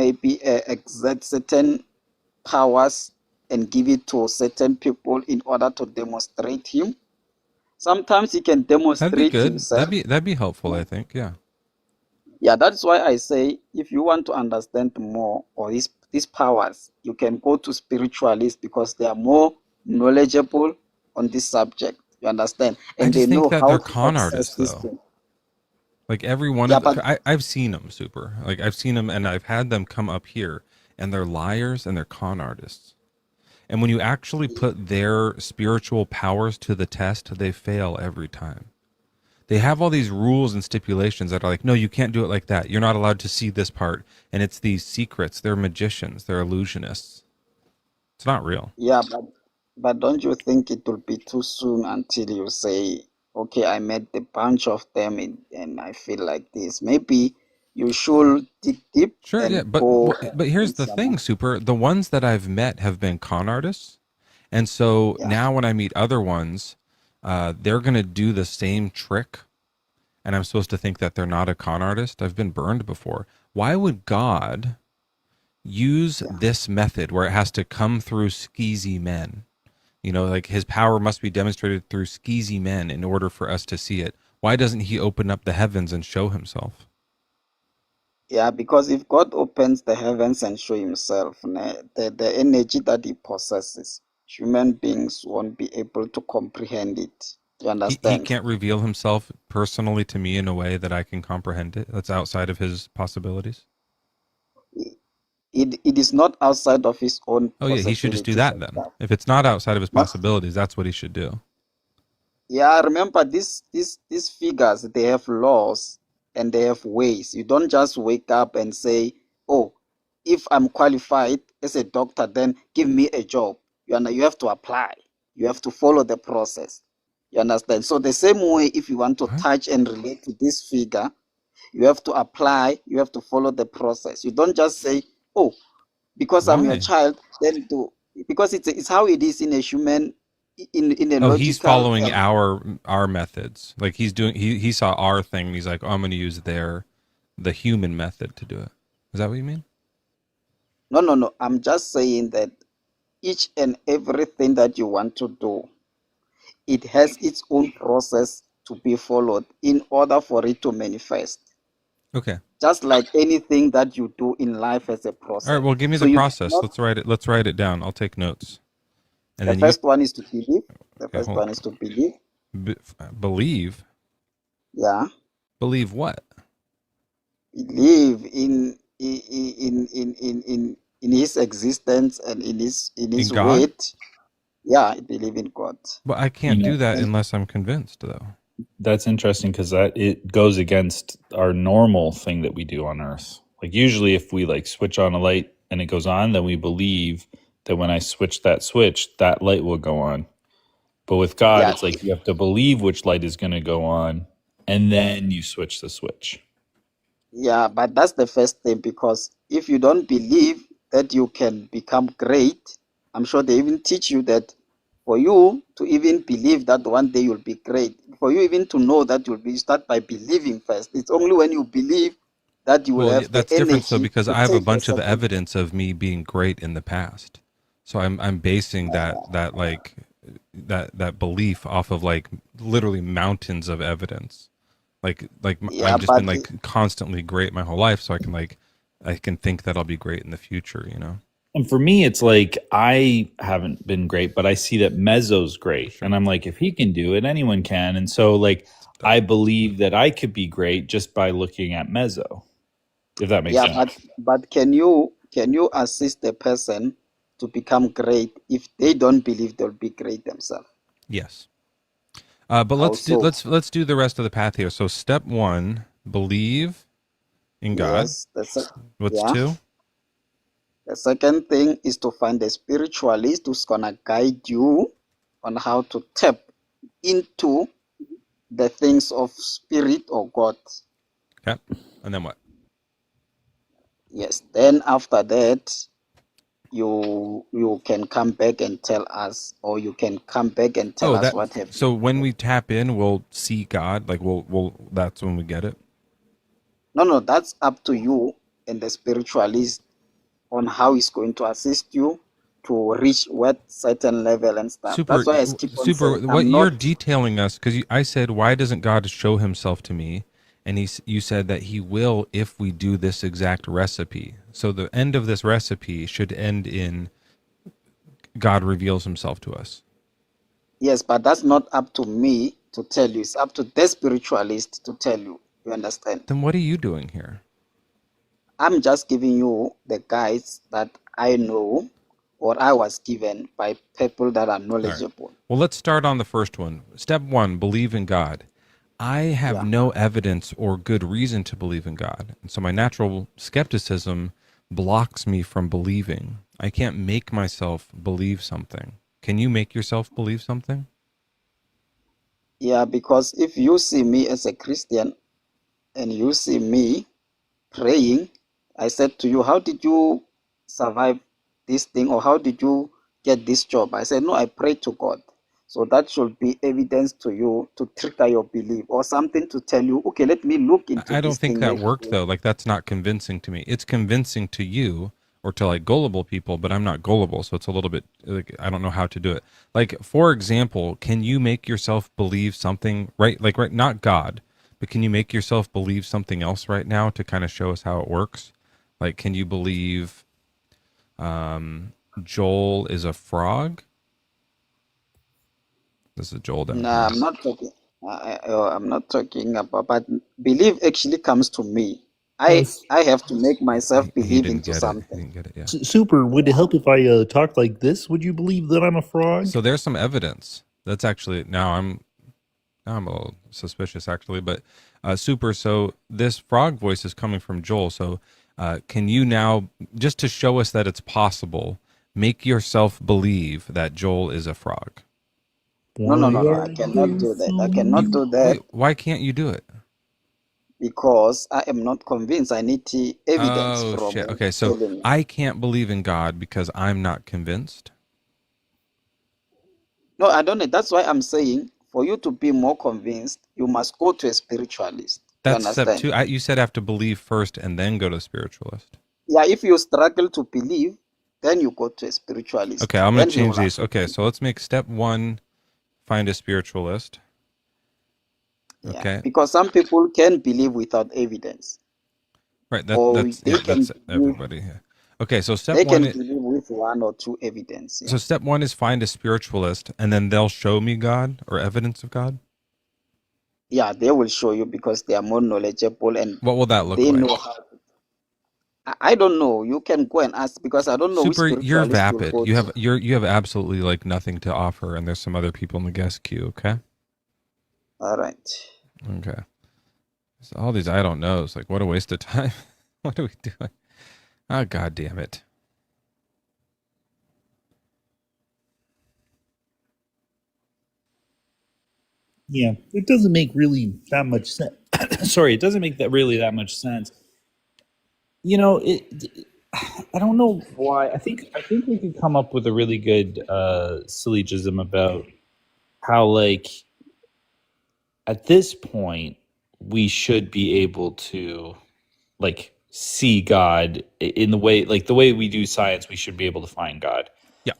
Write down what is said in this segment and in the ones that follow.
maybe exert certain powers and give it to certain people in order to demonstrate him. Sometimes he can That'd be demonstrate good. himself. That'd be helpful, I think. Yeah. Yeah, that's why I say if you want to understand more or these powers, you can go to spiritualists because they are more knowledgeable on this subject. You understand? I And they just think know that how they're to con access artists, this though. thing. Like every one Yeah, of but I've seen them super. Like I've seen them, and I've had them come up here, and they're liars and they're con artists. And when you actually put their spiritual powers to the test, they fail every time. They have all these rules and stipulations that are like, no, you can't do it like that. You're not allowed to see this part. And it's these secrets. They're magicians. They're illusionists. It's not real. yeah, but don't you think it will be too soon until you say, okay, I met a bunch of them and I feel like this. Maybe you should dig deep Sure, yeah, and go but here's and the thing, someone. Super. The ones that I've met have been con artists, and so Yeah, now when I meet other ones, they're gonna do the same trick, and I'm supposed to think that they're not a con artist. I've been burned before. Why would God use yeah. this method where it has to come through skeezy men? You know, like his power must be demonstrated through skeezy men in order for us to see it. Why doesn't he open up the heavens and show himself? Yeah, because if God opens the heavens and show himself, the energy that he possesses, human beings won't be able to comprehend it. You He understand? can't reveal himself personally to me in a way that I can comprehend it. That's outside of his possibilities. It is not outside of his own Oh yeah, he should just do possibilities that and then. stuff. If it's not outside of his Not, possibilities, that's what he should do. yeah, remember these figures, they have laws and they have ways. You don't just wake up and say, oh, if I'm qualified as a doctor, then give me a job. You have to apply. You have to follow the process. You understand? So the same way, if you want to What? touch and relate to this figure, you have to apply, you have to follow the process. You don't just say, oh, because I'm your Why? child, then do because it's how it is in a human in a Oh, he's logical following our methods. Like he's doing he saw our thing and he's like, oh, I'm gonna use the human method to do it. Is that what you mean? no. I'm just saying that each and everything that you want to do, it has its own process to be followed in order for it to manifest. Okay. Just like anything that you do in life as a All right, process. well give me So the you process. cannot. Let's write it down. I'll take notes. And The then you first one is to believe. The okay, first hold one is to believe. on. Believe. Yeah, Believe what? believe in his existence and in In his God? word. Yeah, I believe in God. But I You can't know, do that And unless I'm convinced though. that's interesting because that it goes against our normal thing that we do on Earth. Like usually, if we like switch on a light and it goes on, then we believe that when I switch that switch, that light will go on. But with God, yeah, it's like you have to believe which light is going to go on, and then you switch the switch. yeah, but that's the first thing because if you don't believe that you can become great, I'm sure they even teach you that for you to even believe that one day you'll be great, for you even to know that you'll be, start by believing first. It's only when you believe that you will Well, yeah, have the that's different though energy because to I have a take the bunch of second step. evidence of me being great in the past. So I'm basing that like that belief off of like literally mountains of evidence. Like Yeah, I've just been but like constantly great my whole life, so I can think that I'll be great in the future. You know. And for me, it's like I haven't been great, but I see that Mezzo's great. Sure. And I'm like, if he can do it, anyone can. And so, like, I believe that I could be great just by looking at Mezzo, if that makes yeah, sense. but can you assist the person to become great if they don't believe they'll be great themselves? Yes. But Also, let's do the rest of the path here. So step one, believe in God. yes, What's yeah. two? The second thing is to find a spiritualist who's gonna guide you on how to tap into the things of spirit or God. Okay. And then what? Yes. Then after that, you can come back and tell us, or you can come back and tell Oh, us that. what have you So when done. we tap in, we'll see God. Like that's when we get it. No, that's up to you and the spiritualist. on how he's going to assist you to reach what certain level and stuff. Super, That's why I keep on super. saying What I'm you're not. detailing us, because I said, why doesn't God show Himself to me? And you said that He will if we do this exact recipe. So the end of this recipe should end in God reveals Himself to us. Yes, but that's not up to me to tell you. It's up to the spiritualist to tell you. You understand? Then what are you doing here? I'm just giving you the guides that I know or I was given by people that are All right. knowledgeable. Well, let's start on the first one. Step one, believe in God. I have Yeah. no evidence or good reason to believe in God. And so my natural skepticism blocks me from believing. I can't make myself believe something. Can you make yourself believe something? Yeah, because if you see me as a Christian and you see me praying, I said to you, how did you survive this thing or how did you get this job? I said, no, I prayed to God. So that should be evidence to you to trigger your belief or something to tell you, okay, let me look into I don't this think thing. that Maybe. worked though. Like that's not convincing to me. It's convincing to you or to like gullible people, but I'm not gullible, so it's a little bit like I don't know how to do it. Like for example, can you make yourself believe something right not God, but can you make yourself believe something else right now to kind of show us how it works? Like can you believe Joel is a frog? This is Joel down No, here. I'm not talking. I'm not talking about. But belief actually comes to me. I have to make myself He believe didn't into get it. He something. didn't get it. Yeah. Super, would it help if I talk like this? Would you believe that I'm a frog? So there's some evidence. That's actually now I'm a little suspicious actually, but super. So this frog voice is coming from Joel. So can you now, just to show us that it's possible, make yourself believe that Joel is a frog? No, no, Why no, no. are I cannot there do that. so I cannot many? do that Wait, why can't you do it? because I am not convinced. I need the evidence Oh from shit. you Okay, so telling me. I can't believe in God because I'm not convinced. No, I don't know. That's why I'm saying for you to be more convinced, you must go to a spiritualist. You That's step understand? two. You said I have to believe first and then go to a spiritualist. Yeah, if you struggle to believe, then you go to a spiritualist. Okay, I'm gonna Then he change will these. assist Okay, you. so let's make step one, find a spiritualist. Yeah, Okay. because some people can believe without evidence, Right. or Yeah, that's everybody. Yeah. Okay. So they can believe with one or two evidence. Yeah, step one is find a spiritualist, and then they'll show me God or evidence of God. yeah, they will show you because they are more knowledgeable and What will that look they like? know how. I don't know. You can go and ask because I don't know which Super, you're spiritualist you'll vapid. go to. You have absolutely like nothing to offer, and there's some other people in the guest queue. Okay. All right. Okay. So all these I don't knows. Like, what a waste of time. What are we doing? Oh, God damn it. Yeah, it doesn't make really that much sense. Sorry, it doesn't make that really that much sense. You know, I don't know why. I think we could come up with a really good syllogism about how, like, at this point, we should be able to like see God in the way, like the way we do science. We should be able to find God, Yeah.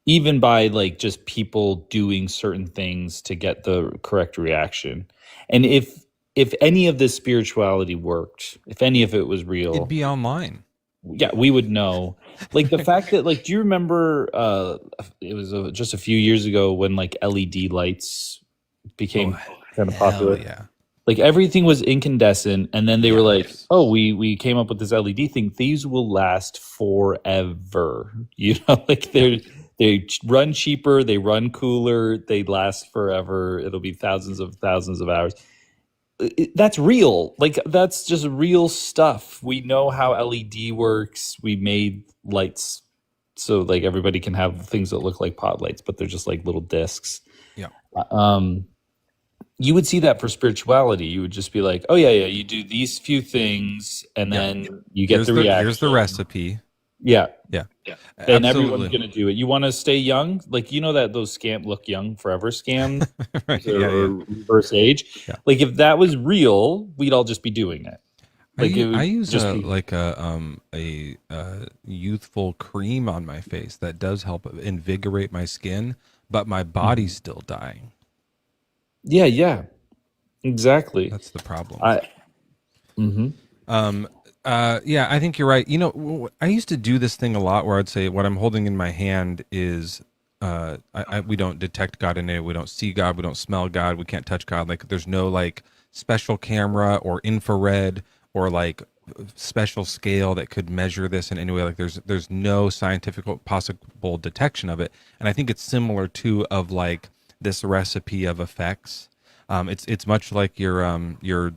even by like just people doing certain things to get the correct reaction. And if any of this spirituality worked, if any of it was It'd real, be online. yeah, we would know. Like the fact that, like, do you remember it was just a few years ago when like LED lights became kind of Hell popular? yeah. Like everything was incandescent, and then they were like, Yes. oh, we came up with this LED thing. These will last forever. You know, like they run cheaper, they run cooler, they last forever. It'll be thousands of hours. That's real. Like that's just real stuff. We know how LED works. We made lights so like everybody can have things that look like pot lights, but they're just like little discs. Yeah. Um, you would see that for spirituality. You would just be like, oh yeah, you do these few things, and then you get the reaction. Here's the recipe. Yeah, Yeah. and everyone's Absolutely. gonna do it. You want to stay young, like you know that those scam look young forever scams Right. or Yeah. reverse age. Yeah. Like if that was real, we'd all just be doing it. Like it I would use just a be. like a youthful cream on my face that does help invigorate my skin, but my body's still dying. Yeah, yeah, exactly. That's the problem. I. Hmm. Um, yeah, I think you're right. You know, I used to do this thing a lot where I'd say what I'm holding in my hand is, we don't detect God in it. We don't see God. We don't smell God. We can't touch God. Like, there's no like special camera or infrared or like special scale that could measure this in any way. Like, there's no scientific possible detection of it. And I think it's similar to of like this recipe of effects. It's much like your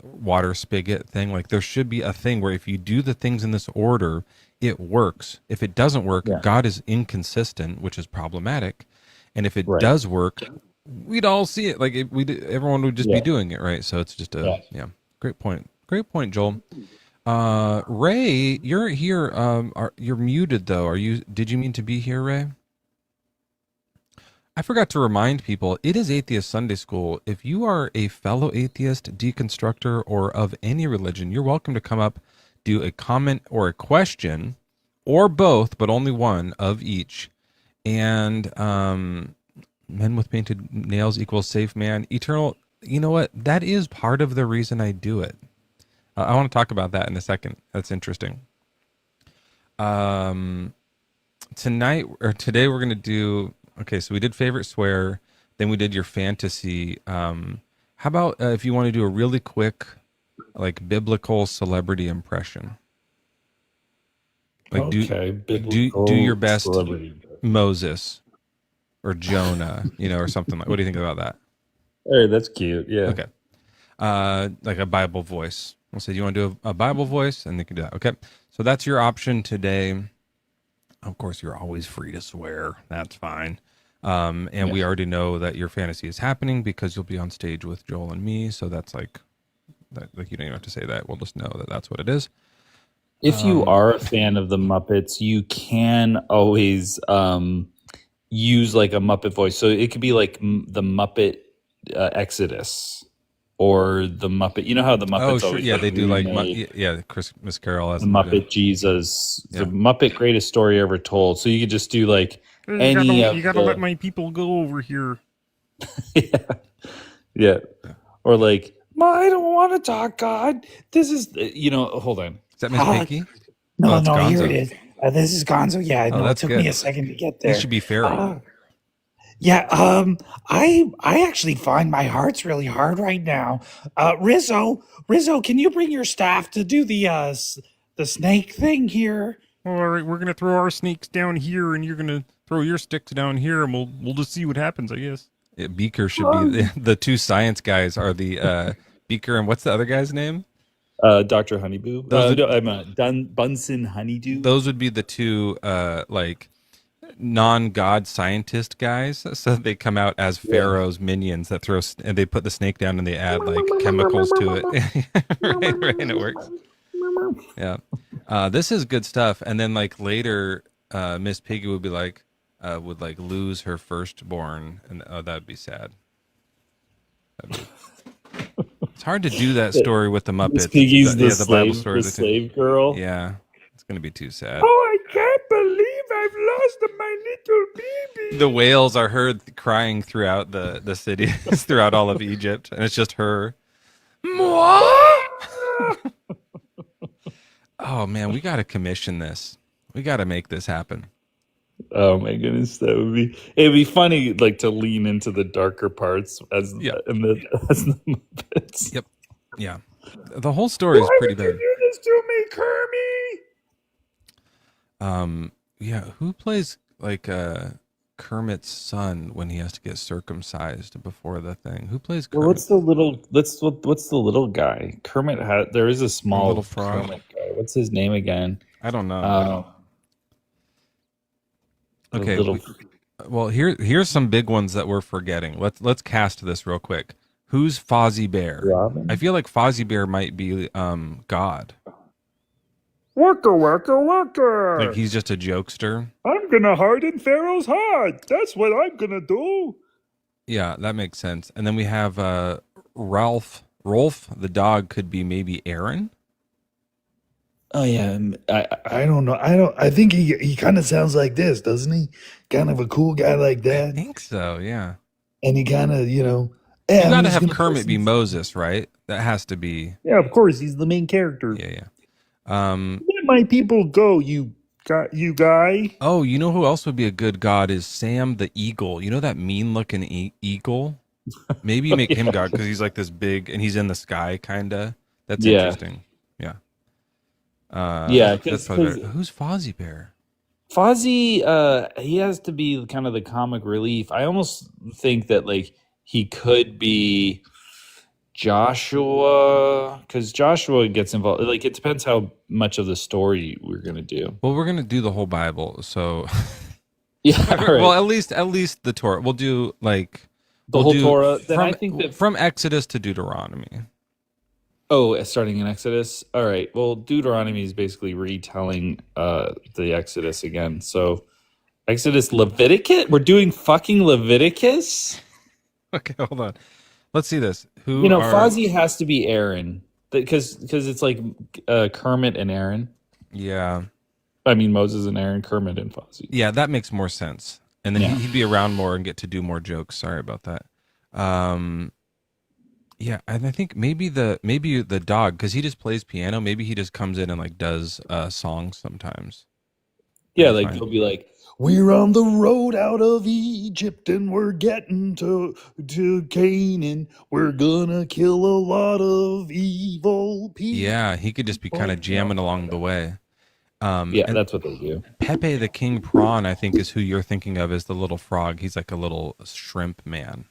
water spigot thing. Like there should be a thing where if you do the things in this order, it works. If it doesn't work, Yeah. God is inconsistent, which is problematic. And if it Right. does work, we'd all see it. Like everyone would just be Yeah. doing it, right? So it's just Yeah. great point. Great point, Joel. Ray, you're here. You're muted though. Did you mean to be here, Ray? I forgot to remind people, it is Atheist Sunday School. If you are a fellow atheist, deconstructor, or of any religion, you're welcome to come up, do a comment or a question, or both, but only one of each. And men with painted nails equals safe man. Eternal, you know what? That is part of the reason I do it. I want to talk about that in a second. That's interesting. Tonight or today we're going to do, okay, so we did favorite swear, then we did your fantasy. How about if you want to do a really quick like biblical celebrity impression? Like Okay. do your Biblical best celebrity. Moses or Jonah, or something like. What do you think about that? Hey, that's cute. Yeah. Okay. Like a Bible voice. We'll say, you want to do a Bible voice? And they can do that. Okay. So that's your option today. Of course, you're always free to swear. That's fine. And we already know that your fantasy is happening because you'll be on stage with Joel and me. So that's like you don't even have to say that. We'll just know that that's what it is. If you are a fan of the Muppets, you can always use like a Muppet voice. So it could be like the Muppet Exodus or the Muppet. You know how the Muppets Oh, sure. always Yeah, they do like, remake Christmas Carol has the Muppet Jesus, Yeah. the Muppet Greatest Story Ever Told. So you could just do like You gotta let my people go over here. yeah. Or like, I don't want to talk, God. This is, hold on. Is that Miss Piggy? No, that's here Gonzo. it is. This is Gonzo. Yeah, I know. It that's took good. me a second to get there. He should be fairy. I actually find my heart's really hard right now. Rizzo, can you bring your staff to do the snake thing here? All right, we're gonna throw our snakes down here, and you're gonna throw your sticks down here, and we'll just see what happens, I guess. Beaker should be the two science guys are the Beaker and what's the other guy's name? Dr. Honeyboo. Bunsen Honeydew. Those would be the two like non-god scientist guys. So they come out as Pharaoh's minions that throw and they put the snake down and they add like chemicals to it. right, and it works. Yeah. This is good stuff. And then like later, Miss Piggy would be like, would like lose her firstborn, and that'd be sad. It's hard to do that story with the Muppets. Miss Piggy's the Bible slave, stories the are too- slave girl. Yeah, it's gonna be too sad. Oh, I can't believe I've lost my little baby. The whales are heard crying throughout the cities, throughout all of Egypt, and it's just her. Oh man, we got to commission this. We got to make this happen. Oh my goodness, it'd be funny, like to lean into the darker parts as the Muppets. Yep. Yeah. The whole story is pretty bad. Why would you do this to me, Kermie? Yeah. Who plays like Kermit's son when he has to get circumcised before the thing? Who plays Kermit? Well, what's the little guy? Kermit there is a small little frog. Kermit guy. What's his name again? I don't know. Okay. Well, here's some big ones that we're forgetting. Let's cast this real quick. Who's Fozzie Bear? Robin? I feel like Fozzie Bear might be God. Waka waka waka! Like he's just a jokester. I'm gonna harden Pharaoh's heart. That's what I'm gonna do. Yeah, that makes sense. And then we have Rolf the dog could be maybe Aaron. Oh yeah, I don't know. I think he kind of sounds like this, doesn't he? Kind of a cool guy like I that, think so. Yeah. and he kind of You I'm got to just have gonna Kermit be listen. Moses, right? That has to be. Yeah, of course he's the main character. Yeah, yeah. Let my people go, you guy. Oh, you know who else would be a good god is Sam the Eagle. You know that mean looking eagle? Maybe make him Yeah, god because he's like this big and he's in the sky, kind of. That's yeah, interesting. Yeah. yeah. That's Because probably better. Who's Fozzie Bear? Fozzie, he has to be kind of the comic relief. I almost think that like he could be Joshua, because Joshua gets involved. Like it depends how much of the story we're gonna do. Well, we're gonna do the whole Bible, so Yeah, all well, right. at least the Torah. We'll do like The we'll whole do Torah. Then I think that from Exodus to Deuteronomy. starting in Exodus. All right. Well, Deuteronomy is basically retelling the Exodus again. So Exodus, Leviticus. We're doing fucking Leviticus. Okay, hold on. Let's see this. Who are Fozzie has to be Aaron because it's like Kermit and Aaron. Yeah. I mean Moses and Aaron, Kermit and Fozzie. Yeah, that makes more sense. And then Yeah. he'd be around more and get to do more jokes. Sorry about that. Yeah, and I think maybe the dog because he just plays piano. Maybe he just comes in and like does songs sometimes. Yeah, That'd be like fine. they'll be like, "We're on the road out of Egypt, and we're getting to Canaan. We're gonna kill a lot of evil people." Yeah, he could just be kind of jamming along the way. Yeah, And that's what they do. Pepe the King Prawn, I think, is who you're thinking of as the little frog. He's like a little shrimp man.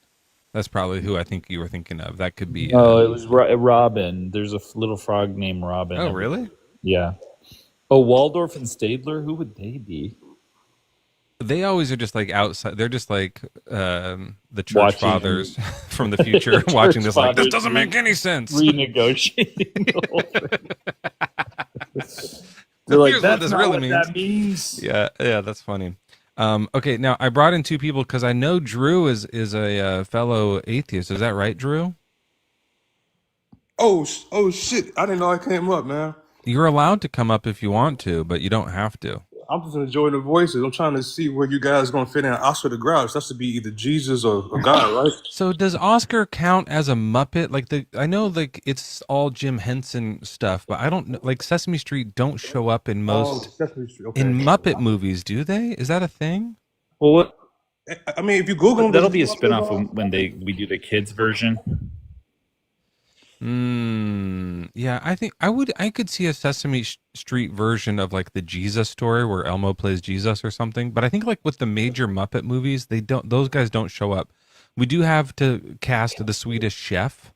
That's probably who I think you were thinking of. That could be. Oh, it was Robin. There's a little frog named Robin. Oh, really? Yeah. Oh, Waldorf and Stadler. Who would they be? They always are just like outside. They're just like the church Watching fathers from the future, Church watching this. Like this fathers doesn't make any sense. renegotiating the whole thing. They're like, Here's what that's this not really what means. that means. Yeah, that's funny. Okay, now I brought in two people because I know Drew is a fellow atheist. Is that right, Drew? Oh shit! I didn't know I came up, man. You're allowed to come up if you want to, but you don't have to. I'm just enjoying the voices. I'm trying to see where you guys gonna fit in. Oscar the Grouch. That's to be either Jesus or God, right? So does Oscar count as a Muppet? Like I know like it's all Jim Henson stuff, but I don't know. Like Sesame Street don't show up in most Sesame Street. Okay. in Muppet movies, do they? Is that a thing? Well, what? I mean, if you Google them, That'll be a spinoff when we do the kids version. Yeah, I think I could see a Sesame Street version of like the Jesus story where Elmo plays Jesus or something. But I think like with the major Muppet movies, those guys don't show up. We do have to cast the Swedish Chef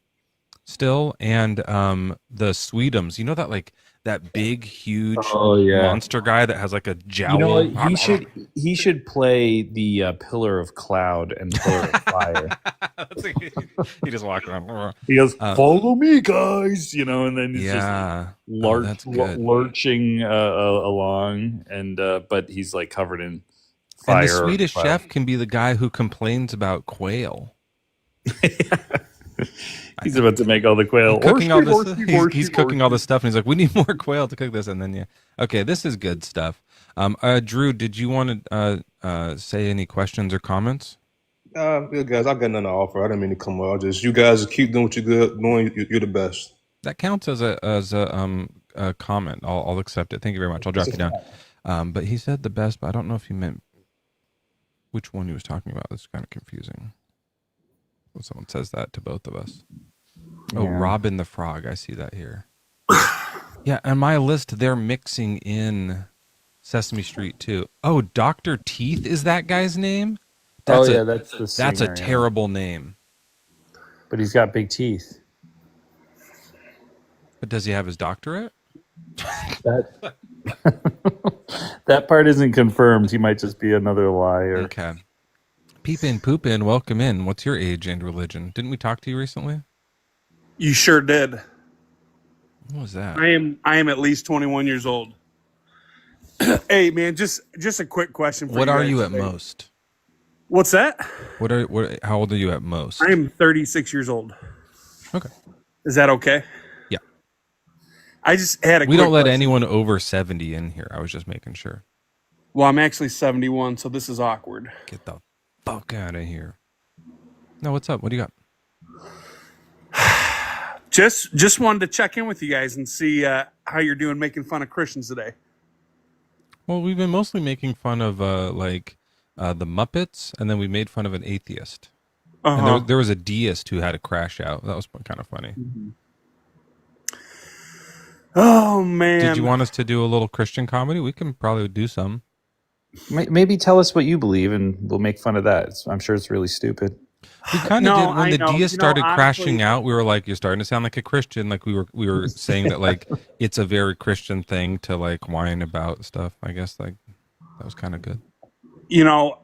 still and the Sweetums. You know that big huge monster guy that has like a jowl. You know what? He should play the pillar of cloud and pillar of fire. He just walks around. He goes, "Follow me, guys," and then he's Yeah. just That's good. lurching along, and but he's like covered in fire. And the Swedish cloud. chef can be the guy who complains about quail. He's about to make all the quail. Cooking all this, he's cooking all this stuff, and he's like, "We need more quail to cook this." And then okay, this is good stuff. Drew, did you want to say any questions or comments? Yeah, guys, I got nothing to offer. I didn't mean to come out. Just you guys keep doing what you're good doing. You're the best. That counts as a comment. I'll accept it. Thank you very much. I'll drop you down. But he said the best, but I don't know if he meant which one he was talking about. It's kind of confusing. When someone says that to both of us. Oh, Robin the Frog. I see that here. Yeah, on my list, they're mixing in Sesame Street too. Oh, Dr. Teeth is that guy's name? That's the singer, That's a terrible name. But he's got big teeth. But does he have his doctorate? That that part isn't confirmed. He might just be another liar. Okay. Peep and Poop in, welcome in. What's your age and religion? Didn't we talk to you recently? You sure did. What was that? I am at least 21 years old. Hey man, just a quick question for What you are guys you at today. most? What's that? How old are you at most? I am 36 years old. Okay. Is that okay? Yeah. I just had a We quick don't let question. anyone over 70 in here. I was just making sure. Well, I'm actually 71, so this is awkward. Get the fuck out of here. No, what's up? What do you got? Just wanted to check in with you guys and see how you're doing making fun of Christians today. Well, we've been mostly making fun of the Muppets, and then we made fun of an atheist. And there was a deist who had a crash out. That was kind of funny. Oh man! Did you want us to do a little Christian comedy? We can probably do some. Maybe tell us what you believe, and we'll make fun of that. I'm sure it's really stupid. We kind of No, did when I the know. deist You know, started honestly- crashing out. We were like, "You're starting to sound like a Christian." Like we were saying that like it's a very Christian thing to like whine about stuff. I guess like that was kind of good. You know,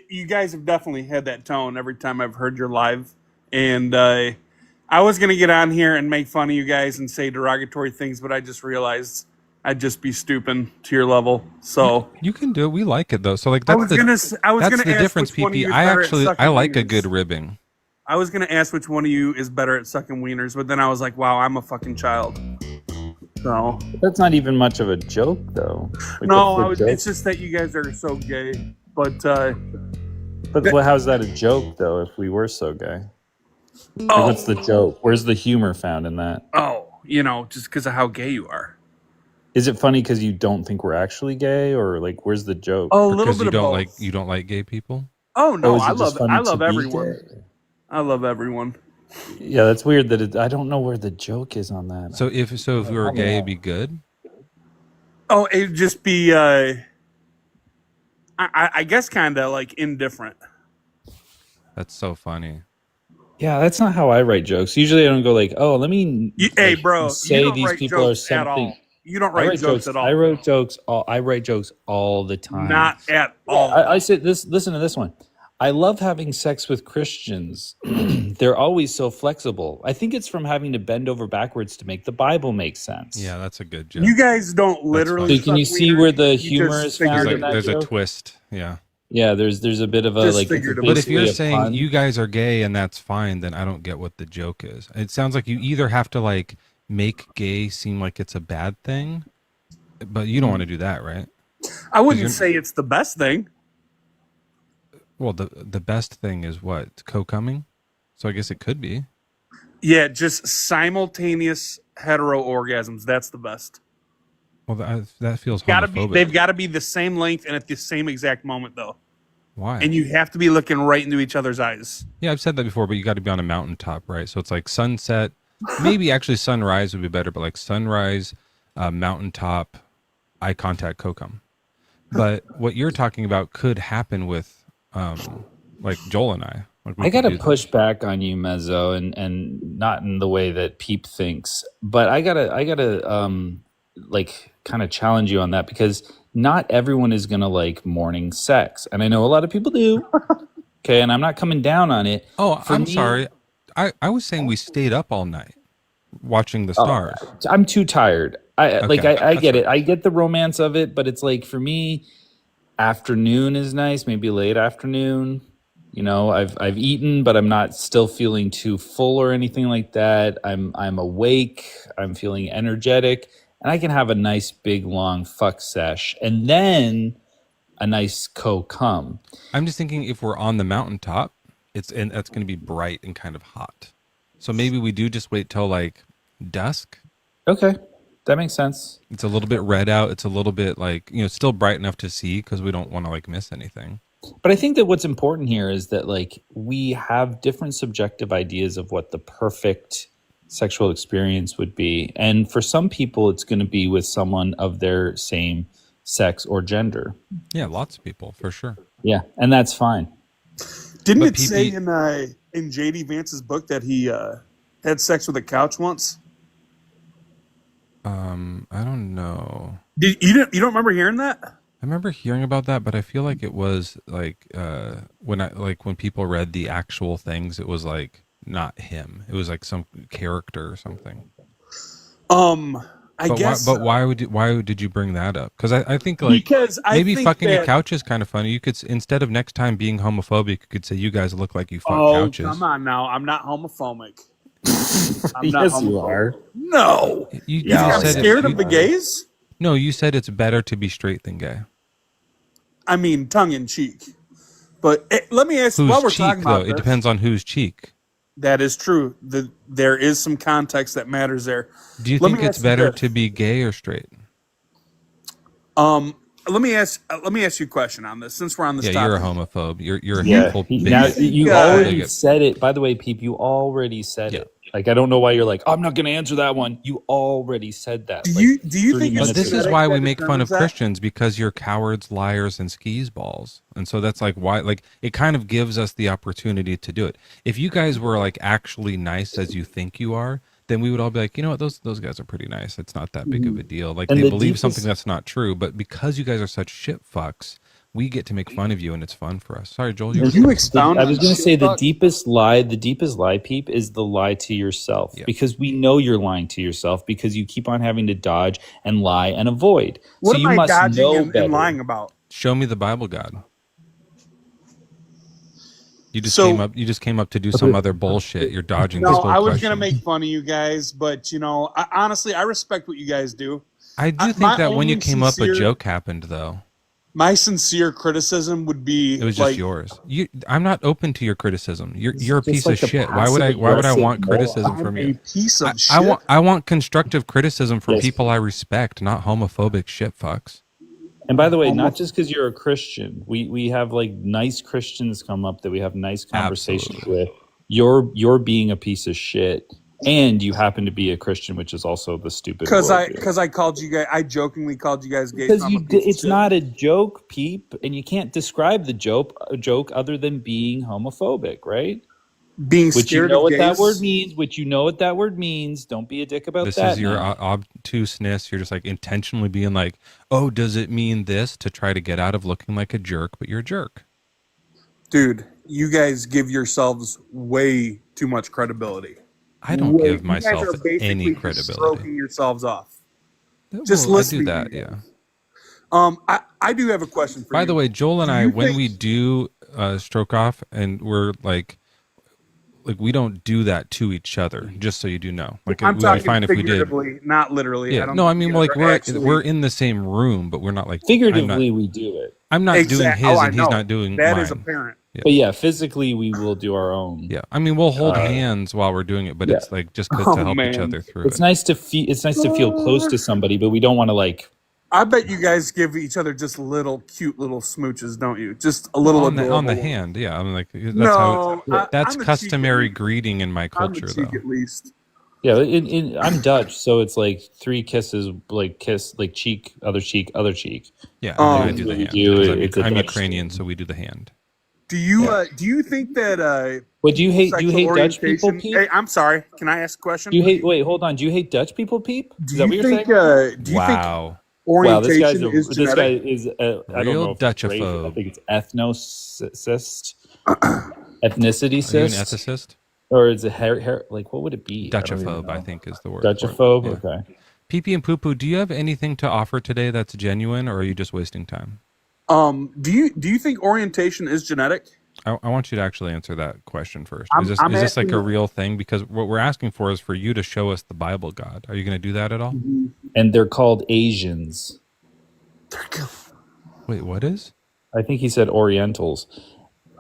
you guys have definitely had that tone every time I've heard your live, and I was gonna get on here and make fun of you guys and say derogatory things, but I just realized I'd just be stooping to your level. So You can do it. We like it though. So like that's I was gonna that's ask the difference, which one of you PP. is I better at actually sucking I like a wieners. good ribbing. I was gonna ask which one of you is better at sucking wieners, but then I was like, wow, I'm a fucking child. So That's not even much of a joke, though. Like, no, what's the joke? it's just that you guys are so gay. But But how's that a joke, though? If we were so gay, like, what's the joke? Where's the humor found in that? you know, just because of how gay you are. Is it funny because you don't think we're actually gay, or like, where's the joke? A little Because bit you of don't both. like gay people. Oh no, is it I just love funny to be everyone. gay? I love everyone. Yeah, that's weird. I don't know where the joke is on that. So if we were gay, it'd be good. Oh, it'd just be I guess kind of like indifferent. That's so funny. Yeah, that's not how I write jokes. Usually, I don't go like, "Oh, let me." Hey, like, bro, say you don't these write people are jokes at something. all. You don't I write jokes at all. I write jokes all the time. Not at all. I said this. Listen to this one. I love having sex with Christians. They're always so flexible. I think it's from having to bend over backwards to make the Bible make sense. Yeah, that's a good joke. You guys don't literally. So can you suck see wieners, where the you humor just is figured found There's, in that there's a joke? twist. Yeah. Yeah, there's a bit of a Just like. figured it But if you're basically a saying pun. you guys are gay and that's fine, then I don't get what the joke is. It sounds like you either have to like make gay seem like it's a bad thing, but you don't want to do that, right? I wouldn't you're- say it's the best thing. Well, the best thing is what? Co-coming? So I guess it could be. Yeah, just simultaneous hetero orgasms. That's the best. Well, that feels Gotta be. homophobic. They've got to be the same length and at the same exact moment, though. Why? And you have to be looking right into each other's eyes. Yeah, I've said that before, but you got to be on a mountaintop, right? So it's like sunset, maybe actually sunrise would be better, but like sunrise, mountaintop, eye contact, co-cum. But what you're talking about could happen with, like Joel and I. Like we I could gotta do that. push back on you, Mezzo, and not in the way that Peep thinks, but I gotta like kind of challenge you on that because not everyone is gonna like morning sex, and I know a lot of people do. Okay, and I'm not coming down on it. Oh, For I'm me- sorry. I was saying we stayed up all night watching the stars. I'm too tired. I that's get it. fine. I get the romance of it, but it's like for me, afternoon is nice. Maybe late afternoon. You know, I've eaten, but I'm not still feeling too full or anything like that. I'm awake. I'm feeling energetic, and I can have a nice big long fuck sesh, and then a nice co-cum. I'm just thinking if we're on the mountaintop, that's going to be bright and kind of hot. So maybe we do just wait till like dusk. Okay, that makes sense. It's a little bit red out. It's a little bit like, still bright enough to see because we don't want to like miss anything. But I think that what's important here is that like we have different subjective ideas of what the perfect sexual experience would be. And for some people, it's going to be with someone of their same sex or gender. Yeah, lots of people for sure. Yeah, and that's fine. Didn't But it say PP in J.D. Vance's book that he had sex with a couch once? I don't know. You don't remember hearing that? I remember hearing about that, but I feel like it was like when people read the actual things, it was like not him. It was like some character or something. I guess. Why did you bring that up? Because I think like Because I maybe think fucking a that- couch is kind of funny. You could instead of next time being homophobic, you could say you guys look like you fuck Oh, couches. come on now. I'm not homophobic. I'm not Yes, you homophobic. are. No. You You think just I'm said scared it, of the gays? No, you said it's better to be straight than gay. I mean, tongue in cheek. But let me ask, while Whose we're cheek, talking though? about It this, depends on whose cheek. that is true. There is some context that matters there. Do you Let think me it's ask you better this. to be gay or straight? Let me ask you a question on this, since we're on this Yeah, topic. you're a homophobe. You're a Yeah. hateful Now bigot. you Yeah. already Bigot. said it. By the way, Peep, you already said Yeah. it. Like, I don't know why you're like, I'm not going to answer that one. You already said that. Do like, you 3 think it's But minutes this is genetic ago. why that we make fun of determines that? Christians, because you're cowards, liars, and skis balls. And so that's like why, like, it kind of gives us the opportunity to do it. If you guys were like actually nice as you think you are, then we would all be like, you know what, those guys are pretty nice. It's not that big of a deal. Like, And they the believe something deepest- that's not true, but because you guys are such shit fucks, we get to make fun of you, and it's fun for us. Sorry, Joel. Did you expound I on was going to say shit? the deepest lie, Peep, is the lie to yourself. Yeah. Because we know you're lying to yourself because you keep on having to dodge and lie and avoid. What so am you I must dodging know and better. lying about? Show me the Bible, God. You just So- came up. You just came up to do some other bullshit. You're dodging this No, whole I was question. gonna make fun of you guys, but honestly, I respect what you guys do. I do my think that when you only came up, a sincere- joke happened, though. My sincere criticism would be It was like, just yours. I'm not open to your criticism. You're a just piece like of the shit. Why would I passive-aggressive want moron. criticism from I'm a you? piece of shit. I want constructive criticism from Yes. people I respect, not homophobic shit fucks. And by the way, not just because you're a Christian, we have like nice Christians come up that we have nice conversations Absolutely. with. You're being a piece of shit, and you happen to be a Christian, which is also the stupid. because worldview. I called you guys. I jokingly called you guys gay. Because so I'm a piece of it's shit. not a joke, Peep, and you can't describe the joke other than being homophobic, right? being Which you scared know of what gays. that word means. Which you know what that word means. Don't be a dick about This that. is your now. obtuseness. You're just like intentionally being like, oh, does it mean this, to try to get out of looking like a jerk, but you're a jerk. Dude, you guys give yourselves way too much credibility. I don't give You myself guys are basically any just credibility. stroking yourselves off. Just Well, I listening do to that, you. yeah. I do have a question for you. By the way, Joel and Do I, you when think- we do stroke off, and we're like we don't do that to each other. Just so you do know, like I'm we would be talking fine if we did. figuratively, not literally. Yeah, I don't no, I think mean, you like guys are we're in the same room, but we're not like Figuratively, we do it. I'm not doing Exact- his, I and he's know. not doing That mine. is apparent. But yeah, physically, we will do our own. Yeah, I mean, we'll hold hands while we're doing it, but Yeah. it's like just good Oh, to help each man. other through It's it. nice to feel. It's nice to feel close to somebody, but we don't want to like. I bet you guys give each other just cute little smooches, don't you? Just a little on the adorable. hand. Yeah, I'm like that's No, how that's on the cheek customary at least. greeting in my On the culture, cheek though. at least. Yeah, I'm Dutch, so it's like 3 kisses, like kiss, like cheek, other cheek, other cheek. Yeah, Um, I do the we hand. do 'Cause it. It's a I'm Dutch Ukrainian, thing. so we do the hand. Do you think that What do you hate? Do you sexual hate Dutch people, orientation- Peep? Hey, I'm sorry. Can I ask a question? Do you hate? Wait, hold on. Do you hate Dutch people, Peep? Is Do that what you you're think? saying? Do you think Wow, Wow, this orientation guy's is this genetic? guy is. I don't Real know if it's racist. I Dutchophobe. think it's ethnicity are you an cyst, ethicist? or is it hair? Like, what would it be? I don't even Dutchophobe, I know. think, is the word. for it. Dutchophobe. Yeah. Okay. Pee and Poo Poo, do you have anything to offer today that's genuine, or are you just wasting time? Do you think orientation is genetic? I want you to actually answer that question first. I'm Is this like asking- a real thing? Because what we're asking for is for you to show us the Bible, God. Are you going to do that at all? And they're called Asians. Wait, what is? I think he said Orientals.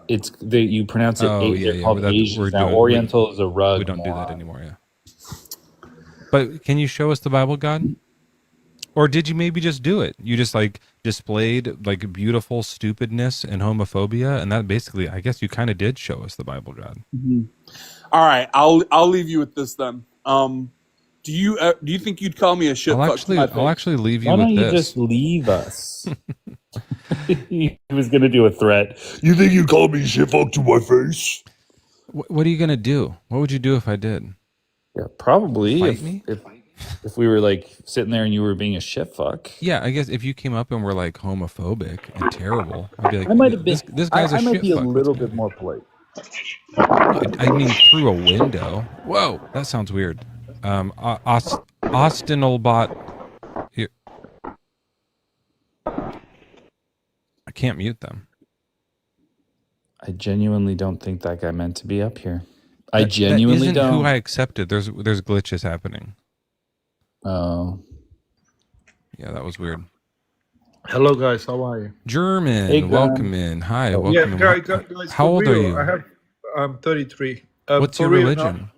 It's you pronounce it. Oh, yeah, they're yeah, called we're Asians. Now doing- Oriental is a rug. We don't do that moron. anymore, yeah. But can you show us the Bible, God? Or did you maybe just do it? You just like displayed like beautiful stupidness and homophobia, and that basically, I guess you kind of did show us the Bible, God. All right, I'll leave you with this then. Do you think you'd call me a shit I'll fuck to my face? actually leave you Why with don't you this. just leave us? He was gonna do a threat. You think you call me shit fuck to my face? What are you gonna do? What would you do if I did? Yeah, probably. Fight if, me? if we were like sitting there and you were being a shit fuck. Yeah, I guess if you came up and were like homophobic and terrible, I'd be like, I might have been. This guy's a I might shit be a fuck. What's little gonna bit be?" more polite. I mean, through a window. Whoa, that sounds weird. Austin Olbot. Here. I can't mute them. I genuinely don't think that guy meant to be up here. I That genuinely isn't who don't. I accepted. There's glitches happening. Oh, Yeah, that was weird. Hello, guys. How are you? German, hey, Graham. welcome in. Hi, Oh. welcome in. Guys. How For old are real, you? I'm 33. What's For your real, religion?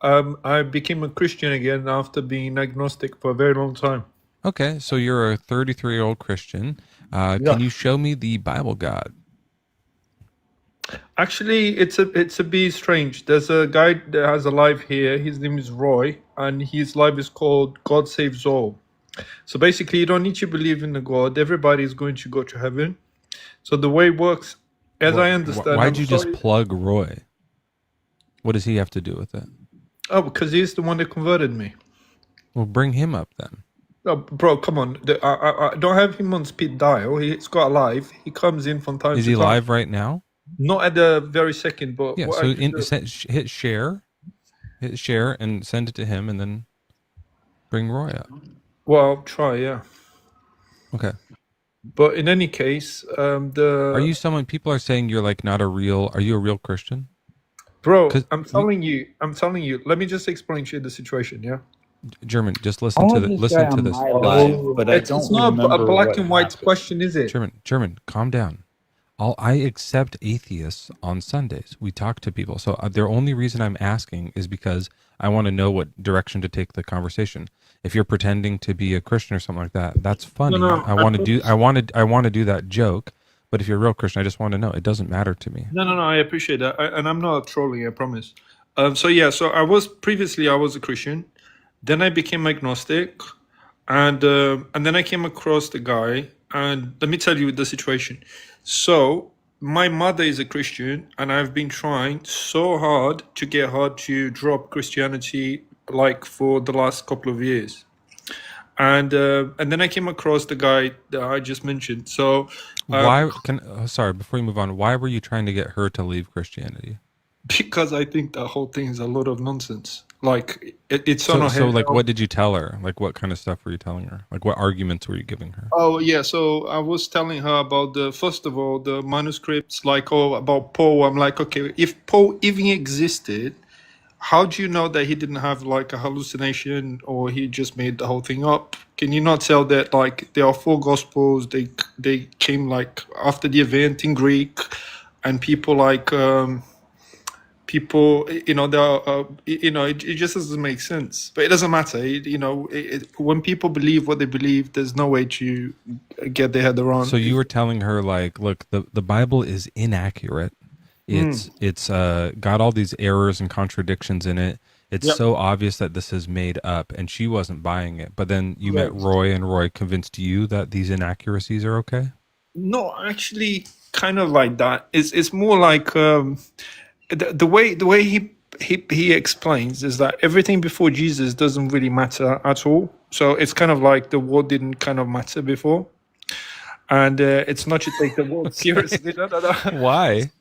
I became a Christian again after being agnostic for a very long time. Okay, so you're a 33-year-old Christian. Yeah. Can you show me the Bible God? Actually, it's a bit strange. There's a guy that has a live here. His name is Roy, and his live is called God Saves All. So basically, you don't need to believe in a God. Everybody is going to go to heaven. So the way it works, as I understand, Why'd I'm you just sorry. plug Roy? What does he have to do with it? Oh, because he's the one that converted me. Well, bring him up then. Oh, bro, come on. I don't have him on speed dial. He's got a live. He comes in from time Is to he time. live right now? Not at the very second, but Yeah, what so I can do. hit share and send it to him and then bring Roy up. Well, I'll try, yeah. Okay. But in any case, Are you someone, people are saying you're like not a real, are you a real Christian? bro, 'Cause I'm telling you. Let me just explain to you the situation, yeah. German, just I listen to have the this listen guy to on this. my live, but I It's don't not a remember black what and white happened. question, is it? German, calm down. I accept atheists on Sundays. We talk to people. So the only reason I'm asking is because I want to know what direction to take the conversation. If you're pretending to be a Christian or something like that, that's funny. No, I want to do that joke. But if you're a real Christian, I just want to know. It doesn't matter to me. No, I appreciate that, and I'm not trolling. I promise. So I was a Christian, then I became agnostic, and then I came across the guy, and let me tell you the situation. So my mother is a Christian, and I've been trying so hard to get her to drop Christianity, like for the last couple of years. And then I came across the guy that I just mentioned. So Sorry, before you move on, why were you trying to get her to leave Christianity? because I think that whole thing is a lot of nonsense. Like it's So, on so her. like, what did you tell her? Like, what kind of stuff were you telling her? Like, what arguments were you giving her? Oh yeah, so I was telling her about first of all the manuscripts, like about Paul. I'm like, okay, if Paul even existed, how do you know that he didn't have like a hallucination or he just made the whole thing up? Can you not tell that like there are four gospels? They came like after the event in Greek, and people like people, there are, it just doesn't make sense. But it doesn't matter. When people believe what they believe, there's no way to get their head around. So you were telling her like, look, the Bible is inaccurate. It's got all these errors and contradictions in it. It's Yep. so obvious that this is made up, and she wasn't buying it. But then you met Right. Roy, and Roy convinced you that these inaccuracies are okay. No, actually, kind of like that. It's more like the way he explains is that everything before Jesus doesn't really matter at all. So it's kind of like the world didn't kind of matter before, and it's not to take the world seriously. No. Why?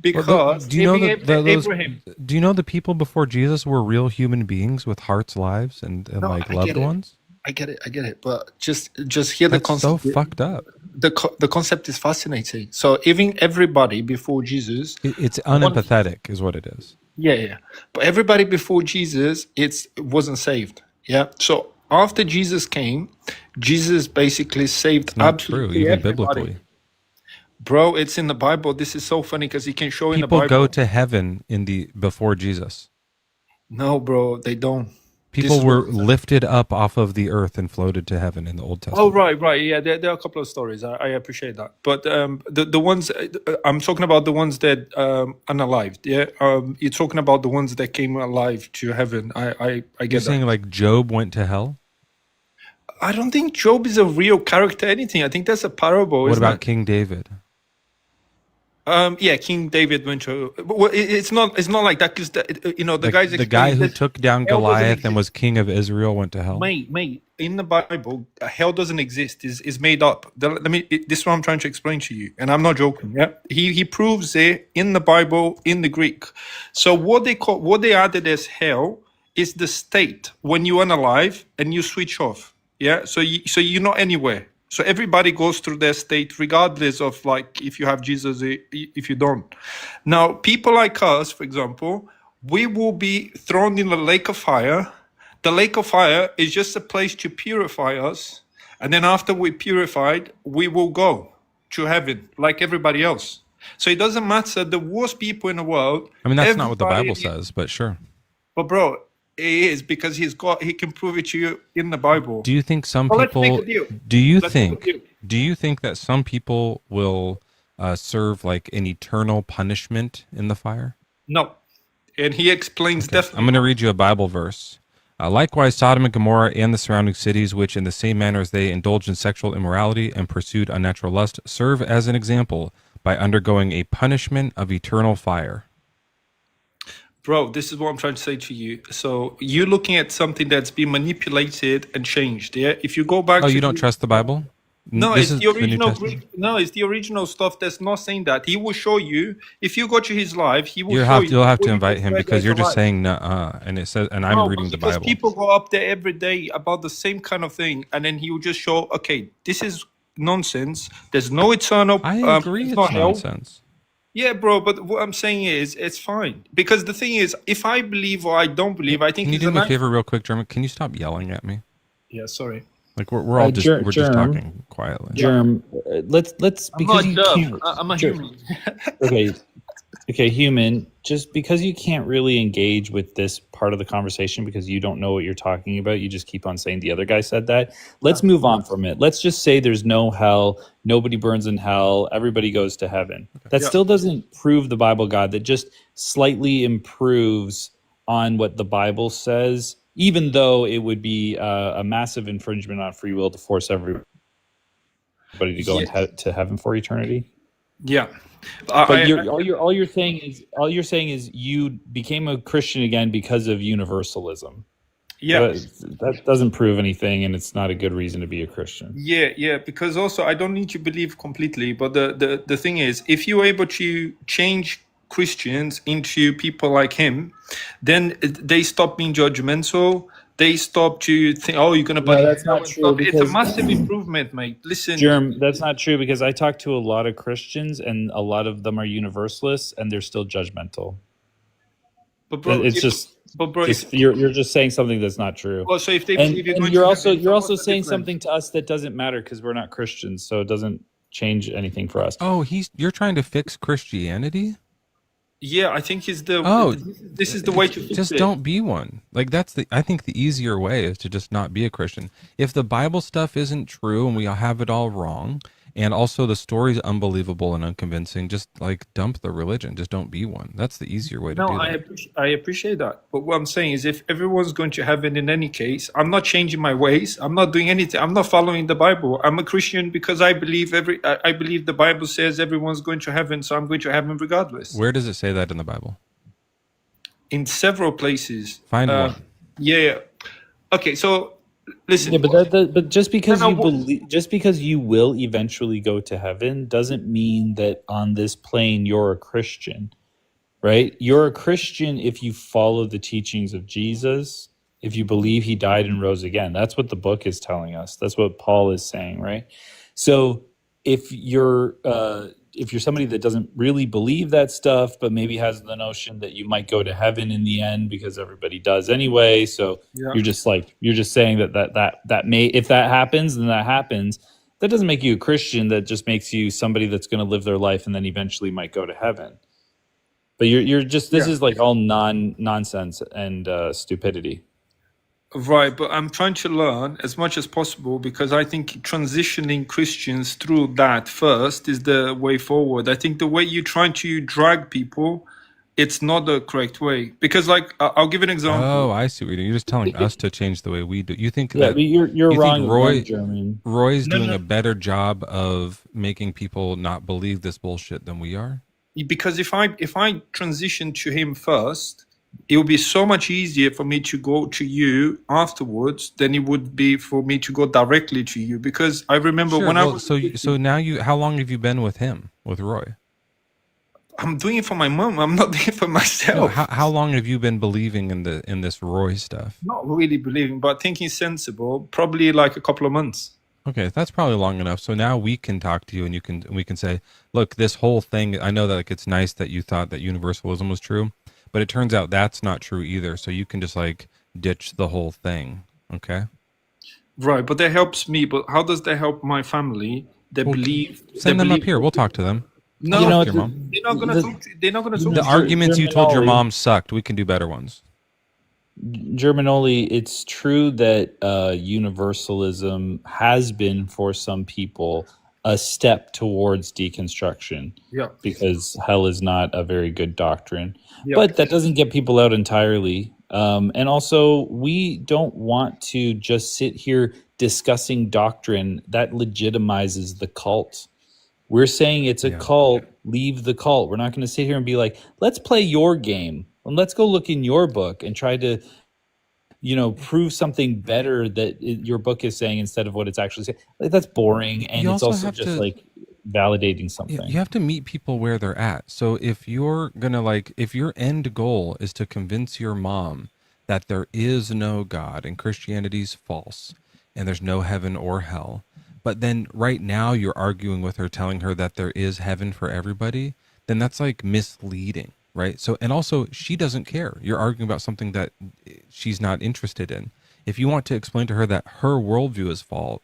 Because do you know even Abraham. Do you know the people before Jesus were real human beings with hearts, lives, and No, like I loved get it. ones? I get it, but just hear the That's so concept. fucked up. The concept is fascinating. So even everybody before Jesus, It's unempathetic, is what it is. yeah. But everybody before Jesus, it wasn't saved. Yeah. So after Jesus came, Jesus basically saved It's not absolutely true, even everybody. biblically. Bro, it's in the Bible. This is so funny because he can show in the People Bible. go to heaven before Jesus. No, bro, they don't. People This were was- lifted up off of the earth and floated to heaven in the Old Testament. Oh, right. Yeah, there are a couple of stories. I appreciate that. But the ones I'm talking about, the ones that unalived. Yeah, you're talking about the ones that came alive to heaven. I You're get saying that. like Job went to hell? I don't think Job is a real character. Anything. I think that's a parable. What isn't about it? King David? Yeah, King David went to. Well, it's not like that because the guys. The guy explain who that took down hell doesn't Goliath and exist. was king of Israel went to hell? Mate, in the Bible, hell doesn't exist. Is made up. This is what I'm trying to explain to you, and I'm not joking. Yeah, he proves it in the Bible in the Greek. So what they added as hell is the state when you unalive and you switch off. Yeah, so you're not anywhere. So everybody goes through their state regardless of like if you have Jesus, if you don't. Now, people like us, for example, we will be thrown in the lake of fire. The lake of fire is just a place to purify us. And then after we're purified, we will go to heaven like everybody else. So it doesn't matter the worst people in the world. I mean, that's not what the everybody- Bible says, but sure. But bro, it is because he can prove it to you in the Bible. Do you think some Well, let's people? make a deal. Do you Let's make a think? deal. Do you think that some people will serve like an eternal punishment in the fire? No. And he explains definitely. I'm going to read you a Bible verse. Likewise, Sodom and Gomorrah and the surrounding cities, which in the same manner as they indulged in sexual immorality and pursued unnatural lust, serve as an example by undergoing a punishment of eternal fire. Bro, this is what I'm trying to say to you. So you're looking at something that's been manipulated and changed. Yeah. If you go back Oh, to you don't trust the Bible? No, This it's is the the New original Testament? Greek. No, it's the original stuff that's not saying that. He will show you. If you go to his live, he will You'll show have, you. you'll have to what invite you him read because as you're a just live. saying nuh-uh, and it says, and I'm No, reading the because Bible. people go up there every day about the same kind of thing, and then he will just show, okay, this is nonsense. There's no eternal. I agree, there's it's no hell. nonsense. Yeah, bro, but what I'm saying is, it's fine because the thing is, if I believe or I don't believe, I think Can you it's do me a an favor, real quick, German? Can you stop yelling at me? Yeah, sorry. Like we're all just we're just Germ. talking quietly. Germ, let's I'm because not you dumb. can't. I'm a Germ, human. okay, human. Just because you can't really engage with this part of the conversation because you don't know what you're talking about, you just keep on saying the other guy said that. Let's move on from it. Let's just say there's no hell, nobody burns in hell, everybody goes to heaven. That Yeah. still doesn't prove the Bible God. That just slightly improves on what the Bible says, even though it would be a massive infringement on free will to force everybody to go Yeah. to heaven for eternity. Yeah. But I- all you're saying is you became a Christian again because of universalism. yeah. That doesn't prove anything, and it's not a good reason to be a Christian. Yeah, because also I don't need to believe completely, but the thing is, if you're able to change Christians into people like him, then they stop being judgmental. They stop to think, oh, you're gonna believe. that's not true, It's a because- massive improvement, mate. Listen, Germ, that's not true because I talk to a lot of Christians, and a lot of them are universalists, and they're still judgmental. but bro, It's if- just but bro, if, you're just saying something that's not true. well, so if they And, believe and going you're to also heaven, you're what's also the saying difference? something to us that doesn't matter because we're not Christians, so it doesn't change anything for us. Oh, you're trying to fix Christianity? Yeah, I think is the. Oh, this is the way to fix Just it. don't be one. Like I think the easier way is to just not be a Christian. If the Bible stuff isn't true and we have it all wrong, and also the story's unbelievable and unconvincing, just like dump the religion. Just don't be one. That's the easier way to No, do I that. I appreciate that. But what I'm saying is, if everyone's going to heaven in any case, I'm not changing my ways. I'm not doing anything. I'm not following the Bible. I'm a Christian because I believe I believe the Bible says everyone's going to heaven, so I'm going to heaven regardless. Where does it say that in the Bible? In several places. Find one. Yeah. Okay, so listen. Yeah, but just because No, you what- believe, just because you will eventually go to heaven, doesn't mean that on this plane you're a Christian, right? You're a Christian if you follow the teachings of Jesus, if you believe he died and rose again. That's what the book is telling us. That's what Paul is saying, right? So if you're somebody that doesn't really believe that stuff, but maybe has the notion that you might go to heaven in the end because everybody does anyway, so Yeah. you're just saying that may, if that happens, then that happens. That doesn't make you a Christian. That just makes you somebody that's going to live their life and then eventually might go to heaven. But you're just, this is like all nonsense and stupidity. Right, but I'm trying to learn as much as possible because I think transitioning Christians through that first is the way forward. I think the way you're trying to drag people, it's not the correct way. Because, like, I'll give an example. Oh, I see what you're doing. You're just telling us to change the way we do. You think Yeah, that but you're you think wrong, Roy- German. Roy's No, doing no. a better job of making people not believe this bullshit than we are? Because if I transition to him first, it would be so much easier for me to go to you afterwards than it would be for me to go directly to you. Because I remember Sure, when I well, was so now how long have you been with him, with Roy? I'm doing it for my mom. I'm not doing it for No, myself. how long have you been believing in this Roy stuff? Not really believing, but thinking sensible. Probably like a couple of months. Okay, that's probably long enough. So now we can talk to you, and we can say, look, this whole thing. I know that like, it's nice that you thought that universalism was true, But it turns out that's not true either. So you can just like ditch the whole thing. Okay. Right, but that helps me. But how does that help my family? They Well, believe. They send them up believe. here. We'll talk to them. I'll No, talk know, to your mom. they're not gonna the, talk. They're not gonna talk The to. arguments you told your Germinoli, mom sucked. We can do better ones. Germinoli, it's true that universalism has been for some people a step towards deconstruction Yeah, because hell is not a very good doctrine. yeah. But that doesn't get people out entirely. And also, we don't want to just sit here discussing doctrine that legitimizes the cult. We're saying it's a Yeah. cult, leave the cult. We're not going to sit here and be like, let's play your game and let's go look in your book and try to, prove something better that your book is saying instead of what it's actually saying. Like, that's boring. And You it's also also have just to- like validating something. You have to meet people where they're at. So if you're gonna if your end goal is to convince your mom that there is no God and Christianity's false and there's no heaven or hell, but then right now you're arguing with her, telling her that there is heaven for everybody, then that's like misleading, right? So, and also she doesn't care. You're arguing about something that she's not interested in. If you want to explain to her that her worldview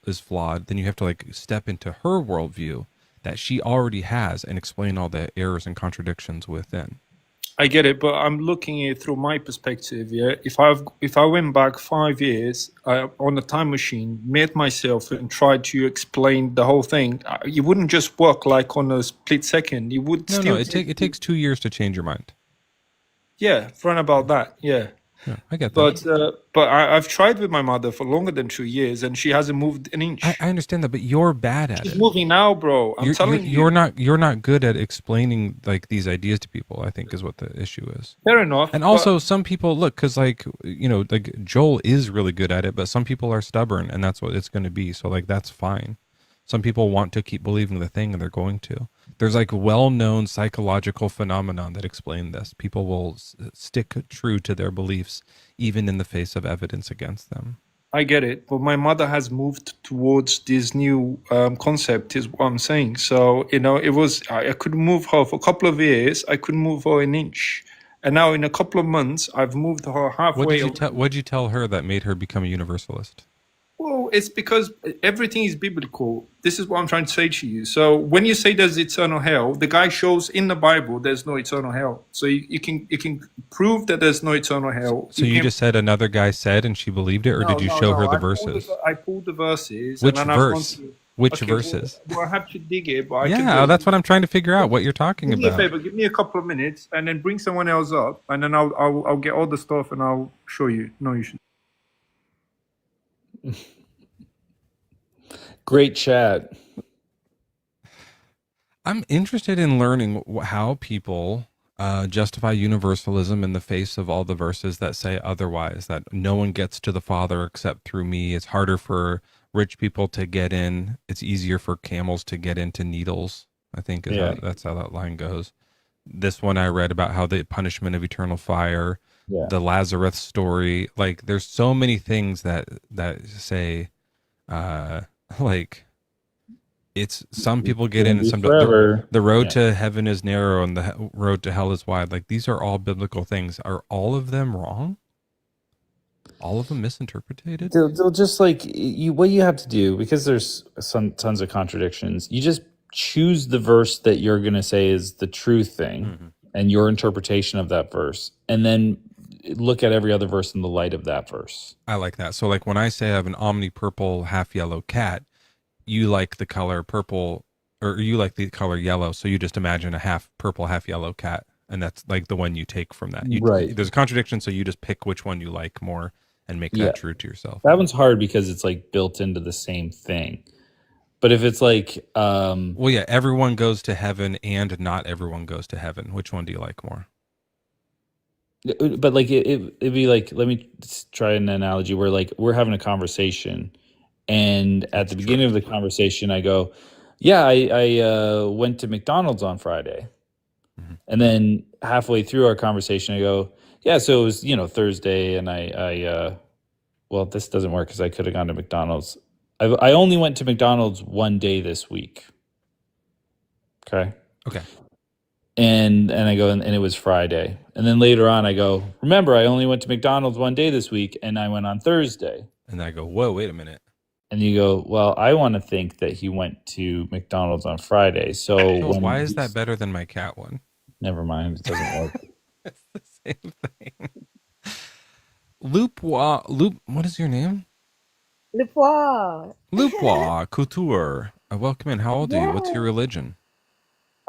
is flawed, then you have to like step into her worldview that she already has and explain all the errors and contradictions within. I get it, but I'm looking at it through my perspective. Yeah, if I went back 5 years on a time machine, met myself, and tried to explain the whole thing, it wouldn't just work like on a split second. It would No, still. it takes 2 years to change your mind. Yeah, run about that. Yeah. Yeah, I get that. But I've tried with my mother for longer than 2 years, and she hasn't moved an inch. I understand that, but you're bad at She's it. moving now, bro. I'm telling you. You're not good at explaining like these ideas to people, I think is what the issue is. Fair enough. And also some people look, because like Joel is really good at it, but some people are stubborn and that's what it's going to be. So like that's fine. Some people want to keep believing the thing and they're going to. There's like well-known psychological phenomenon that explain this. People will stick true to their beliefs even in the face of evidence against them. I get it, but my mother has moved towards this new concept, is what I'm saying. So, it was, I couldn't move her for a couple of years. I couldn't move her an inch. And now in a couple of months, I've moved her halfway. What did you tell her that made her become a universalist? Well, it's because everything is biblical. This is what I'm trying to say to you. So when you say there's eternal hell, the guy shows in the Bible there's no eternal hell. So you can prove that there's no eternal hell. So you just said another guy said and she believed it, or did you show her the verses? I pulled the verses. Which and then verse? Which Okay, verses? Well, I have to dig it, but I can Yeah, do it. that's what I'm trying to figure out. What you're talking Do me a about? favor, give me a couple of minutes, and then bring someone else up, and then I'll get all the stuff and I'll show you. No, you should. Great chat. I'm interested in learning how people justify universalism in the face of all the verses that say otherwise, that no one gets to the Father except through me. It's harder for rich people to get in. It's easier for camels to get into needles, I think that's how that line goes. This one I read about how the punishment of eternal fire, the Lazarus story, like there's so many things that say like it's some people get in and some don't. The road to heaven is narrow and the road to hell is wide. Like these are all biblical things. Are all of them wrong? All of them misinterpreted? They'll just like what you have to do, because there's tons of contradictions. You just choose the verse that you're going to say is the true thing and your interpretation of that verse, and then look at every other verse in the light of that verse. I like that. So like when I say I have an omni-purple half yellow cat, you like the color purple, or you like the color yellow, so you just imagine a half purple half yellow cat, and that's like the one you take from that. Right. There's a contradiction, so you just pick which one you like more and make that true to yourself. That one's hard because it's like built into the same thing. But if it's like well, yeah, everyone goes to heaven and not everyone goes to heaven, which one do you like more? But like it'd be like, let me try an analogy where like we're having a conversation, and at the beginning of the conversation I go, yeah, I went to McDonald's on Friday. And then halfway through our conversation I go, yeah, so it was, Thursday, and I well, this doesn't work because I could have gone to McDonald's. I only went to McDonald's one day this week. Okay. And I go, and it was Friday. And then later on, I go, remember, I only went to McDonald's one day this week, and I went on Thursday. And I go, whoa, wait a minute. And you go, well, I want to think that he went to McDonald's on Friday. So why is that better than my cat one? Never mind. It doesn't work. It's the same thing. Loop, what is your name? Lupois Couture. Welcome in. How old are you? What's your religion?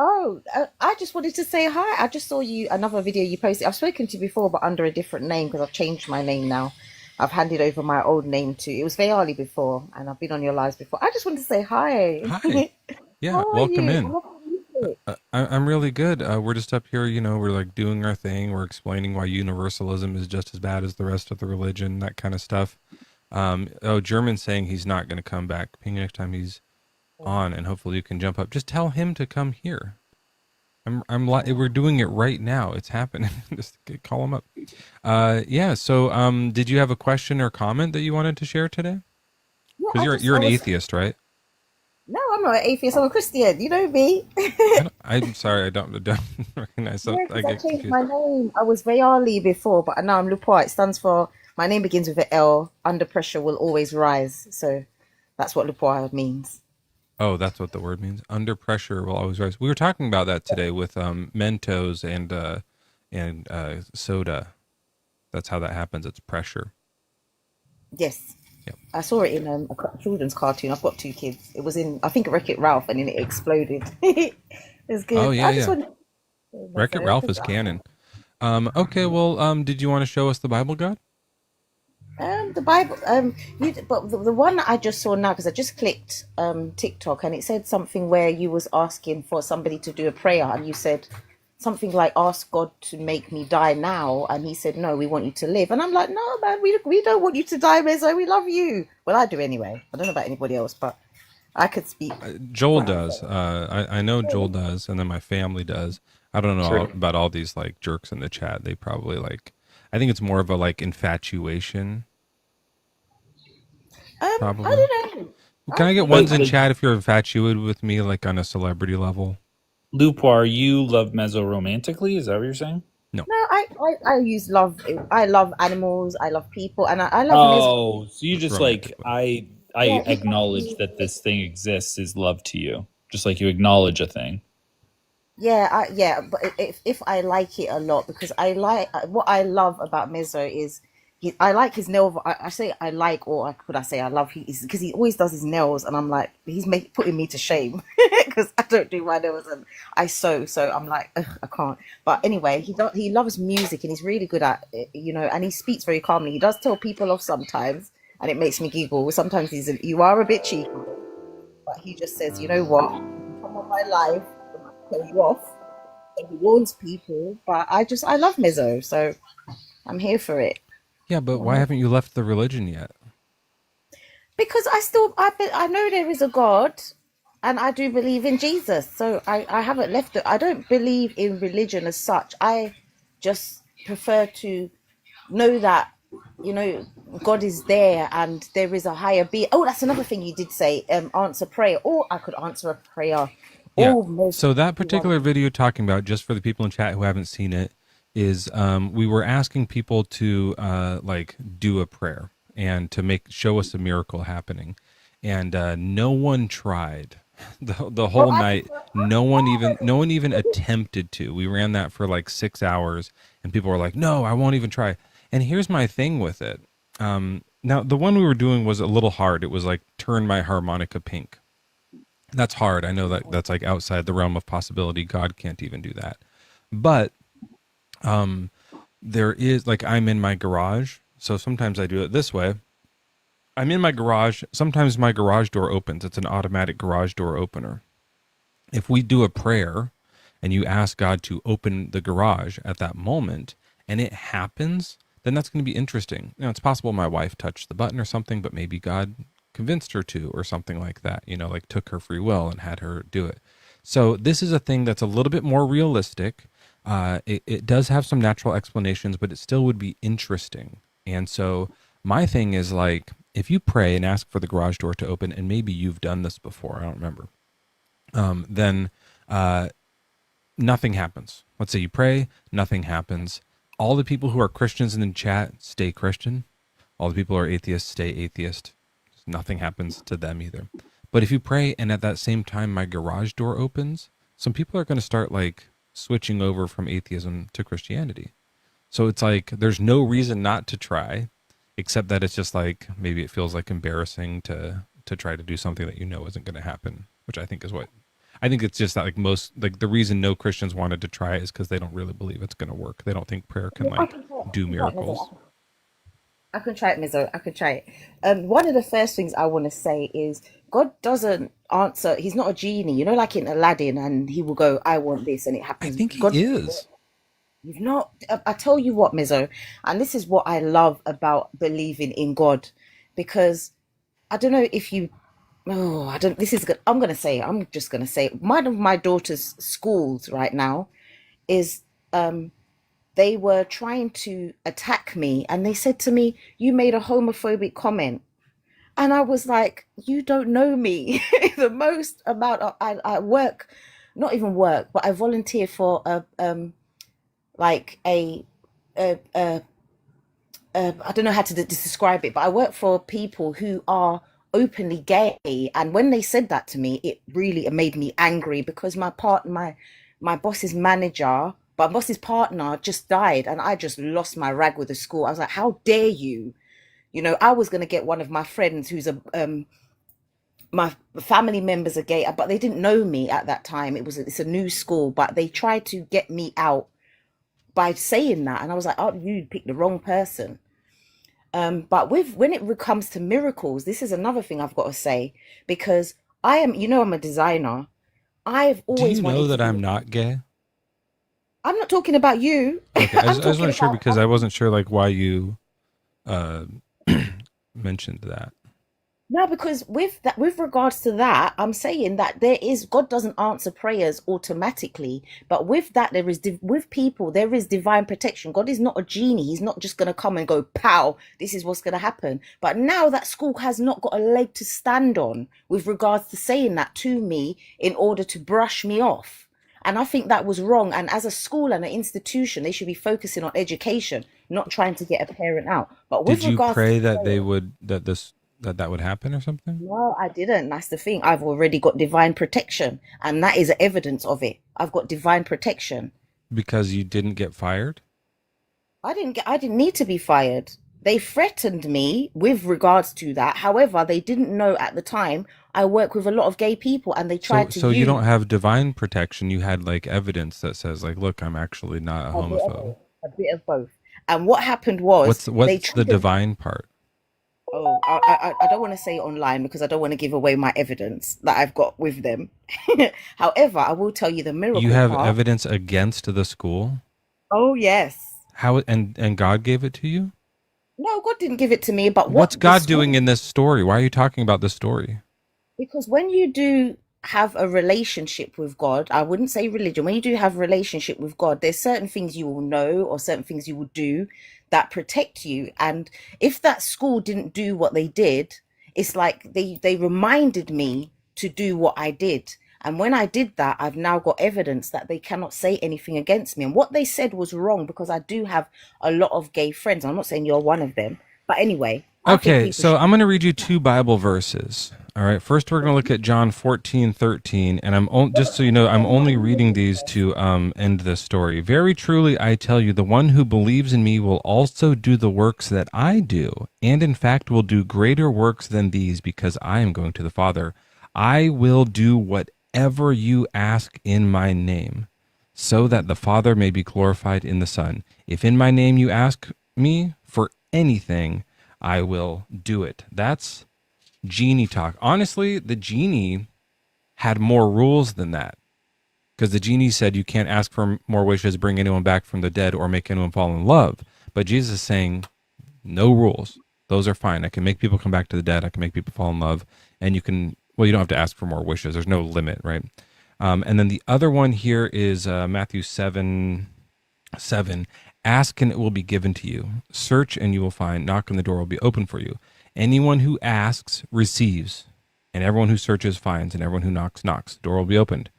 Oh, I just wanted to say hi. I just saw another video you posted. I've spoken to you before, but under a different name because I've changed my name now. I've handed over my old name to, it was Veali before, and I've been on your lives before. I just wanted to say hi. Hi. Yeah, welcome in. I'm really good. We're just up here, we're like doing our thing. We're explaining why Universalism is just as bad as the rest of the religion, that kind of stuff. German's saying he's not going to come back. Ping next time he's on, and hopefully you can jump up. Just tell him to come here. We're doing it right now. It's happening. Just call him up. Yeah. So, did you have a question or comment that you wanted to share today? Because you're an atheist, right? No, I'm not an atheist. I'm a Christian. You know me. I'm sorry. I don't recognize that. Yeah, I changed my name. I was Veali before, but now I'm Lupois. It stands for, my name begins with an L. Under pressure will always rise. So that's what Lupois means. Oh, that's what the word means. Under pressure will always rise. We were talking about that today with Mentos and soda. That's how that happens. It's pressure. Yes. Yep. I saw it in a children's cartoon. I've got 2 kids. It was in, I think, Wreck-It Ralph, and then it exploded. It was good. Oh, yeah. Wreck-It Ralph is canon. Okay, well, did you want to show us the Bible, God? The Bible, but the one that I just saw now, because I just clicked TikTok, and it said something where you was asking for somebody to do a prayer, and you said something like, ask God to make me die now, and he said, no, we want you to live. And I'm like, no, man, we don't want you to die, Rizzo, we love you. Well, I do anyway. I don't know about anybody else, but I could speak. Joel does. I know Joel does, and then my family does. I don't know about all these like jerks in the chat. They probably I think it's more of a like infatuation. Probably. I don't know. Can I get ones in chat if you're infatuated with me, like on a celebrity level? Lupoir, you love Mezzo romantically? Is that what you're saying? No. No, I use love. I love animals. I love people, and I love. Oh, so you just like I acknowledge that this thing exists is love to you, just like you acknowledge a thing. Yeah, but if I like it a lot, because I like what I love about Mezzo is I like his nail. I say I like, or could I say I love? Because he always does his nails, and I'm like, he's putting me to shame because I don't do my nails and I sew. So I'm like, ugh, I can't. But anyway, he loves music and he's really good at it, and he speaks very calmly. He does tell people off sometimes, and it makes me giggle. Sometimes you are a bit cheeky, but he just says, you know what, come on my life, I'll tell you off. And he warns people, but I love Mezzo, so I'm here for it. Yeah, but why haven't you left the religion yet? Because I know there is a God, and I do believe in Jesus. So I haven't left it. I don't believe in religion as such. I just prefer to know that, God is there and there is a higher being. Oh, that's another thing you did say, answer prayer. Or I could answer a prayer. Yeah. So that particular video you're talking about, just for the people in chat who haven't seen it, is we were asking people to do a prayer and to show us a miracle happening, and no one tried the whole night. No one even attempted to. We ran that for like 6 hours, and people were like, "No, I won't even try." And here's my thing with it. Now the one we were doing was a little hard. It was like turn my harmonica pink. That's hard. I know that's like outside the realm of possibility. God can't even do that, but there is, like, I'm in my garage, so sometimes I do it this way. I'm in my garage. Sometimes my garage door opens. It's an automatic garage door opener. If we do a prayer and you ask God to open the garage at that moment and it happens, then that's going to be interesting. It's possible my wife touched the button or something, but maybe God convinced her to, or something like that, like took her free will and had her do it. So this is a thing that's a little bit more realistic. It does have some natural explanations, but it still would be interesting. And so my thing is, like, if you pray and ask for the garage door to open, and maybe you've done this before, I don't remember, then nothing happens. Let's say you pray, nothing happens. All the people who are Christians in the chat stay Christian. All the people who are atheists stay atheist. Nothing happens to them either. But if you pray and at that same time my garage door opens, some people are going to start like switching over from atheism to Christianity. So it's like there's no reason not to try, except that it's just like maybe it feels like embarrassing to try to do something that you know isn't going to happen, which I think is what I think it's just that like most like the reason no Christians wanted to try it is because they don't really believe it's going to work. They don't think prayer can like do miracles. I can try it, Mizzo. I can try it. One of the first things I want to say is God doesn't answer. He's not a genie, you know, like in Aladdin, and he will go, "I want this," and it I happens. think he God, is. you've not. I tell you what, Mizzo, and this is what I love about believing in God, because I don't know if you. Oh, I don't. This is good. I'm gonna say. I'm just gonna say. One of my daughter's schools right now is they were trying to attack me, and they said to me, "You made a homophobic comment." And I was like, "You don't know me." The most amount of I work, not even work, but I volunteer for like I don't know how to describe it, but I work for people who are openly gay, and when they said that to me, it really made me angry because my boss's manager, my boss's partner just died, and I just lost my rag with the school. I was like, "How dare you?" You know, I was going to get one of my friends who's a my family members are gay, but they didn't know me at that time. It's a new school, but they tried to get me out by saying that, and I was like, "Oh, you picked the wrong person." But when it comes to miracles, this is another thing I've got to say, because I am, you know, I'm a designer. I've Do always you know wanted that to I'm be. not gay? I'm not talking about you. Okay, I I'm just talking wasn't sure about. because I wasn't sure like why you uh mentioned that. No, because with that, with regards to that, I'm saying that God doesn't answer prayers automatically, but with that, with people, there is divine protection. God is not a genie. He's not just going to come and go, "Pow, this is what's going to happen." But now that school has not got a leg to stand on with regards to saying that to me in order to brush me off. And I think that was wrong. And as a school and an institution, they should be focusing on education, not trying to get a parent out. But with Did you regards to pray that they prayer, would that would happen or something? no, I didn't. That's the thing. I've already got divine protection, and that is evidence of it. I've got divine protection. Because you didn't get fired? I didn't need to be fired. They threatened me with regards to that. However, they didn't know at the time I work with a lot of gay people, and they tried to So you use don't have divine protection. You had like evidence that says like, look, I'm actually not a a bit of homophobe. both. A bit of both. And what happened was they What's the triggered. divine part? Oh, I don't want to say it online because I don't want to give away my evidence that I've got with them. However, I will tell you the You miracle have part. evidence against the school? Oh, yes. How and God gave it to you? No, God didn't give it to me, but What's what the God doing school, in this story? Why are you talking about this story? because when you do have a relationship with God, I wouldn't say religion, when you do have a relationship with God, there's certain things you will know or certain things you will do that protect you. And if that school didn't do what they did, it's like they reminded me to do what I did. And when I did that, I've now got evidence that they cannot say anything against me. And what they said was wrong because I do have a lot of gay friends. I'm not saying you're one of them. But anyway, I think Okay, people so should. I'm going to read you two Bible verses. All right, first we're going to look at John 14:13, and just so you know, I'm only reading these to end this story. Very truly, I tell you, the one who believes in me will also do the works that I do, and in fact will do greater works than these, because I am going to the Father. I will do whatever you ask in my name, so that the Father may be glorified in the Son. If in my name you ask me for anything, I will do it. That's genie talk. Honestly, the genie had more rules than that, because the genie said you can't ask for more wishes, bring anyone back from the dead, or make anyone fall in love. But Jesus is saying no rules. Those are fine. I can make people come back to the dead. I can make people fall in love. And you can, well, you don't have to ask for more wishes. There's no limit, right? And then the other one here is Matthew 7:7. Ask and it will be given to you. Search and you will find. Knock and the door will be open for you. Anyone who asks receives, and everyone who searches finds, and everyone who knocks knocks. The door will be opened.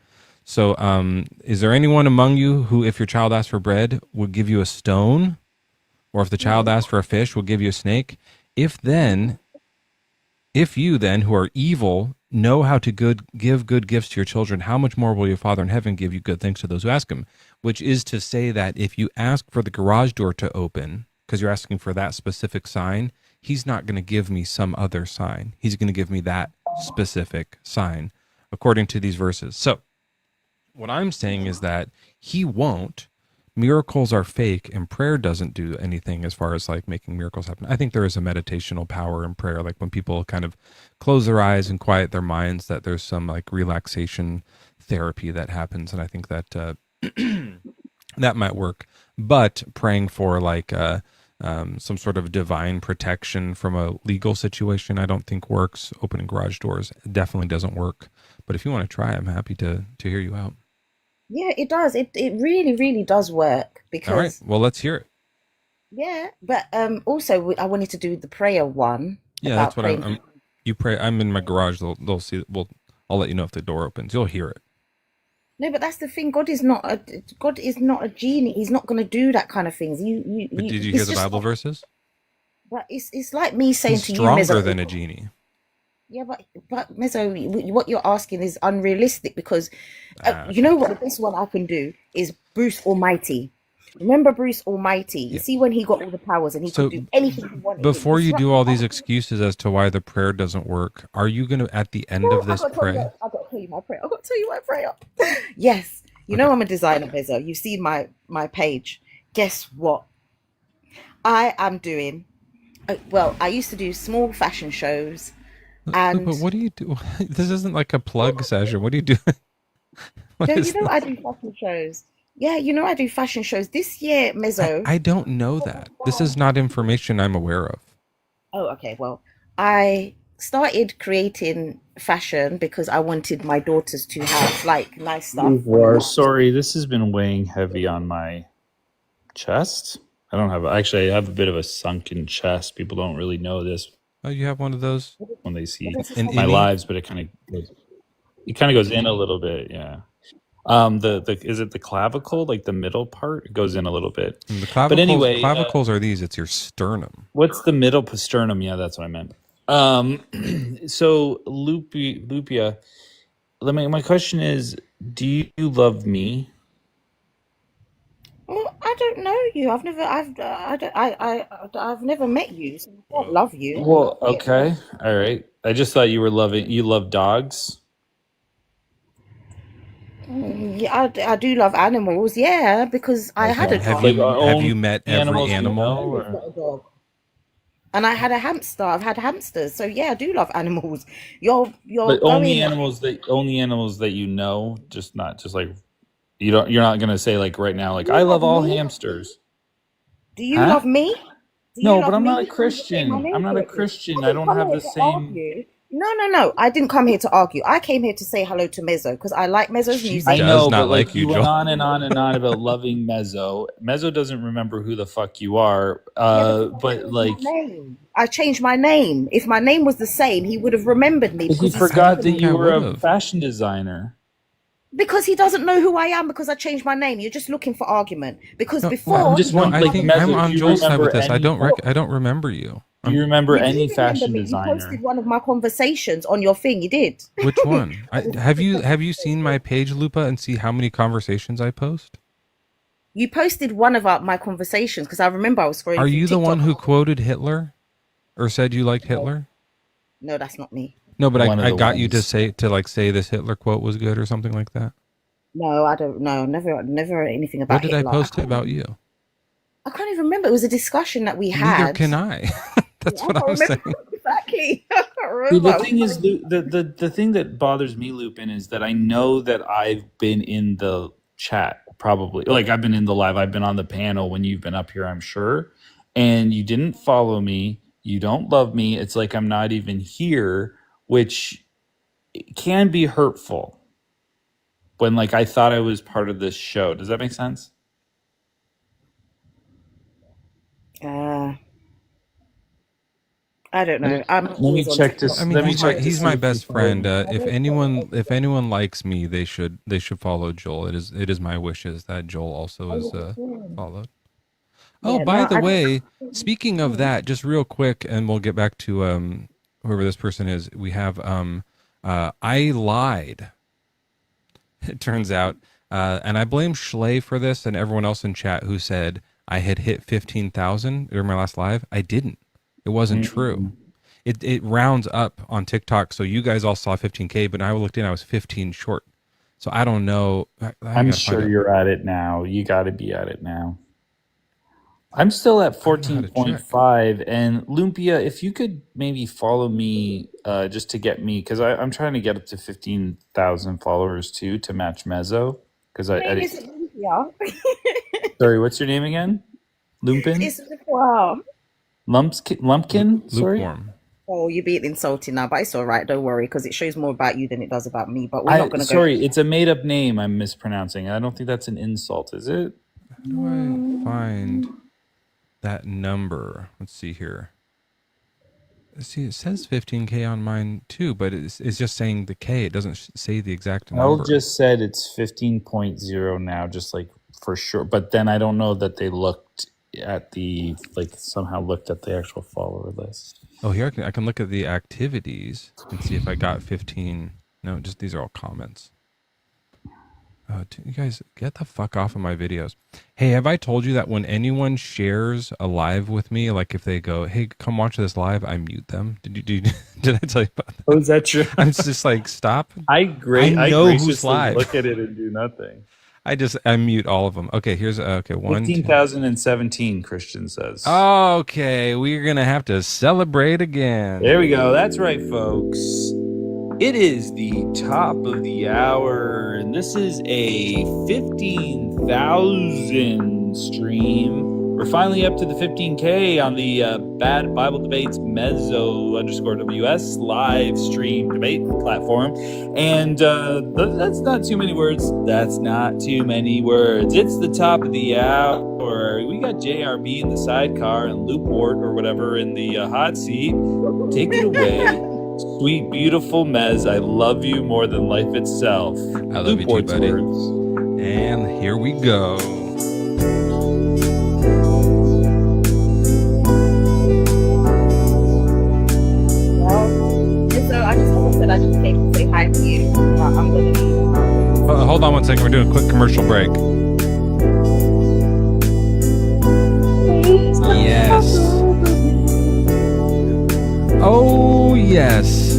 So, is there anyone among you who, if your child asks for bread, would give you a stone? Or if the child asks for a fish, will give you a snake? If you then, who are evil, know how to give good gifts to your children, how much more will your Father in heaven give you good things to those who ask him? Which is to say that if you ask for the garage door to open, because you're asking for that specific sign, he's not going to give me some other sign. He's going to give me that specific sign, according to these verses. So what I'm saying is that he won't. Miracles are fake, and prayer doesn't do anything as far as like making miracles happen. I think there is a meditational power in prayer, like when people kind of close their eyes and quiet their minds, that there's some like relaxation therapy that happens, and I think that that might work. But praying for like some sort of divine protection from a legal situation, I don't think works. Opening garage doors definitely doesn't work. But if you want to try, I'm happy to hear you out. Yeah, it does. It really, really does work All right. because Well, let's hear it. yeah. But also I wanted to do the prayer one Yeah, about that's what praying. I'm. You pray. I'm in my garage. They'll see. I'll let you know if the door opens. You'll hear it. No, but that's the thing. God is not a genie. He's not going to do that kind of things. But did you hear It's the just Bible like, verses? but it's like me saying He's to you, stronger Mezzo. than a genie. Yeah, but Mezzo, what you're asking is unrealistic because you Okay. know what the best one I can do is Bruce Almighty. Remember Bruce Almighty? You Yeah. see when he got all the powers and he could So do anything he wanted. He before you do disrupted all these everything. excuses as to why the prayer doesn't work, are you going to at the end No, of this pray? I got to tell you my prayer. I got to tell you my prayer. Yes, you Okay. know I'm a designer, Mezzo. You've seen my page. Guess what? I am doing. Well, I used to do small fashion shows, But and what do you do? This isn't like a plug session. What do you do? What Joe, you is know I this? do fashion shows. Yeah, you know I do fashion shows. This year, I, Mezzo. I don't know that. This is not information I'm aware of. Oh, okay. Well, I started creating fashion because I wanted my daughters to have like nice stuff. Sorry, this has been weighing heavy on my chest. I don't have actually. I have a bit of a sunken chest. People don't really know this Oh, you have one of those? when they What see does it An my say? innie? lives, but it kind of goes in a little bit. Yeah. The is it the clavicle, like the middle part? It goes in a little bit. And the But anyway, clavicles are these. It's your sternum. what's the middle sternum? Yeah, that's what I meant. Um, so Lupia, my question is, do you love me? Well, I don't know you. I've never met you, so I can't love you. Well, okay, all right. I just thought you were loving. You love dogs. Yeah, I do love animals. Yeah, because I had Okay. a Have dog. Like you only met every animals you animal? know, I've or got a dog. And I had a hamster. I've had hamsters. So yeah, I do love animals. You're but going. only animals that you know, just not just like you don't. You're not gonna say like right now, like Do I you love love all me? hamsters, Do you huh? love me? Do you No, but love I'm not a me? Can you say my Christian. I'm name not a correctly? Christian. I I didn't don't come have here the to same. argue. No. I didn't come here to argue. I came here to say hello to Mezzo because I like Mezzo's She I music. does know, but not like like you, you went Joel. on and on and on about loving Mezzo. Mezzo doesn't remember who the fuck you are. Yeah, because I But changed my like name. I changed my name. If my name was the same, he would have remembered me he because he's I don't forgot that think spoken. I you were would a have. fashion designer. Because he doesn't know who I am because I changed my name. You're just looking for argument. Because No, well, I'm before he just no. was wondering, I like loving think I'm Mezzo. Do on you Joel's side with remember this. I any? don't. look, I don't remember you. Do you remember you any do remember fashion me. You posted designer? one of my conversations on your thing. You did. Which one? Have you seen my page, Lupa, and see how many conversations I post? You posted one of my conversations because I remember I was Are scrolling through you the one TikTok. who quoted Hitler or said you liked No, Hitler? no, that's not me. No, but One of I the got you to ones. say this Hitler quote was good or something like that. No, I don't know. Never anything What about did I Hitler. post about you? I can't even remember. It was a discussion that we Neither had. can I. Yeah, That's I what can't I'm remember saying. exactly. I can't See, the remember. thing is, the thing that bothers me, Lupin, is that I know that I've been in the chat, probably. Like, I've been in the live, I've been on the panel when you've been up here, I'm sure. And you didn't follow me. You don't love me. It's like I'm not even here, which can be hurtful when, like, I thought I was part of this show. Does that make sense? Uh, I don't know. I'm Let me always on check TikTok. this. I mean, Let me check to he's see my if you best follow friend. me. If anyone likes me, they should follow Joel. It is my wishes that Joel also is followed. Oh, Yeah, by no, the way, speaking of that, just real quick, and we'll get back to whoever this person is. We have I lied. It turns out, and I blame Schley for this and everyone else in chat who said I had hit 15,000 during my last live. I didn't. It wasn't true. It rounds up on TikTok, so you guys all saw 15K, but I looked in, I was 15 short. So I don't know. I'm sure you're at it now. You got to be at it now. I'm still at 14.5. And Lumpia, if you could maybe follow me just to get me, because I'm trying to get up to 15,000 followers too to match Mezzo. Because My name is Olympia. Sorry, what's your name again? Lumpin? It's wow. Lumpkin? Sorry? Lukewarm. Oh, you're being insulting now, but it's all right. Don't worry, because it shows more about you than it does about me. But we're not going to go. Sorry, it's a made up name I'm mispronouncing. I don't think that's an insult, is it? How do I find that number? Let's see here. See, it says 15K on mine too, but it's just saying the K. It doesn't say the exact number. Elle just said it's 15.0 now, just like for sure. But then I don't know that they looked at the, like somehow looked at the actual follower list. Oh, here I can look at the activities and see if I got 15. No, just these are all comments. You guys, get the fuck off of my videos. Hey, have I told you that when anyone shares a live with me, like if they go, hey, come watch this live, I mute them? Did I tell you about that? Oh, is that true? I'm just like, stop. I know who's live. Look at it and do nothing. I mute all of them. Okay, here's okay. 15,017, Christian says. Okay, we're gonna have to celebrate again. There we go. That's right, folks. It is the top of the hour, and this is a 15,000 stream. We're finally up to the 15K on the Bad Bible Debates Mezzo_WS live stream debate platform. And that's not too many words. That's not too many words. It's the top of the hour. We got JRB in the sidecar and Loopwort or whatever in the hot seat. Take it away. Sweet, beautiful Mez, I love you more than life itself. I love you too, buddy. Words. And here we go. I just came to say hi to you. I'm going to hold on one second. We're doing a quick commercial break. Yes. Oh, yes.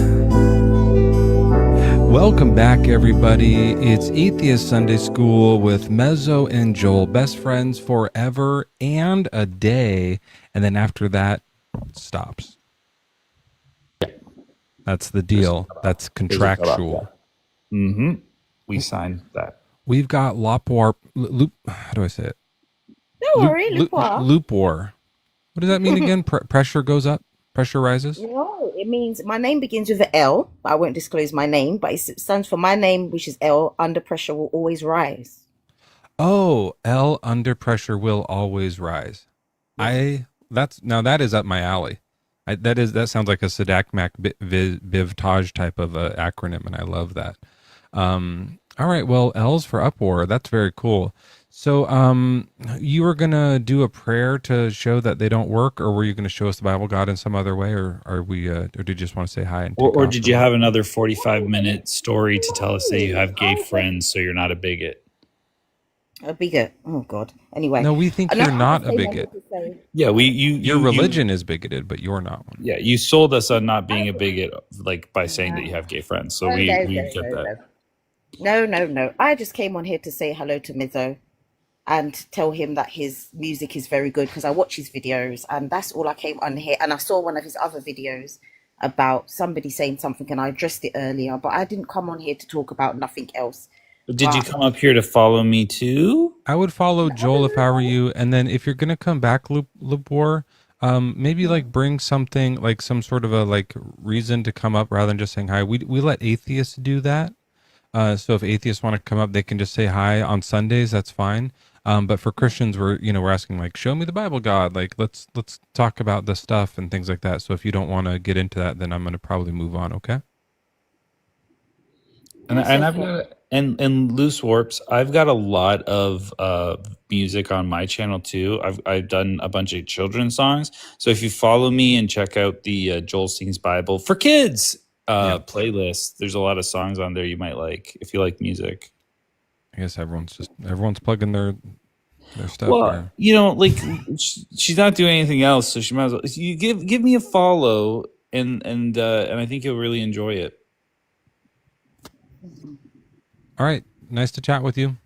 Welcome back, everybody. It's Atheist Sunday School with Mezzo and Joel, best friends forever and a day. And then after that, it stops. That's the deal. That's contractual. Mm-hmm. We signed that. We've got Lopwar. How do I say it? Don't worry, Loop war. What does that mean again? Pressure goes up? Pressure rises? No, it means my name begins with an L. I won't disclose my name, but it stands for my name, which is L. Under pressure will always rise. Oh, L under pressure will always rise. Yes. That is up my alley. That sounds like a Sadakmak Bivtaj type of acronym, and I love that. All right, well, L's for Upwar. That's very cool. So, you were gonna do a prayer to show that they don't work, or were you gonna show us the Bible God in some other way, or are we, or did you just want to say hi? And or did you have another 45-minute story to tell us that you have gay friends, so you're not a bigot? A bigot? Oh God. Anyway, no, we think you're not a bigot. Yeah, your religion is bigoted, but you're not one. Yeah, you sold us on not being a bigot, like by saying that you have gay friends. So we get that. No. I just came on here to say hello to Mizzo and tell him that his music is very good because I watch his videos, and that's all I came on here. And I saw one of his other videos about somebody saying something, and I addressed it earlier, but I didn't come on here to talk about nothing else. Did you come up here to follow me too? I would follow Joel if I were you, and then if you're gonna come back, Lupor, maybe like bring something like some sort of a like reason to come up rather than just saying hi. We let atheists do that. So if atheists want to come up, they can just say hi on Sundays. That's fine. But for Christians, we're asking like, show me the Bible, God. Like, let's talk about the stuff and things like that. So if you don't want to get into that, then I'm going to probably move on. Okay. And I've got and Loose Warps. I've got a lot of music on my channel too. I've done a bunch of children's songs. So if you follow me and check out the Joel Sings Bible for Kids playlist, there's a lot of songs on there you might like if you like music. I guess everyone's plugging their stuff. Well, here. like she's not doing anything else, so she might as well. You give me a follow, and I think you'll really enjoy it. All right. Nice to chat with you.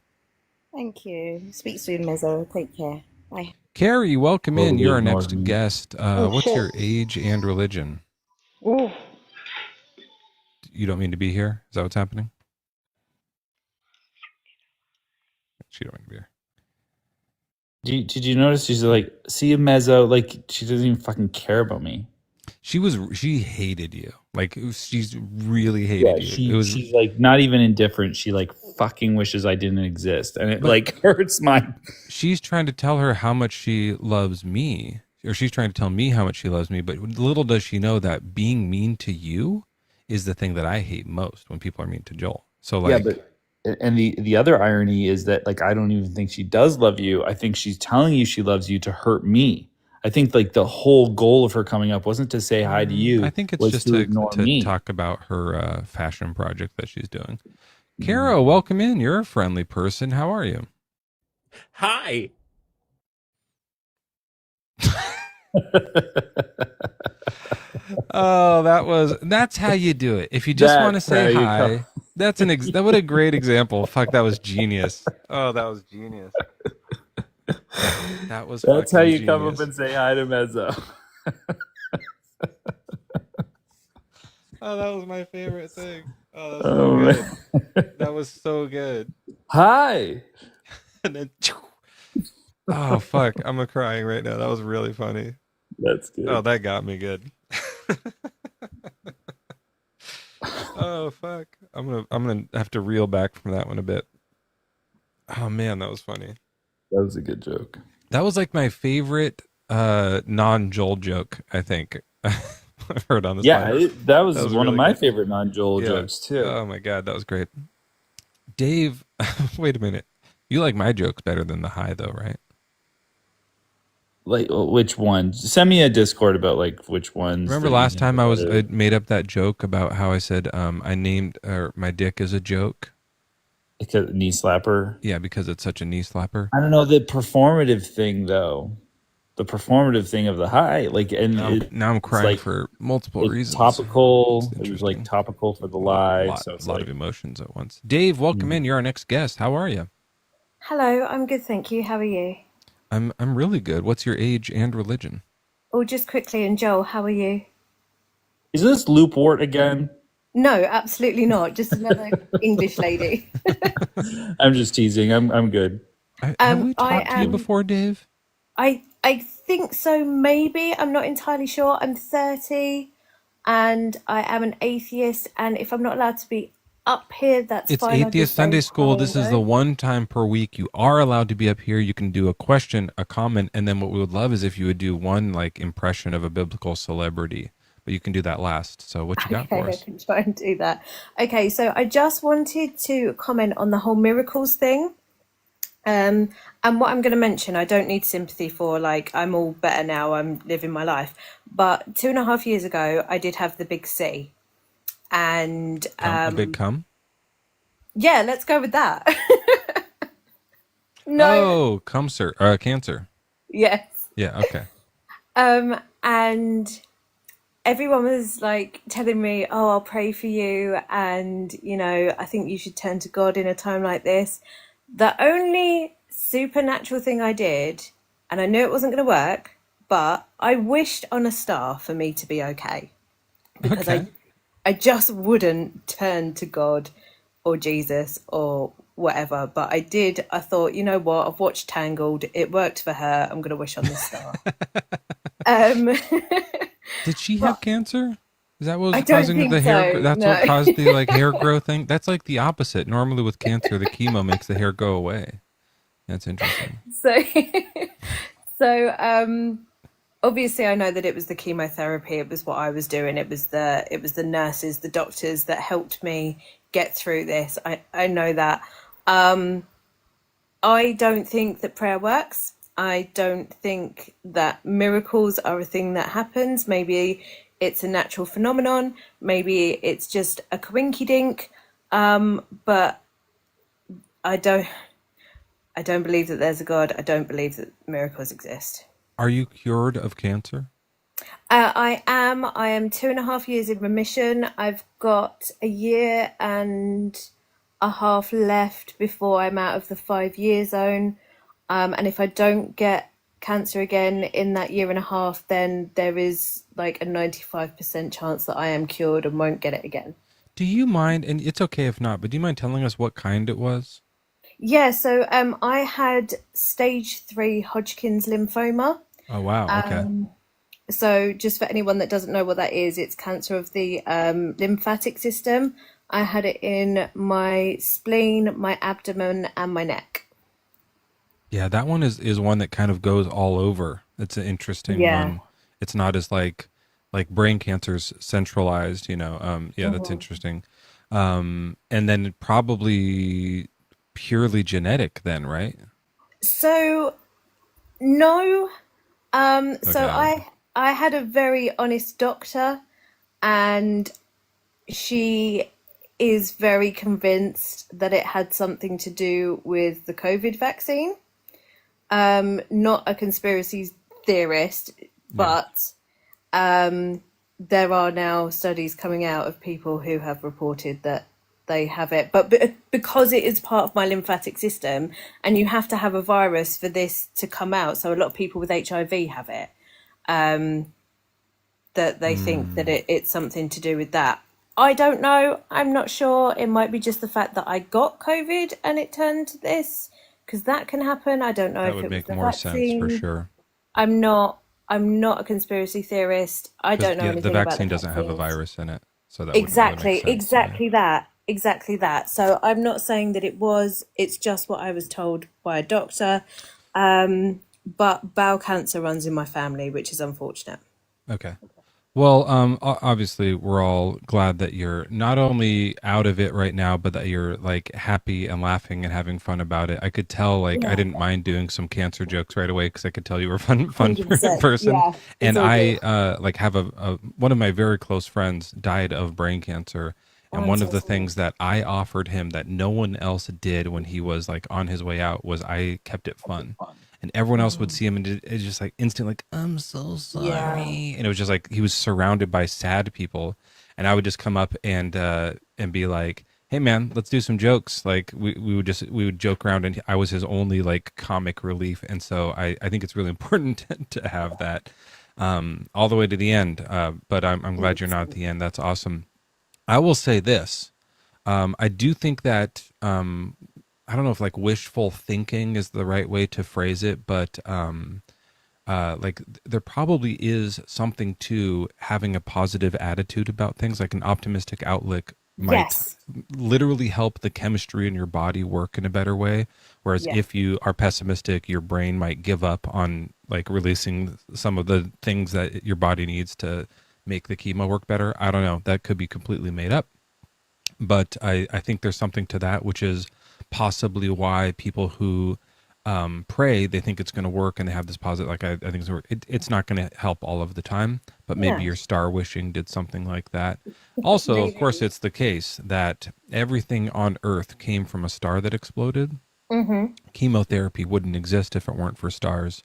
Thank you. Speak soon, Mezzo. Take care. Bye. Carrie, welcome in. Totally You're our ignored next me. guest. What's your age and religion? Ooh. You don't mean to be here? Is that what's happening? She don't mean to be here. Did you notice she's like, see a Mezzo, like she doesn't even fucking care about me. She hated you. Like she's really hated you. She's like not even indifferent. She like fucking wishes I didn't exist, and it like hurts my. She's trying to tell her how much she loves me, or she's trying to tell me how much she loves me. But little does she know that being mean to you is the thing that I hate most when people are mean to Joel. So like, yeah, but and the other irony is that like I don't even think she does love you. I think she's telling you she loves you to hurt me. I think like the whole goal of her coming up wasn't to say hi to you. I think it's just to me. talk about her fashion project that she's doing. Kara, welcome in. You're a friendly person. How are you? Hi. Oh, that's how you do it. If you just want to say hi, that's that what a great example. Fuck, that was genius. Oh, that was genius. That's how you genius. come up and say hi to Mezzo. Oh, that was my favorite thing. Oh, that was so good. That was so good. Hi. And then, oh fuck, I'm crying right now. That was really funny. That's good. Oh, that got me good. Oh fuck, I'm gonna have to reel back from that one a bit. Oh man, that was funny. That was a good joke. That was like my favorite non-Joel joke, I think. I've heard on this. Yeah, that was one really of my good. favorite non-Joel jokes too. Oh my god, that was great. Dave, wait a minute. You like my jokes better than the hi though, right? Like which one? Send me a Discord about like which ones. Remember last time I made up that joke about how I said I named my dick as a joke? Because knee slapper. Yeah, because it's such a knee slapper. I don't know the performative thing though. The performative thing of the hi, like, and now I'm crying like, for multiple reasons. Topical. It was like topical for the lie. A lot of emotions at once. Dave, welcome in. You're our next guest. How are you? Hello, I'm good, thank you. How are you? I'm really good. What's your age and religion? Oh, just quickly, and Joel, how are you? Is this Loopwort again? No, absolutely not. Just another English lady. I'm just teasing. I'm good. Have we talked to you before, Dave? I think so, maybe. I'm not entirely sure. I'm 30 and I am an atheist, and if I'm not allowed to be up here, that's it's fine. It's Atheist Sunday School. This is the one time per week you are allowed to be up here. You can do a question, a comment, and then what we would love is if you would do one like impression of a biblical celebrity. But you can do that last. So what you got for us? I can try and do that. Okay, so I just wanted to comment on the whole miracles thing. And what I'm going to mention, I don't need sympathy for, like, I'm all better now, I'm living my life. But 2.5 years ago, I did have the big C. And a big cum? Yeah, let's go with that. No. Oh, cancer. Yes. Yeah, okay. And everyone was like telling me, oh, I'll pray for you. And, you know, I think you should turn to God in a time like this. The only supernatural thing I did, and I knew it wasn't going to work, but I wished on a star for me to be okay. Because I just wouldn't turn to God or Jesus or whatever. But I did. I thought, you know what? I've watched Tangled. It worked for her. I'm going to wish on the star. Did she have cancer? Is that what was I causing the hair? So. That's what caused the like hair growth thing. That's like the opposite. Normally with cancer, the chemo makes the hair go away. That's interesting. So, so obviously I know that it was the chemotherapy. It was what I was doing. It was the nurses, the doctors that helped me get through this. I know that. I don't think that prayer works. I don't think that miracles are a thing that happens. Maybe it's a natural phenomenon. Maybe it's just a coinky dink. But I don't believe that there's a God. I don't believe that miracles exist. Are you cured of cancer? I am. I am 2.5 years in remission. I've got a year and a half left before I'm out of the 5-year zone. And if I don't get cancer again in that year and a half, then there is like a 95% chance that I am cured and won't get it again. Do you mind, and it's okay if not, but do you mind telling us what kind it was? Yeah, so I had stage 3 Hodgkin's lymphoma. Oh, wow. Okay. So just for anyone that doesn't know what that is, it's cancer of the lymphatic system. I had it in my spleen, my abdomen, and my neck. Yeah, that one is one that kind of goes all over. It's an interesting Yeah. one. It's not as like brain cancer's centralized, you know. Yeah, that's interesting. And then probably purely genetic then, right? So no. So Okay. I had a very honest doctor, and she is very convinced that it had something to do with the COVID vaccine. Not a conspiracy theorist, but there are now studies coming out of people who have reported that they have it. But because it is part of my lymphatic system, and you have to have a virus for this to come out, so a lot of people with HIV have it, that they think that it's something to do with that. I don't know. I'm not sure. It might be just the fact that I got COVID and it turned to this, because that can happen. I don't know That if would it was make the more sense for vaccine. sure. I'm not a conspiracy theorist. I Because don't know yeah, the anything about the vaccine doesn't have a vaccines. virus in it, so that wouldn't really make sense. Yeah. Exactly that. So I'm not saying that it was. It's just what I was told by a doctor. But bowel cancer runs in my family, which is unfortunate. Okay. Well, obviously, we're all glad that you're not only out of it right now, but that you're like happy and laughing and having fun about it. I could tell, like, I Yeah, didn't mind doing some cancer jokes right away because I could tell you were a fun 100%. person. Yeah, it's And all good. I like have a one of my very close friends died of brain cancer, Oh, and I'm one so of the sorry. things that I offered him that no one else did when he was like on his way out was I kept it fun. And everyone else would see him and it's just like instant like I'm so Yeah. sorry, and it was just like he was surrounded by sad people, and I would just come up and be like, hey man, let's do some jokes. Like we would joke around, and I was his only like comic relief. And so I think it's really important to have that all the way to the end. But I'm glad you're not at the end. That's awesome. I will say this. I do think that I don't know if like wishful thinking is the right way to phrase it, but like there probably is something to having a positive attitude about things. Like an optimistic outlook might Yes. literally help the chemistry in your body work in a better way. Whereas Yeah. if you are pessimistic, your brain might give up on like releasing some of the things that your body needs to make the chemo work better. I don't know. That could be completely made up. But I think there's something to that, which is possibly why people who pray, they think it's going to work and they have this positive, like I think it's, it's not going to help all of the time, but maybe Yeah. your star wishing did something like that. Also, of course, Maybe. it's the case that everything on Earth came from a star that exploded. Mm-hmm. Chemotherapy wouldn't exist if it weren't for stars.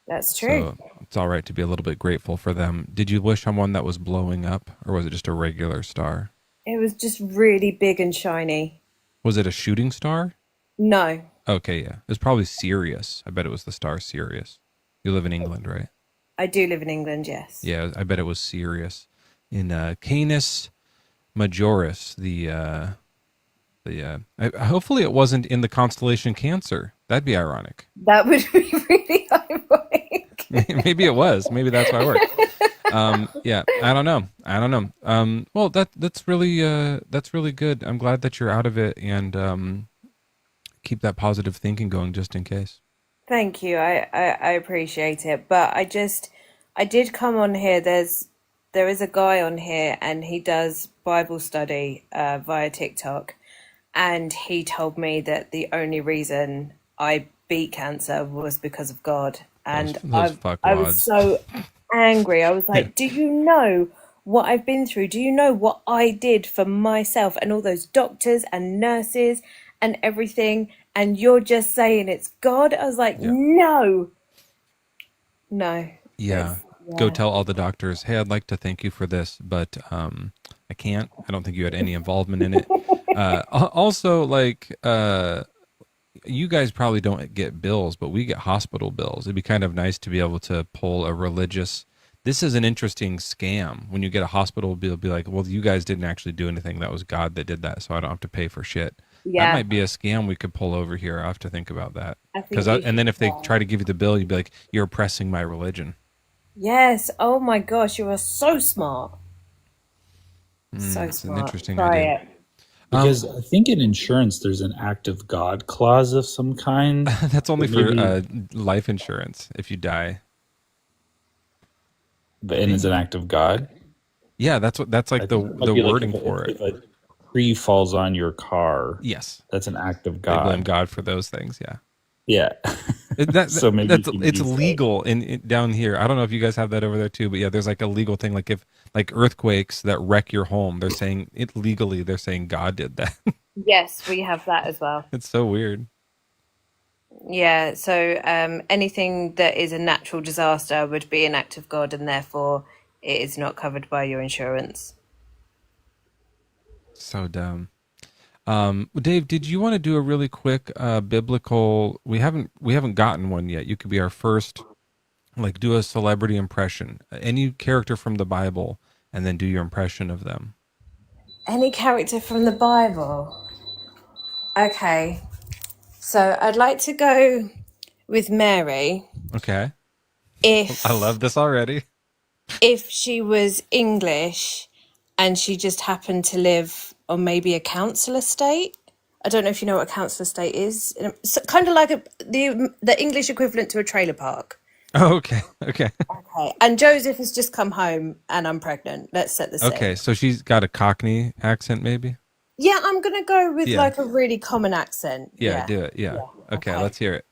That's true. So it's all right to be a little bit grateful for them. Did you wish on one that was blowing up, or was it just a regular star? It was just really big and shiny. Was it a shooting star? No, Okay, yeah. It was probably Sirius. I bet it was the star Sirius. You live in England, right? I do live in England, yes. Yeah, I bet it was Sirius. In Canis Majoris, hopefully it wasn't in the constellation Cancer. That'd be ironic. That would be really ironic. Maybe it was. Maybe that's why it worked. Yeah, I don't know. Well, that's really good. I'm glad that you're out of it, and keep that positive thinking going just in case. Thank you. I appreciate it. But I did come on here. There is a guy on here and he does Bible study via TikTok. And he told me that the only reason I beat cancer was because of God. And Those I was so angry. I was like, do you know what I've been through? Do you know what I did for myself and all those doctors and nurses and everything? And you're just saying it's God? I was like, no. Yeah. Go tell all the doctors, hey, I'd like to thank you for this, but I can't. I don't think you had any involvement in it. Also, like, you guys probably don't get bills, but we get hospital bills. It'd be kind of nice to be able to pull a religious. This is an interesting scam. When you get a hospital bill, be like, well, you guys didn't actually do anything. That was God that did that, so I don't have to pay for shit. Yeah. That might be a scam we could pull over here. I have to think about that. And then if they that. try to give you the bill, you'd be like, you're oppressing my religion. Yes. Oh my gosh, you are so smart. So It's smart. an interesting Try idea. it. Because I think in insurance there's an act of God clause of some kind. That's only for Maybe- life insurance if you die. and it's an act of God. Yeah, that's like the wording for it. If a tree falls on your car, Yes, that's an act of they God. blame God for those things. Yeah. Yeah. So maybe it's legal in down here. I don't know if you guys have that over there too, but yeah, there's like a legal thing. Like if like earthquakes that wreck your home, they're saying it legally. They're saying God did that. Yes, we have that as well. It's so weird. Yeah, so anything that is a natural disaster would be an act of God, and therefore it is not covered by your insurance. So dumb. Dave, did you want to do a really quick biblical? We haven't gotten one yet. You could be our first. Like, do a celebrity impression, any character from the Bible, and then do your impression of them. Any character from the Bible? Okay, so I'd like to go with Mary. Okay. If I love this already. If she was English and she just happened to live on maybe a council estate. I don't know if you know what a council estate is. It's kind of like the English equivalent to a trailer park. Oh, okay. Okay. Okay. And Joseph has just come home and I'm pregnant. Let's set the scene. Okay, so she's got a Cockney accent, maybe? Yeah, I'm going to go with Yeah. like a really common accent. Yeah, do it. Yeah. Okay, let's hear it.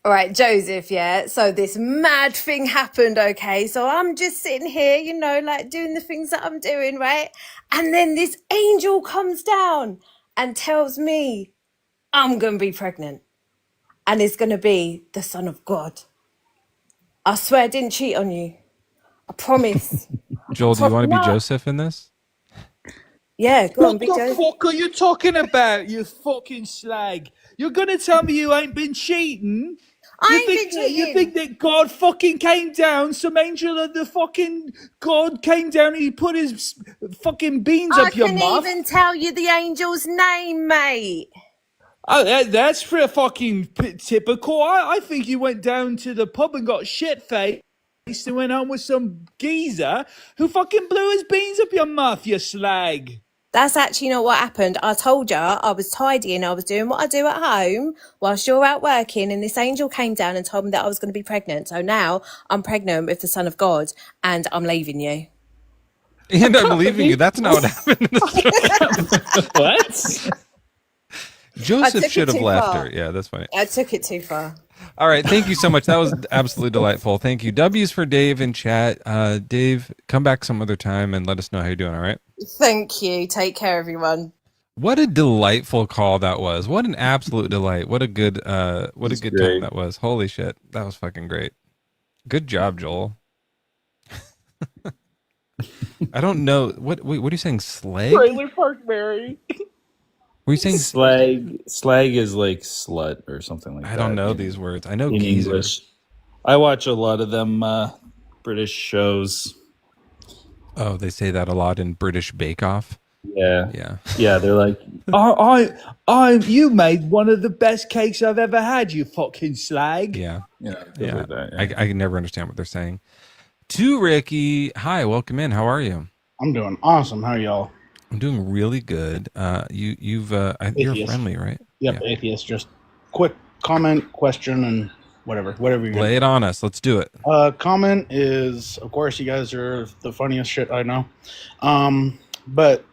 All right, Joseph, yeah. So this mad thing happened, okay? So I'm just sitting here, you know, like doing the things that I'm doing, right? And then this angel comes down and tells me I'm going to be pregnant. And it's going to be the Son of God. I swear I didn't cheat on you. I promise. Joel, do you want to be Joseph in this? Yeah, go on, What Big the Joe. fuck are you talking about, you fucking slag? You're gonna tell me you ain't been cheating? You think that God fucking came down, some angel of the fucking God came down and he put his fucking beans up your I mouth? can even tell you the angel's name, mate. Oh, that's pretty fucking typical. I think you went down to the pub and got shit-faced and went home with some geezer who fucking blew his beans up your mouth, you slag. That's actually not what happened. I told you I was tidying. I was doing what I do at home whilst you're out working. And this angel came down and told me that I was going to be pregnant. So now I'm pregnant with the Son of God and I'm leaving you. And I'm leaving you. That's not what happened. What? Joseph should have left far. her. Yeah, that's funny. I took it too far. All right, thank you so much. That was absolutely delightful. Thank you. W's for Dave in chat. Dave, come back some other time and let us know how you're doing, all right? Thank you. Take care, everyone. What a delightful call that was. What an absolute delight. What a good time that was. Holy shit. That was fucking great. Good job, Joel. I don't know. What are you saying? Slag? Trailer Park Mary. Were you saying slag? Slag is like slut or something like that. I don't know these words. I know in geezer. English. I watch a lot of them British shows. Oh, they say that a lot in British Bake Off. Yeah. Yeah. Yeah, they're like, You made one of the best cakes I've ever had, you fucking slag. Yeah. yeah. Yeah. Like that, yeah. I can never understand what they're saying. To Ricky. Hi, welcome in. How are you? I'm doing awesome. How are y'all? I'm doing really good. You're Atheist. friendly, right? Yep, Yeah. atheist. Just quick comment, question, and whatever you're gonna. Lay it on us. Let's do it. Comment is, of course, you guys are the funniest shit I know. But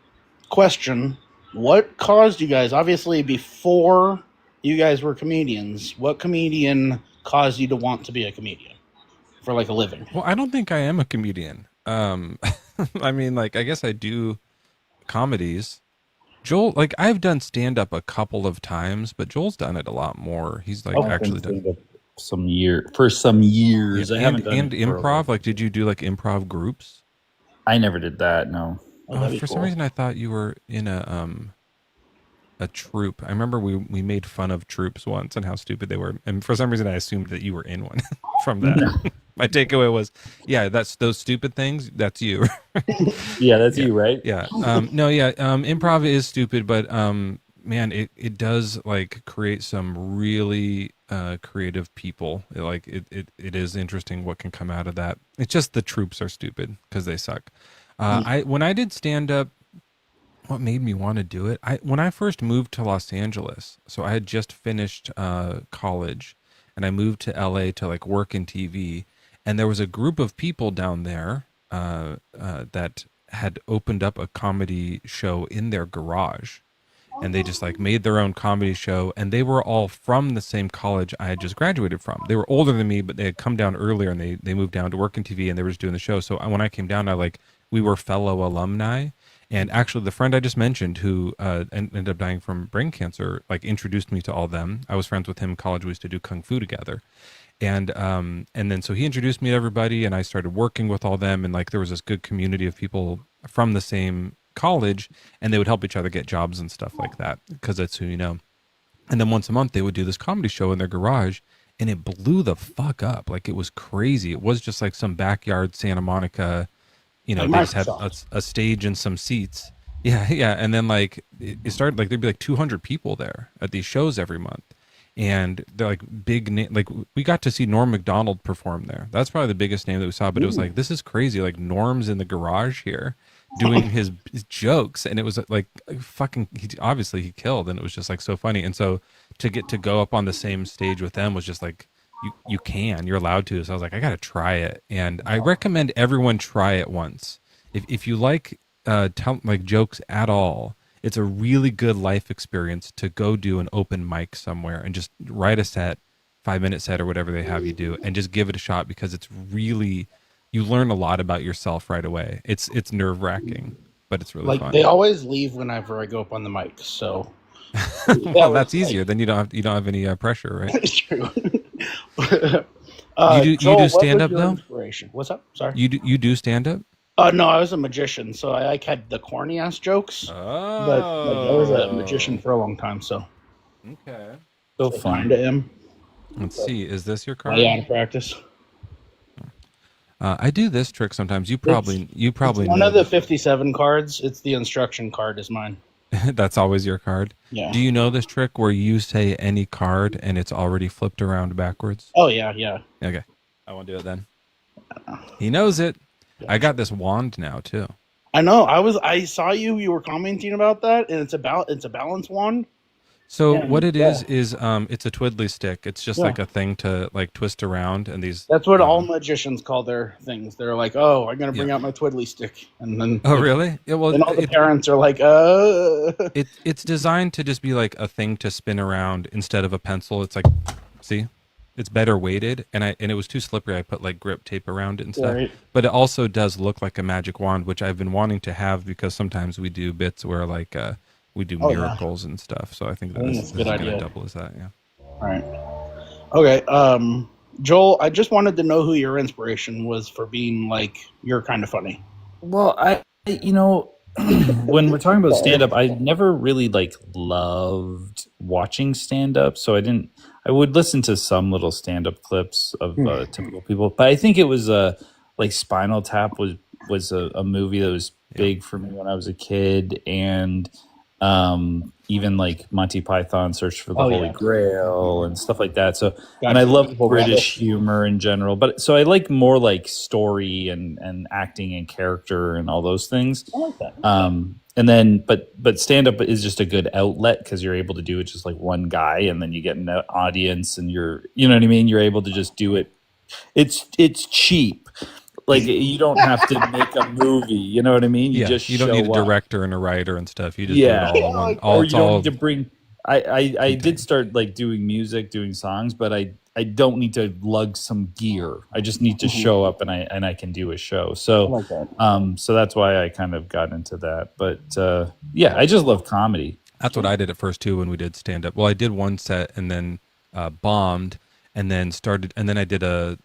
question: what caused you guys? Obviously, before you guys were comedians, what comedian caused you to want to be a comedian for like a living? Well, I don't think I am a comedian. I mean, like, I guess I do comedies. Joel, like, I've done stand up a couple of times, but Joel's done it a lot more. He's like actually done some years. Yeah, I haven't done and it for a improv. Like, did you do like improv groups? I never did that. No. For some reason, I thought you were in a troupe. I remember we made fun of troops once and how stupid they were, and for some reason, I assumed that you were in one. From that, my takeaway was, yeah, that's those stupid things. That's you. Yeah, that's you, right? Yeah. No, yeah. Improv is stupid, but man, it does like create some really creative people. It is interesting what can come out of that. It's just the troops are stupid because they suck. When I did stand up, what made me want to do it? When I first moved to Los Angeles, so I had just finished college, and I moved to LA to like work in TV, and there was a group of people down there that had opened up a comedy show in their garage, and they just like made their own comedy show, and they were all from the same college I had just graduated from. They were older than me, but they had come down earlier, and they moved down to work in TV, and they were just doing the show. So when I came down, we were fellow alumni. And actually, the friend I just mentioned, who ended up dying from brain cancer, like introduced me to all them. I was friends with him in college. We used to do kung fu together, and then so he introduced me to everybody, and I started working with all them. And like there was this good community of people from the same college, and they would help each other get jobs and stuff like that because that's who you know. And then once a month, they would do this comedy show in their garage, and it blew the fuck up. Like it was crazy. It was just like some backyard Santa Monica. You know, they just had a stage and some seats. Yeah, yeah. And then like it started like there'd be like 200 people there at these shows every month. And they're like like we got to see Norm Macdonald perform there. That's probably the biggest name that we saw, but it was like, this is crazy. Like Norm's in the garage here doing his jokes. And it was like fucking, obviously he killed, and it was just like so funny. And so to get to go up on the same stage with them was just like, you're allowed to. So I was like, I got to try it. And I recommend everyone try it once. If you like, like jokes at all, it's a really good life experience to go do an open mic somewhere and just write a set, 5-minute set or whatever they have you do, and just give it a shot, because it's really, you learn a lot about yourself right away. It's nerve wracking, but it's really fun. They always leave whenever I go up on the mic. So well, that's easier. Then you don't have any pressure, right? It's true. You do stand up though? Inspiration? What's up? Sorry. You do stand up? No, I was a magician, so I like had the corny ass jokes. Oh, but I was a magician for a long time, so okay. So fun to him. Let's see. Is this your card? Yeah, out of practice. I do this trick sometimes. You probably it's one of the 57 cards. It's the instruction card is mine. That's always your card. Yeah. Do you know this trick where you say any card and it's already flipped around backwards? Oh yeah. Okay, I won't do it then. He knows it. I got this wand now too. I know. I saw you were commenting about that, and it's a balance wand. So what it is it's a twiddly stick. It's just like a thing to like twist around, and these. That's what all magicians call their things. They're like, "Oh, I'm gonna bring out my twiddly stick," and then. Oh really? Yeah, well, and all the parents are like, It's designed to just be like a thing to spin around instead of a pencil. It's like, see, it's better weighted, and it was too slippery. I put like grip tape around it and stuff. Right. But it also does look like a magic wand, which I've been wanting to have, because sometimes we do bits where like we do miracles and stuff. So I think this is going to double as that. Yeah. All right. Okay. Joel, I just wanted to know who your inspiration was for being like, you're kind of funny. Well, when we're talking about stand-up, I never really like loved watching stand-up, so I would listen to some little stand-up clips of typical people, but I think it was like Spinal Tap was a movie that was big for me when I was a kid, and even like Monty Python Search for the Holy Grail and stuff like that. So, and I love British humor in general, but so I like more like story and acting and character and all those things. I like that. and then but stand up is just a good outlet because you're able to do it just like one guy, and then you get an audience, and you know what I mean. You're able to just do it. It's cheap. Like you don't have to make a movie. You know what I mean? You just you don't need a show up. director and a writer and stuff. You just do it all in one. Or you don't need to bring. I did start like doing music, doing songs, but I don't need to lug some gear. I just need to show up and I can do a show. So I like that. so that's why I kind of got into that. But yeah, I just love comedy. That's what I did at first too when we did stand up. Well, I did one set and then bombed, and then I did a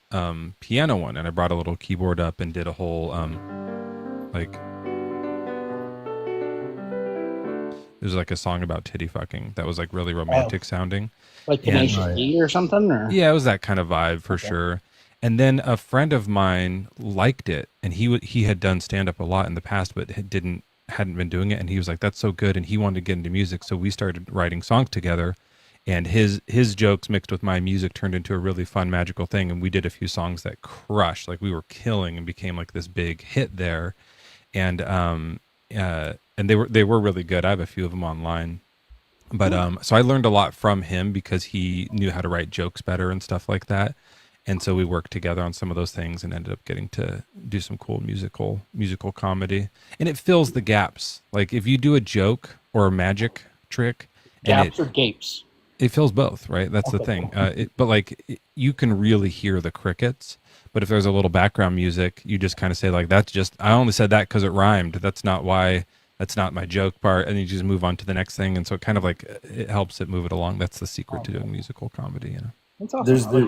piano one, and I brought a little keyboard up and did a whole like it was like a song about titty fucking that was like really romantic sounding. Like Tenacious D or something? Or? Yeah, it was that kind of vibe for sure. And then a friend of mine liked it, and he had done stand up a lot in the past, but hadn't been doing it, and he was like, "That's so good," and he wanted to get into music, so we started writing songs together. And his jokes mixed with my music turned into a really fun, magical thing. And we did a few songs that crushed, like we were killing and became like this big hit there. And they were really good. I have a few of them online. But so I learned a lot from him because he knew how to write jokes better and stuff like that. And so we worked together on some of those things and ended up getting to do some cool musical comedy. And it fills the gaps. Like if you do a joke or a magic trick, gaps or gapes. It fills both, right? That's the thing. But like you can really hear the crickets. But if there's a little background music, you just kind of say like, "That's just I only said that because it rhymed. That's not why. That's not my joke part." And you just move on to the next thing. And so it kind of like it helps it move it along. That's the secret to doing musical comedy. You know, that's awesome. There's the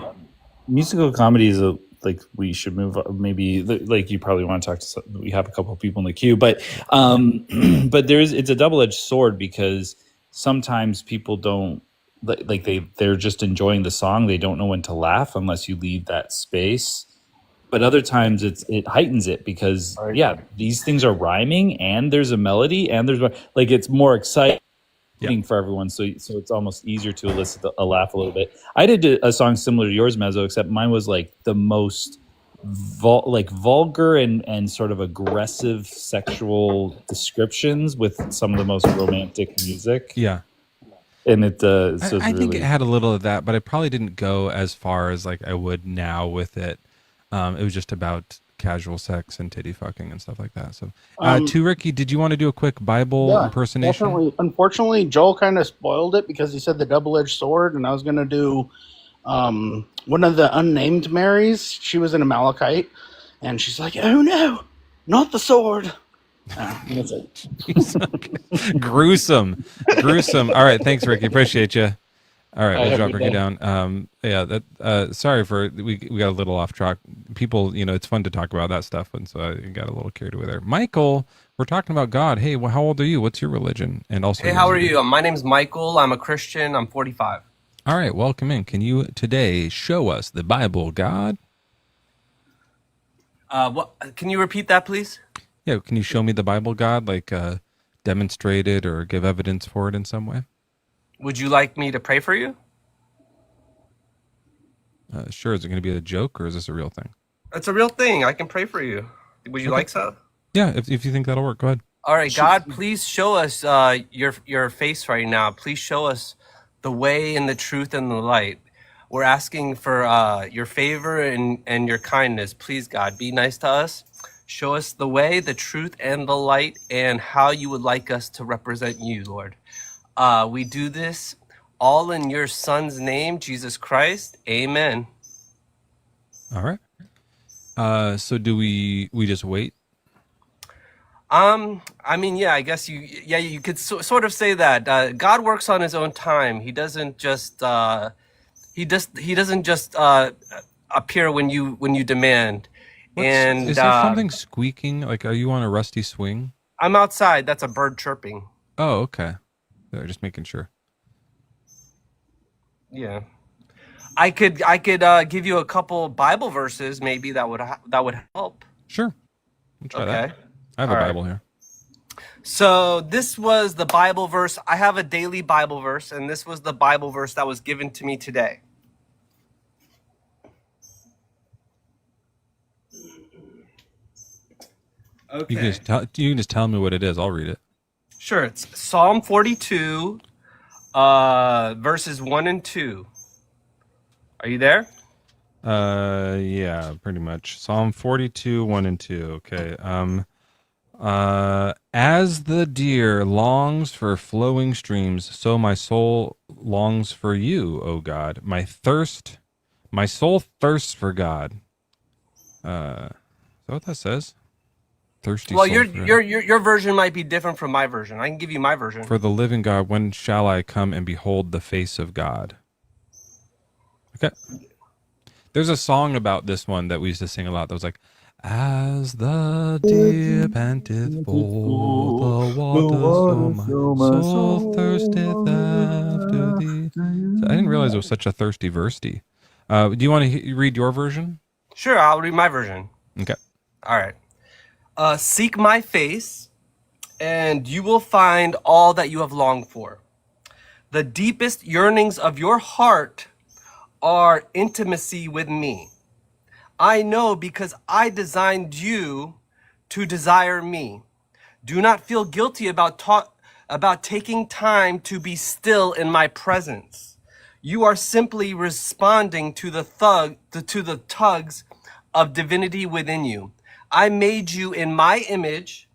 musical comedy is like we should move maybe like you probably want to talk to we have a couple of people in the queue, but it's a double-edged sword because sometimes people don't like they're just enjoying the song. They don't know when to laugh unless you leave that space. But other times it heightens it because these things are rhyming and there's a melody and there's like it's more exciting for everyone. So it's almost easier to elicit a laugh a little bit. I did a song similar to yours, Mezzo, except mine was like the most vulgar and sort of aggressive sexual descriptions with some of the most romantic music. Yeah. And it I think it had a little of that, but I probably didn't go as far as like I would now with it. It was just about casual sex and titty fucking and stuff like that. So, to Ricky, did you want to do a quick Bible impersonation? Definitely. Unfortunately, Joel kind of spoiled it because he said the double-edged sword, and I was going to do one of the unnamed Marys. She was an Amalekite, and she's like, "Oh no, not the sword." That's it. Gruesome. All right, thanks, Ricky. Appreciate you. All right, we'll drop Ricky down. Sorry for we got a little off track. People, it's fun to talk about that stuff, and so I got a little carried away there. Michael, we're talking about God. Hey, well, how old are you? What's your religion? And also, hey, how are you? My name's Michael. I'm a Christian. I'm 45. All right, welcome in. Can you today show us the Bible, God? What? Can you repeat that, please? Yeah, can you show me the Bible, God? Like demonstrate it or give evidence for it in some way? Would you like me to pray for you? Sure. Is it going to be a joke or is this a real thing? It's a real thing. I can pray for you. Would you like so? Yeah, if you think that'll work, go ahead. All right, God, please show us your face right now. Please show us the way and the truth and the light. We're asking for your favor and your kindness. Please, God, be nice to us. Show us the way, the truth, and the light, and how you would like us to represent you, Lord. We do this all in your Son's name, Jesus Christ. Amen. All right. So do we just wait? I mean, yeah, I guess you could sort of say that. God works on his own time. He doesn't just he doesn't just appear when you demand. Is there something squeaking? Like, are you on a rusty swing? I'm outside. That's a bird chirping. Oh, okay. They're just making sure. Yeah, I could give you a couple Bible verses. Maybe that would help. Sure. We'll try that. I have a Bible here. So this was the Bible verse. I have a daily Bible verse, and this was the Bible verse that was given to me today. Okay. You can just tell me what it is. I'll read it. Sure, it's Psalm 42, verses 1 and 2. Are you there? Yeah, pretty much. Psalm 42, 1 and 2. Okay. As the deer longs for flowing streams, so my soul longs for you, O God. My soul thirsts for God. Is that what that says? Thirsty Well, soul your version might be different from my version. I can give you my version. for the living God. When shall I come and behold the face of God? Okay. There's a song about this one that we used to sing a lot that was like, as the deer panteth for the water, so my soul thirsteth after thee. So I didn't realize it was such a thirsty verse. Do you want to read your version? Sure, I'll read my version. Okay. All right. Seek my face, and you will find all that you have longed for. The deepest yearnings of your heart are intimacy with me. I know because I designed you to desire me. Do not feel guilty about taking time to be still in my presence. You are simply responding to the tugs of divinity within you. I made you in my image,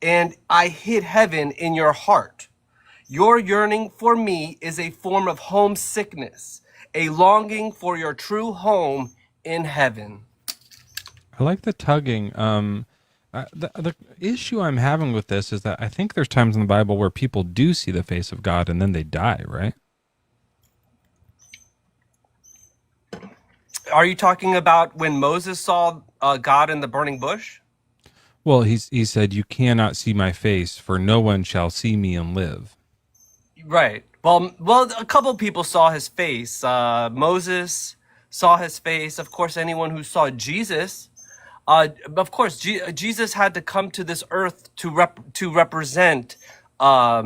and I hid heaven in your heart. Your yearning for me is a form of homesickness, a longing for your true home in heaven. I like the tugging. The issue I'm having with this is that I think there's times in the Bible where people do see the face of God and then they die, right? Are you talking about when Moses saw God in the burning bush? Well, he said, "You cannot see my face, for no one shall see me and live." Right. Well, a couple people saw his face. Moses saw his face. Of course, anyone who saw Jesus. Of course, Jesus had to come to this earth to represent, our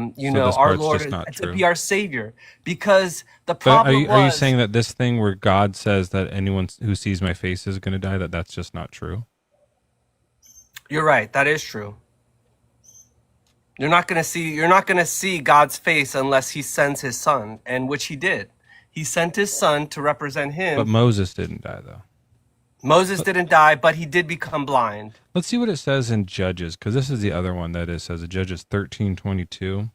Lord, to be our Savior. Because the problem are you saying that this thing where God says that anyone who sees my face is going to die, that's just not true? You're right. That is true. You're not going to see God's face unless he sends his son, and which he did. He sent his son to represent him. But Moses didn't die, though. Moses didn't die, but he did become blind. Let's see what it says in Judges, because this is the other one that it says in Judges 13:22.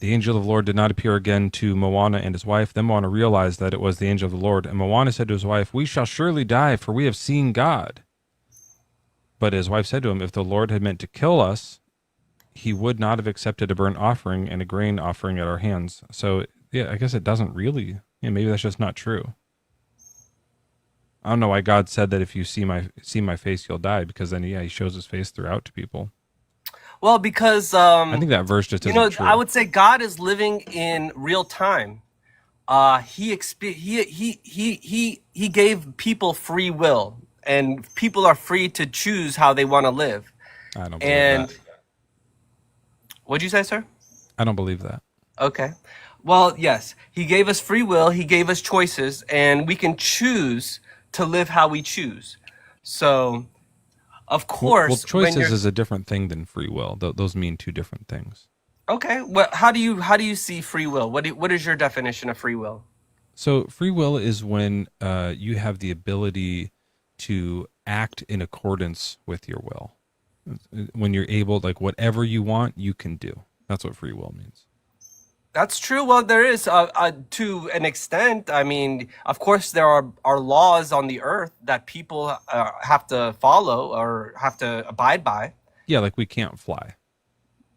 The angel of the Lord did not appear again to Moana and his wife. Then Moana realized that it was the angel of the Lord. And Moana said to his wife, "We shall surely die, for we have seen God." But his wife said to him, "If the Lord had meant to kill us, he would not have accepted a burnt offering and a grain offering at our hands." So, yeah, I guess it doesn't really. Yeah, maybe that's just not true. I don't know why God said that if you see my face, you'll die, because then, yeah, he shows his face throughout to people. Well, because I think that verse just isn't true. I would say God is living in real time. He gave people free will, and people are free to choose how they want to live. I don't believe that. What'd you say, sir? I don't believe that. Okay. Well, yes, he gave us free will. He gave us choices, and we can choose to live how we choose. So, of course, well, choices is a different thing than free will. Those mean two different things. Okay. Well, how do you see free will? What is your definition of free will? So, free will is when you have the ability to act in accordance with your will. When you're able, like, whatever you want, you can do. That's what free will means. That's true. Well, there is to an extent. I mean, of course, there are laws on the earth that people have to follow or have to abide by. Yeah, like we can't fly.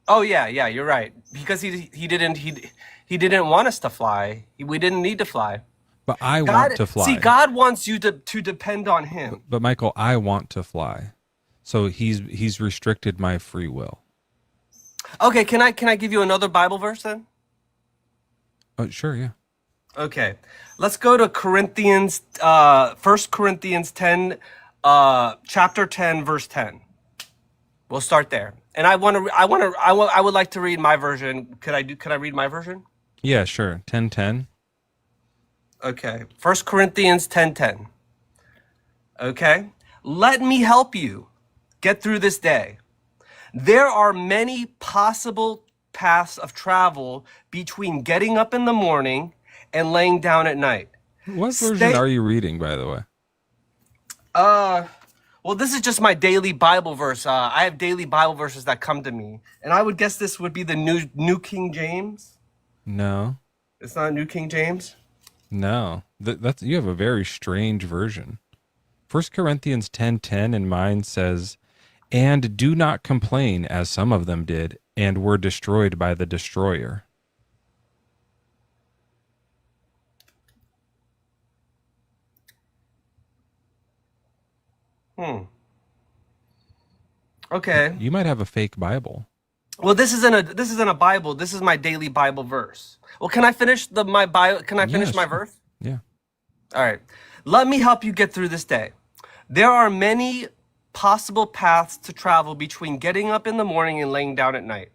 Oh yeah, you're right. Because he didn't want us to fly. We didn't need to fly. But I want to fly. See, God wants you to depend on him. But Michael, I want to fly. So he's restricted my free will. Okay, can I give you another Bible verse then? Oh, sure, yeah. Okay, let's go to Corinthians, 1 Corinthians 10, chapter 10, verse 10. We'll start there. And I would like to read my version. Could I read my version? Yeah, sure. 10:10. Okay, 1 Corinthians 10:10. Okay, let me help you get through this day. There are many possible paths of travel between getting up in the morning and laying down at night. What version are you reading, by the way? Well, this is just my daily Bible verse. I have daily Bible verses that come to me, and I would guess this would be the New King James. No, It's not New King James. no. That's you have a very strange version. 1 Corinthians 10:10 in mine says, "And do not complain, as some of them did, and were destroyed by the destroyer." Okay. You might have a fake Bible. Well, this isn't a Bible. This is my daily Bible verse. Well, can I finish my Bible? Can I finish Yes. my verse? Yeah. All right. Let me help you get through this day. There are many possible paths to travel between getting up in the morning and laying down at night.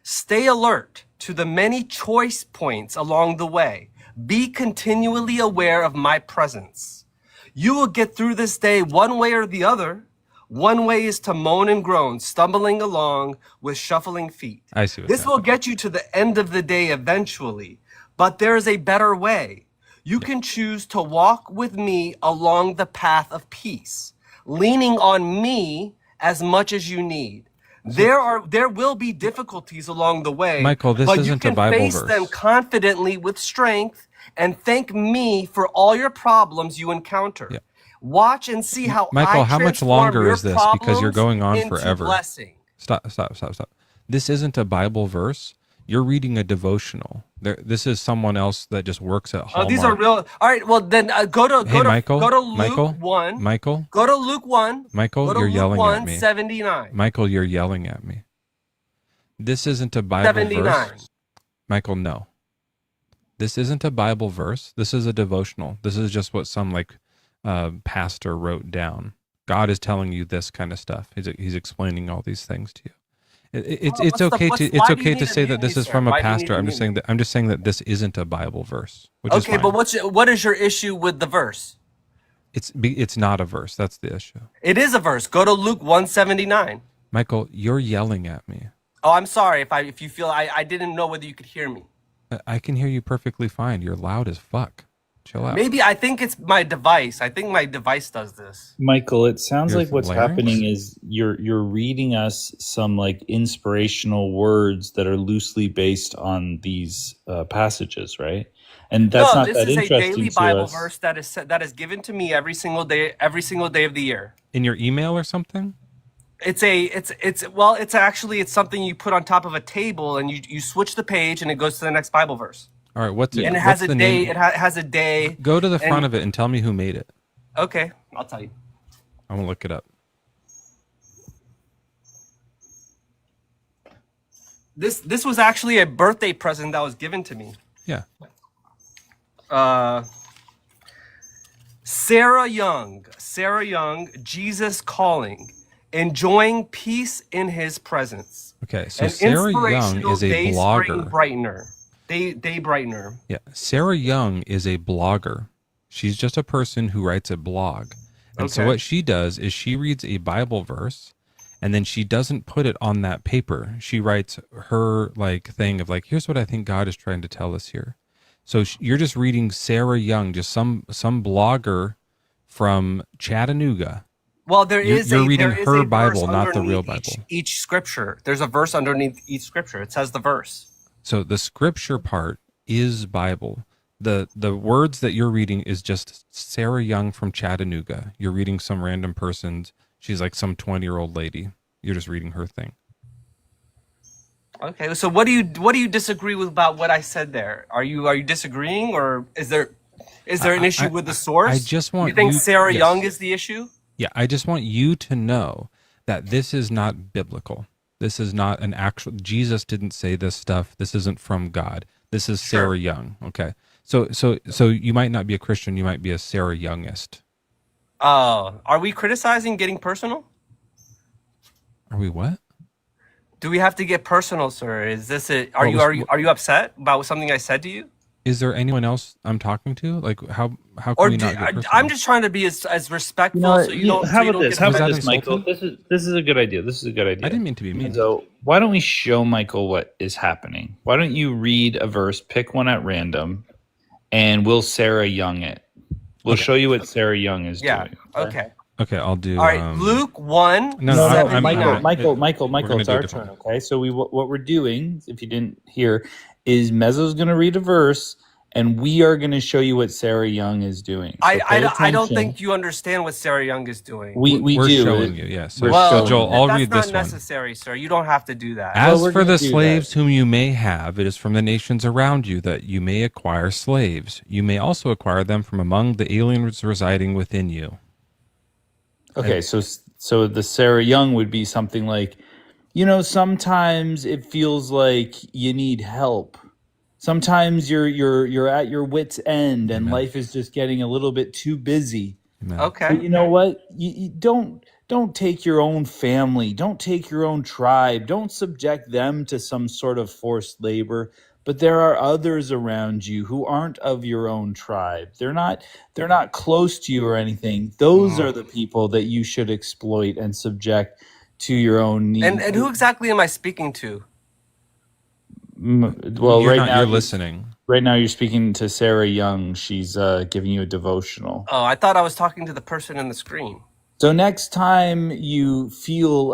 Stay alert to the many choice points along the way. Be continually aware of my presence. You will get through this day one way or the other. One way is to moan and groan, stumbling along with shuffling feet. I see. This will get you to the end of the day eventually, but there is a better way. You can choose to walk with me along the path of peace, leaning on me as much as you need. There will be difficulties along the way, Michael, this but isn't you a can Bible face verse. them confidently with strength and thank me for all your problems you encounter. Yeah. Watch and see how Michael, I how much transform longer your is this? Because you're problems going on into forever. blessing. Stop. This isn't a Bible verse. You're reading a devotional. This is someone else that just works at Hallmark. Oh, these are real. All right, well then go to Michael, Luke Michael, 1. Michael, Go to Luke 1. Michael, Go to you're Luke yelling 1, at me. 79. Michael, you're yelling at me. This isn't a Bible 79. verse. Michael, no. This isn't a Bible verse. This is a devotional. This is just what some pastor wrote down. God is telling you this kind of stuff. He's explaining all these things to you. It's okay to say that this is from a pastor. I'm just saying that this isn't a Bible verse. Which is Okay, fine. but what is your issue with the verse? It's not a verse. That's the issue. It is a verse. Go to Luke 179. Michael, you're yelling at me. Oh, I'm sorry if you feel I didn't know whether you could hear me. I can hear you perfectly fine. You're loud as fuck. Chill out. Maybe I think it's my device. I think my device does this. Michael, it sounds Your like what's larynx? happening is you're reading us some inspirational words that are loosely based on these passages, right? And that's not this that is a interesting daily to Bible us. verse that is given to me every single day of the year. In your email or something? It's something you put on top of a table and you switch the page and it goes to the next Bible verse. All right. What's it? And it what's has a the day. name? It has a day. Go to the front of it and tell me who made it. Okay, I'll tell you. I'm gonna look it up. This was actually a birthday present that was given to me. Yeah. Sarah Young, Jesus Calling, enjoying peace in His presence. Okay. So An Sarah Young inspirational is a day spring blogger. brightener. Day brightener. Yeah. Sarah Young is a blogger. She's just a person who writes a blog. And so Okay. what she does is she reads a Bible verse and then she doesn't put it on that paper. She writes her thing of here's what I think God is trying to tell us here. So you're just reading Sarah Young, just some blogger from Chattanooga. Well, you're reading her Bible, not the real Bible. Each scripture. There's a verse underneath each scripture. It says the verse. So the scripture part is Bible. The words that you're reading is just Sarah Young from Chattanooga. You're reading some random person's. She's like some 20-year-old lady. You're just reading her thing. Okay, so what do you disagree with about what I said there? Are you disagreeing, or is there an issue with the source? I just want you think Sarah yes. Young is the issue? Yeah, I just want you to know that this is not biblical. This is not an actual. Jesus didn't say this stuff. This isn't from God. This is Sure. Sarah Young. Okay, so you might not be a Christian. You might be a Sarah Youngist. Are we criticizing getting personal? Are we what? Do we have to get personal, sir? Is this it? Are What you was- are you upset about something I said to you? Is there anyone else I'm talking to? Like, how can Or we not get personal? I'm just trying to be as You respectful, know so what? you don't. How So you about don't this? get How Was about that offended. this, Michael? insulting? This is a good idea. This is a good idea. I didn't mean to be mean. So why don't we show Michael what is happening? Why don't you read a verse, pick one at random, and we'll Sarah Young it. We'll Okay. show you what Sarah Young is Yeah. doing. Okay. Okay, I'll do. All right. Luke 1. No, I'm Michael, we're gonna it's do it our differently. turn. Okay, so what we're doing, if you didn't hear, is Mezzo's going to read a verse, and we are going to show you what Sarah Young is doing. So I don't attention. think you understand what Sarah Young is doing. We We're do. showing you. Yeah. So, Well, Joel, I'll that's read not this one. necessary, sir. You don't have to do that. As we're for gonna the do slaves whom you may have, it is from the nations around you that you may acquire slaves. You may also acquire them from among the aliens residing within you. Okay, so the Sarah Young would be something like, sometimes it feels like you need help. Sometimes you're at your wit's end, and Amen. life is just getting a little bit too busy. Amen. Okay. But you know what? You don't take your own family, don't take your own tribe, don't subject them to some sort of forced labor. But there are others around you who aren't of your own tribe. They're not close to you or anything. Those are the people that you should exploit and subject to your own needs. And who exactly am I speaking to? Well, You're listening. Right now, you're speaking to Sarah Young. She's giving you a devotional. Oh, I thought I was talking to the person in the screen. So next time you feel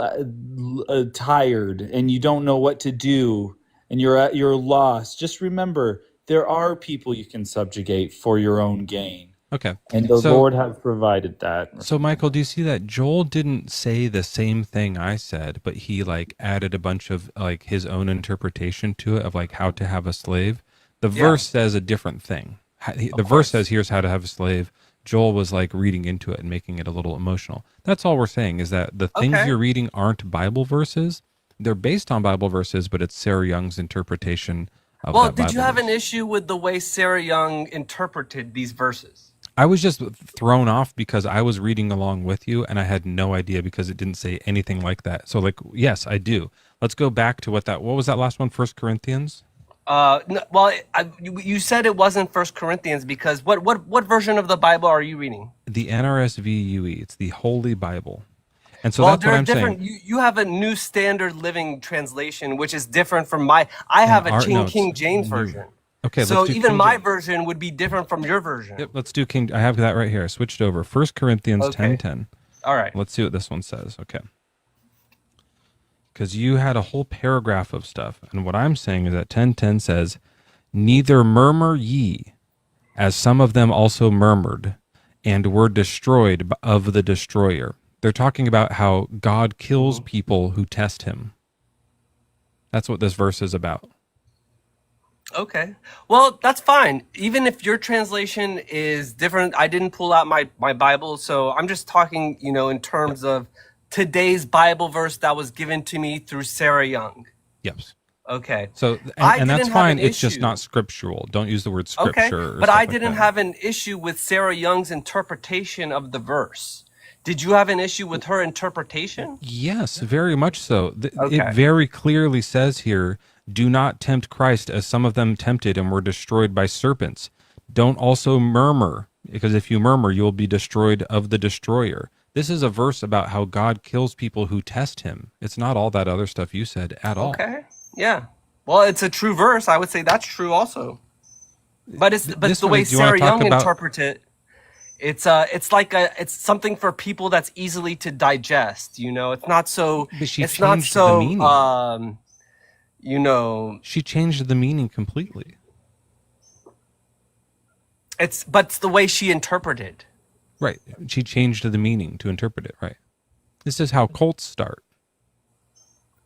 tired and you don't know what to do and you're lost, just remember there are people you can subjugate for your own gain. Okay. And the Lord has provided that. So, Michael, do you see that Joel didn't say the same thing I said, but he added a bunch of his own interpretation to it of how to have a slave? The verse says a different thing. The verse says, here's how to have a slave. Joel was reading into it and making it a little emotional. That's all we're saying, is that the things you're reading aren't Bible verses. They're based on Bible verses, but it's Sarah Young's interpretation of that Bible did you have verse. an issue with the way Sarah Young interpreted these verses? I was just thrown off because I was reading along with you and I had no idea because it didn't say anything like that. So yes, I do. Let's go back to what was that last one? 1 Corinthians? You said it wasn't 1 Corinthians because what version of the Bible are you reading? The NRSV UE. It's the Holy Bible. And so that's what I'm saying. You have a New Standard Living Translation, which is different from I have a King James version. Okay, so let's do even King my James. version would be different from your version. Yep, let's do King. I have that right here. I switched over. 1 Corinthians 10:10. All right. Let's see what this one says. Okay. Because you had a whole paragraph of stuff. And what I'm saying is that 10:10 says, neither murmur ye, as some of them also murmured, and were destroyed of the destroyer. They're talking about how God kills people who test him. That's what this verse is about. Okay. Well, that's fine. Even if your translation is different, I didn't pull out my Bible, so I'm just talking, in terms of today's Bible verse that was given to me through Sarah Young. Yes. Okay. So, and that's fine. It's just not scriptural. Don't use the word scripture. Okay. But I didn't have an issue with Sarah Young's interpretation of the verse. Did you have an issue with her interpretation? Yes, very much so. It very clearly says here, do not tempt Christ as some of them tempted and were destroyed by serpents. Don't also murmur, because if you murmur, you will be destroyed of the destroyer. This is a verse about how God kills people who test him. It's not all that other stuff you said at all. Okay. Yeah. Well, it's a true verse. I would say that's true also. But it's the way Sarah Young interprets it. It's something for people that's easily to digest. It's not so. But she it's not changed so. the meaning. She changed the meaning completely. It's the way she interpreted. Right. She changed the meaning to interpret it. Right. This is how cults start.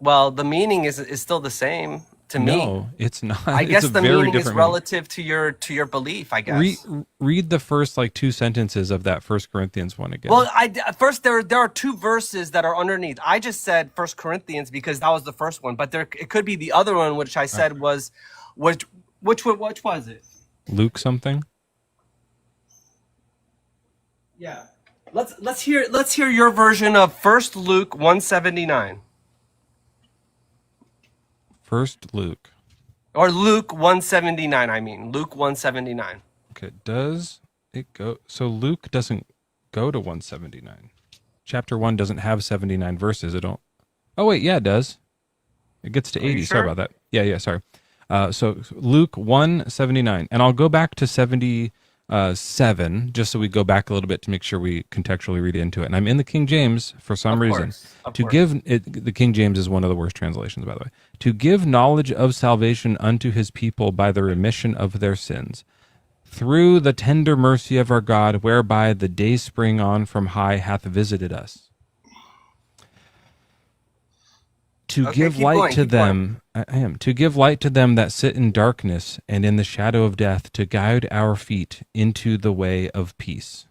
Well, the meaning is still the same to me. No, it's not. I guess it's the very meaning is different relative to your belief, I guess. Read the first 2 sentences of that 1 Corinthians one again. Well, first there are 2 verses that are underneath. I just said 1 Corinthians because that was the first one, but it could be the other one, which I said was which was it? Luke something. Yeah. Let's hear your version of 1 Luke 179. 1 Luke. Or Luke 179, I mean. Luke 179. Okay, does it go? So Luke doesn't go to 179. Chapter 1 doesn't have 79 verses. It don't. Oh, wait, yeah, it does. It gets to Are you 80. sure? Sorry about that. Yeah, sorry. So Luke 179. And I'll go back to 77, just so we go back a little bit to make sure we contextually read into it. And I'm in the King James for some reason. The King James is one of the worst translations, by the way. To give knowledge of salvation unto his people by the remission of their sins, through the tender mercy of our God, whereby the day spring on from high hath visited us. To give light to them, to give light to them that sit in darkness and in the shadow of death, to guide our feet into the way of peace.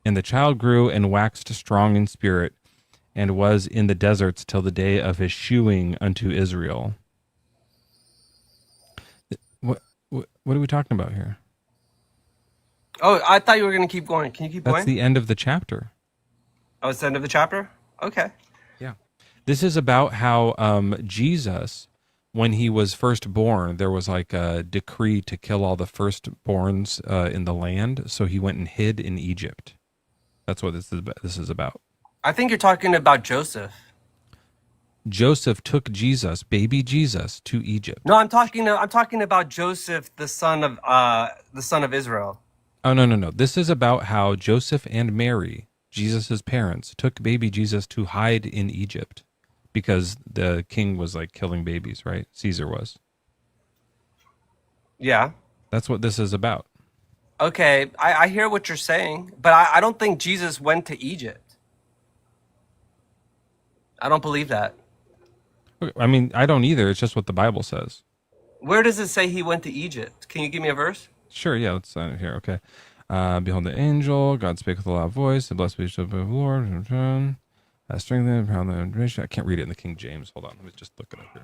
And the child grew and waxed strong in spirit, and was in the deserts till the day of his shewing unto Israel. What are we talking about here? Oh, I thought you were going to keep going. Can you keep going? That's the end of the chapter. Oh, it's the end of the chapter? Okay. Yeah. This is about how Jesus, when he was first born, there was like a decree to kill all the firstborns in the land. So he went and hid in Egypt. That's what this is about. I think you're talking about Joseph. Joseph took Jesus, baby Jesus, to Egypt. No, I'm talking about Joseph, the son of Israel. Oh, no. This is about how Joseph and Mary, Jesus' parents, took baby Jesus to hide in Egypt because the king was like killing babies, right? Caesar was. Yeah. That's what this is about. Okay, I hear what you're saying, but I don't think Jesus went to Egypt. I don't believe that. I mean, I don't either. It's just what the Bible says. Where does it say he went to Egypt? Can you give me a verse? Sure, yeah, let's sign it here. Okay. Behold the angel, God spake with a loud voice, the blessed be the Lord, strengthen, pound the information. I can't read it in the King James. Hold on, let me just look it up here.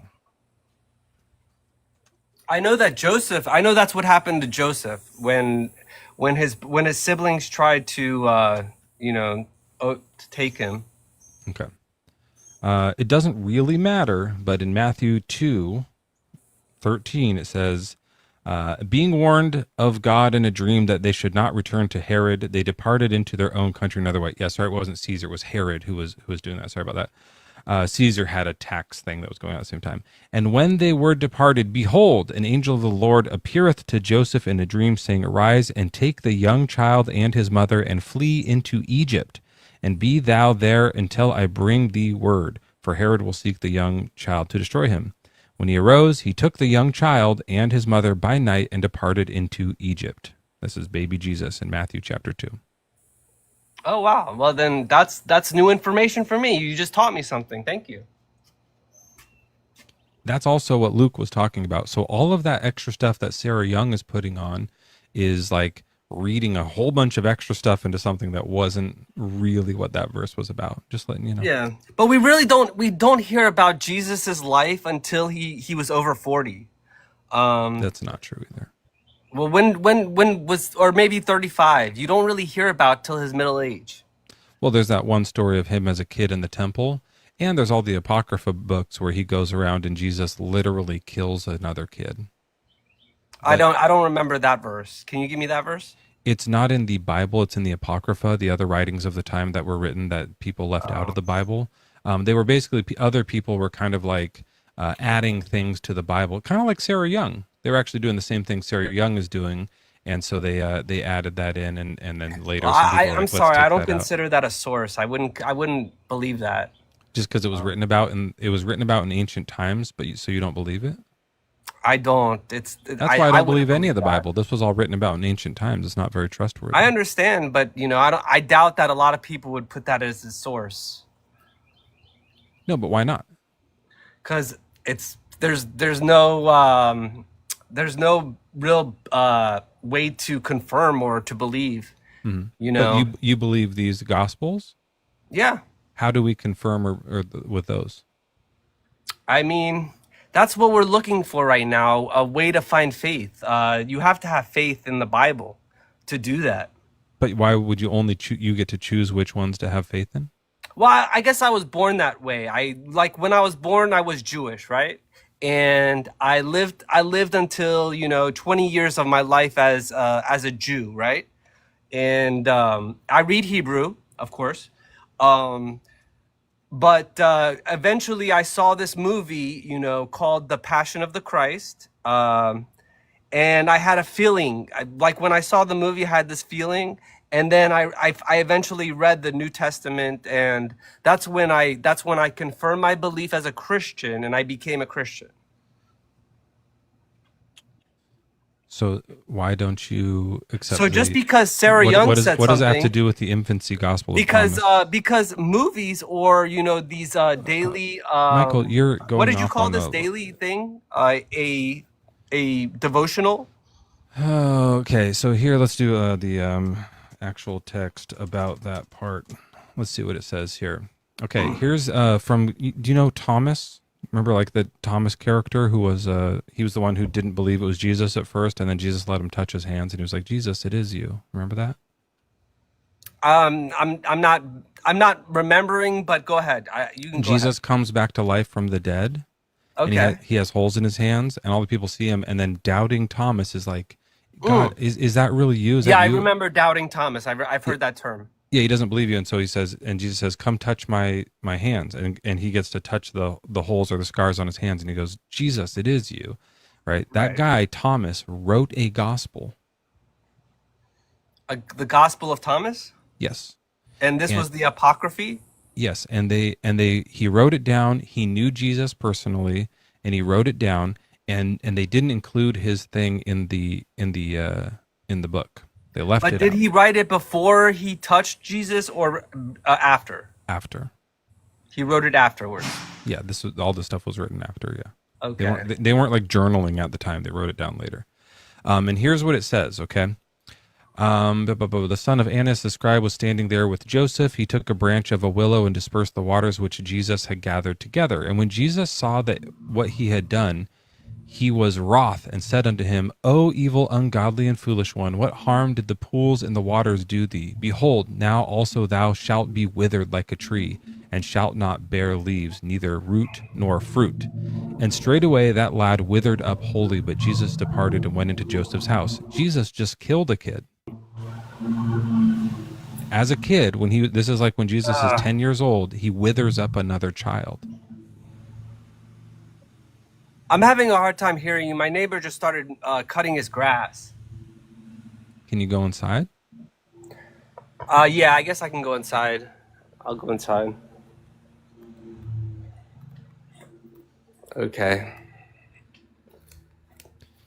I know that's what happened to Joseph when his siblings tried to to take him. Okay. It doesn't really matter, but in Matthew 2:13 it says, being warned of God in a dream that they should not return to Herod, they departed into their own country another way. Yeah, sorry, it wasn't Caesar, it was Herod who was doing that. Sorry about that. Caesar had a tax thing that was going on at the same time. And when they were departed, behold, an angel of the Lord appeareth to Joseph in a dream, saying, arise and take the young child and his mother and flee into Egypt, and be thou there until I bring thee word, for Herod will seek the young child to destroy him. When he arose, he took the young child and his mother by night and departed into Egypt. This is baby Jesus in Matthew chapter 2. Oh, wow. Well, then that's new information for me. You just taught me something. Thank you. That's also what Luke was talking about. So all of that extra stuff that Sarah Young is putting on is like reading a whole bunch of extra stuff into something that wasn't really what that verse was about. Just letting you know. Yeah, but we really don't hear about Jesus's life until he was over 40. That's not true either. Well, when was, or maybe 35. You don't really hear about till his middle age. Well, there's that one story of him as a kid in the temple, and there's all the Apocrypha books where he goes around and Jesus literally kills another kid. But I don't remember that verse. Can you give me that verse? It's not in the Bible. It's in the Apocrypha, the other writings of the time that were written that people left out of the Bible. They were basically, other people were kind of like adding things to the Bible, kind of like Sarah Young. They were actually doing the same thing Sarah Young is doing, and so they added that in, and then later. Well, some people were like, I'm "Let's sorry, take I don't that consider that a source. I wouldn't believe that. Just because it was written about, and it was written about in ancient times, but so you don't believe it? I don't. That's why I don't believe any of the Bible. This was all written about in ancient times. It's not very trustworthy. I understand, but I doubt that a lot of people would put that as a source. No, but why not? Because there's no real way to confirm or to believe. Mm-hmm. But you believe these Gospels? Yeah. How do we confirm or with those? I mean, that's what we're looking for right now, a way to find faith. You have to have faith in the Bible to do that. But why would you only you get to choose which ones to have faith in? Well, I guess I was born that way. When I was born, I was Jewish, right? and I lived until 20 years of my life as a Jew, right? And I read Hebrew, of course. But eventually I saw this movie, called The Passion of the Christ. And I had a feeling, like when I saw the movie, I had this feeling. And then I eventually read the New Testament, and that's when I confirmed my belief as a Christian, and I became a Christian. So why don't you accept? So just because Sarah Young said what does that have to something, do with the infancy gospel? because movies or these daily Michael, you're going what did you off call on this daily thing? A devotional. Oh, okay, so here let's do the actual text about that part. Let's see what it says here. Okay, here's from. Do you know Thomas? Remember, like the Thomas character who was he was the one who didn't believe it was Jesus at first, and then Jesus let him touch his hands, and he was like, "Jesus, it is you." Remember that? I'm not remembering, but go ahead. You can go Jesus ahead. comes back to life from the dead. Okay. And he has holes in his hands, and all the people see him, and then doubting Thomas is like, God, is that really you? Is Yeah, that I you? remember doubting Thomas. I've heard that term. Yeah, he doesn't believe you, and so he says, and Jesus says, "Come touch my hands," and he gets to touch the holes or the scars on his hands, and he goes, "Jesus, it is you," right? That guy Thomas wrote a gospel. The Gospel of Thomas. Yes. And this was the Apocryphy. Yes, and he wrote it down. He knew Jesus personally, and he wrote it down, and they didn't include his thing in the book. They left it. But did he write it before he touched Jesus or after? After. He wrote it afterwards. Yeah, all this stuff was written after. Yeah. Okay. They weren't like journaling at the time. They wrote it down later. And here's what it says. Okay. The son of Annas, the scribe, was standing there with Joseph. He took a branch of a willow and dispersed the waters which Jesus had gathered together. And when Jesus saw that what he had done, he was wroth and said unto him, O evil, ungodly, and foolish one, what harm did the pools and the waters do thee? Behold, now also thou shalt be withered like a tree, and shalt not bear leaves, neither root nor fruit. And straightway that lad withered up wholly, but Jesus departed and went into Joseph's house. Jesus just killed a kid. As a kid, this is like when Jesus is 10 years old, he withers up another child. I'm having a hard time hearing you. My neighbor just started cutting his grass. Can you go inside? Yeah, I guess I can go inside. I'll go inside. Okay.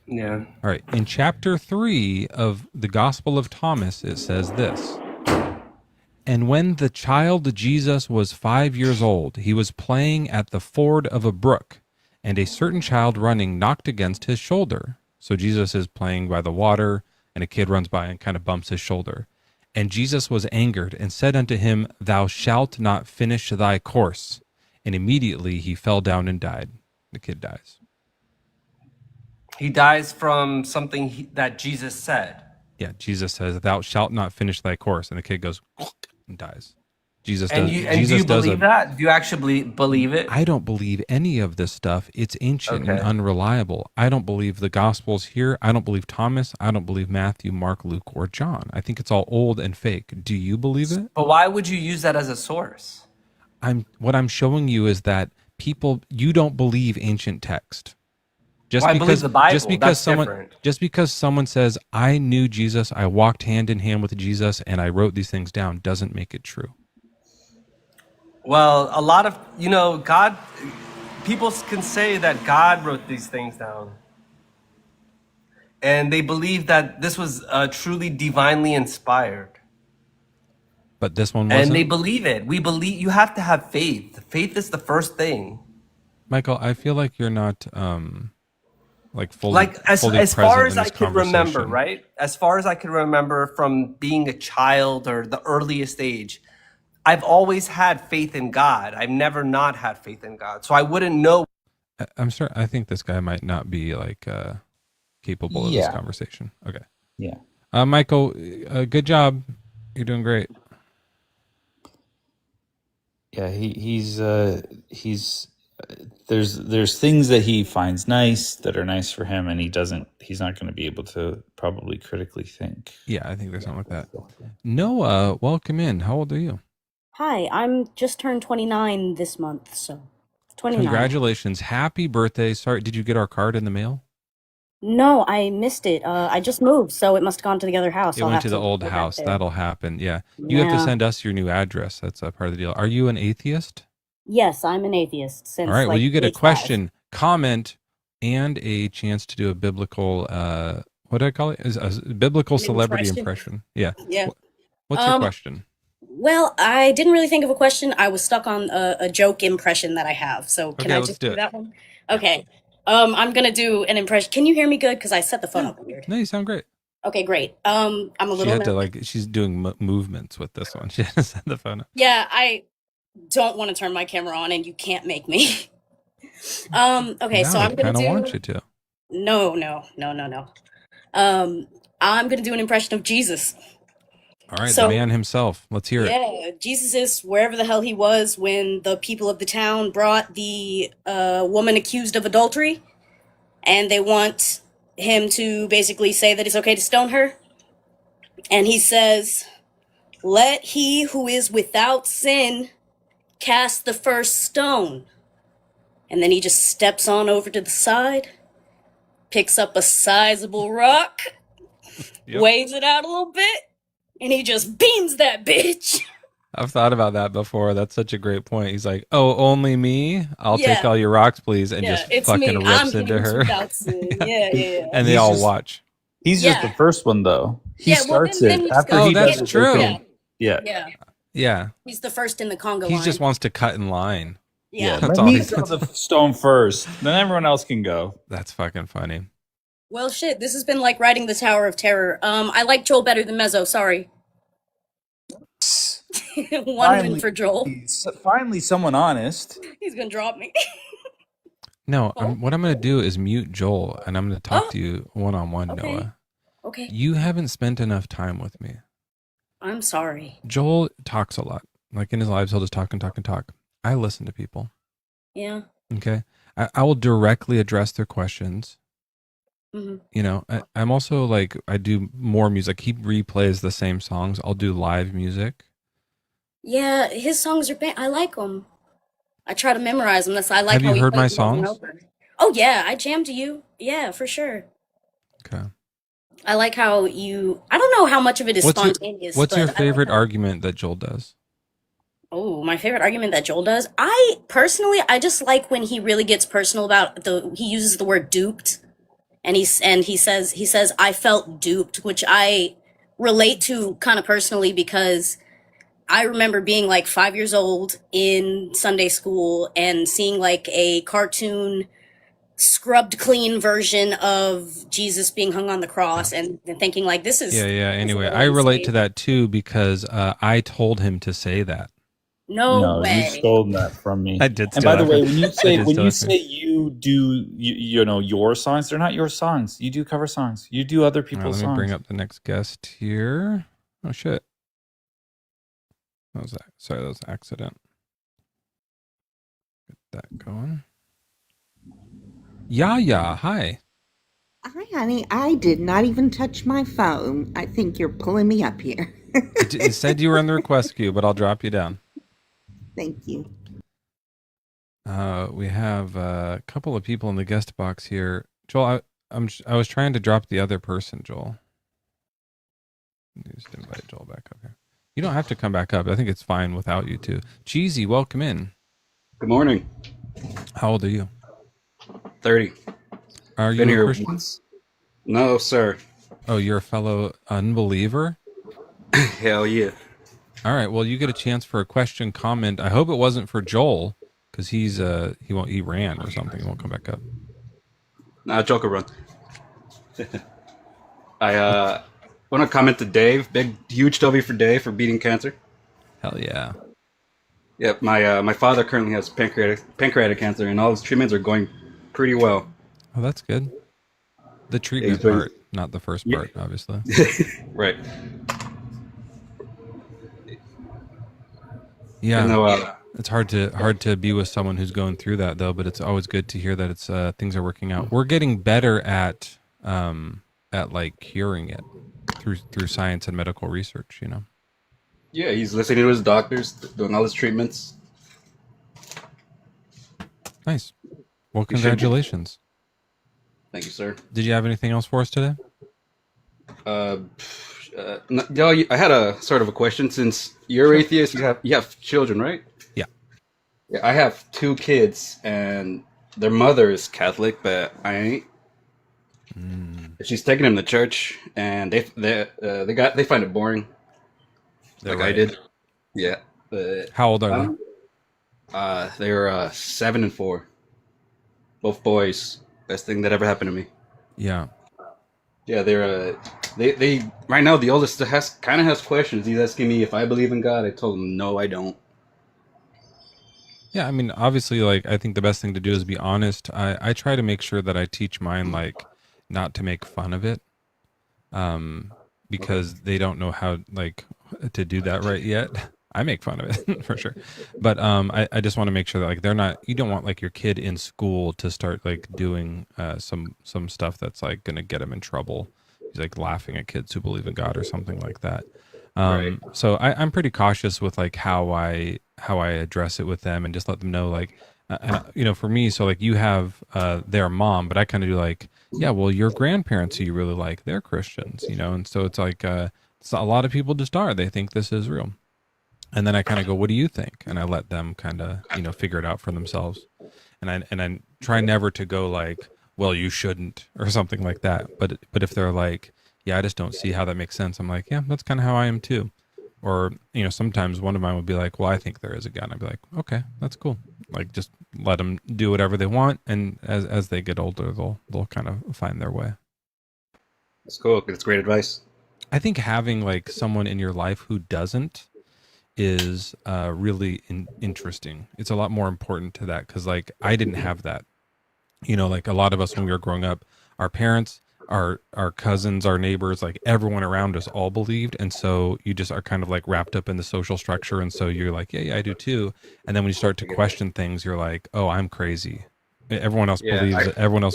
Yeah. All right. In chapter 3 of the Gospel of Thomas, it says this. And when the child Jesus was 5 years old, he was playing at the ford of a brook, and a certain child running knocked against his shoulder. So Jesus is playing by the water, and a kid runs by and kind of bumps his shoulder. And Jesus was angered and said unto him, Thou shalt not finish thy course. And immediately he fell down and died. The kid dies. He dies from something that Jesus said. Yeah, Jesus says, Thou shalt not finish thy course. And the kid goes and dies. Jesus and does. And do you believe that? Do you actually believe it? I don't believe any of this stuff. It's ancient and unreliable. I don't believe the Gospels here. I don't believe Thomas. I don't believe Matthew, Mark, Luke, or John. I think it's all old and fake. Do you believe it? But why would you use that as a source? What I'm showing you is that you don't believe ancient text. I believe the Bible. Just because someone says, I knew Jesus, I walked hand in hand with Jesus, and I wrote these things down, doesn't make it true. Well, a lot of, God, people can say that God wrote these things down. And they believe that this was truly divinely inspired. But this one wasn't? And they believe it. You have to have faith. Faith is the first thing. Michael, I feel like you're not... as far as I can remember, right? As far as I can remember from being a child or the earliest age, I've always had faith in God. I've never not had faith in God. So I wouldn't know. I'm sorry. I think this guy might not be capable of this conversation. Okay. Yeah. Michael, good job. You're doing great. Yeah, he's there's things that he finds nice that are nice for him, and he's not going to be able to probably critically think. Yeah, I think there's something like that. Noah, welcome in. How old are you? Hi, I'm just turned 29 this month, so 29. Congratulations. Happy birthday. Sorry, did you get our card in the mail? No, I missed it. I just moved, so it must have gone to the other house. It I'll went have to the old go back house. there. That'll happen. Yeah. You have to Yeah. send us your new address. That's a part of the deal. Are you an atheist? Yes, I'm an atheist since All right. Well, like you get a age 5. question, comment, and a chance to do a biblical, what do I call it? Is a biblical celebrity impression. Yeah. Yeah. What's your question? Well, I didn't really think of a question. I was stuck on a joke impression that I have. So can Okay, I let's just do do it. that one? Okay. I'm gonna do an impression. Can you hear me good? Because I set the phone up weird. No, you sound great. Okay, great. I'm a She little had to nervous. she's doing movements with this one. She had to send the phone up. Yeah, I don't want to turn my camera on, and you can't make me. Okay, No, so I I'm gonna kind of do. want you to. No. I'm gonna do an impression of Jesus. All right, So- the man himself. Let's hear it. Yeah, Jesus is wherever the hell he was when the people of the town brought the woman accused of adultery, and they want him to basically say that it's okay to stone her. And he says, "Let he who is without sin cast the first stone." And then he just steps on over to the side, picks up a sizable rock, Yep. waves it out a little bit, and he just beams that bitch. I've thought about that before. That's such a great point. He's like, "Oh, only me? I'll take Yeah. all your rocks, please," and Yeah, just it's fucking me. I'm rips into James her. without sin. Yeah. And they He's all just- watch. He's just the first one, though. He Yeah, well, starts then it he just after goes- he Oh, does that's it. true. Yeah. Yeah. Yeah. Yeah. He's the first in the conga He line. just wants to cut in line. Yeah. That's Let all me he throw does. the stone first, then everyone else can go. That's fucking funny. Well, shit, this has been like riding the Tower of Terror. I like Joel better than Mezzo, sorry. One win for Joel. Finally, someone honest. He's gonna drop me. No, what I'm going to do is mute Joel, and I'm going to talk to you one-on-one, Okay. Noah. Okay. You haven't spent enough time with me. I'm sorry. Joel talks a lot. Like in his lives, he'll just talk and talk and talk. I listen to people. Yeah. Okay. I will directly address their questions. hmm You know, I'm also like, I do more music. He replays the same songs. I'll do live music. Yeah, his songs are I like them. I try to memorize them. That's I like Have how you he heard my plays them over and songs? over. Oh yeah, I jam to you. Yeah, for sure. Okay. I like how you. I don't know how much of it is spontaneous. What's but your I like favorite how- argument that Joel does? Oh, my favorite argument that Joel does. I personally, I just like when he really gets personal about he uses the word duped, and he says I felt duped, which I relate to kind of personally because I remember being like 5 years old in Sunday school and seeing like a cartoon scrubbed clean version of Jesus being hung on the cross and thinking like this is Yeah. Anyway, really I relate to insane. that too because I told him to say that. No You way. stole that from me. I did And steal by the that way, from- when you I say did when steal you it from say you do you know your songs, they're not your songs. You do cover songs. You do other All right, people's let me songs. bring up the next guest here. Oh shit. What was that? Sorry, that was an accident. Get that going. Yeah. Hi. Hi, honey. I did not even touch my phone. I think you're pulling me up here. It said you were in the request queue, but I'll drop you down. Thank you. We have a couple of people in the guest box here. Joel, I was trying to drop the other person, Joel. Just invite Joel back up here. You don't have to come back up. I think it's fine without you two. Cheesy, welcome in. Good morning. How old are you? 30. Are you Been a here Christian? once. No, sir. Oh, you're a fellow unbeliever? Hell yeah. All right. Well, you get a chance for a question, comment. I hope it wasn't for Joel because he ran or something. He won't come back up. Nah, Joker run. I want to comment to Dave. Huge W for Dave for beating cancer. Hell yeah. Yep, my father currently has pancreatic cancer, and all his treatments are going pretty well. Oh, that's good. The treatment doing- part, not the first part, obviously. Right. Yeah. Even though It's hard to be with someone who's going through that though, but it's always good to hear that it's things are working out. We're getting better at like curing it through science and medical research, you know. Yeah, he's listening to his doctors, doing all his treatments. Nice. Well, He should be. congratulations. Thank you, sir. Did you have anything else for us today? I had a sort of a question. Since you're atheist, you have children, right? Yeah. Yeah, I have two kids, and their mother is Catholic, but I ain't. She's taking them to church, and they find it boring, They're like I right. did. Yeah. But How old are they're 7 and 4, both boys. Best thing that ever happened to me. they? Yeah. Yeah, they right now the oldest has questions. He's asking me if I believe in God. I told him no, I don't. Yeah, I mean, obviously, like, I think the best thing to do is be honest. I try to make sure that I teach mine, like, not to make fun of it, because they don't know how, like, to do that right yet. I make fun of it for sure, but I just want to make sure that, like, they're not. You don't want, like, your kid in school to start, like, doing some stuff that's, like, gonna get him in trouble. He's, like, laughing at kids who believe in God or something like that. Right. So I'm pretty cautious with, like, how I address it with them, and just let them know, like, you know, for me, so, like, you have their mom, but I kind of do, like, yeah, well, your grandparents who you really like, they're Christians, you know, and so it's like so a lot of people just are. They think this is real. And then I kind of go, what do you think? And I let them kind of, you know, figure it out for themselves. And I try never to go like, well, you shouldn't, or something like that. But if they're like, yeah, I just don't see how that makes sense, I'm like, yeah, that's kind of how I am too. Or, you know, sometimes one of mine would be like, well, I think there is a God. I'd be like, okay, that's cool. Like, just let them do whatever they want, and as they get older, they'll kind of find their way. That's cool. That's great advice. I think having, like, someone in your life who doesn't is really interesting. It's a lot more important to that, because, like, I didn't have that. You know, like, a lot of us when we were growing up, our parents, our cousins, our neighbors, like, everyone around us all believed, and so you just are kind of, like, wrapped up in the social structure, and so you're like, yeah, I do too. And then when you start to question things, you're like, oh, I'm crazy. Everyone else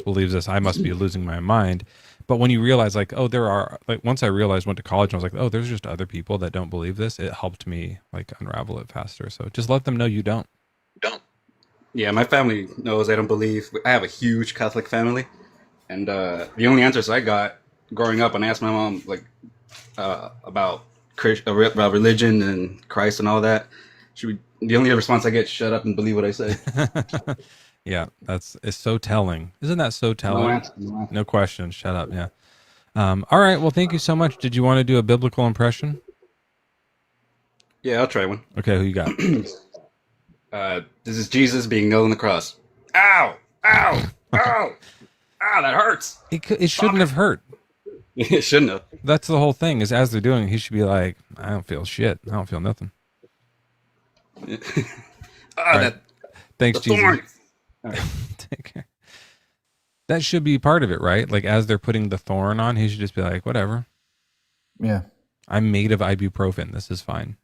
believes this. I must be losing my mind. But when you realize, like, oh, there are, like, once I realized, went to college, I was like, oh, there's just other people that don't believe this. It helped me, like, unravel it faster. So just let them know you don't. Yeah, my family knows I don't believe. I have a huge Catholic family, and the only answers I got growing up when I asked my mom, like, about about religion and Christ and all that, the only response I get, shut up and believe what I say. Yeah, it's so telling. Isn't that so telling? No question. Shut up. Yeah. All right. Well, thank you so much. Did you want to do a biblical impression? Yeah, I'll try one. Okay, who you got? This is Jesus being nailed on the cross. Ow! Ow! Ow! Ow! That hurts. It shouldn't have hurt. It shouldn't have. That's the whole thing. Is as they're doing it, he should be like, I don't feel shit. I don't feel nothing. Right. Thanks, Jesus. All right. Take care. That should be part of it, right? Like, as they're putting the thorn on, he should just be like, whatever. Yeah. I'm made of ibuprofen. This is fine.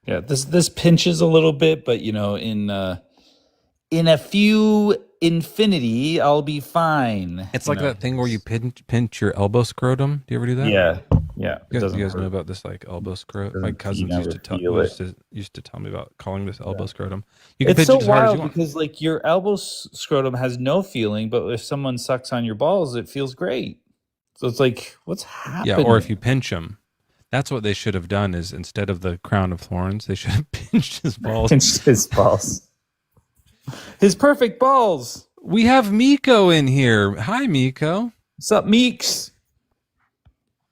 Yeah, this pinches a little bit, but, you know, in a few infinity, I'll be fine. It's like that thing where you pinch your elbow scrotum. Do you ever do that? Yeah. You guys know about this, like, elbow scrotum? My cousins used to tell me about calling this elbow scrotum. You can it's pinch so it as hard as wild you want. because, like, your elbow scrotum has no feeling, but if someone sucks on your balls, it feels great. So it's like, what's happening? Yeah, or if you pinch them. That's what they should have done, is instead of the crown of thorns, they should have pinched his balls. Pinched his balls. His perfect balls. We have Miko in here. Hi, Miko. What's up, Meeks?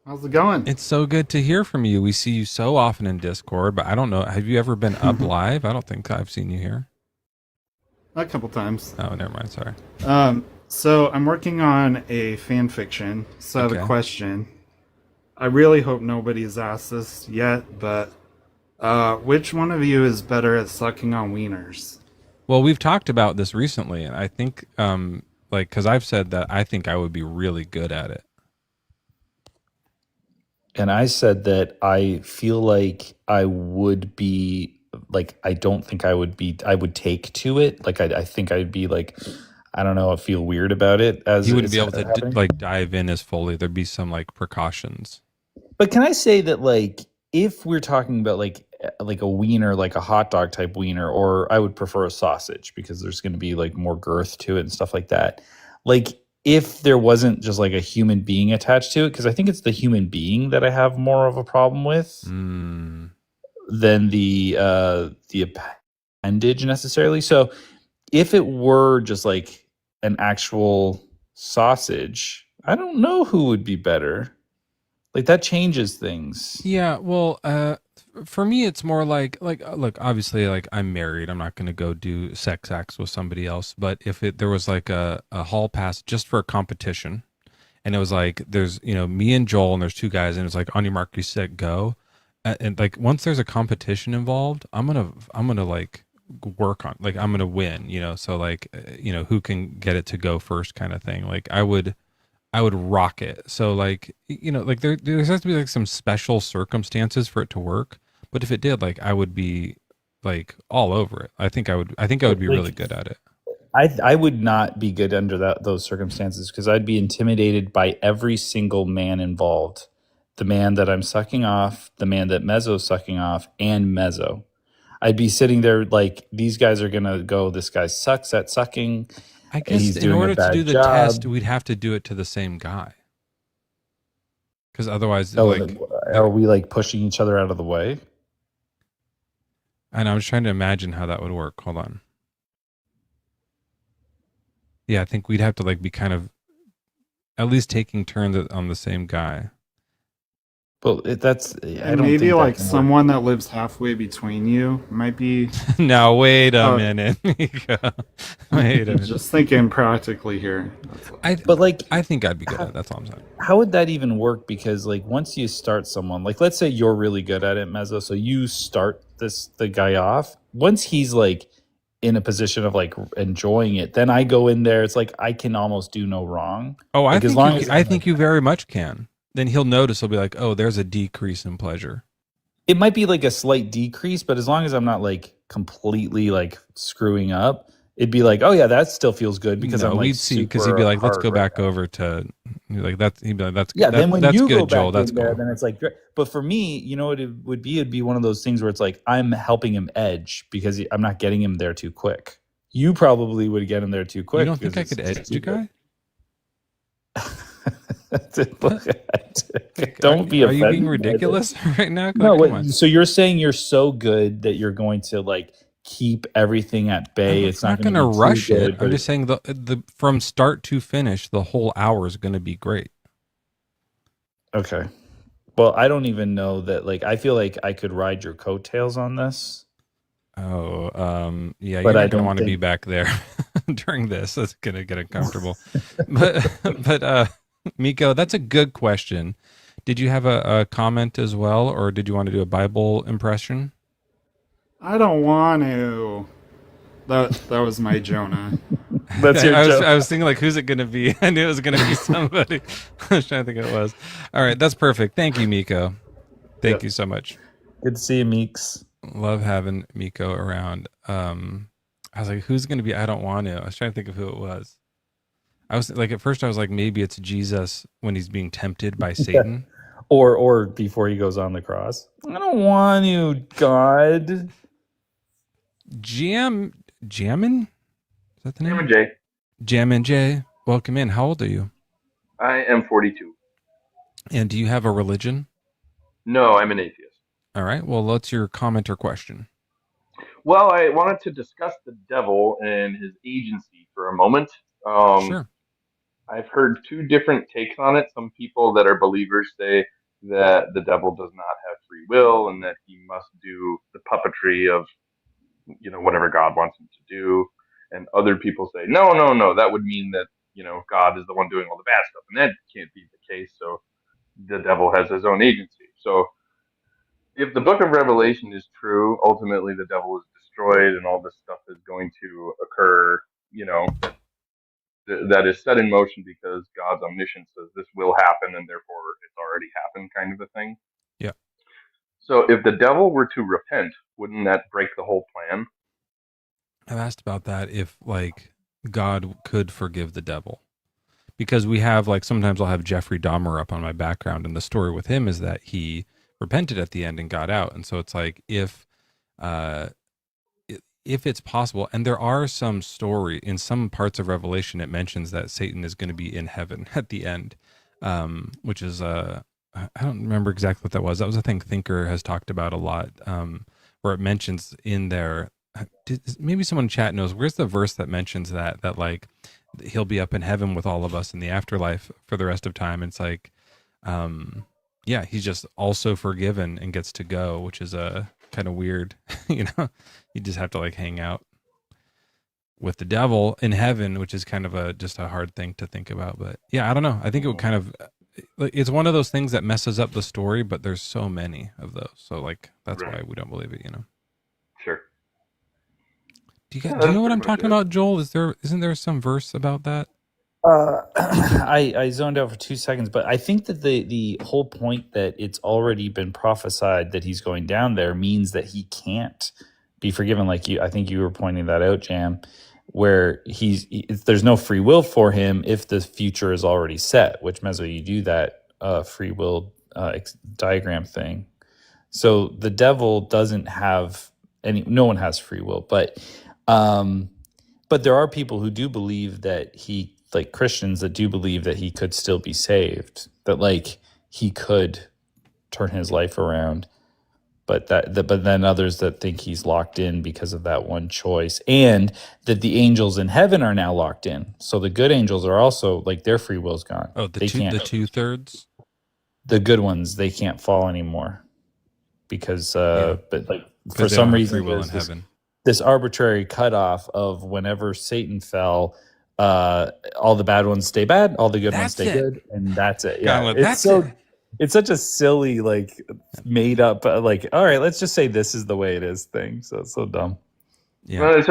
How's it going? It's so good to hear from you. We see you so often in Discord, but I don't know. Have you ever been up live? I don't think I've seen you here. A couple times. Oh, never mind. Sorry. So I'm working on a fan fiction. So I have a question. I really hope nobody's asked this yet, but which one of you is better at sucking on wieners? Well, we've talked about this recently, and I think, like, because I've said that I think I would be really good at it. And I said that I feel like I would be like I don't think I would take to it. Like I think I'd be like, I don't know, I feel weird about it as You wouldn't it's be able to happening. like dive in as fully. There'd be some like precautions. But can I say that, like, if we're talking about like a wiener, like a hot dog type wiener, or I would prefer a sausage because there's going to be like more girth to it and stuff like that. Like, if there wasn't just like a human being attached to it, because I think it's the human being that I have more of a problem with than the appendage necessarily. So, if it were just like an actual sausage, I don't know who would be better. Like, that changes things. Yeah, well, for me, it's more like look, obviously, like I'm married. I'm not going to go do sex acts with somebody else. But if there was like a hall pass just for a competition, and it was like there's me and Joel, and there's two guys, and it's like on your mark, you set, go, and like once there's a competition involved, I'm gonna like work on, like I'm gonna win. So like who can get it to go first, kind of thing. Like I would rock it. So like, like there has to be like some special circumstances for it to work. But if it did, like I would be like all over it. I think I would be really good at it. I would not be good under those circumstances because I'd be intimidated by every single man involved. The man that I'm sucking off, the man that Mezzo's sucking off, and Mezzo. I'd be sitting there like, these guys are going to go, this guy sucks at sucking. I guess he's in doing order a bad to do the job. test, we'd have to do it to the same guy. Because otherwise, are we like pushing each other out of the way? And I was trying to imagine how that would work. Hold on. Yeah, I think we'd have to like be kind of at least taking turns on the same guy. But I don't maybe think like that someone that lives halfway between you might be. Now wait a minute. Wait a minute. Just thinking practically here. I think I'd be good at it. That's all I'm saying. How would that even work? Because like once you start someone, like let's say you're really good at it, Mezzo, so you start the guy off. Once he's like in a position of like enjoying it, then I go in there. It's like I can almost do no wrong. Oh, like, I think you very much can. Then he'll notice. He'll be like, "Oh, there's a decrease in pleasure." It might be like a slight decrease, but as long as I'm not like completely like screwing up, it'd be like, "Oh yeah, that still feels good." Because I'm like, we'd see, because he'd be like, "Let's go back over to," like that. He'd be like, "That's yeah." Then when that's you good, go back Joel. That's in there, cool. then it's like, great. But for me, you know what it would be? It'd be one of those things where it's like I'm helping him edge because I'm not getting him there too quick. You probably would get him there too quick. You don't think I could edge you, guy? Don't be offended. Are you being ridiculous right now? No, so you're saying you're so good that you're going to like keep everything at bay. It's not going to rush it. I'm just saying the from start to finish, the whole hour is going to be great. Okay. Well, I don't even know that. Like, I feel like I could ride your coattails on this. Oh, yeah. But You're I not going to don't want to be think- back there during this. That's going to get uncomfortable. but Miko, that's a good question. Did you have a comment as well, or did you want to do a Bible impression? I don't want to. That was my Jonah. That's your joke. I was thinking like, who's it going to be? I knew it was going to be somebody. I was trying to think who it was. All right, that's perfect. Thank you, Miko. Thank you so much. Good to see you, Meeks. Love having Miko around. I was like, who's going to be? I don't want to. I was trying to think of who it was. I was like, at first I was like, maybe it's Jesus when he's being tempted by Satan. Or before he goes on the cross. I don't want you, God. Jammin? Is that the name? Jammin' J. Jammin' J. Welcome in. How old are you? I am 42. And do you have a religion? No, I'm an atheist. All right. Well, what's your comment or question? Well, I wanted to discuss the devil and his agency for a moment. Sure. I've heard two different takes on it. Some people that are believers say that the devil does not have free will and that he must do the puppetry of, whatever God wants him to do. And other people say, no, that would mean that, God is the one doing all the bad stuff. And that can't be the case. So the devil has his own agency. So if the book of Revelation is true, ultimately the devil is destroyed and all this stuff is going to occur, that is set in motion because God's omniscience says this will happen and therefore it's already happened, kind of a thing. Yeah. So if the devil were to repent, wouldn't that break the whole plan? I've asked about that, if like God could forgive the devil, because we have, like, sometimes I'll have Jeffrey Dahmer up on my background, and the story with him is that he repented at the end and got out. And so it's like, uh if it's possible, and there are some story in some parts of Revelation, it mentions that Satan is going to be in heaven at the end, which is I don't remember exactly what that was. That was a thing Thinker has talked about a lot, where it mentions in there. Maybe someone in chat knows, where's the verse that mentions that like he'll be up in heaven with all of us in the afterlife for the rest of time. It's like, yeah, he's just also forgiven and gets to go, which is a kind of weird. You just have to like hang out with the devil in heaven, which is kind of just a hard thing to think about. But yeah, I don't know. I think it would kind of, it's one of those things that messes up the story, but there's so many of those. So like, that's why we don't believe it, Sure. Do you know what I'm talking about, Joel? Isn't there some verse about that? I zoned out for 2 seconds, but I think that the whole point that it's already been prophesied that he's going down there means that he can't be forgiven. Like I think you were pointing that out, Jam, where there's no free will for him if the future is already set. Which, Mezzo, you do that free will diagram thing. So the devil doesn't have no one has free will, but there are people who do believe that like Christians that do believe that he could still be saved, that like he could turn his life around, but then others that think he's locked in because of that one choice, and that the angels in heaven are now locked in. So the good angels are also, like, their free will's gone. Oh, the 2/3? The good ones, they can't fall anymore because but like for they some don't have reason free will in there's heaven. this arbitrary cutoff of whenever Satan fell, all the bad ones stay bad, all the good ones stay good, and that's it. Yeah, it's such a silly, like, made up, like, all right, let's just say this is the way it is thing. So it's so dumb. Yeah. Well,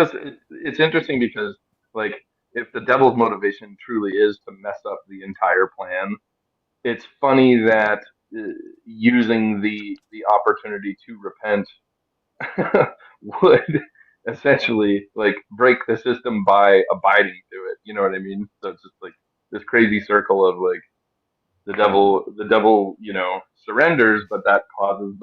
it's interesting because, like, if the devil's motivation truly is to mess up the entire plan, it's funny that using the opportunity to repent would essentially, like, break the system by abiding to it. You know what I mean? So it's just like this crazy circle of, like, the devil, surrenders, but that causes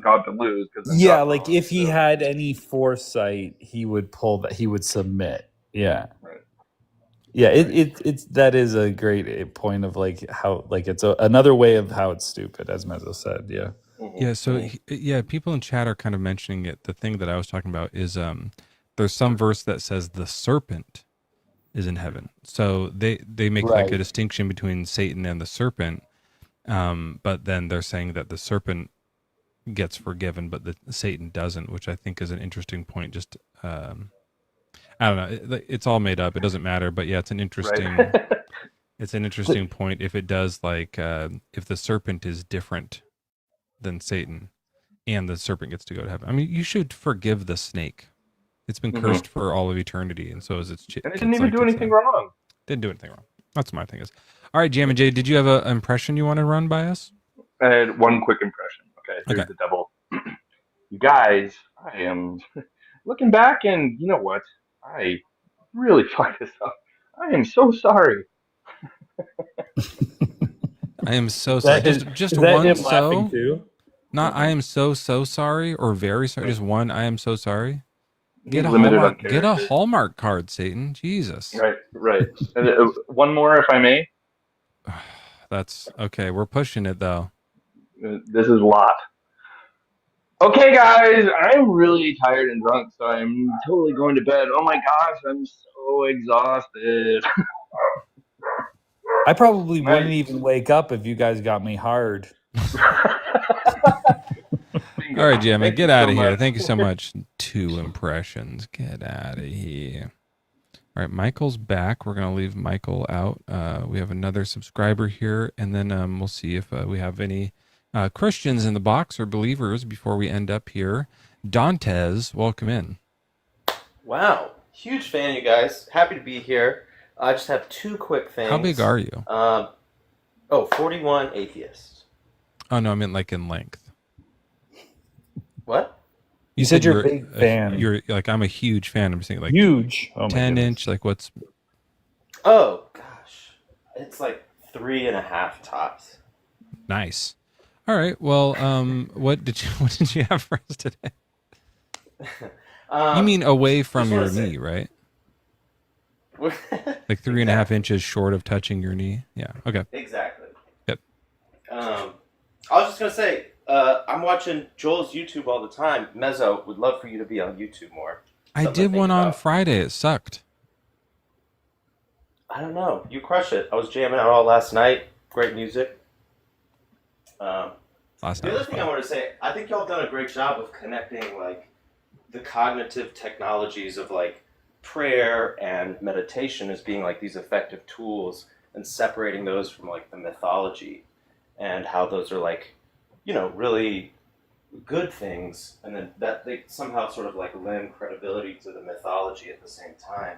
God to lose. Yeah, like if he had any foresight, he would pull that. He would submit. Yeah. Right. Yeah, it's that is a great point of, like, how, like, it's another way of how it's stupid, as Mezzo said. Yeah. Yeah. So people in chat are kind of mentioning it. The thing that I was talking about is there's some verse that says the serpent is in heaven. So they make like a distinction between Satan and the serpent, but then they're saying that the serpent gets forgiven, but the Satan doesn't, which I think is an interesting point. Just I don't know. It's all made up. It doesn't matter. But yeah, it's an interesting. It's an interesting point. If it does, like, if the serpent is different than Satan, and the serpent gets to go to heaven. I mean, you should forgive the snake. It's been cursed for all of eternity, and so is its. And it didn't even do anything wrong. Didn't do anything wrong. That's my thing is. All right, Jam and Jay, did you have an impression you want to run by us? I had one quick impression. Okay, here's the devil. You guys, I am looking back, and you know what? I really fucked this up. I am so sorry. I am so sorry. Just one so. Not I am so sorry or very sorry. Just one I am so sorry. Get a Hallmark card, Satan. Jesus. Right. And one more, if I may. That's okay. We're pushing it though. This is a lot. Okay, guys, I'm really tired and drunk, so I'm totally going to bed. Oh my gosh, I'm so exhausted. I probably wouldn't even wake up if you guys got me hard. All right, Jimmy, get out of here. Thank you so much. 2 impressions. Get out of here. All right, Michael's back. We're going to leave Michael out. We have another subscriber here, and then we'll see if we have any Christians in the box or believers before we end up here. Dantes, welcome in. Wow. Huge fan, you guys. Happy to be here. I just have 2 quick things. How big are you? 41 atheist. Oh, no, I meant like in length. What? You said you're a big fan. You're like, I'm a huge fan. I'm saying like huge. Oh my 10 goodness. inch. Like what's? Oh gosh, it's like 3.5 tops. Nice. All right. Well, what did you have for us today? You mean away from your knee, right? Like 3.5 inches short of touching your knee. Yeah. Okay. Exactly. Yep. I was just gonna say, I'm watching Joel's YouTube all the time. Mezzo, would love for you to be on YouTube more. I did one on Friday. It sucked. I don't know. You crush it. I was jamming out all last night. Great music. Last night. The other thing I want to say, I think y'all done a great job of connecting like the cognitive technologies of like prayer and meditation as being like these effective tools, and separating those from like the mythology and how those are like, you know, really good things, and then that they somehow sort of like lend credibility to the mythology at the same time,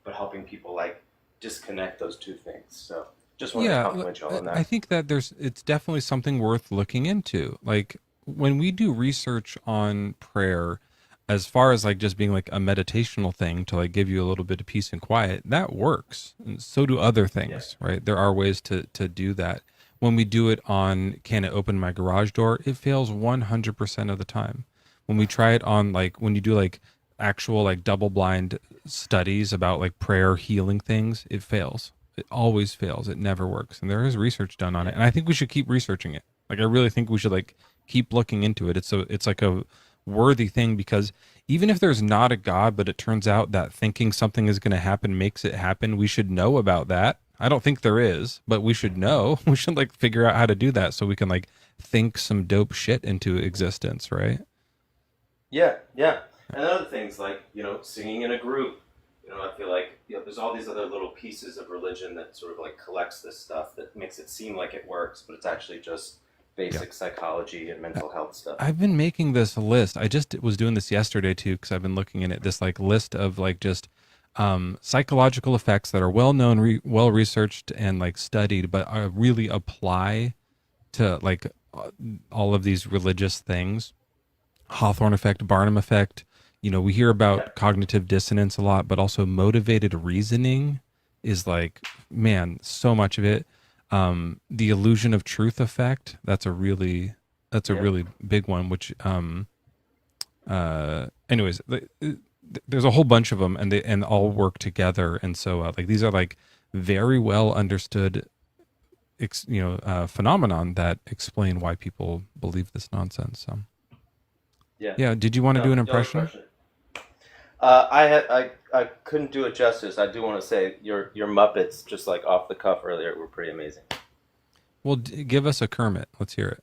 but helping people like disconnect those two things. So just want to compliment y'all on that. I think that it's definitely something worth looking into. Like when we do research on prayer, as far as like just being like a meditational thing to like give you a little bit of peace and quiet, that works. And so do other things, right? There are ways to do that. When we do it on can it open my garage door, it fails 100% of the time. When we try it on like when you do like actual like double blind studies about like prayer healing things, it fails. It always fails. It never works. And there is research done on it. And I think we should keep researching it. Like I really think we should like keep looking into it. It's like a worthy thing, because even if there's not a God, but it turns out that thinking something is going to happen makes it happen, we should know about that. I don't think there is, but we should know. We should like figure out how to do that so we can like think some dope shit into existence, right? Yeah. And other things like, you know, singing in a group. You know, I feel like, you know, there's all these other little pieces of religion that sort of like collects this stuff that makes it seem like it works, but it's actually just basic psychology and mental health stuff. I've been making this list. I just was doing this yesterday too, because I've been looking at it, this like list of like just psychological effects that are well known, well researched and like studied, but really apply to like all of these religious things. Hawthorne effect, Barnum effect. You know, we hear about cognitive dissonance a lot, but also motivated reasoning is like, man, so much of it. The illusion of truth effect, that's a really big one, which anyways, there's a whole bunch of them, and they all work together. And so like these are like very well understood phenomenon that explain why people believe this nonsense. So yeah, did you want to do an impression? I couldn't do it justice. I do want to say your Muppets, just like off the cuff earlier, were pretty amazing. Well, give us a Kermit. Let's hear it.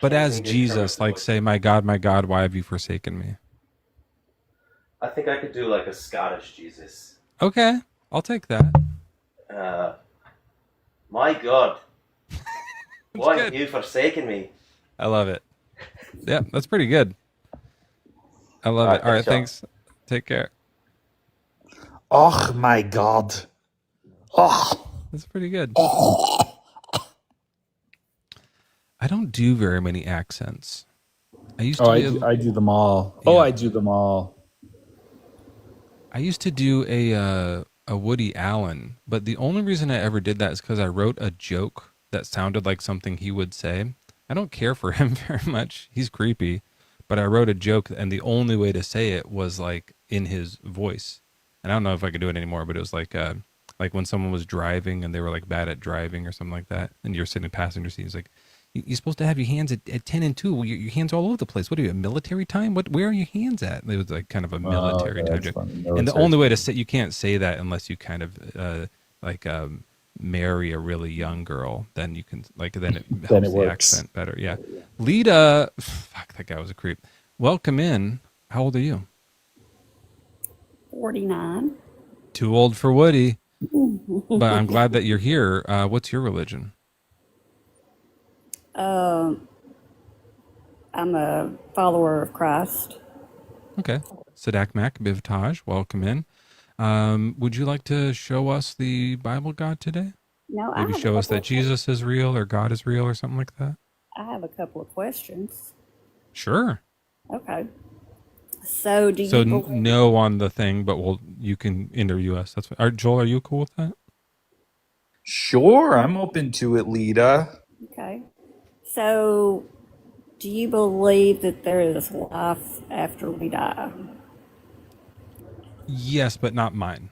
But as Jesus, like say, my God, why have you forsaken me? I think I could do like a Scottish Jesus. Okay, I'll take that. My God, why have you forsaken me? I love it. Yeah, that's pretty good. I love it. All right, thanks. Take care. Oh my God. Oh, that's pretty good. I don't do very many accents. I used to. I do them all. Yeah. Oh, I do them all. I used to do a Woody Allen, but the only reason I ever did that is because I wrote a joke that sounded like something he would say. I don't care for him very much. He's creepy, but I wrote a joke, and the only way to say it was like in his voice. And I don't know if I could do it anymore, but it was like when someone was driving and they were like bad at driving or something like that, and you're sitting in the passenger seat. It's like, you're supposed to have your hands at 10 and 2. Well, your hands are all over the place. What are you, military time? Where are your hands at? It was like kind of a military time joke. And the only way to say, you can't say that unless you kind of marry a really young girl. Then you can then it helps the works. Accent better. Yeah. Lita, fuck, that guy was a creep. Welcome in. How old are you? 49. Too old for Woody. But I'm glad that you're here. What's your religion? I'm a follower of Christ. Okay. Sadak Mak Bivtaj, welcome in. Would you like to show us the Bible God today? No, I Maybe have a show us couple that of questions. Jesus is real or God is real or something like that? I have a couple of questions. Sure. Okay. So, do So you believe? no on the thing, but you can interview us. That's Joel. Are you cool with that? Sure, I'm open to it, Lita. Okay. So, do you believe that there is life after we die? Yes, but not mine.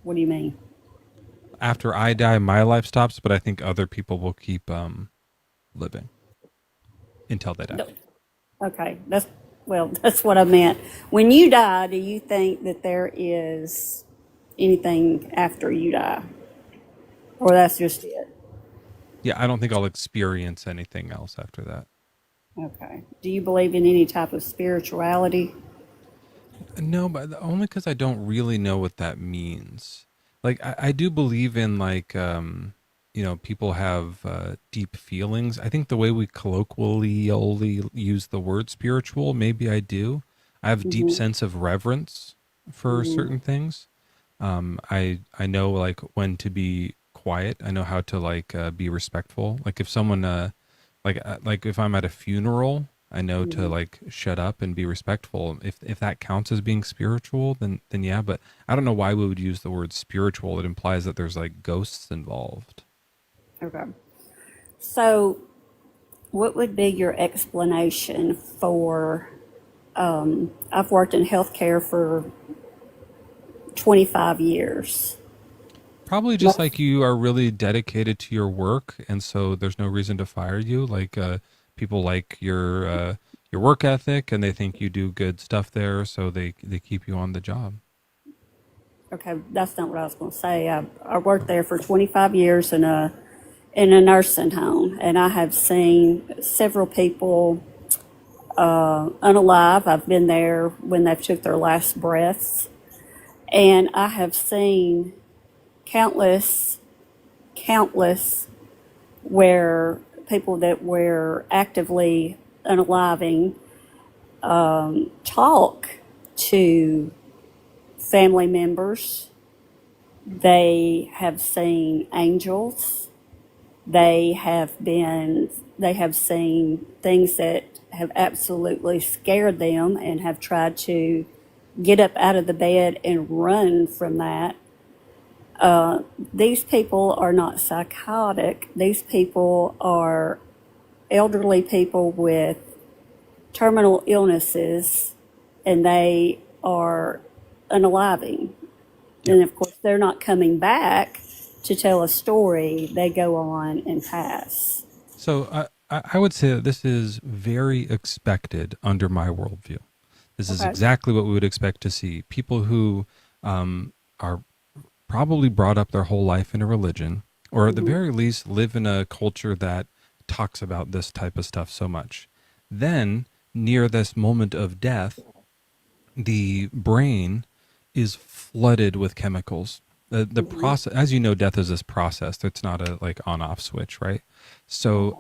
What do you mean? After I die, my life stops, but I think other people will keep living until they die. No. Okay, that's what I meant. When you die, do you think that there is anything after you die, or that's just it? Yeah, I don't think I'll experience anything else after that. Okay. Do you believe in any type of spirituality? No, but only because I don't really know what that means. Like, I do believe in like, people have deep feelings. I think the way we colloquially only use the word spiritual, maybe I do. I have deep Mm-hmm. sense of reverence for Mm-hmm. certain things. I know like when to be quiet. I know how to like be respectful. Like if someone like if I'm at a funeral, I know to Mm-hmm. like shut up and be respectful. If that counts as being spiritual, then yeah. But I don't know why we would use the word spiritual. It implies that there's like ghosts involved. Okay. So, what would be your explanation for? I've worked in healthcare for 25 years. Probably just like you are really dedicated to your work, and so there's no reason to fire you. Like people like your work ethic, and they think you do good stuff there, so they keep you on the job. Okay, that's not what I was going to say. I worked there for 25 years in a nursing home, and I have seen several people unalive. I've been there when they've took their last breaths, and I have seen countless where people that were actively unaliving talk to family members. They have seen angels. They have seen things that have absolutely scared them and have tried to get up out of the bed and run from that. These people are not psychotic. These people are elderly people with terminal illnesses, and they are unaliving. And of course, they're not coming back to tell a story. They go on and pass. So I would say that this is very expected under my worldview. This is Okay. exactly what we would expect to see. People who are probably brought up their whole life in a religion, or at the Mhm. very least live in a culture that talks about this type of stuff so much. Then, near this moment of death, the brain is flooded with chemicals. The process, as you know, death is this process. It's not a like on off switch, right? So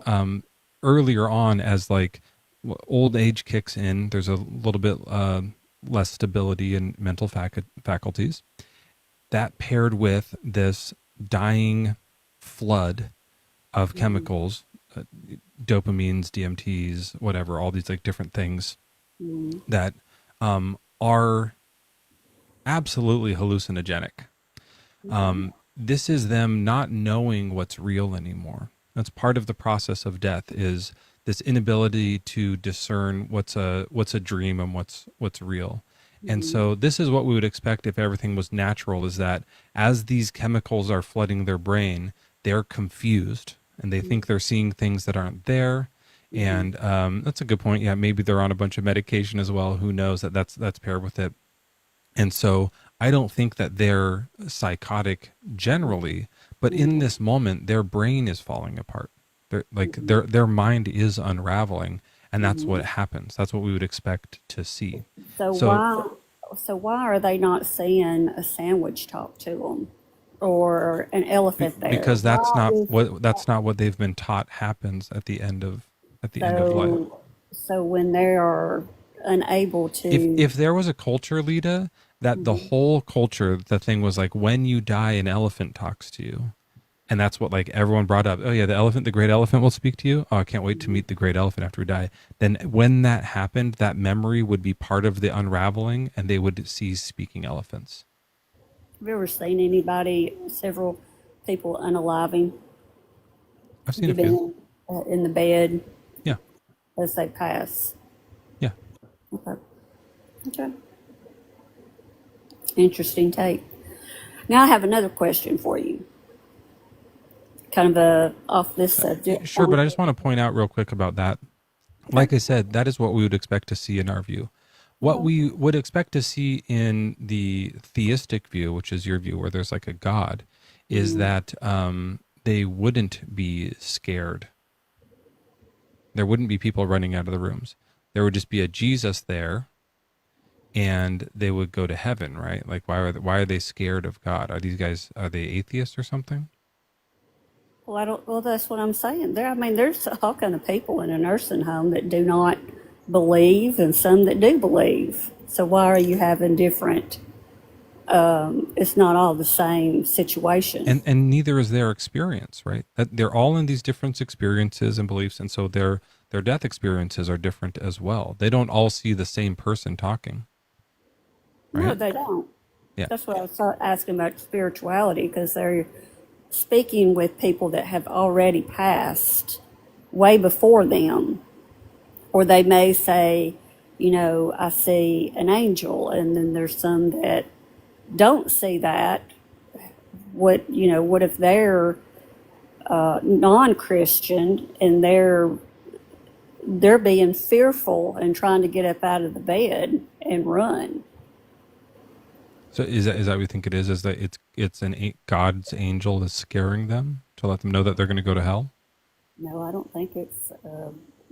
earlier on, as like old age kicks in, there's a little bit less stability in mental faculties. That paired with this dying flood of chemicals, dopamines, DMTs, whatever, all these like different things Mhm. that are absolutely hallucinogenic. This is them not knowing what's real anymore. That's part of the process of death, is this inability to discern what's a dream and what's real. And so this is what we would expect if everything was natural, is that as these chemicals are flooding their brain, they're confused and they think they're seeing things that aren't there. And that's a good point. Yeah, maybe they're on a bunch of medication as well. Who knows? That's paired with it. And so I don't think that they're psychotic generally, but in this moment, their brain is falling apart. Their mind is unraveling, and that's what happens. That's what we would expect to see. So So why are they not seeing a sandwich talk to them, or an elephant there? because Why is that's not what they've been taught happens at the end of life. so when they are unable If to? there was a culture, Lita, that the whole culture, the thing was like, when you die, an elephant talks to you. And that's what like everyone brought up. Oh yeah, the great elephant will speak to you. Oh, I can't wait to meet the great elephant after we die. Then when that happened, that memory would be part of the unraveling and they would see speaking elephants. Have you ever seen several people unaliving? I've seen a few. In the bed? Yeah. As they pass? Yeah. Okay. Interesting take. Now I have another question for you. Kind of off this subject. Sure, but I just want to point out real quick about that. Like I said, that is what we would expect to see in our view. What we would expect to see in the theistic view, which is your view, where there's like a God, is that they wouldn't be scared. There wouldn't be people running out of the rooms. There would just be a Jesus there, and they would go to heaven, right? Like, why are they scared of God? Are they atheists or something? Well, that's what I'm saying. There's all kind of people in a nursing home that do not believe, and some that do believe. So why are you having different? It's not all the same situation. And neither is their experience, right? That they're all in these different experiences and beliefs, and so their death experiences are different as well. They don't all see the same person talking. Right? No, they don't. Yeah. That's what I was asking about spirituality, because they're speaking with people that have already passed way before them. Or they may say, I see an angel, and then there's some that don't see that. What if they're non-Christian and they're being fearful and trying to get up out of the bed and run? So is that what you think it is? Is that it's God's angel is scaring them to let them know that they're going to go to hell? No, I don't think it's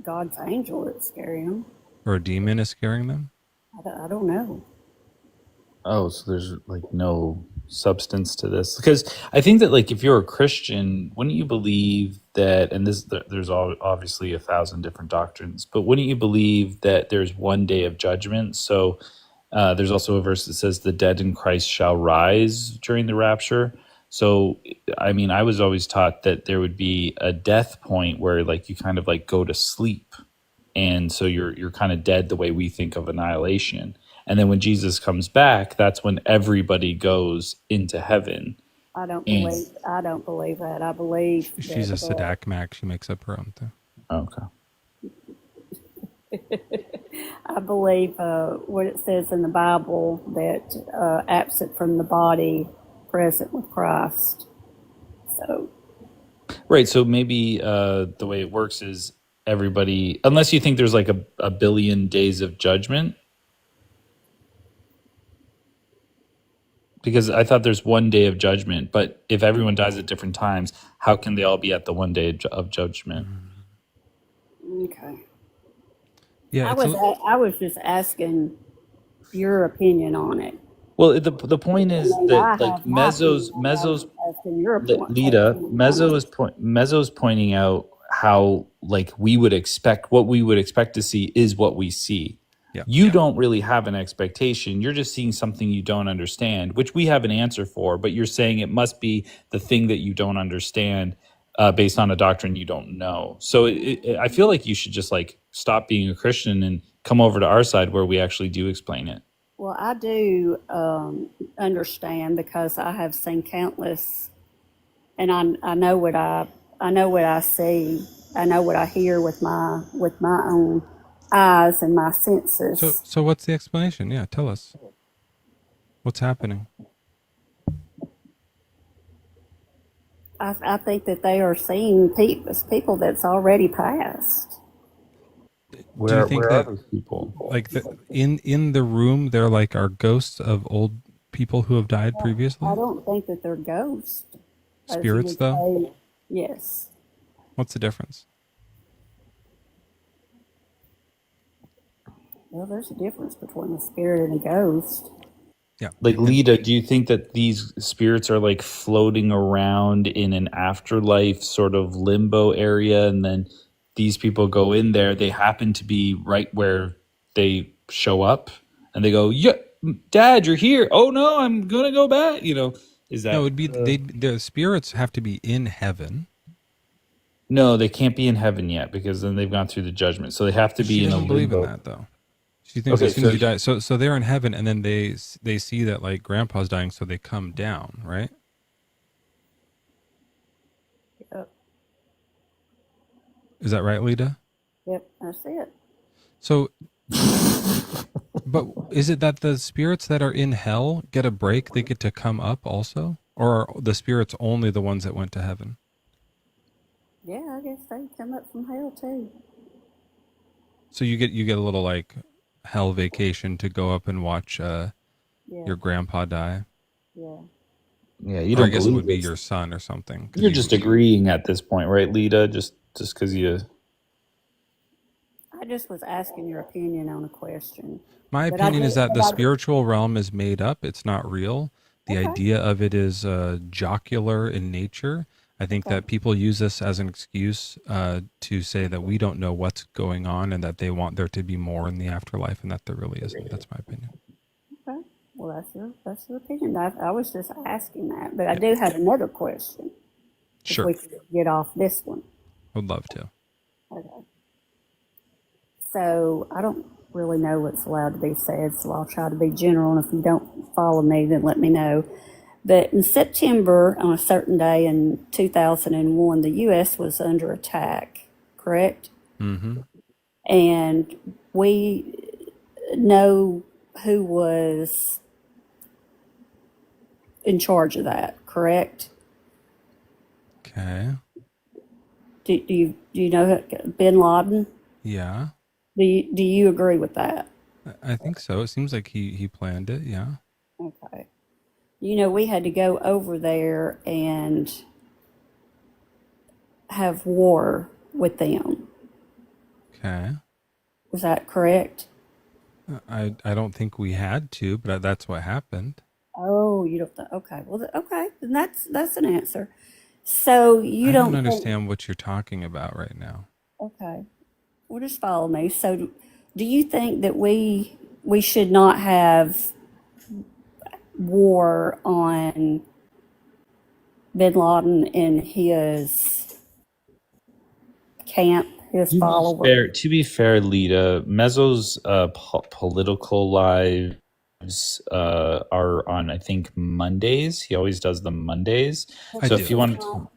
God's angel that's scaring them. Or a demon is scaring them? I don't know. Oh, so there's like no substance to this? Because I think that like if you're a Christian, wouldn't you believe that, and there's obviously 1,000 different doctrines, but wouldn't you believe that there's one day of judgment? So there's also a verse that says the dead in Christ shall rise during the rapture. So, I was always taught that there would be a death point where like you kind of like go to sleep. And so you're kind of dead the way we think of annihilation. And then when Jesus comes back, that's when everybody goes into heaven. I don't believe that. I believe she's a Sadakmak. She makes up her own thing. Okay. I believe what it says in the Bible, that absent from the body, present with Christ. So. Right. So maybe the way it works is everybody, unless you think there's like a billion days of judgment. Because I thought there's one day of judgment, but if everyone dies at different times, how can they all be at the one day of judgment? Okay. Yeah, I was just asking your opinion on it. Well, the point is that like Mezzo's Lita, Mezzo's pointing out how like what we would expect to see is what we see. Yeah. You don't really have an expectation. You're just seeing something you don't understand, which we have an answer for, but you're saying it must be the thing that you don't understand based on a doctrine you don't know. So I feel like you should just like stop being a Christian and come over to our side where we actually do explain it. Well, I do understand, because I have seen countless, and I know what I see. I know what I hear with my own eyes and my senses. So what's the explanation? Yeah, tell us. What's happening? I think that they are seeing people that's already passed. Do you think that those people? Like in the room, there like are ghosts of old people who have died previously? I don't think that they're ghosts. Spirits, though? Yes. What's the difference? Well, there's a difference between a spirit and a ghost. Yeah. Like Lita, do you think that these spirits are like floating around in an afterlife sort of limbo area, and then these people go in there, they happen to be right where they show up, and they go, yeah, Dad, you're here. Oh no, I'm gonna go back. Is that No, it'd be the spirits have to be in heaven. No, they can't be in heaven yet because then they've gone through the judgment. So they have to She be in a doesn't believe in limbo. that though. She thinks as soon as you die, so they're in heaven, and then they see that like Grandpa's dying, so they come down, right? Yep. Is that right, Lita? Yep, that's it. So, but is it that the spirits that are in hell get a break? They get to come up also, or are the spirits only the ones that went to heaven? Yeah, I guess they come up from hell too. So you get a little like hell vacation to go up and watch your grandpa die. Yeah. Yeah, you Or I don't guess it believe would be this. your son or something. 'cause You're just agreeing at this point, right, Lita? Just because you. I just was asking your opinion on a question. My But I opinion is did- that but the I- spiritual realm is made up. It's not real. The idea of it is jocular in nature. I think that people use this as an excuse to say that we don't know what's going on and that they want there to be more in the afterlife and that there really isn't. That's my opinion. Okay. Well, that's your opinion. I was just asking that, but I do have another question. Sure. If we could get off this one. Would love to. Okay. So I don't really know what's allowed to be said, so I'll try to be general. And if you don't follow me, then let me know. But in September, on a certain day in 2001, the U.S. was under attack, correct? Mm-hmm. And we know who was in charge of that, correct? Okay. Do you know Bin Laden? Yeah. Do you agree with that? I think so. It seems like he planned it. Yeah. Okay. We had to go over there and have war with them. Okay. Was that correct? I don't think we had to, but that's what happened. Oh, you don't think? Okay. Well, okay. Then that's an answer. So you I don't don't think- understand what you're talking about right now. Okay. Well, just follow me. So, do you think that we should not have war on Bin Laden and his camp, his followers? To be fair, Lita, Mezzo's political lives are on, I think, Mondays. He always does them Mondays. So if you want to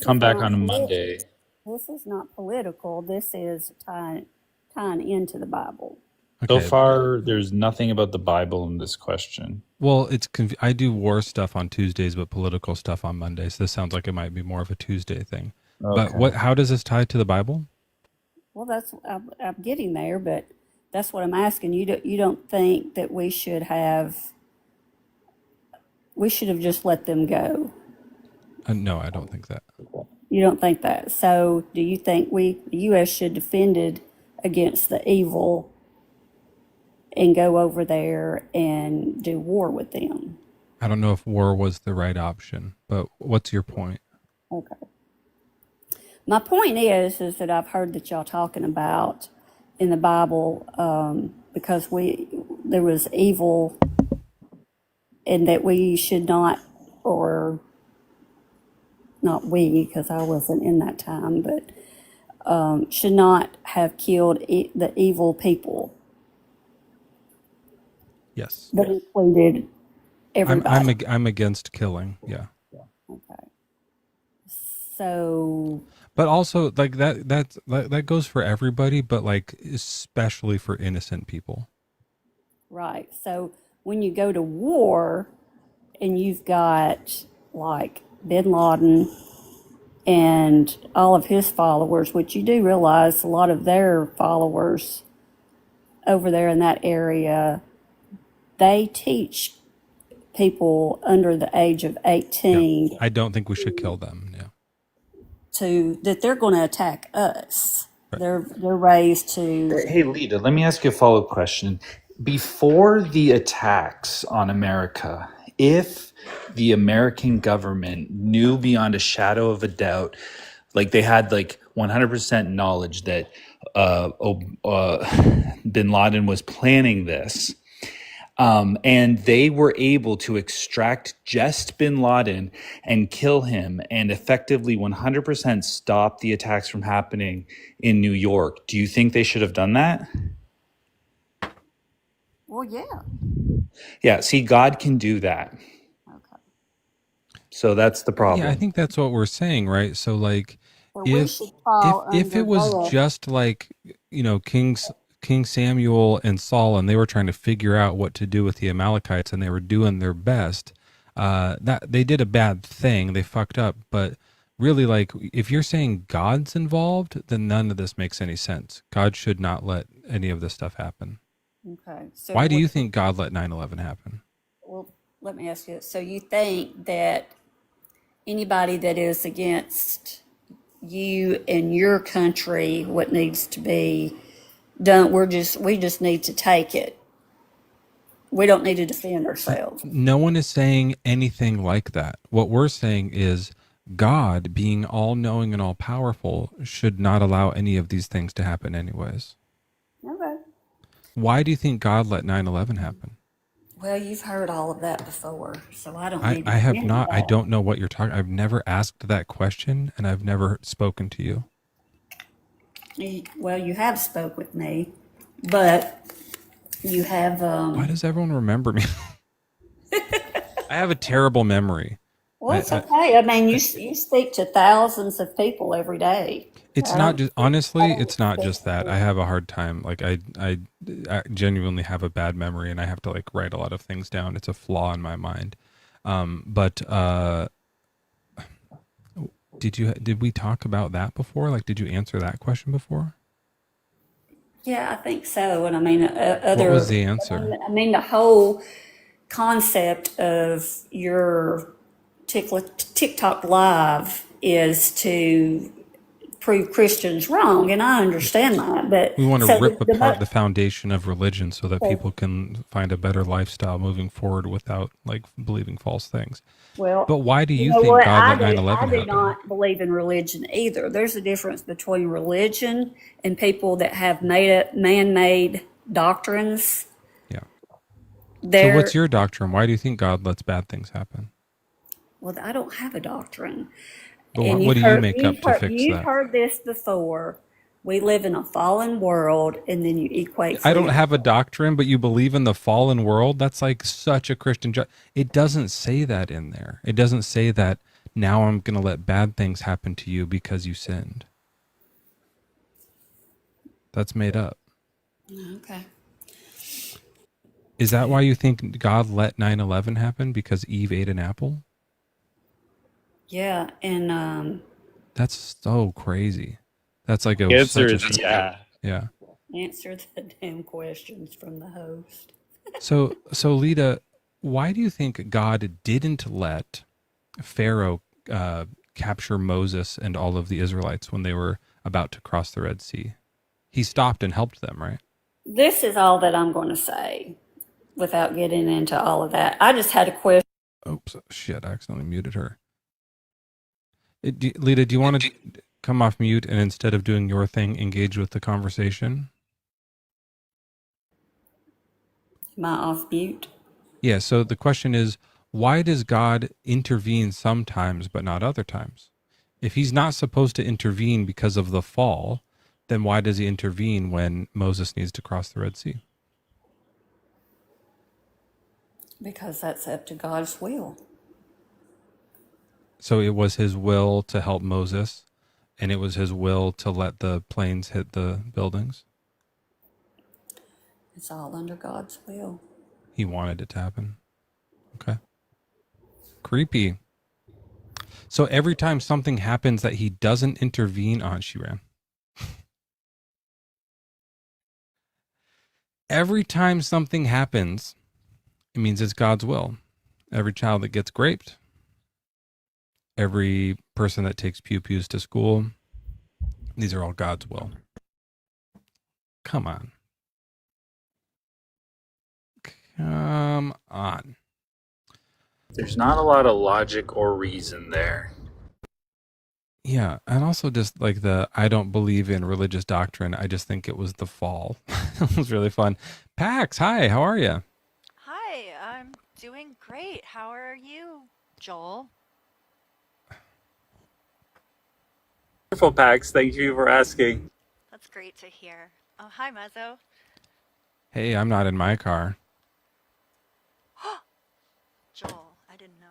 come back on a Monday. This is not political. This is tying into the Bible. So far, there's nothing about the Bible in this question. Well, I do war stuff on Tuesdays, but political stuff on Mondays. This sounds like it might be more of a Tuesday thing. Okay. But how does this tie to the Bible? Well, I'm getting there, but that's what I'm asking. You don't think that we should have just let them go? No, I don't think that. You don't think that? So do you think the U.S. should defend against the evil and go over there and do war with them? I don't know if war was the right option, but what's your point? Okay. My point is that I've heard that y'all talking about in the Bible because there was evil and that we should not, or not we, because I wasn't in that time, but should not have killed the evil people. Yes. That included everybody. I'm against killing. Yeah. Okay. So. But also, like that goes for everybody, but like especially for innocent people. Right. So when you go to war, and you've got like Bin Laden and all of his followers, which you do realize a lot of their followers over there in that area, they teach people under the age of 18 I don't think we should kill them. Yeah. that they're going to attack us. Right. They're raised to. Hey, Lita, let me ask you a follow-up question. Before the attacks on America, if the American government knew beyond a shadow of a doubt, like they had like 100% knowledge that Bin Laden was planning this, And they were able to extract just bin Laden and kill him and effectively 100% stop the attacks from happening in New York. Do you think they should have done that? Well, yeah. Yeah, see, God can do that. So that's the problem. Yeah, I think that's what we're saying, right? So like So we if should fall if it under was that. just like, King Samuel and Saul, and they were trying to figure out what to do with the Amalekites, and they were doing their best, that they did a bad thing, they fucked up. But really, like, if you're saying God's involved, then none of this makes any sense. God should not let any of this stuff happen. Okay. So Why do you think God let 9/11 happen? Well, let me ask you. So you think that anybody that is against you and your country, what needs to be done, we just need to take it. We don't need to defend ourselves. No one is saying anything like that. What we're saying is God, being all-knowing and all-powerful, should not allow any of these things to happen anyways. Okay. Why do you think God let 9/11 happen? Well, you've heard all of that before, so I don't I need to have get into not. I that. don't know what you're talking. I've never asked that question, and I've never spoken to you. Well, you have spoke with me, but you have. Why does everyone remember me? I have a terrible memory. Well, it's okay. I mean, you speak to thousands of people every day. It's not just, honestly, it's not just that. I have a hard time. Like I genuinely have a bad memory, and I have to like write a lot of things down. It's a flaw in my mind. But did we talk about that before? Like, did you answer that question before? Yeah, I think so. And I mean, What was the answer? I mean, the whole concept of your TikTok live is to prove Christians wrong, and I understand that. But We want to so rip apart the foundation of religion so that people can find a better lifestyle moving forward without like believing false things. Well, But why do you know think what? God let I 9/11 do happen? not believe in religion either. There's a difference between religion and people that have made up man-made doctrines. Yeah. So They're what's your doctrine? Why do you think God lets bad things happen? well, I don't have a doctrine. But And what do you make up to fix you've that? heard this before. We live in a fallen world, and then you equate. I don't have a doctrine, but you believe in the fallen world. That's like such a Christian. It doesn't say that in there. It doesn't say that now I'm going to let bad things happen to you because you sinned. That's made up. Okay. Is that why you think God let 9/11 happen? Because Eve ate an apple? Yeah, and That's so crazy. That's like The answer is yeah. Yeah. answer the damn questions from the host. So Lita, why do you think God didn't let Pharaoh capture Moses and all of the Israelites when they were about to cross the Red Sea? He stopped and helped them, right? This is all that I'm going to say without getting into all of that. I just had a question. Oops, shit, I accidentally muted her. Lita, do you want to come off mute and instead of doing your thing, engage with the conversation? Am I off mute? Yeah, so the question is, why does God intervene sometimes but not other times? If he's not supposed to intervene because of the fall, then why does he intervene when Moses needs to cross the Red Sea? Because that's up to God's will. So it was his will to help Moses, and it was his will to let the planes hit the buildings? It's all under God's will. He wanted it to happen. Okay. Creepy. So every time something happens that he doesn't intervene on, she ran. Every time something happens, it means it's God's will. Every child that gets raped, every person that takes pew-pews to school, these are all God's will. Come on. Come on. There's not a lot of logic or reason there. Yeah, and also just like I don't believe in religious doctrine. I just think it was the fall. It was really fun. Pax, hi, how are you? Hi, Great. How are you, Joel? Wonderful, Pax. Thank you for asking. That's great to hear. Oh, hi, Mezzo. Hey, I'm not in my car. Joel, I didn't know.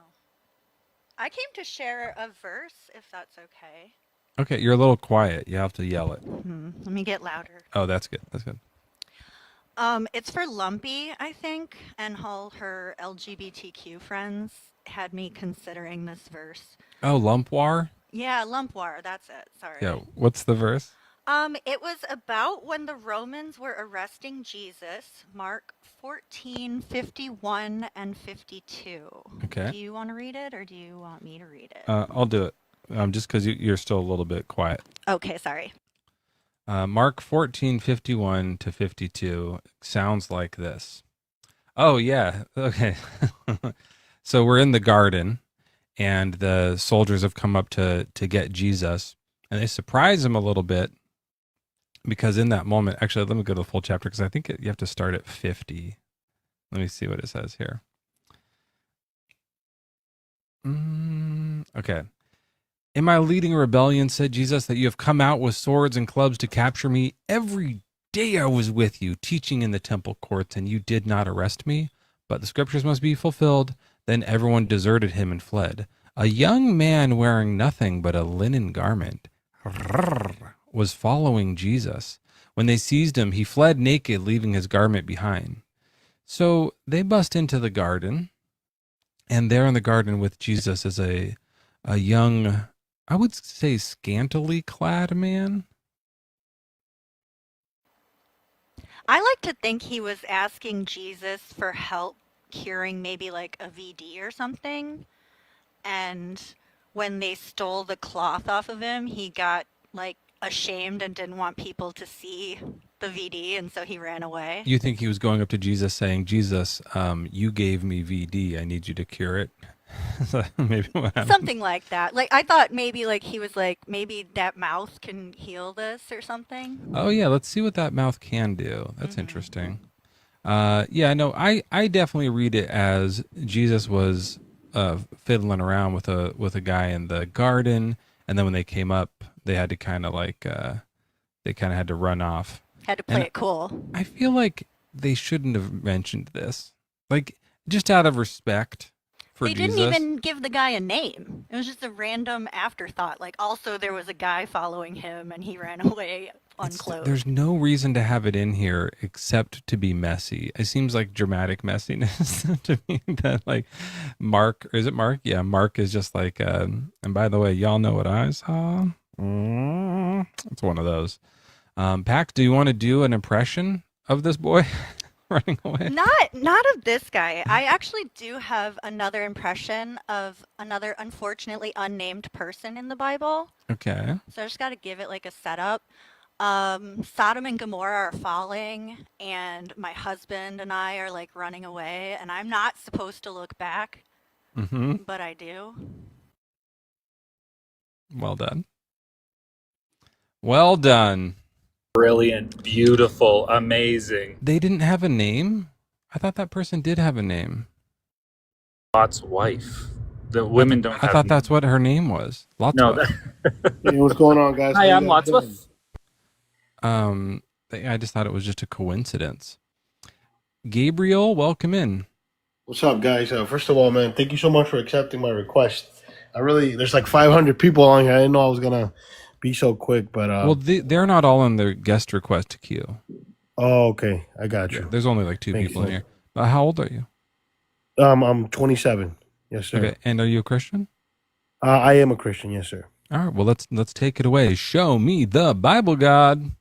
I came to share a verse, if that's okay. Okay, you're a little quiet. You have to yell it. Let me get louder. Oh, that's good. That's good. It's for Lumpy, I think, and all her LGBTQ friends had me considering this verse. Oh, lump war? Yeah, Lumpwar, that's it. Sorry. Yeah. What's the verse? It was about when the Romans were arresting Jesus, Mark 14:51 and 52. Okay. Do you want to read it or do you want me to read it? I'll do it. Just because you're still a little bit quiet. Okay, sorry. Mark 14:51 to 52 sounds like this. Oh, yeah. Okay. So we're in the garden, and the soldiers have come up to get Jesus, and they surprise him a little bit because in that moment, actually, let me go to the full chapter because I think you have to start at 50. Let me see what it says here. Okay. Am I leading a rebellion, said Jesus, that you have come out with swords and clubs to capture me? Every day I was with you, teaching in the temple courts, and you did not arrest me. But the scriptures must be fulfilled. Then everyone deserted him and fled. A young man wearing nothing but a linen garment was following Jesus. When they seized him, he fled naked, leaving his garment behind. So they bust into the garden, and there in the garden with Jesus is a young, I would say scantily clad man. I like to think he was asking Jesus for help curing maybe like a VD or something. And when they stole the cloth off of him, he got like ashamed and didn't want people to see the VD, and so he ran away. You think he was going up to Jesus saying, Jesus, you gave me VD. I need you to cure it. Maybe what happened? Something like that. Like I thought maybe like he was like, maybe that mouth can heal this or something. Oh yeah, let's see what that mouth can do. That's interesting. Yeah, no, I definitely read it as Jesus was fiddling around with a guy in the garden, and then when they came up, they had to kind of like they kind of had to run off. Had to play it cool. I feel like they shouldn't have mentioned this, like just out of respect for They Jesus. didn't even give the guy a name. It was just a random afterthought. Like also there was a guy following him and he ran away unclothed. There's no reason to have it in here except to be messy. It seems like dramatic messiness to me that like Mark, is it Mark? Yeah, Mark is just like, and by the way, y'all know what I saw? It's one of those. Pax, do you want to do an impression of this boy running away? Not of this guy. I actually do have another impression of another unfortunately unnamed person in the Bible. Okay. So I just got to give it like a setup. Sodom and Gomorrah are falling, and my husband and I are like running away, and I'm not supposed to look back, but I do. Well done. Well done. Brilliant, beautiful, amazing. They didn't have a name? I thought that person did have a name. Lot's wife. The women don't I have thought that's what her name was. Lot's No, wife. Hey, what's going on, guys? Hi, How I'm you guys Lotsworth. doing? I just thought it was just a coincidence. Gabriel, welcome in. What's up, guys? First of all, man, thank you so much for accepting my request. There's like 500 people on here. I didn't know I was gonna be so quick, but Well, they're not all in the guest request queue. oh, okay, I got you. There's only like two Makes people in sense. here. How old are you? I'm 27. Yes, sir. Okay, and are you a Christian? I am a Christian. Yes, sir. All right, well let's take it away. Show me the Bible, God.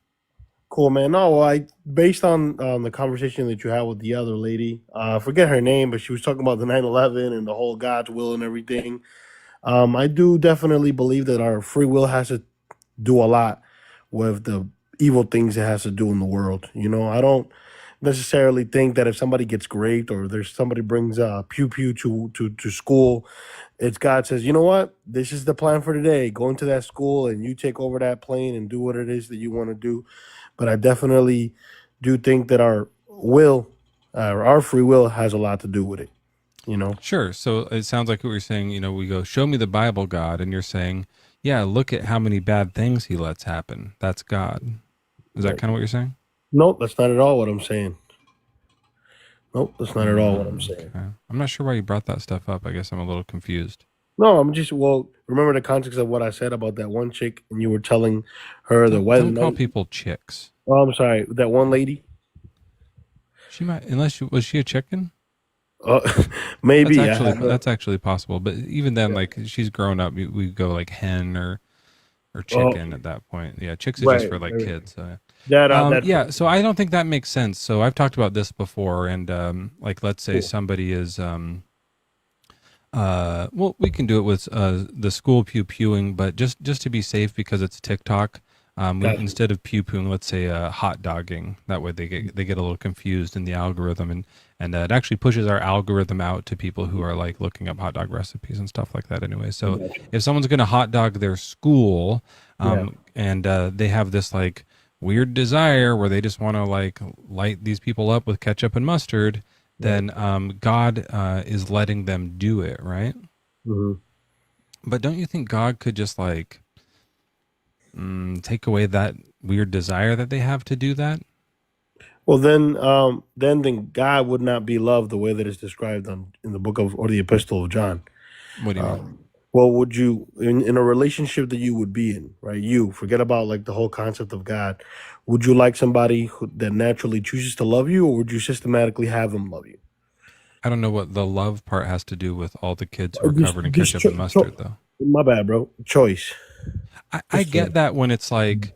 Cool, man. No, well, based on the conversation that you had with the other lady, I forget her name, but she was talking about the 9/11 and the whole God's will and everything. I do definitely believe that our free will has to do a lot with the evil things it has to do in the world. You know, I don't necessarily think that if somebody gets raped or there's somebody brings pew pew to school, it's God says, you know what, this is the plan for today. Go into that school and you take over that plane and do what it is that you want to do. But I definitely do think that our will, our free will, has a lot to do with it. You know. Sure. So it sounds like what you're saying, we go, show me the Bible, God. And you're saying, yeah, look at how many bad things he lets happen. That's God. Is that kind of what you're saying? Nope, that's not at all what I'm saying. Nope, that's not at all what I'm saying. Okay. I'm not sure why you brought that stuff up. I guess I'm a little confused. No, I'm just, remember the context of what I said about that one chick, and you were telling her the weather. Don't call people chicks. Oh, I'm sorry. That one lady. She might, was she a chicken? Maybe. That's actually possible. But even then, like, she's grown up. We go like hen or chicken at that point. Yeah, chicks is just for like kids. So. Yeah, so I don't think that makes sense. So I've talked about this before, and like, let's say somebody is well, we can do it with the school pew-pewing, but just to be safe, because it's TikTok, instead of pew-pewing, let's say hot dogging. That way they get a little confused in the algorithm, and it actually pushes our algorithm out to people who are like looking up hot dog recipes and stuff like that anyway. So if someone's going to hot dog their school, and they have this like weird desire where they just want to like light these people up with ketchup and mustard, then God is letting them do it, right? Mm-hmm. But don't you think God could just like take away that weird desire that they have to do that? Well, then God would not be love the way that is described in the book of, or the epistle of John. What do you mean? Well, would you, in a relationship that you would be in, right? You forget about like the whole concept of God. Would you like somebody that naturally chooses to love you, or would you systematically have them love you? I don't know what the love part has to do with all the kids who are covered in ketchup and mustard, though. My bad, bro. Choice. I get that when it's like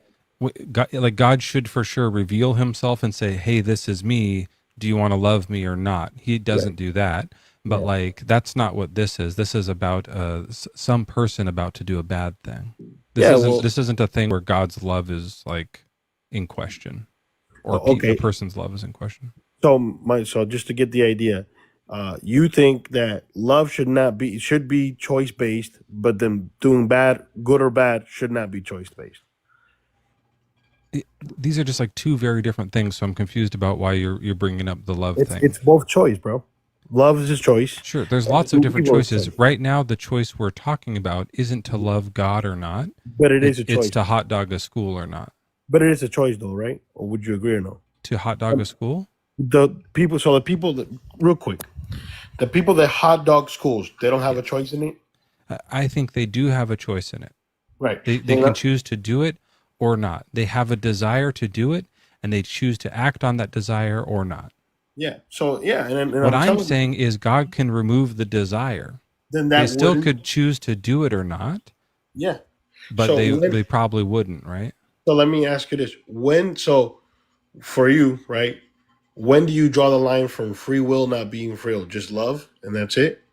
God should for sure reveal himself and say, hey, this is me. Do you want to love me or not? He doesn't do that. But like, that's not what this is. This is about some person about to do a bad thing. This isn't a thing where God's love is like in question, or a person's love is in question. So just to get the idea, you think that love should be choice based, but then doing good or bad, should not be choice based. These are just like two very different things. So I'm confused about why you're bringing up the love thing. It's both choice, bro. Love is his choice. Sure, there's lots of different choices. Right now, the choice we're talking about isn't to love God or not. But it is a choice. It's to hot dog a school or not. But it is a choice, though, right? Or would you agree or no? To hot dog a school? The people that, real quick, the people that hot dog schools, they don't have a choice in it? I think they do have a choice in it. Right. They can choose to do it or not. They have a desire to do it, and they choose to act on that desire or not. Yeah. So, yeah. And what I'm saying is God can remove the desire. Then they still could choose to do it or not. Yeah. But so they probably wouldn't, right? So let me ask you this. For you, right, when do you draw the line from free will not being free? Just love, and that's it?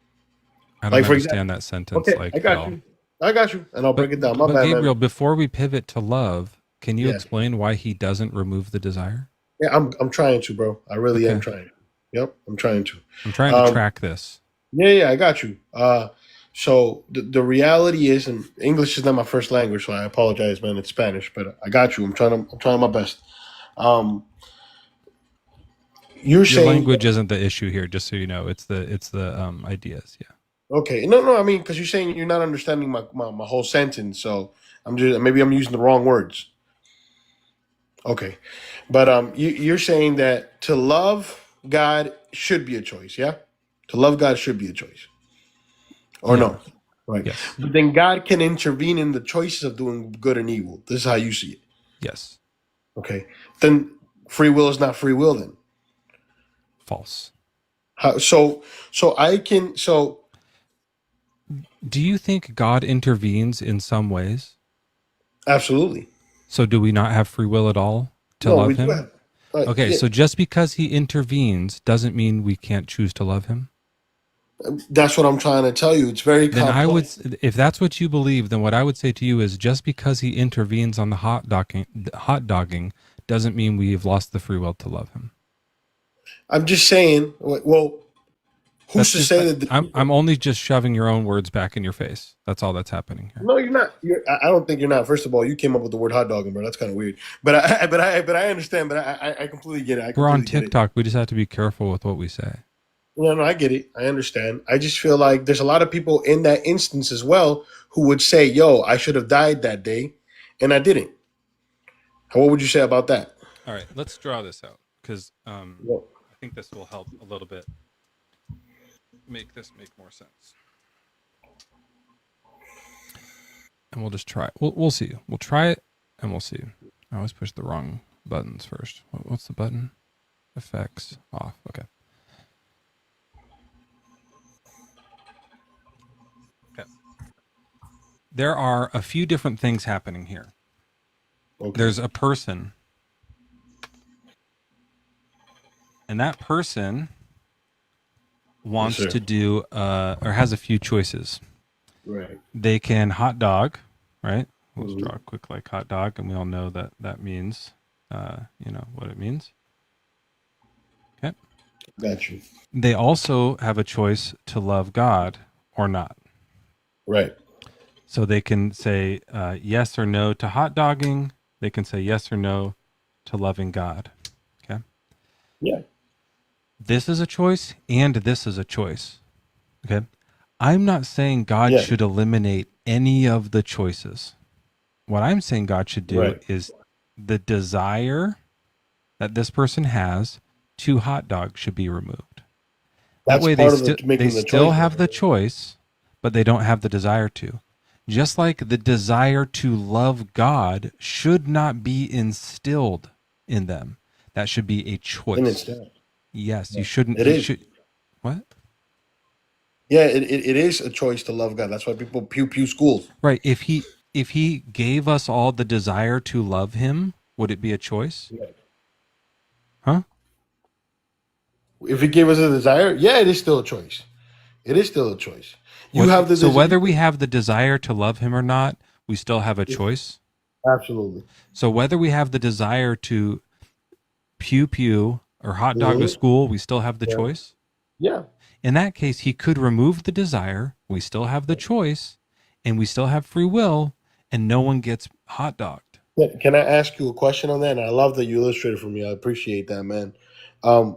I don't understand that sentence. Okay, I got you. And I'll break it down. My bad, Gabriel, man. Before we pivot to love, can you explain why he doesn't remove the desire? Yeah, I'm trying to, bro. I really am trying. Yep, I'm trying to. I'm trying to track this. Yeah, I got you. So the reality is, and English is not my first language, so I apologize, man. It's Spanish, but I got you. I'm trying my best. Your language isn't the issue here, just so you know. It's the ideas. Yeah. Okay. No. I mean, because you're saying you're not understanding my whole sentence, so maybe I'm using the wrong words. Okay, but you're saying that to love God should be a choice, yeah? To love God should be a choice, or no? Right. Yes. But then God can intervene in the choices of doing good and evil. This is how you see it. Yes. Okay. Then free will is not free will. Then false. So do you think God intervenes in some ways? Absolutely. So do we not have free will at all to love him? Okay, so just because he intervenes doesn't mean we can't choose to love him? That's what I'm trying to tell you. It's very complex. If that's what you believe, then what I would say to you is just because he intervenes on the hot dogging doesn't mean we've lost the free will to love him. I'm just saying, well, who's to say that? I'm only just shoving your own words back in your face. That's all that's happening here. No, you're not. I don't think you're not. First of all, you came up with the word hot dogging, bro. That's kind of weird. But I understand. But I completely get it. We're on TikTok. We just have to be careful with what we say. No, no, I get it. I understand. I just feel like there's a lot of people in that instance as well who would say, "Yo, I should have died that day, and I didn't." What would you say about that? All right, let's draw this out because I think this will help a little bit make this make more sense. And we'll just try it. We'll see. We'll try it and we'll see. I always push the wrong buttons first. What's the button? Effects off. Okay. Okay. There are a few different things happening here. Okay. There's a person, and that person wants to do or has a few choices. Right. They can hot dog, right? Let's draw a quick like hot dog, and we all know that that means, what it means. Okay. Got you. They also have a choice to love God or not. Right. So they can say yes or no to hot dogging. They can say yes or no to loving God. Okay. Yeah. This is a choice, and this is a choice. Okay. I'm not saying God should eliminate any of the choices. What I'm saying God should do is the desire that this person has to hot dog should be removed. That way they still have the choice, but they don't have the desire to. Just like the desire to love God should not be instilled in them. That should be a choice. Yes, you shouldn't. What? Yeah, it is a choice to love God. That's why people pew schools. Right. If he gave us all the desire to love him, would it be a choice? Yeah. Huh? If he gave us a desire, yeah, it is still a choice. It is still a choice. So whether we have the desire to love him or not, we still have a choice. Absolutely. So whether we have the desire to pew or hot dog to school, we still have the choice. Yeah. In that case, he could remove the desire. We still have the choice, and we still have free will, and no one gets hot dogged. Can I ask you a question on that? And I love that you illustrated for me. I appreciate that, man.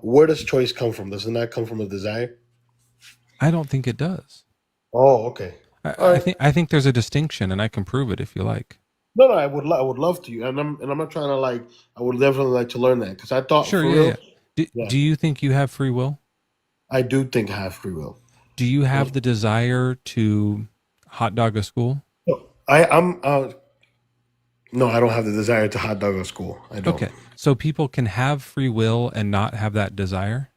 Where does choice come from? Does it not come from a desire? I don't think it does. Oh, okay. I think there's a distinction, and I can prove it if you like. No, I would love to, and I'm not trying to I would definitely like to learn that because I thought Sure, Do you think you have free will? I do think I have free will. Do you have the desire to hot dog a school? No, no, I don't have the desire to hot dog a school. I don't. Okay, so people can have free will and not have that desire?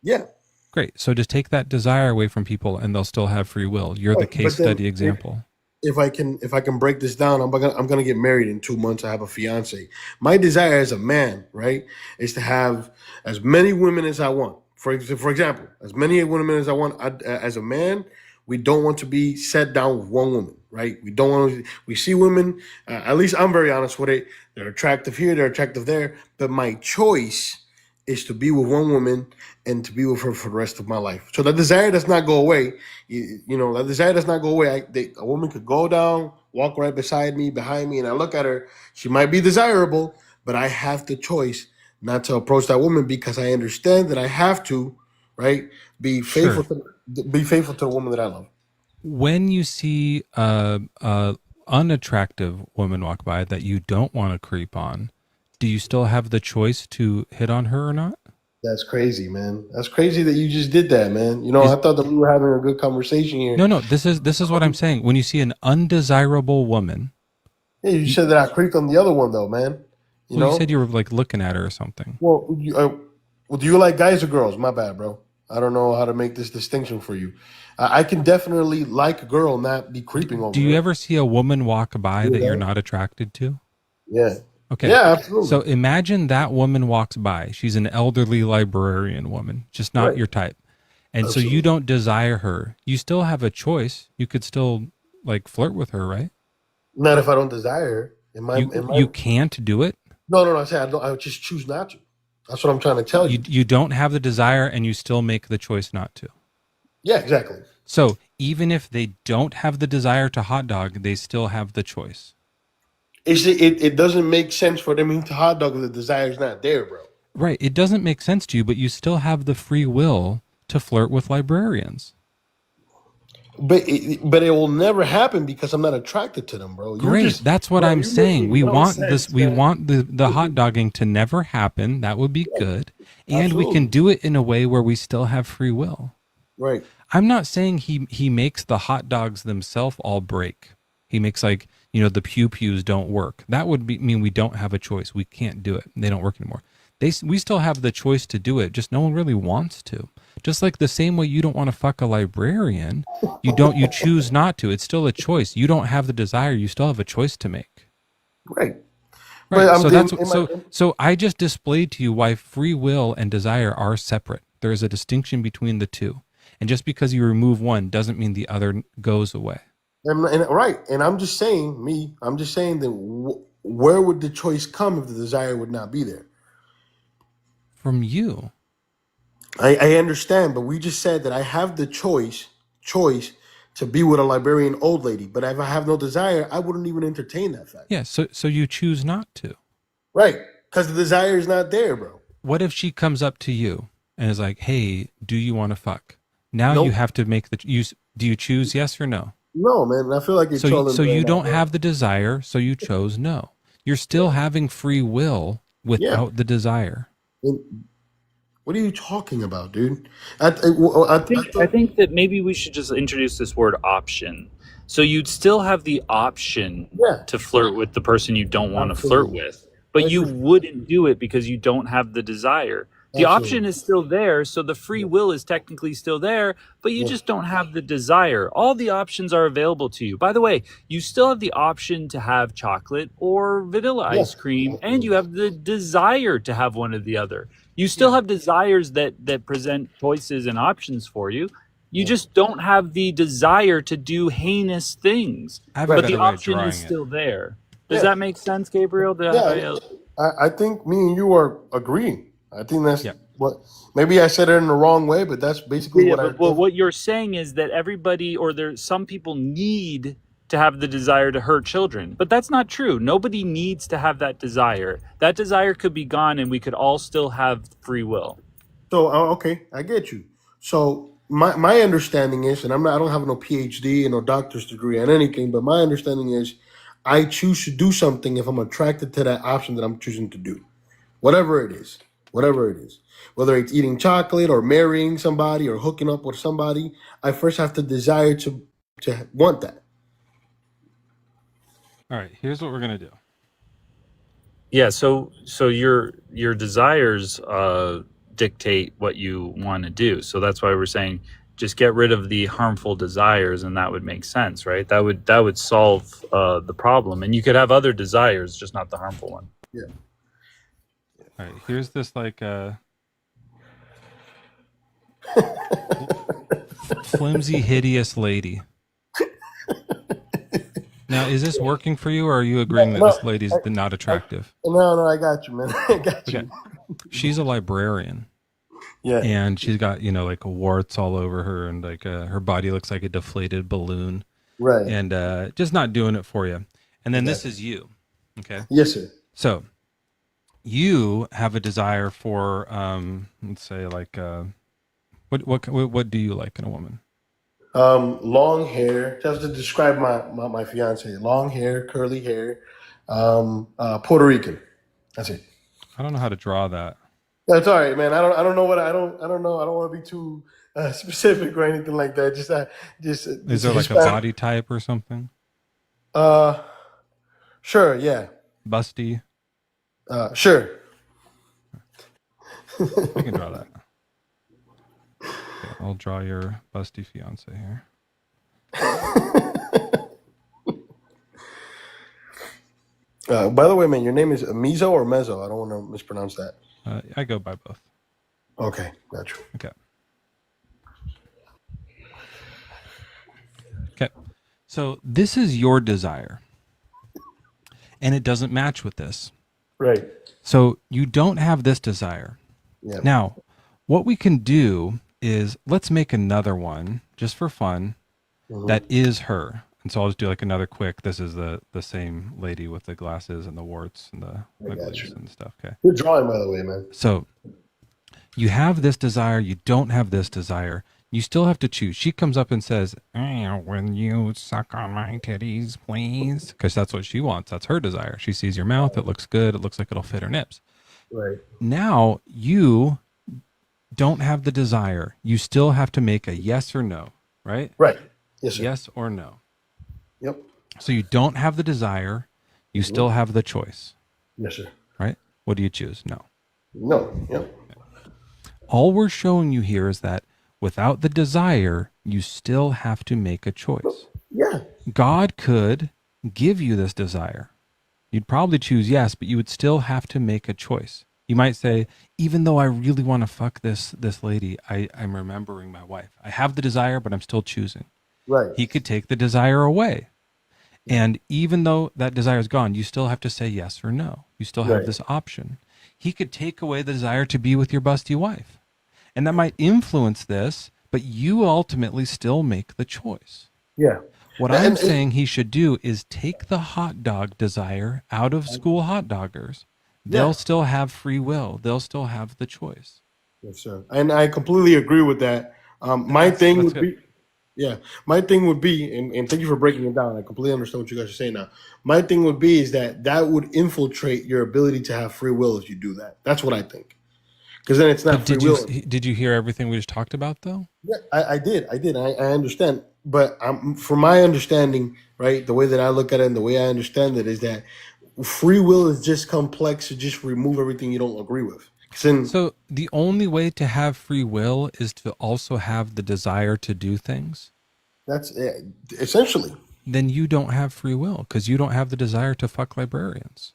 Yeah. Great. So just take that desire away from people, and they'll still have free will. You're the case study example. If I can break this down, I'm gonna get married in 2 months. I have a fiance. My desire as a man, right, is to have as many women as I want. For example, as many women as I want. As a man, we don't want to be set down with one woman, right? We don't want to. We see women. At least I'm very honest with it. They're attractive here. They're attractive there. But my choice is to be with one woman and to be with her for the rest of my life. So that desire does not go away. That desire does not go away. A woman could go down, walk right beside me, behind me, and I look at her. She might be desirable, but I have the choice not to approach that woman because I understand that I have to, right, be faithful to the woman that I love. When you see a unattractive woman walk by that you don't want to creep on, do you still have the choice to hit on her or not? That's crazy, man. That's crazy that you just did that, man. I thought that we were having a good conversation here. No. This is what I'm saying. When you see an undesirable woman, yeah, you said that I creeped on the other one, though, man. You said you were like looking at her or something. Well, do you like guys or girls? My bad, bro. I don't know how to make this distinction for you. I can definitely like a girl, not be creeping on her. Do you ever see a woman walk by that you're not attracted to? Yeah. Okay. Yeah, absolutely. So imagine that woman walks by. She's an elderly librarian woman, just not your type. And so you don't desire her. You still have a choice. You could still like flirt with her, right? Not if I don't desire her. You can't do it? No. I say I just choose not to. That's what I'm trying to tell you. You don't have the desire and you still make the choice not to. Yeah, exactly. So even if they don't have the desire to hot dog, they still have the choice. It doesn't make sense for them to hot dog if the desire is not there, bro. Right. It doesn't make sense to you, but you still have the free will to flirt with librarians. But it will never happen because I'm not attracted to them, bro. Great. That's what I'm saying. We want this. We man. want the hot dogging to never happen. That would be good. And we can Absolutely. do it in a way where we still have free will. Right. I'm not saying he makes the hot dogs themselves all break. He makes like, you know, the pew-pews don't work. That would mean we don't have a choice. We can't do it. They don't work anymore. We still have the choice to do it. Just no one really wants to. Just like the same way you don't want to fuck a librarian, you choose not to. It's still a choice. You don't have the desire. You still have a choice to make. Right. Right. But So so I just displayed to you why free will and desire are separate. There is a distinction between the two. And just because you remove one doesn't mean the other goes away. Right. And I'm just saying that where would the choice come if the desire would not be there? From you. I understand, but we just said that I have the choice to be with a librarian old lady. But if I have no desire, I wouldn't even entertain that fact. Yeah, so you choose not to. Right. Because the desire is not there, bro. What if she comes up to you and is like, hey, do you want to fuck? Now Nope. you have to make do you choose yes or no? No, man. I feel like you're trolling. So you right don't now, have the desire, so you chose no. You're still having free will without the desire. What are you talking about, dude? I think that maybe we should just introduce this word option. So you'd still have the option to flirt with the person you don't want to flirt with, but you wouldn't do it because you don't have the desire. The option is still there, so the free will is technically still there, but you just don't have the desire. All the options are available to you. By the way, you still have the option to have chocolate or vanilla ice cream, and you have the desire to have one or the other. You still have desires that present choices and options for you. You just don't have the desire to do heinous things. But the option is still there. Does that make sense, Gabriel? I think me and you are agreeing. I think that's what. Maybe I said it in the wrong way, but that's basically what I. Well, what you're saying is that everybody, or some people need to have the desire to hurt children, but that's not true. Nobody needs to have that desire. That desire could be gone, and we could all still have free will. So okay, I get you. So my understanding is, and I don't have no PhD and no doctor's degree on anything, but my understanding is, I choose to do something if I'm attracted to that option that I'm choosing to do, whatever it is. Whether it's eating chocolate or marrying somebody or hooking up with somebody, I first have to desire to want that. All right, here's what we're gonna do. Yeah, so your desires dictate what you want to do. So that's why we're saying just get rid of the harmful desires, and that would make sense, right? That would solve the problem, and you could have other desires, just not the harmful one. Yeah. All right, here's this like flimsy, hideous lady. Now, is this working for you, or are you agreeing that this lady's not attractive? No, I got you, man. I got you. Okay. She's a librarian. Yeah. And she's got, you know, like warts all over her, and like her body looks like a deflated balloon. Right. And just not doing it for you. And then this is you. Okay. Yes, sir. So you have a desire for, let's say, like, what do you like in a woman? Long hair. Just to describe my fiance. Long hair, curly hair, Puerto Rican. That's it. I don't know how to draw that. That's all right, man. I don't know. I don't know. I don't want to be too specific or anything like that. Is there like a body type or something? Sure. Yeah. Busty. Sure. I can draw that. Okay, I'll draw your busty fiance here. By the way, man, your name is Mizo or Mezzo? I don't want to mispronounce that. I go by both. Okay, gotcha. Okay. Okay. So this is your desire, and it doesn't match with this. Right. So you don't have this desire. Yeah. Now, what we can do is let's make another one just for fun that is her. And so I'll just do like another quick. This is the same lady with the glasses and the warts and the uglies and stuff. Okay. Good drawing, by the way, man. So You have this desire, you don't have this desire. You still have to choose. She comes up and says, "When you suck on my titties, please," because that's what she wants. That's her desire. She sees your mouth. It looks good. It looks like it'll fit her nips. Right. Now you don't have the desire. You still have to make a yes or no, right? Right. Yes, sir. Yes or no. Yep. So you don't have the desire. You still have the choice. Yes, sir. Right? What do you choose? No. No. Yep. All we're showing you here is that without the desire, you still have to make a choice. Yeah. God could give you this desire. You'd probably choose yes, but you would still have to make a choice. You might say, even though I really want to fuck this lady, I'm remembering my wife. I have the desire, but I'm still choosing. Right. He could take the desire away. And even though that desire is gone, you still have to say yes or no. You still have Right. this option. He could take away the desire to be with your busty wife. And that might influence this, but you ultimately still make the choice. Yeah. What I'm saying he should do is take the hot dog desire out of school hot doggers. They'll still have free will. They'll still have the choice. Yes, sir. And I completely agree with that. My thing would be, my thing would be, and thank you for breaking it down. I completely understand what you guys are saying now. My thing would be is that would infiltrate your ability to have free will if you do that. That's what I think. Because then it's not free will. Did you hear everything we just talked about, though? Yeah, I did. I understand. But from my understanding, right, the way that I look at it and the way I understand it is that free will is just complex to just remove everything you don't agree with. So the only way to have free will is to also have the desire to do things? That's essentially. Then you don't have free will because you don't have the desire to fuck librarians.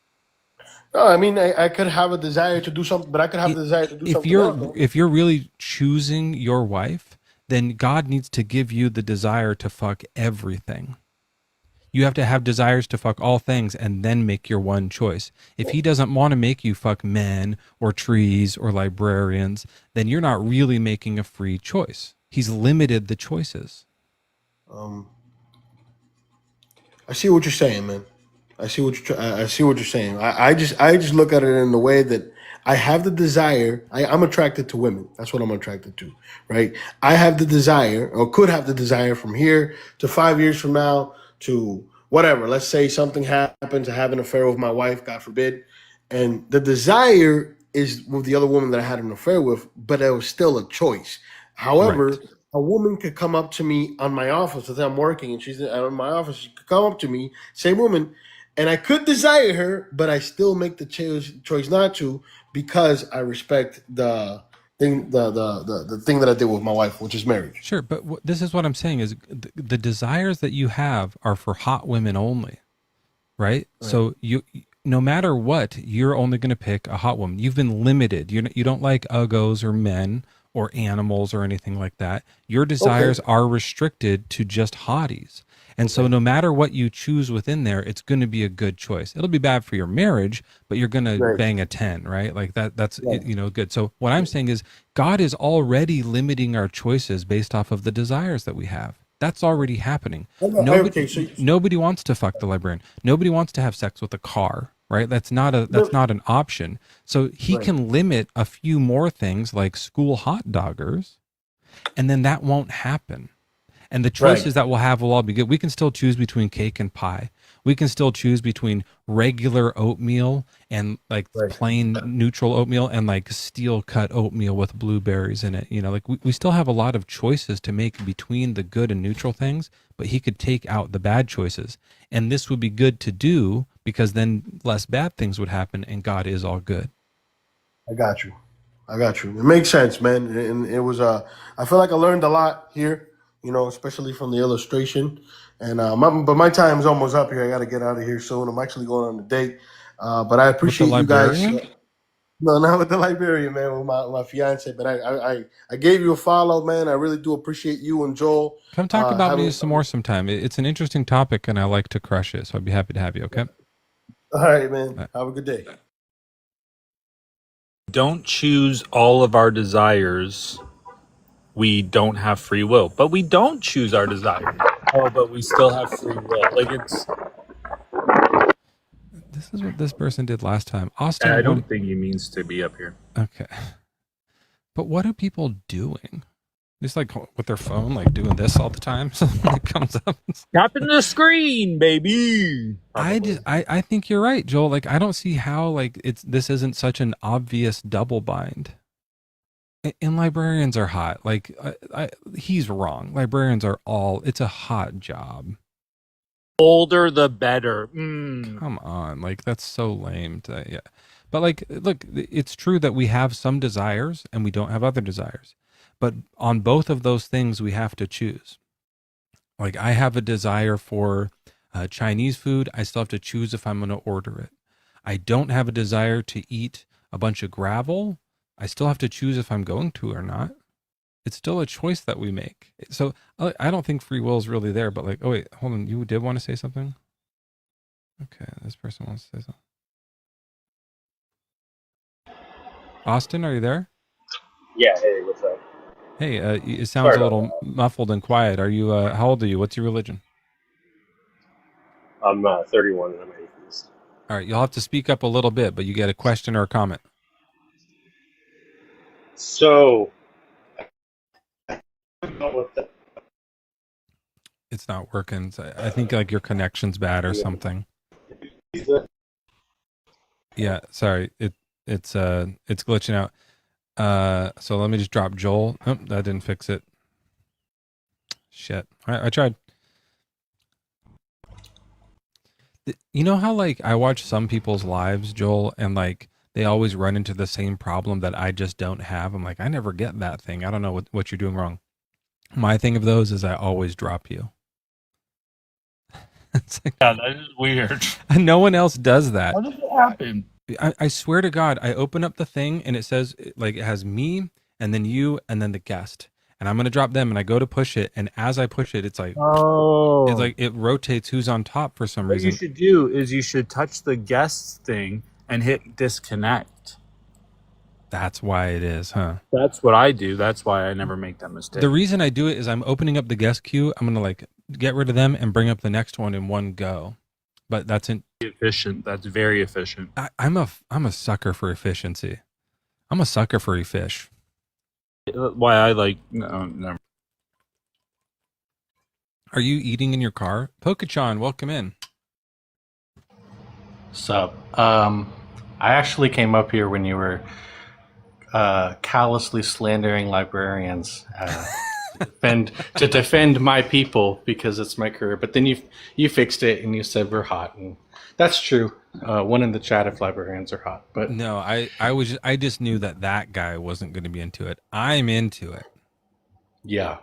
No, I mean, I could have a desire to do something, but I could have the desire to do something else. If you're really choosing your wife, then God needs to give you the desire to fuck everything. You have to have desires to fuck all things and then make your one choice. If he doesn't want to make you fuck men or trees or librarians, then you're not really making a free choice. He's limited the choices. I see what you're saying, man. I see what you're saying. I just look at it in the way that I have the desire. I'm attracted to women. That's what I'm attracted to, right? I have the desire, or could have the desire, from here to 5 years from now to whatever. Let's say something happens, I have an affair with my wife, God forbid, and the desire is with the other woman that I had an affair with, but it was still a choice. However, a woman could come up to me on my office as I'm working, and she's in my office. She could come up to me, same woman, and I could desire her, but I still make the choice not to because I respect the thing, the thing that I did with my wife, which is marriage. Sure, but this is what I'm saying is the desires that you have are for hot women only, right? So no matter what, you're only going to pick a hot woman. You've been limited. You don't like uggos or men or animals or anything like that. Your desires are restricted to just hotties. And so no matter what you choose within there, it's going to be a good choice. It'll be bad for your marriage, but you're going to bang a 10, right? Like that's good. So what I'm saying is God is already limiting our choices based off of the desires that we have. That's already happening. Nobody wants to fuck the librarian. Nobody wants to have sex with a car, right? That's not an option. So he can limit a few more things like school hot doggers, and then that won't happen. And the choices that we'll have will all be good. We can still choose between cake and pie. We can still choose between regular oatmeal and like plain neutral oatmeal and like steel cut oatmeal with blueberries in it. You know, like we still have a lot of choices to make between the good and neutral things, but he could take out the bad choices. And this would be good to do because then less bad things would happen and God is all good. I got you. It makes sense, man. And it was, I feel like I learned a lot here, you know, especially from the illustration. And but my time's almost up here. I got to get out of here soon. I'm actually going on a date. But I appreciate you guys. No, not with the librarian, man, with my fiance. But I gave you a follow, man. I really do appreciate you and Joel. Come talk about me some more sometime. It's an interesting topic, and I like to crush it. So I'd be happy to have you. Okay. All right, man. Have a good day. Don't choose all of our desires. We don't have free will, but we don't choose our desires. Oh, but we still have free will. Like this is what this person did last time. Austin, I don't think he means to be up here. Okay. But what are people doing? Just like with their phone, like doing this all the time. Something that comes up. Tapping the screen, baby. I think you're right, Joel. Like I don't see how like this isn't such an obvious double bind. And librarians are hot. Like he's wrong. Librarians are it's a hot job. Older the better. Come on, like that's so lame. Yeah, but like, look, it's true that we have some desires and we don't have other desires. But on both of those things, we have to choose. Like I have a desire for Chinese food. I still have to choose if I'm going to order it. I don't have a desire to eat a bunch of gravel. I still have to choose if I'm going to or not. It's still a choice that we make. So I don't think free will is really there, but like, oh wait, hold on. You did want to say something? Okay. This person wants to say something. Austin, are you there? Yeah, hey, what's up? Hey, it sounds a little muffled and quiet. Are you, how old are you? What's your religion? I'm 31 and I'm an atheist. All right. You'll have to speak up a little bit, but you get a question or a comment. So, It's not working. So I think like your connection's bad or something. Yeah, sorry. It's glitching out. So let me just drop Joel. Oh, that didn't fix it. Shit. I tried. You know how like I watch some people's lives, Joel, and like they always run into the same problem that I just don't have. I'm like, I never get that thing. I don't know what you're doing wrong. My thing of those is I always drop you. It's like, Yeah, that is weird. no one else does that. How does it happen? I swear to God, I open up the thing and it says like it has me and then you and then the guest. And I'm going to drop them and I go to push it. And as I push it, it's like, it rotates who's on top for some What reason. you should do is you should touch the guests thing and hit disconnect. That's why it is, huh? That's what I do. That's why I never make that mistake. The reason I do it is I'm opening up the guest queue. I'm going to like get rid of them and bring up the next one in one go. But that's efficient. That's very efficient. I'm a sucker for efficiency. I'm a sucker for e-fish. Why I like no, never. Are you eating in your car? Pokechan, welcome in. Sup. I actually came up here when you were callously slandering librarians to defend my people because it's my career. But then you fixed it and you said we're hot, and that's true. One in the chat if librarians are hot, but no, I just knew that guy wasn't going to be into it. I'm into it. Yeah,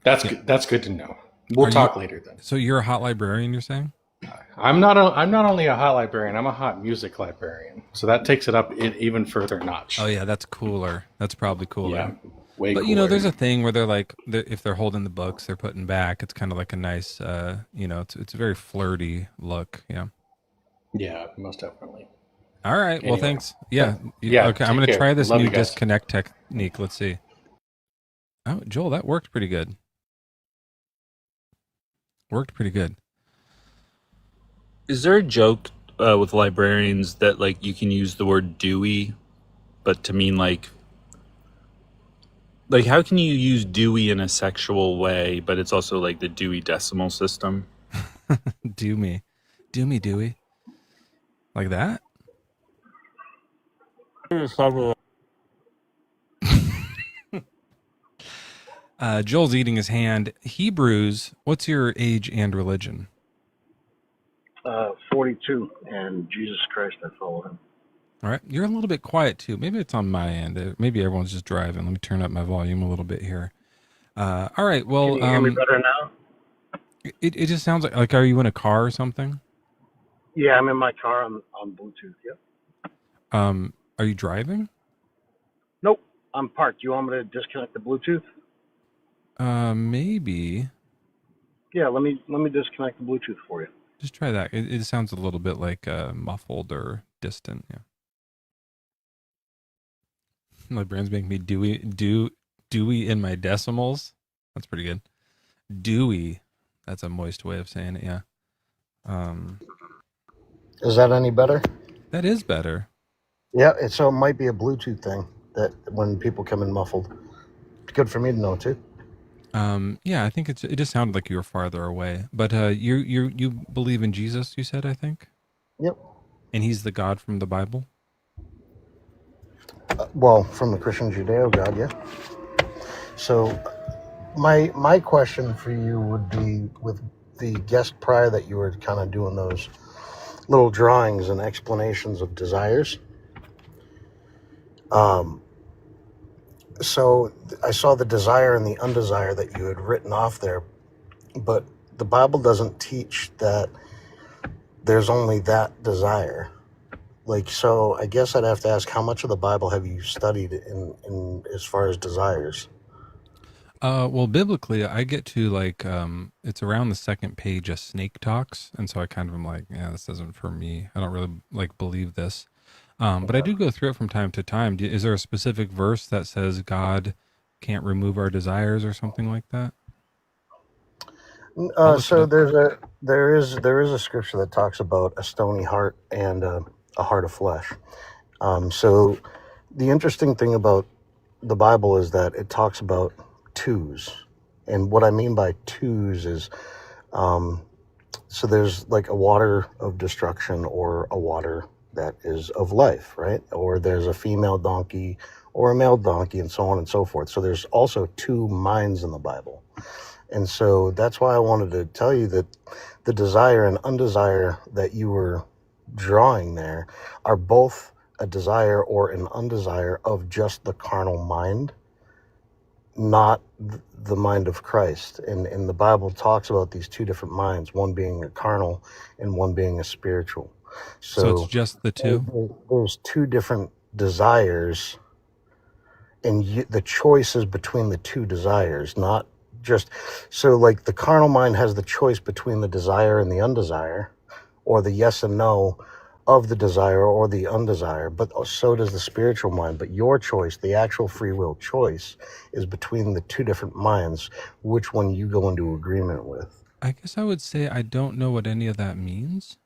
that's good. That's good to know. We'll talk later then. So you're a hot librarian, you're saying? I'm not only a hot librarian, I'm a hot music librarian. So that takes it up even further notch. Oh yeah, that's cooler. That's probably cooler. Yeah, way but cooler. there's a thing where they're like, if they're holding the books, they're putting back. It's kind of like a nice, it's a very flirty look. Yeah. Yeah, most definitely. All right. Anyway. Well, thanks. Yeah. Yeah. Okay. I'm going to try this Love new you guys. disconnect technique. Let's see. Oh, Joel, that worked pretty good. Worked pretty good. Is there a joke with librarians that like you can use the word Dewey, but to mean like how can you use Dewey in a sexual way, but it's also like the Dewey Decimal System? Do me, Dewey, like that. Joel's eating his hand. Hebrews, what's your age and religion? 42, and Jesus Christ, I follow him. All right. You're a little bit quiet too. Maybe it's on my end. Maybe everyone's just driving. Let me turn up my volume a little bit here. All right. Well, Can you hear me better now? It just sounds like, are you in a car or something? Yeah, I'm in my car on Bluetooth, yep. Are you driving? Nope, I'm parked. You want me to disconnect the Bluetooth? Maybe. Yeah, let me disconnect the Bluetooth for you. Just try that. It sounds a little bit like muffled or distant. Yeah. My brain's making me Dewey in my decimals. That's pretty good. Dewey. That's a moist way of saying it. Yeah. Is that any better? That is better. Yeah, so it might be a Bluetooth thing. that when people come in muffled. It's good for me to know too. Yeah, I think it just sounded like you were farther away. But you believe in Jesus, you said, I think? Yep. And he's the God from the Bible? Well, from the Christian Judeo God, yeah. So my question for you would be, with the guest prior that you were kind of doing those little drawings and explanations of desires. So I saw the desire and the undesire that you had written off there, but the Bible doesn't teach that there's only that desire. Like, so I guess I'd have to ask, how much of the Bible have you studied in as far as desires? Well, biblically, I get to like, it's around the second page of snake talks. And so I kind of am like, yeah, this isn't for me. I don't really like believe this. But I do go through it from time to time. Is there a specific verse that says God can't remove our desires or something like that? So there is a scripture that talks about a stony heart and a heart of flesh. So the interesting thing about the Bible is that it talks about twos, and what I mean by twos is, so there's like a water of destruction or a water that is of life, right? Or there's a female donkey or a male donkey, and so on and so forth. So there's also two minds in the Bible. And so that's why I wanted to tell you that the desire and undesire that you were drawing there are both a desire or an undesire of just the carnal mind, not the mind of Christ. And the Bible talks about these two different minds, one being a carnal and one being a spiritual. So it's just the two? There's two different desires, and the choice is between the two desires, not just, so like the carnal mind has the choice between the desire and the undesire, or the yes and no of the desire or the undesire, but so does the spiritual mind. But your choice, the actual free will choice, is between the two different minds, which one you go into agreement with. I guess I would say I don't know what any of that means.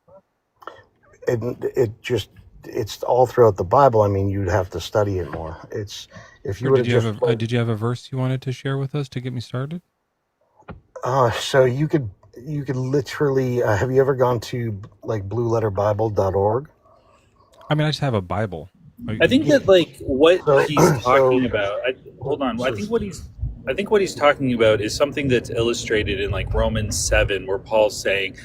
It's all throughout the Bible. I mean, you'd have to study it more. It's, if you were Did you have a verse you wanted to share with us to get me started? So you could literally, have you ever gone to like blueletterbible.org? I mean, I just have a Bible. I think that like what he's talking about. Hold on. I think what he's talking about is something that's illustrated in like Romans 7, where Paul's saying,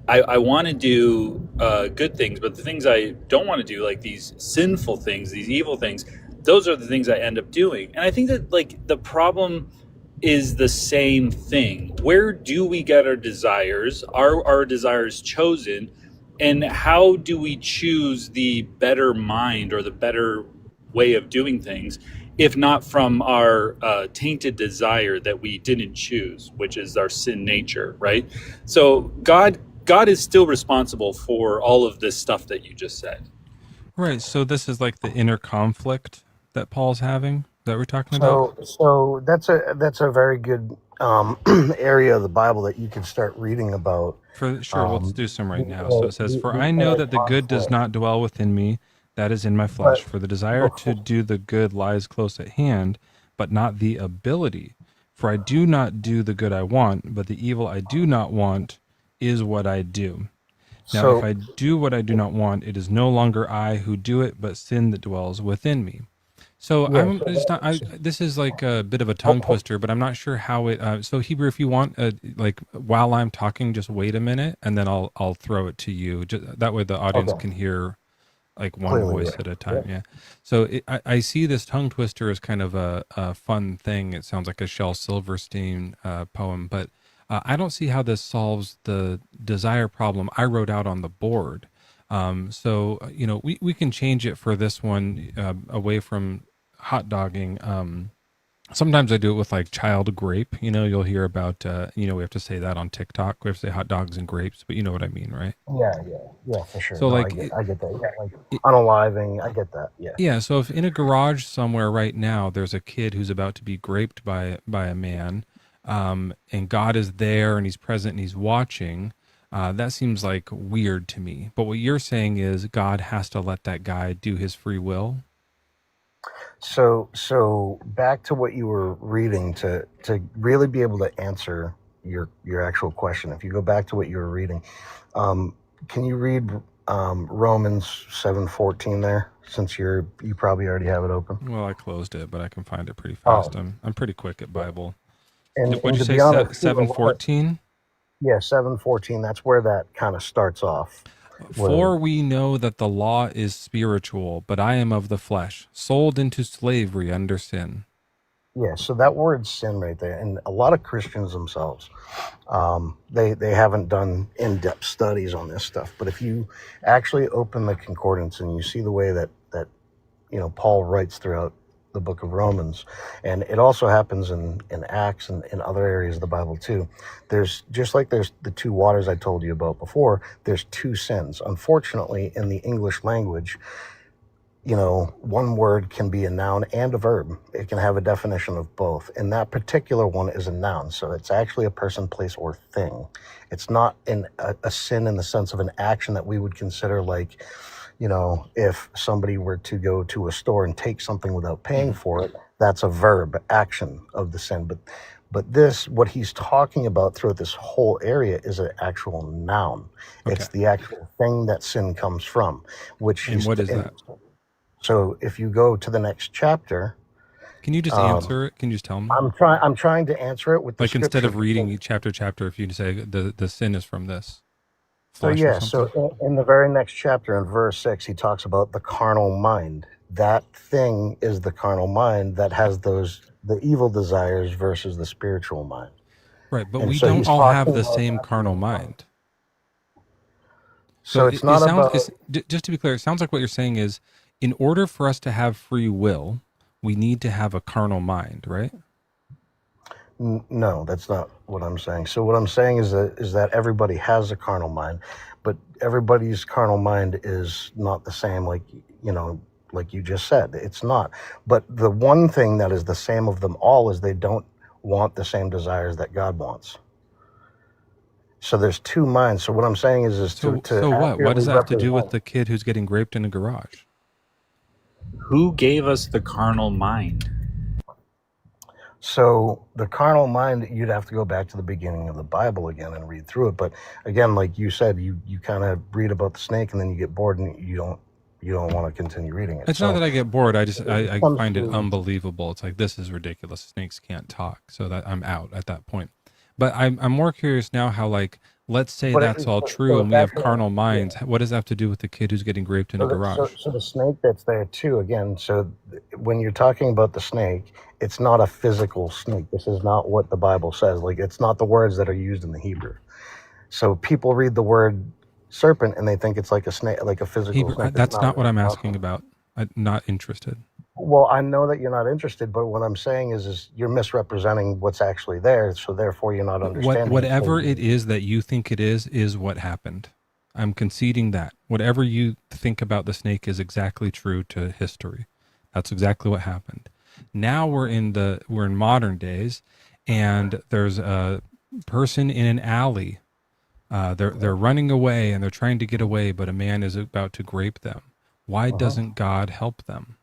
I want to do good things, but the things I don't want to do, like these sinful things, these evil things, those are the things I end up doing. And I think that like the problem is the same thing. Where do we get our desires? Are our desires chosen? And how do we choose the better mind or the better way of doing things, if not from our tainted desire that we didn't choose, which is our sin nature, right? So God is still responsible for all of this stuff that you just said. Right. So this is like the inner conflict that Paul's having that we're talking about. So that's a very good area of the Bible that you can start reading about. For sure, let's do some right now. So it says, "For I know that the good does not dwell within me, that is in my flesh. For the desire to do the good lies close at hand, but not the ability. For I do not do the good I want, but the evil I do not want is what I do. Now, if I do what I do not want, it is no longer I who do it, but sin that dwells within me." So this is like a bit of a tongue twister, but I'm not sure how it. So Hebrew, if you want, like while I'm talking, just wait a minute, and then I'll throw it to you. That way, the audience can hear like one Clearly, voice at a time. Yeah. So I see this tongue twister as kind of a fun thing. It sounds like a Shel Silverstein poem, but I don't see how this solves the desire problem I wrote out on the board. So we can change it for this one away from hot dogging. Sometimes I do it with like child grape. You'll hear about we have to say that on TikTok. We have to say hot dogs and grapes, but you know what I mean, right? Yeah, for sure. So No, like I get that. Yeah, like unaliving, I get that. Yeah. Yeah. So if in a garage somewhere right now there's a kid who's about to be graped by a man, and God is there and he's present and he's watching. That seems like weird to me. But what you're saying is God has to let that guy do his free will? So back to what you were reading to really be able to answer your actual question. If you go back to what you were reading, can you read Romans 7:14 there? Since you probably already have it open. Well, I closed it, but I can find it pretty Oh, fast. I'm pretty quick at Bible. and What'd you to say? be honest, too, a lot of 7:14. yeah, 7:14. That's where that kind of starts off. For we know that the law is spiritual, but I am of the flesh, sold into slavery under sin. Yeah, so that word sin right there, and a lot of Christians themselves, they haven't done in-depth studies on this stuff. But if you actually open the concordance and you see the way that Paul writes throughout the book of Romans, and it also happens in Acts and in other areas of the Bible too. There's just like there's the two waters I told you about before. There's two sins. Unfortunately, in the English language, one word can be a noun and a verb. It can have a definition of both. And that particular one is a noun. So it's actually a person, place, or thing. It's not a sin in the sense of an action that we would consider like, if somebody were to go to a store and take something without paying for it, that's a verb action of the sin. But this, what he's talking about throughout this whole area is an actual noun. Okay. It's the actual thing that sin comes from, which And what is that? So if you go to the next chapter, Can you just answer it? Can you just tell me? I'm trying to answer it with the Like instead of scripture. reading each chapter, if you say the sin is from this So flesh or yeah, something. so in the very next chapter, in verse 6, he talks about the carnal mind. That thing is the carnal mind that has the evil desires versus the spiritual mind. Right, but And we so don't he's all have talking the about same that. carnal mind. So it's not about. Just to be clear, it sounds like what you're saying is, in order for us to have free will, we need to have a carnal mind, right? No, that's not what I'm saying. So what I'm saying is that everybody has a carnal mind, but everybody's carnal mind is not the same. Like you just said, it's not. But the one thing that is the same of them all is they don't want the same desires that God wants. So there's two minds. So what I'm saying is So to what? What does accurately that have to do with represent. the kid who's getting raped in a garage? Who gave us the carnal mind? So the carnal mind, you'd have to go back to the beginning of the Bible again and read through it. But again, like you said, you kind of read about the snake and then you get bored and you don't want to continue reading it. It's not that I get bored. I comes find it to- unbelievable. It's like, this is ridiculous. Snakes can't talk. So that I'm out at that point. But I'm more curious now how, like, let's say But that's all true and we back have to- carnal minds. What does that have to do with the kid who's getting raped in a garage? So the snake that's there too, again, so when you're talking about the snake, it's not a physical snake. This is not what the Bible says. Like, it's not the words that are used in the Hebrew. So people read the word serpent and they think it's like a snake, like a physical snake. That's not what I'm really asking about. I'm not interested. Well, I know that you're not interested, but what I'm saying is you're misrepresenting what's actually there, so therefore you're not understanding. Whatever it is that you think it is what happened. I'm conceding that. Whatever you think about the snake is exactly true to history. That's exactly what happened. Now we're in modern days, and there's a person in an alley. They're running away and they're trying to get away, but a man is about to grape them. Why doesn't God help them?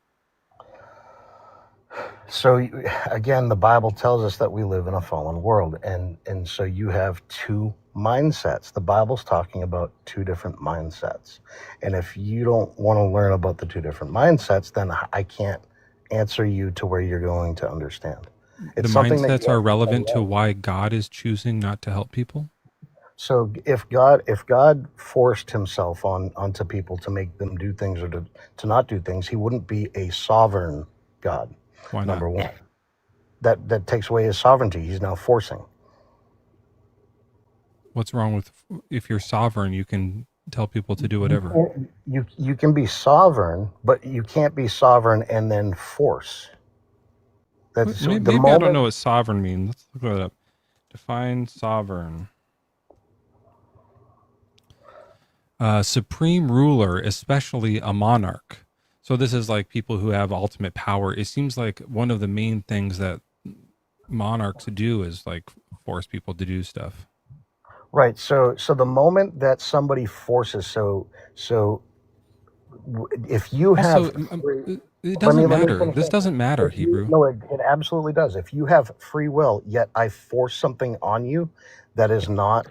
So again, the Bible tells us that we live in a fallen world, and so you have two mindsets. The Bible's talking about two different mindsets, and if you don't want to learn about the two different mindsets, then I can't answer you to where you're going to understand. It's The something that mindsets you are have to relevant find to out. why God is choosing not to help people. So if God forced himself onto people to make them do things or to not do things, he wouldn't be a sovereign God. Why not? Number one. That takes away his sovereignty. He's now forcing. What's wrong with, if you're sovereign, you can tell people to do whatever? You can be sovereign, but you can't be sovereign and then force. That's Maybe, the maybe moment. I don't know what sovereign means. Let's look that up. Define sovereign. Supreme ruler, especially a monarch. So this is like people who have ultimate power. It seems like one of the main things that monarchs do is like force people to do stuff. Right. So the moment that somebody forces, so if you have Also, free, it let me doesn't matter. finish This that. doesn't matter, If you, Hebrew. no, it absolutely does. If you have free will, yet I force something on you that is not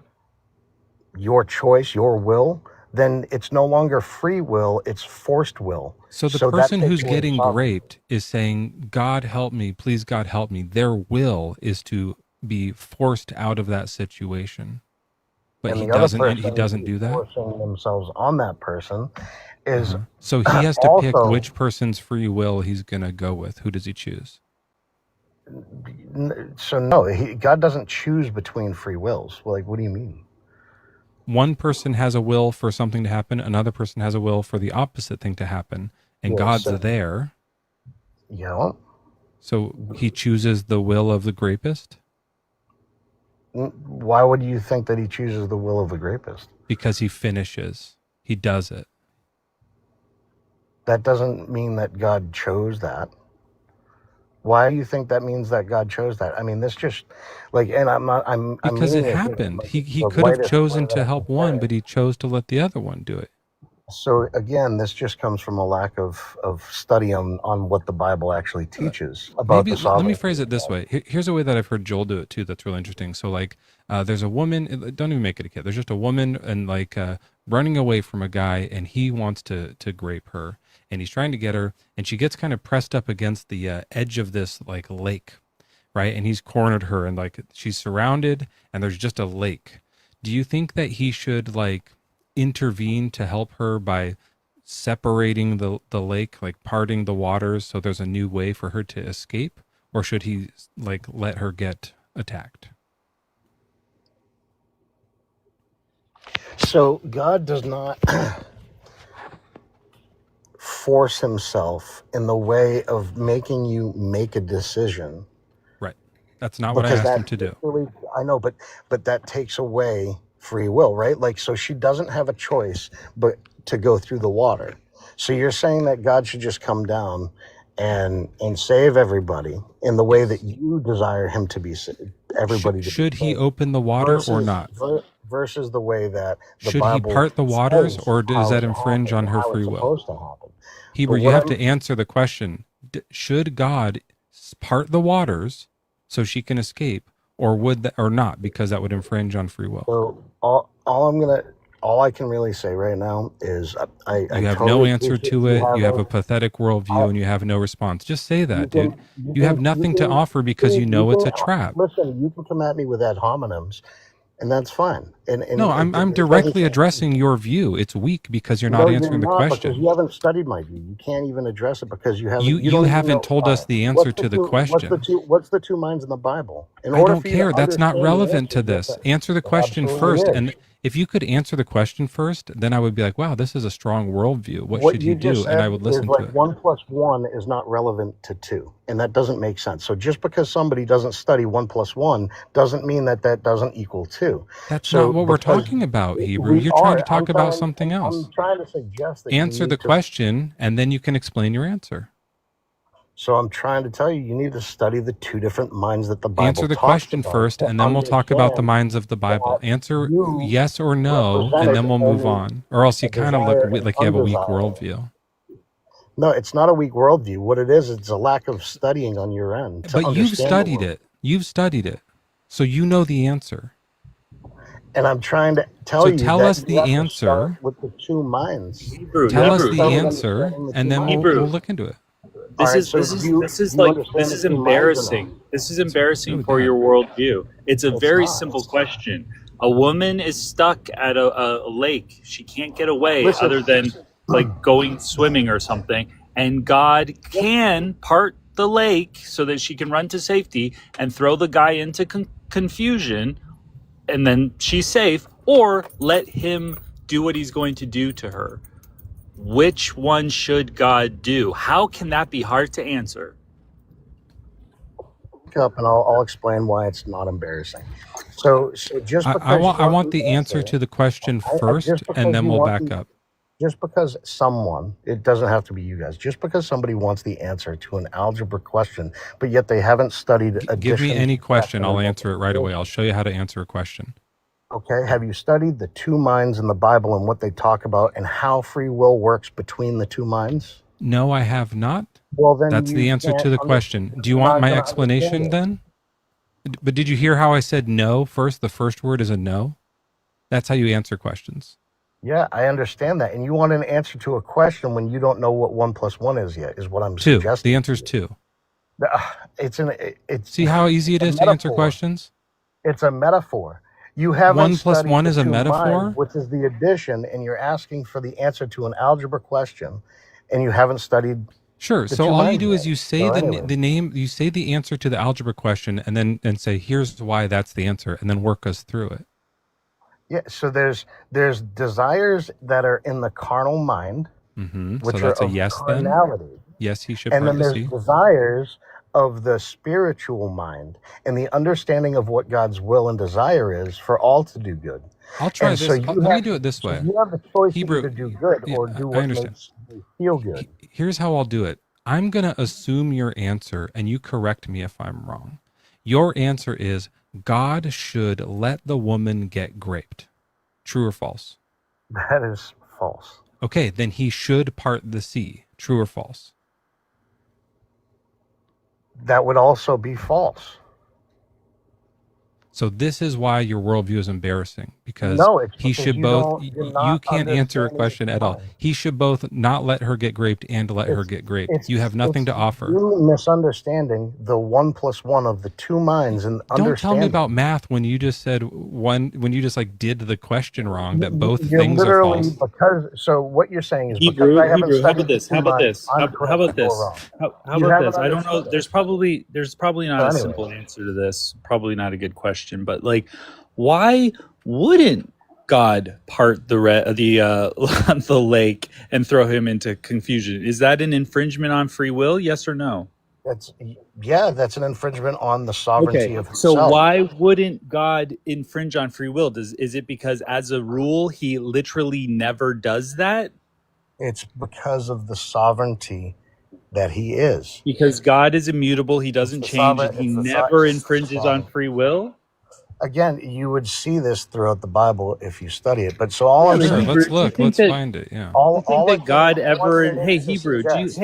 your choice, your will, then it's no longer free will, it's forced will. So the So that person takes who's away getting sovereignty. raped is saying, God help me, please God help me. Their will is to be forced out of that situation. But And he the other doesn't person do that. forcing themselves on that person is So he has to pick also, which person's free will he's going to go with. Who does he choose? so no, God doesn't choose between free wills. Like, what do you mean? One person has a will for something to happen. Another person has a will for the opposite thing to happen. And Yeah, God's so, there. yeah. So he chooses the will of the rapist? Why would you think that he chooses the will of the rapist? Because he finishes. He does it. That doesn't mean that God chose that. Why do you think that means that God chose that? I mean, this just like, and I'm not, I'm Because it meaning it here, happened. like, He the could have whitest way chosen that to I help can one, say but it. he chose to let the other one do it. So again, this just comes from a lack of study on what the Bible actually teaches about Maybe the let me sovereignty phrase of it this God. way. Here's a way that I've heard Joel do it too. That's really interesting. So like, there's a woman. Don't even make it a kid. There's just a woman and like running away from a guy, and he wants to grape her, and he's trying to get her, and she gets kind of pressed up against the edge of this like lake, right? And he's cornered her, and like she's surrounded, and there's just a lake. Do you think that he should like intervene to help her by separating the lake, like parting the waters so there's a new way for her to escape? Or should he like let her get attacked? So God does not force himself in the way of making you make a decision. Right. That's not what I Because asked him that to do. really, I know, but that takes away free will, right? Like, so she doesn't have a choice but to go through the water. So you're saying that God should just come down and save everybody in the way that you desire him to be everybody to be Should he saved, open the water or not? versus the way that the Should he Bible part the waters, says or does how that it infringe happens on and her how free it's will? supposed to happen. Hebrew, But you what have I'm to answer the question. Should God part the waters so she can escape, or would that, or not, because that would infringe on free will? So all I can really say right now is I You have no totally answer appreciate to you it. You have having. a pathetic worldview, and you have no response. Just say that, dude. You You have can nothing to offer because you know it's a trap. listen. You can come at me with ad hominems, and that's fine. And No, it, I'm it doesn't directly change. addressing your view. It's weak because you're not No, you're answering the not, because question. you haven't studied my view. You can't even address it because you haven't. You You don't even haven't know. told All us right. the answer to the question. What's the two minds in the Bible? In I order don't for you to care. That's not understand the relevant answer, to you have this. to. Answer the It question absolutely first. is. And if you could answer the question first, then I would be like, wow, this is a strong worldview. What What should you he just do? And I said would is listen to like it. 1 + 1 is not relevant to 2, and that doesn't make sense. So just because somebody doesn't study 1 + 1 doesn't mean that doesn't equal 2. That's not So what we're because talking about, Hebrew. we You're trying to are, talk about something else. I'm trying to suggest that you Answer the need to. question, and then you can explain your answer. So I'm trying to tell you, you need to study the two different minds that the Bible Answer the talks question about first, to and then we'll talk about the understand minds of the Bible. that Answer you yes or no, and represented then we'll move only on. Or else you a kind of look desire and like you have a weak undesire. worldview. No, it's not a weak worldview. What it is, it's a lack of studying on your end to But you've understand the studied world. it. You've studied it. So you know the answer. And I'm trying to tell So you tell that us you the have to start answer. with the two minds. Hebrew, Tell You have us to the start with answer, understanding the and two then minds. we'll Hebrew. look into it. All This right, is so this do is you this is do you like understand this the is two minds or no? embarrassing. This is So embarrassing for Dad, your worldview. It's a It's very not. simple question. A woman is stuck at a lake. She can't get away Listen, other than like going swimming or something. And God can part the lake so that she can run to safety and throw the guy into confusion, and then she's safe, or let him do what he's going to do to her. Which one should God do? How can that be hard to answer? look up and I'll explain why it's not embarrassing. So just I because you want want the the answer answer, to the question first, just and because then you we'll want back up. just because someone, it doesn't have to be you guys, just because somebody wants the answer to an algebra question, but yet they haven't studied Give me addition, any question. subtraction, I'll and answer it right away. I'll multiplication. show you how to answer a question. Okay, have you studied the two minds in the Bible and what they talk about and how free will works between the two minds? No, I have not. Well, then That's the you answer can't to the question. Do you you're want not my going to understand explanation it. then? But did you hear how I said no first? The first word is a no. That's how you answer questions. Yeah, I understand that. And you want an answer to a question when you don't know what 1 + 1 is yet, is what I'm 2. suggesting. The answer is 2. It's See how easy it a is to answer metaphor. questions? It's a metaphor. You haven't 1 + studied 1 the is a two metaphor? minds, which is the addition, and you're asking for the answer to an algebra question, and you haven't studied Sure. the So two all you minds do yet. is you say So the anyway, name, you say the answer to the algebra question, and then say here's why that's the answer, and then work us through it. yeah. So there's desires that are in the carnal mind, So which are that's a of yes then? carnality, Yes, he should and part then the there's sea. desires of the spiritual mind and the understanding of what God's will and desire is for all to do good. I'll try And so this. you Let me have do it this so way. you have the choice to Hebrew, either do good yeah, or do I what understand. makes you feel good. Here's how I'll do it. I'm going to assume your answer, and you correct me if I'm wrong. Your answer is God should let the woman get raped. True or false? That is false. Okay, then he should part the sea. True or false? That would also be false. So this is why your worldview is embarrassing, because No, it's he because should both, you're you not can't answer a understanding the question two at all. minds. He should both not let her get raped and let her get raped. You have nothing to offer. You misunderstanding the 1 + 1 of the two minds and Don't tell me understanding. about math when you just said when you just like did the question wrong, that both You're things are literally false. so what you're saying is because I haven't Hebrew. How studied about the this? two How about minds, this? I'm How correct, about you're this? wrong. How You about haven't this? I don't know. understood it. There's probably not So a anyway, simple answer to this. Probably not a good question. But like, why wouldn't God part the lake and throw him into confusion? Is that an infringement on free will? Yes or no? that's an infringement on the Okay, sovereignty of so himself. why wouldn't God infringe on free will? Is it because as a rule he literally never does that? It's because of the sovereignty that he is. Because God is immutable, he doesn't change, and he It's the never infringes on free will? Again, you would see this throughout the Bible if you study it. But so all Yeah, I'm but Sure, saying, Hebrew, let's do you look. think Let's that find it. Yeah. do you think that God ever hey to Hebrew, suggest,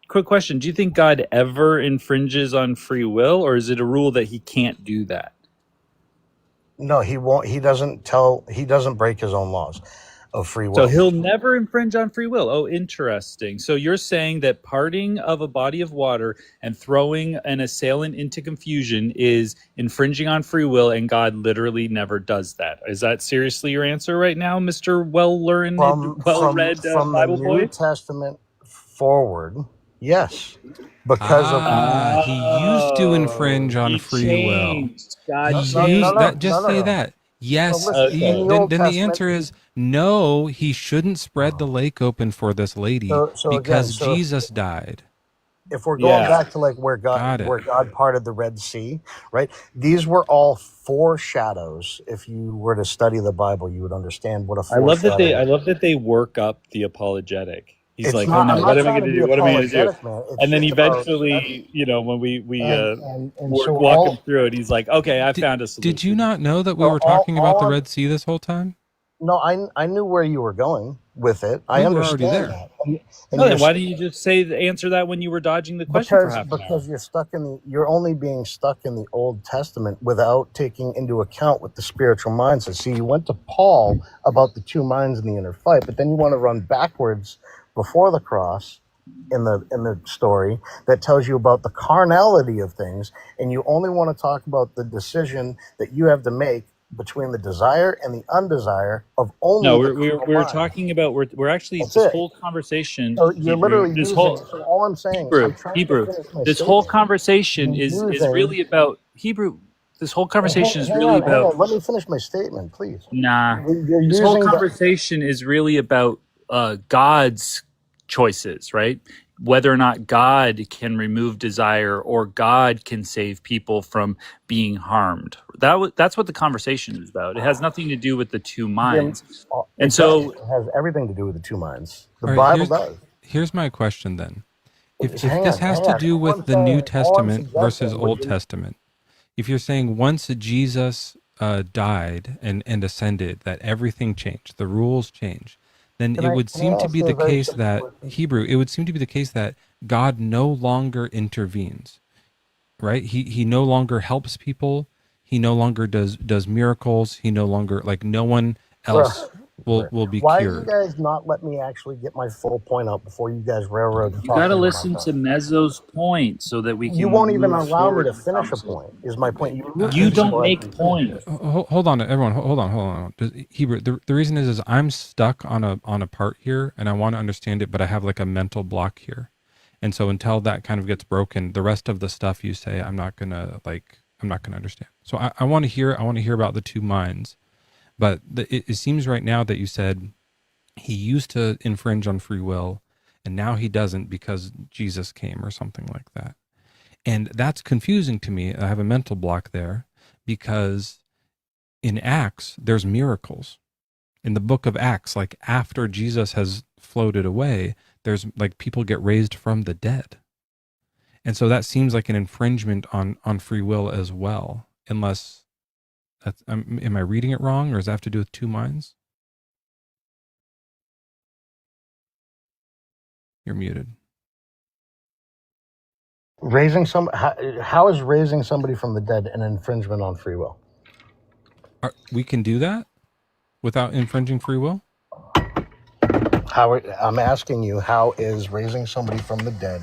quick question. Do you think God ever infringes on free will, or is it a rule that he can't do that? no, he won't. He doesn't break his own laws of free So will. he'll never infringe on free will. Oh, interesting. So you're saying that parting of a body of water and throwing an assailant into confusion is infringing on free will, and God literally never does that. Is that seriously your answer right now, Mr. Well-learned, well-read From the Bible New boy? Testament forward, yes, because of He used to infringe on He free will. changed. God He used that. changed. Just say that. So Yes. listen, in the Then Old the Testament, answer is no. He shouldn't spread the lake open for this lady so again, because Jesus died. if we're going Yeah. back to like Got it. where God parted the Red Sea, right? These were all foreshadows. If you were to study the Bible, you would understand what a I love foreshadow is. that they work up the apologetic. He's It's like, not. oh no, I'm what not am I trying going to to be do? What am I going to do? apologetic, man. It's And then just about study. eventually, when we And so walk him through it, he's like, okay, I found a solution. Did you not know that we So were talking about the I'm- Red Sea this whole time? No, I knew where you were going with it. I We were already understand there. that. And No, then you're why didn't you just answer that when you were dodging the question for half an hour? because you're only being stuck in the Old Testament without taking into account what the spiritual mind says. See, you went to Paul about the two minds in the inner fight, but then you want to run backwards before the cross in the story that tells you about the carnality of things, and you only want to talk about the decision that you have to make between the desire and the undesire of only No, the we're carnal mind. talking about we're actually That's this it. whole conversation. So you're literally This using. whole So all I'm saying, Hebrew, I'm trying to finish my This whole statement. conversation You're is using. really about Hebrew. This whole conversation is Hang really on, hang about on. Let me finish my statement, please. nah. You're This whole using the. conversation is really about God's choices, right? Whether or not God can remove desire or God can save people from being harmed. That's what the conversation is about. It has nothing to do with the two minds. And so It has everything to do with the two minds. The All right, Bible does. here's my question then. If Hang this on, has hang to on. do All with I'm the New saying, all I'm Testament versus suggesting, Old Testament, if you're saying once Jesus died and ascended, that everything changed, the rules changed, then Can it I would can I seem to ask be you a the very case simple that question? Hebrew, it would seem to be the case that God no longer intervenes, right? He no longer helps people. He no longer does miracles. He no longer, like, no one else will be Why do you cured. guys not let me actually get my full point out before you guys railroad You got to talking to my listen to point? Mezzo's point so that we You can won't even move allow me forward to in the finish a conversation. point, is my point. You mute me You don't before I make can finish. points. Hold on, everyone. Hold on. Hebrew. The reason is I'm stuck on a part here, and I want to understand it, but I have like a mental block here, and so until that kind of gets broken, the rest of the stuff you say, I'm not gonna understand. So I want to hear. I want to hear about the two minds, but it seems right now that you said he used to infringe on free will, and now he doesn't because Jesus came or something like that. And that's confusing to me. I have a mental block there because in Acts, there's miracles. In the book of Acts, like after Jesus has floated away, there's like people get raised from the dead. And so that seems like an infringement on free will as well, unless that's, am I reading it wrong, or does that have to do with two minds? You're muted. How is raising somebody from the dead an infringement on free will? We can do that without infringing free will? I'm asking you, how is raising somebody from the dead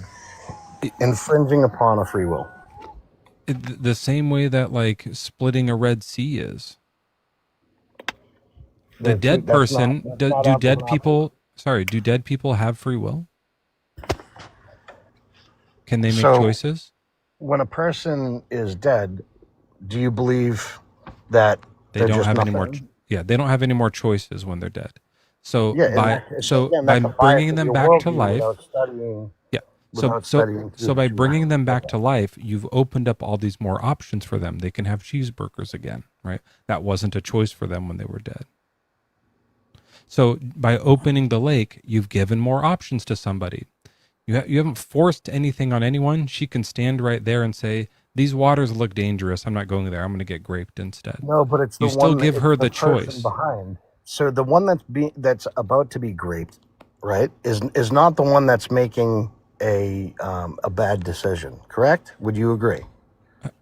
infringing upon a free will? The same way that like splitting a Red Sea is. The dead person, do dead people, do dead people have free will? Can they make choices? When a person is dead, do you believe that They they're don't just have any nothing? more. They don't have any more choices when they're dead. So Yeah, by that's a bias bringing of them your back to worldview life, without studying. yeah. Without studying. So by bringing them back to life, you've opened up all these more options for them. They can have cheeseburgers again, right? That wasn't a choice for them when they were dead. So by opening the lake, you've given more options to somebody. You haven't forced anything on anyone. She can stand right there and say, "These waters look dangerous. I'm not going there. I'm going to get graped instead." No, but it's You the still one. give It's her the the person choice. behind. So the one that's about to be graped, right, is not the one that's making a bad decision. Correct? Would you agree?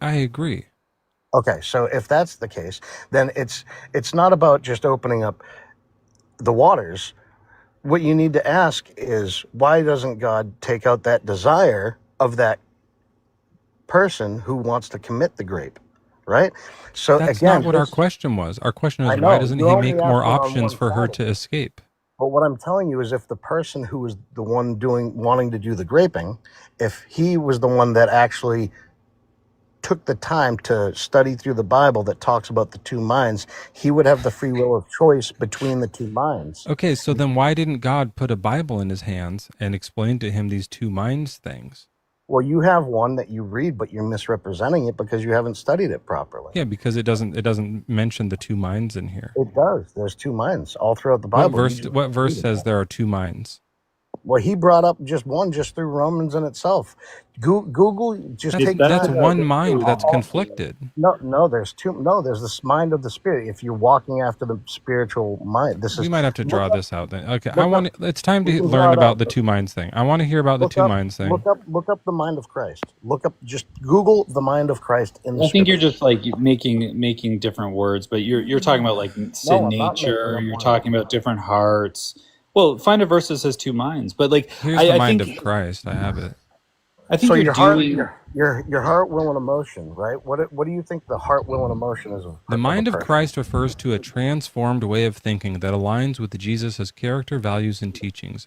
I agree. Okay, so if that's the case, then it's not about just opening up the waters. What you need to ask is, why doesn't God take out that desire of that person who wants to commit the grape, right? So That's again, not what our question was. Our question I is, why know doesn't you're he only make more asking on options one for her side of to it. escape? But what I'm telling you is, if the person who was the one wanting to do the graping, if he was the one that actually took the time to study through the Bible that talks about the two minds, he would have the free will of choice between the two minds. Okay, so then why didn't God put a Bible in his hands and explain to him these two minds things? Well, you have one that you read, but you're misrepresenting it because you haven't studied it properly. Yeah, because it doesn't mention the two minds in here. It does. There's two minds all throughout the Bible. What verse says there are two minds? Well, he brought up just one just through Romans in itself. Google, just take That's time. one mind that's conflicted. No, there's two. No, there's this mind of the spirit. If you're walking after the spiritual mind, We might have to draw this out then. Okay, look it's time we to can learn draw it about out, the but two minds thing. I want to hear about the two minds thing. Look up the mind of Christ. Just Google the mind of Christ in the I think you're scripture. just like making different words, but you're talking about like sin I'm not nature. making You're up talking about different hearts. Well, find a verse that says two minds, but like Here's the mind of Christ. I have it. I think So you're your heart, doing your heart, will, and emotion, right? What do you think the heart, will, and emotion is of? The mind of Christ refers to a transformed way of thinking that aligns with Jesus' character, values, and teachings,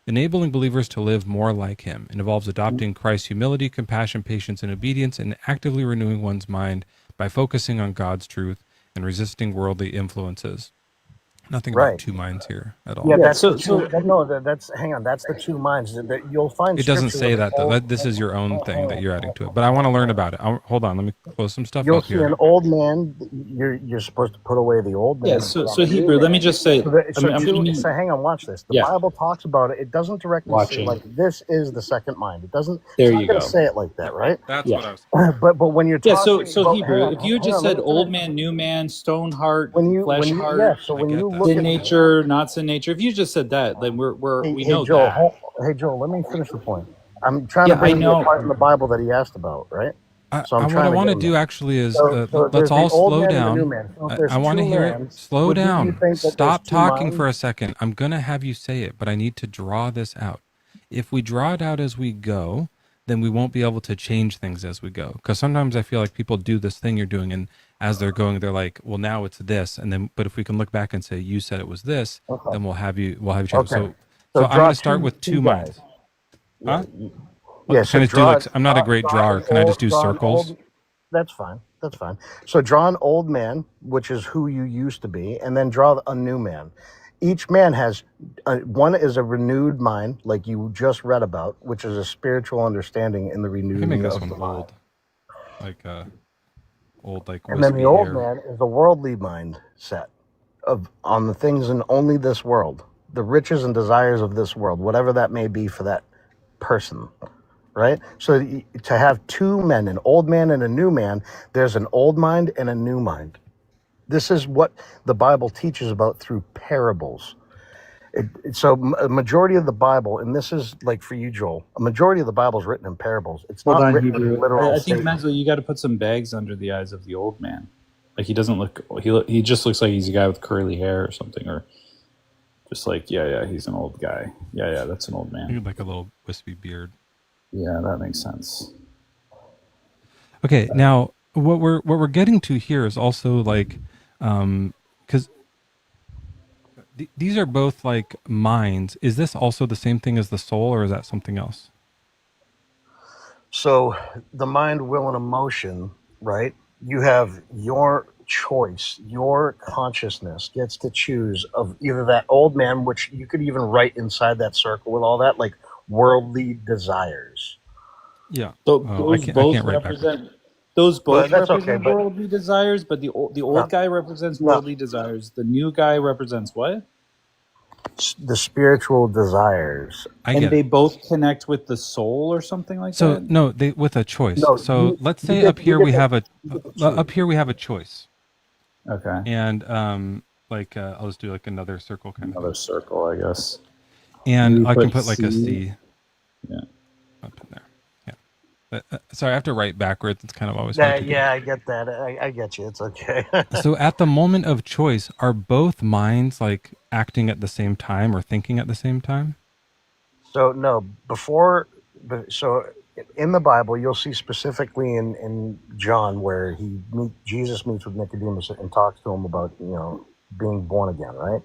enabling believers to live more like him. It involves adopting Christ's humility, compassion, patience, and obedience, and actively renewing one's mind by focusing on God's truth and resisting worldly influences. Nothing about Right. two minds here at all. Yeah, Yeah. that's So the two. No, that's hang on. That's the two minds that you'll find It doesn't scripture say with an that though. old. This is your own thing Hang that on, you're hang adding on, to it. But I want to learn hang on. about it. Hold on. Let me close some stuff You'll up see an here. old man. You're supposed to put away the old man. yeah. And So put on so the new Hebrew. Let me man. just say. So I'm gonna so hang on. Watch this. The Yeah. Bible talks about it. It doesn't directly say Watching. like this is the second mind. It doesn't. There It's not you going to go. say it like that, right? That's Yeah. what I was. But when you're Yeah. talking, So but Hebrew. If you had hang just on. Let said me old finish. man, new man, stone heart, When flesh you heart, yeah. So I when get you that. look sin at nature, not sin nature. If you just said that, then we hey know Joel, that. hey Joel, let me finish the point. I'm trying to Yeah, I bring you a know. part in the Bible that he asked about, right? So I'm What I trying to want get to him do there. actually is So let's there's the all old slow man and the new down. man. So if I there's want to two hear it. mans, Slow do you down. think that there's Stop two talking minds? for a second. I'm going to have you say it, but I need to draw this out. If we draw it out as we go, then we won't be able to change things as we go. Because sometimes I feel like people do this thing you're doing, and as they're going, they're like, "Well, now it's this," and then, but if we can look back and say, "You said it was this," Okay. then we'll have you change. Okay. So So I'm draw going to start with two two guys. minds. Yeah. Huh? Yeah. Can So I just do like? I'm not a great drawer. Can I just do draw an circles? old. That's fine. That's fine. So draw an old man, which is who you used to be, and then draw a new man. Each man has one is a renewed mind, like you just read about, which is a spiritual understanding in the I can make renewing this of one the mind. old, like old, like And then the wispy old hair. man is a worldly mind set of on the things in only this world, the riches and desires of this world, whatever that may be for that person. Right? So to have two men, an old man and a new man, there's an old mind and a new mind. This is what the Bible teaches about through parables. A majority of the Bible, and this is like for you, Joel, a majority of the Bible is written in parables. It's Hold not on, written in Hebrew. literal I think statements. Menzel, you got to put some bags under the eyes of the old man. Like he doesn't look. He just looks like he's a guy with curly hair or something, or just like he's an old guy. Yeah, that's an old man. Like a little wispy beard. Yeah, that makes sense. Okay, now what we're getting to here is also like, because these are both like minds. Is this also the same thing as the soul, or is that something else? So the mind, will, and emotion, right? You have your choice. Your consciousness gets to choose of either that old man, which you could even write inside that circle with all that, like worldly desires. Yeah. Those I both can't write backwards. represent. Those Well, both that's okay, represent but worldly desires, but the old guy represents no. worldly desires. The new guy represents what? The spiritual desires. And they both connect with the soul or something like So that. no, they with a choice. No, So let's say up here we have a choice. Okay. And I'll just do like another circle kind of. Another circle, I guess. And You I can put put like a C. C. Yeah. Up in there. Yeah. Sorry, I have to write backwards. It's kind of always hard to do. Yeah, I get that. I get you. It's okay. So at the moment of choice, are both minds like acting at the same time or thinking at the same time? So no, so in the Bible, you'll see specifically in John where Jesus meets with Nicodemus and talks to him about being born again, right?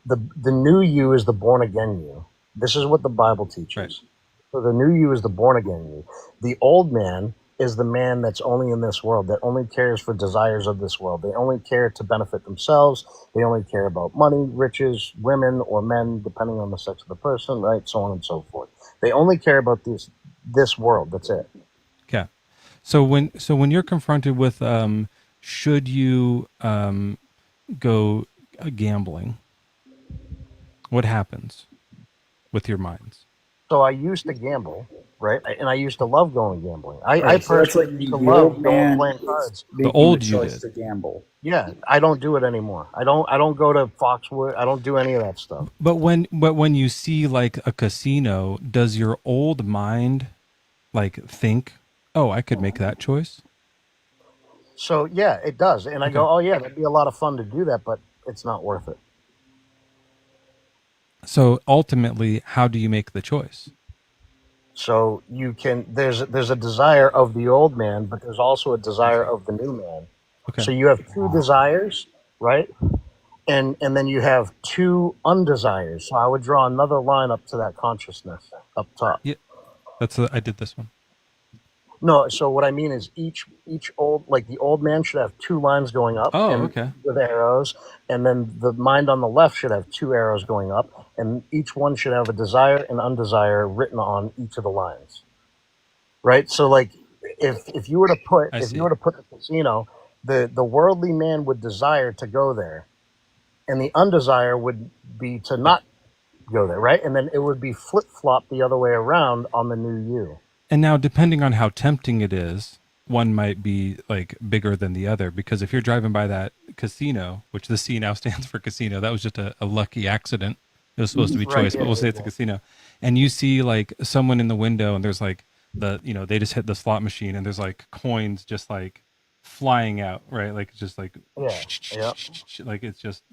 The new you is the born again you. This is what the Bible teaches. Right. So the new you is the born again you. The old man is the man that's only in this world, that only cares for desires of this world. They only care to benefit themselves. They only care about money, riches, women, or men, depending on the sex of the person, right? So on and so forth. They only care about this world. That's it. Okay. So when you're confronted with should you go gambling, what happens with your minds? So I used to gamble, right? And I used to love going gambling. I So that's like personally used to the love old going man playing is cards. making old the you choice did. to gamble. Yeah, I don't do it anymore. I don't go to Foxwood. I don't do any of that stuff. But when you see like a casino, does your old mind like think, oh, I could make that choice? So yeah, it does. And I go, oh yeah, that'd be a lot of fun to do that, but it's not worth it. So ultimately, how do you make the choice? So you can there's a desire of the old man, but there's also a desire of the new man. Okay. So you have two desires, right? And then you have two undesires. So I would draw another line up to that consciousness up top. Yeah, I did this one. No, so what I mean is each old, like the old man should have two lines going up Oh, and okay. with arrows, and then the mind on the left should have two arrows going up, and each one should have a desire and undesire written on each of the lines. Right? So like if you were to put I if you see. were to put the casino, the worldly man would desire to go there, and the undesire would be to not go there, right? And then it would be flip flop the other way around on the new you. And now, depending on how tempting it is, one might be like bigger than the other. Because if you're driving by that casino, which the C now stands for casino, that was just a lucky accident. It was supposed to be Right, choice, yeah, but we'll say it's a casino. And you see like someone in the window, and there's like they just hit the slot machine, and there's like coins just like flying out, right? Like it's just like Yeah. like it's just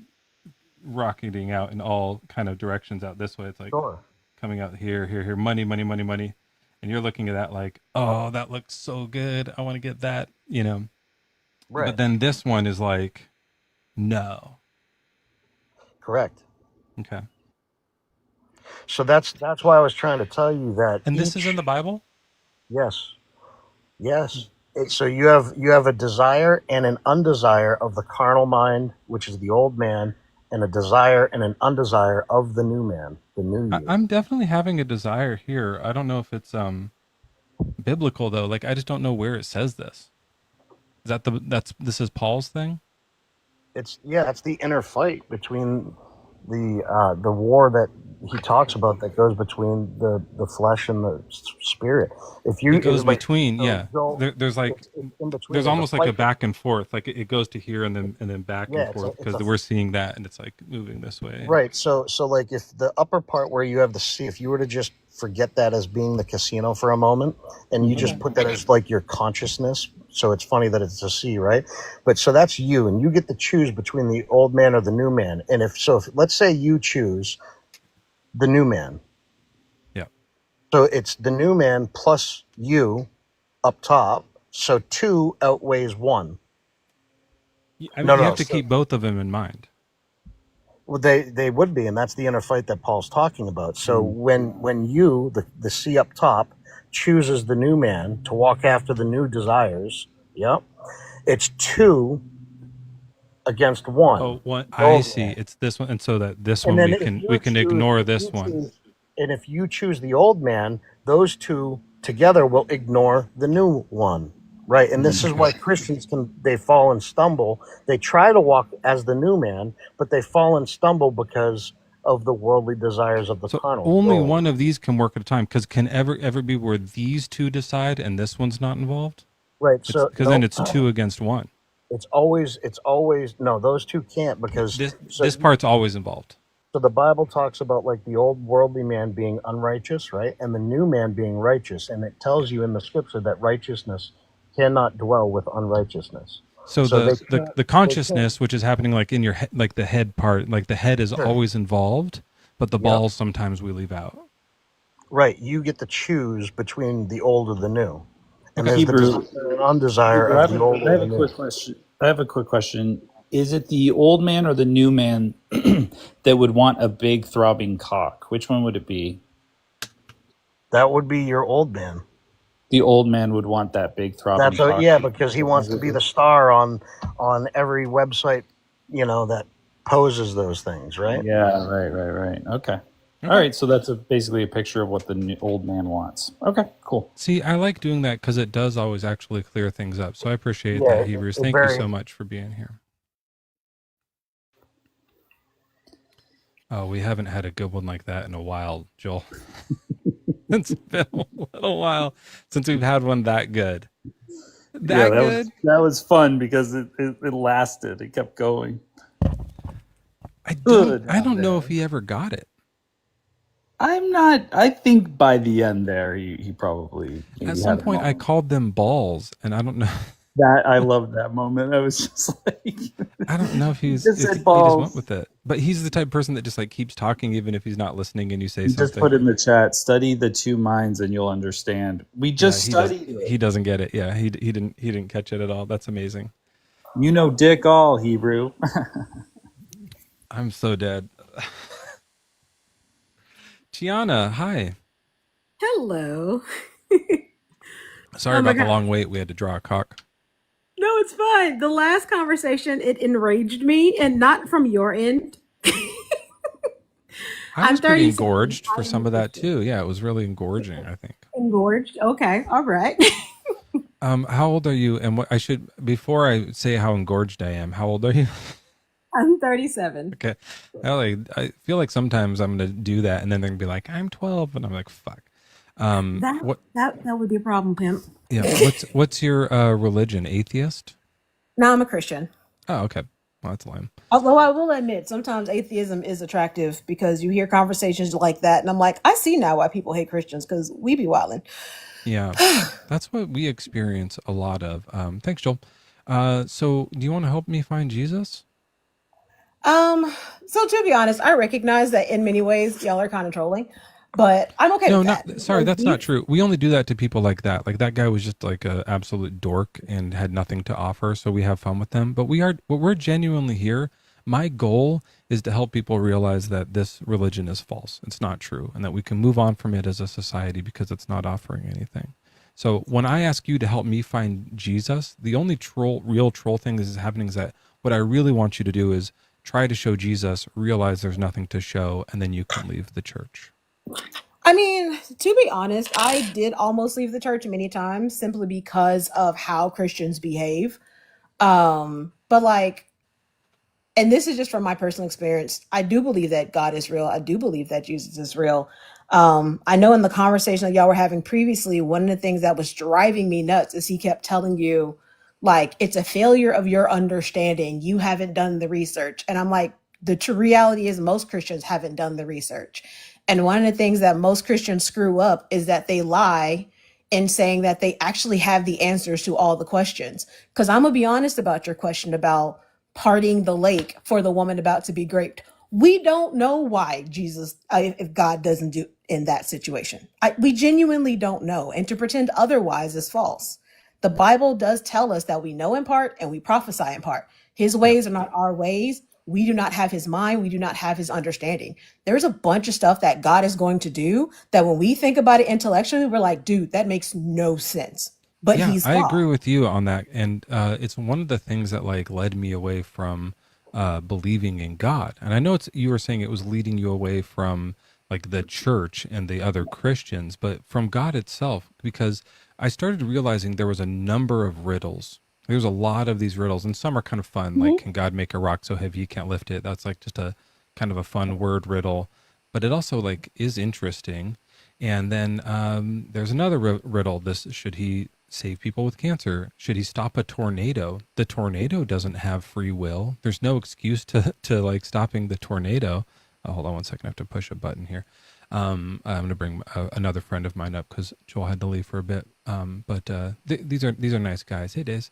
rocketing out in all kind of directions out this way. It's like Sure. coming out here, money, money, money, money. And you're looking at that like, oh, that looks so good. I want to get that, Right. But then this one is like, no. Correct. Okay. So that's why I was trying to tell you that. And this is in the Bible? Yes. Yes. So you have a desire and an undesire of the carnal mind, which is the old man, and a desire and an undesire of the new man, the new you. I'm definitely having a desire here. I don't know if it's biblical though. Like I just don't know where it says this. Is that this is Paul's thing? It's the inner fight between the war that he talks about that goes between the flesh and the spirit. If you It goes like, between, so yeah. Joel, There's like it's in between. there's a almost like a fight. back and forth. Like it goes to here and then back Yeah, and it's forth a- because we're seeing that and it's like moving this way. Right. So like if the upper part where you have the C, if you were to just forget that as being the casino for a moment, and you just put that as like your consciousness. So it's funny that it's a C, right? But so that's you, and you get to choose between the old man or the new man. And if let's say you choose the new man. Yeah. So it's the new man plus you up top. So 2 outweighs 1. I mean, you have to keep both of them in mind. Well, they would be, and that's the inner fight that Paul's talking about. So when you, the C up top, chooses the new man to walk after the new desires, yep, it's 2 against 1. Oh, one. The I old see. man. It's this one, and so that this And one then we can ignore this one. And if you choose the old man, those 2 together will ignore the new one. Right. And this is why Christians they fall and stumble. They try to walk as the new man, but they fall and stumble because of the worldly desires of the carnal. Only soul. one of these can work at a time. Because can ever be where these two decide and this one's not involved? Right. So because then it's 2 against 1. It's always no. Those 2 can't because This part's always involved. So the Bible talks about like the old worldly man being unrighteous, right, and the new man being righteous, and it tells you in the scripture that righteousness cannot dwell with unrighteousness. So they the can't- consciousness, which is happening like in your head, like the head part, like the head is always involved, but the balls sometimes we leave out. Right, you get to choose between the old or the new, and Okay. there's the Hebrew- desire and undesire Hebrew, of the old I have or a the quick new. question. I have a quick question. Is it the old man or the new man that would want a big throbbing cock? Which one would it be? That would be your old man. The old man would want that big throbbing That's cock. yeah, because he wants to be the star on every website, that poses those things, right? Yeah, right. Okay. All right, so that's basically a picture of what the old man wants. Okay, cool. See, I like doing that because it does always actually clear things up. So I appreciate Yeah, that, Hebrews. Thank you so much for being here. Oh, we haven't had a good one like that in a while, Joel. It's been a little while since we've had one that good. That good? That was fun because it lasted. It kept going. I don't know if he ever got it. I'm not. I think by the end there, he probably maybe At some had a point, I moment. called them balls, and I don't know. That I loved that moment. I was just like, I don't know if just he said just balls. went with it. But he's the type of person that just like keeps talking even if he's not listening, and you say He something. just put in the chat, study the 2 minds and you'll understand. We just he studied it. He doesn't get it. Yeah, he didn't catch it at all. That's amazing. You know dick all, Hebrew. I'm so dead. Tiana, hi. Hello. Sorry Oh my about the God. long wait. We had to draw a cock. No, it's fine. The last conversation, it enraged me, and not from your end. I I'm was pretty 37. engorged for I am some of that too. Yeah, it was really engorging, I think. engorged. Okay, all right. How old are you? And what I should, before I say how engorged I am, how old are you? I'm 37. Okay. I feel like sometimes I'm going to do that and then they're going to be like, I'm 12. And I'm like, fuck. What? That would be a problem, pimp. Yeah. What's your religion? Atheist? No, I'm a Christian. Oh, okay. Well, that's lame. Although I will admit, sometimes atheism is attractive because you hear conversations like that, and I'm like, I see now why people hate Christians because we be wildin'. Yeah. That's what we experience a lot of. Thanks, Joel. So do you want to help me find Jesus? So to be honest, I recognize that in many ways y'all are kind of trolling, but I'm okay No, with not that. sorry. Like, That's not true. We only do that to people like that. Like that guy was just like a absolute dork and had nothing to offer. So we have fun with them. But we're genuinely here. My goal is to help people realize that this religion is false. It's not true, and that we can move on from it as a society because it's not offering anything. So when I ask you to help me find Jesus, the only real troll thing that is happening is that what I really want you to do is try to show Jesus, realize there's nothing to show, and then you can leave the church. I mean, to be honest, I did almost leave the church many times simply because of how Christians behave. But like, and this is just from my personal experience, I do believe that God is real. I do believe that Jesus is real. I know in the conversation that y'all were having previously, one of the things that was driving me nuts is he kept telling you, like, it's a failure of your understanding. You haven't done the research. And I'm like, the true reality is most Christians haven't done the research. And one of the things that most Christians screw up is that they lie in saying that they actually have the answers to all the questions. Because I'm going to be honest about your question about parting the lake for the woman about to be raped. We don't know why Jesus, if God doesn't do in that situation. We genuinely don't know. And to pretend otherwise is false. The Bible does tell us that we know in part and we prophesy in part. His ways are not our ways. We do not have his mind. We do not have his understanding. There's a bunch of stuff that God is going to do that when we think about it intellectually, we're like, dude, that makes no sense. But Yeah, he's I God. agree with you on that. And it's one of the things that like led me away from believing in God. And I know you were saying it was leading you away from like the church and the other Christians, but from God itself, because I started realizing there was a number of riddles. There's a lot of these riddles, and some are kind of fun. Like, can God make a rock so heavy you can't lift it? That's like just a kind of a fun word riddle, but it also like is interesting. And then there's another riddle. Should he save people with cancer? Should he stop a tornado? The tornado doesn't have free will. There's no excuse to like stopping the tornado. Hold on one second. I have to push a button here. I'm going to bring another friend of mine up because Joel had to leave for a bit. But these are nice guys. Hey, Days.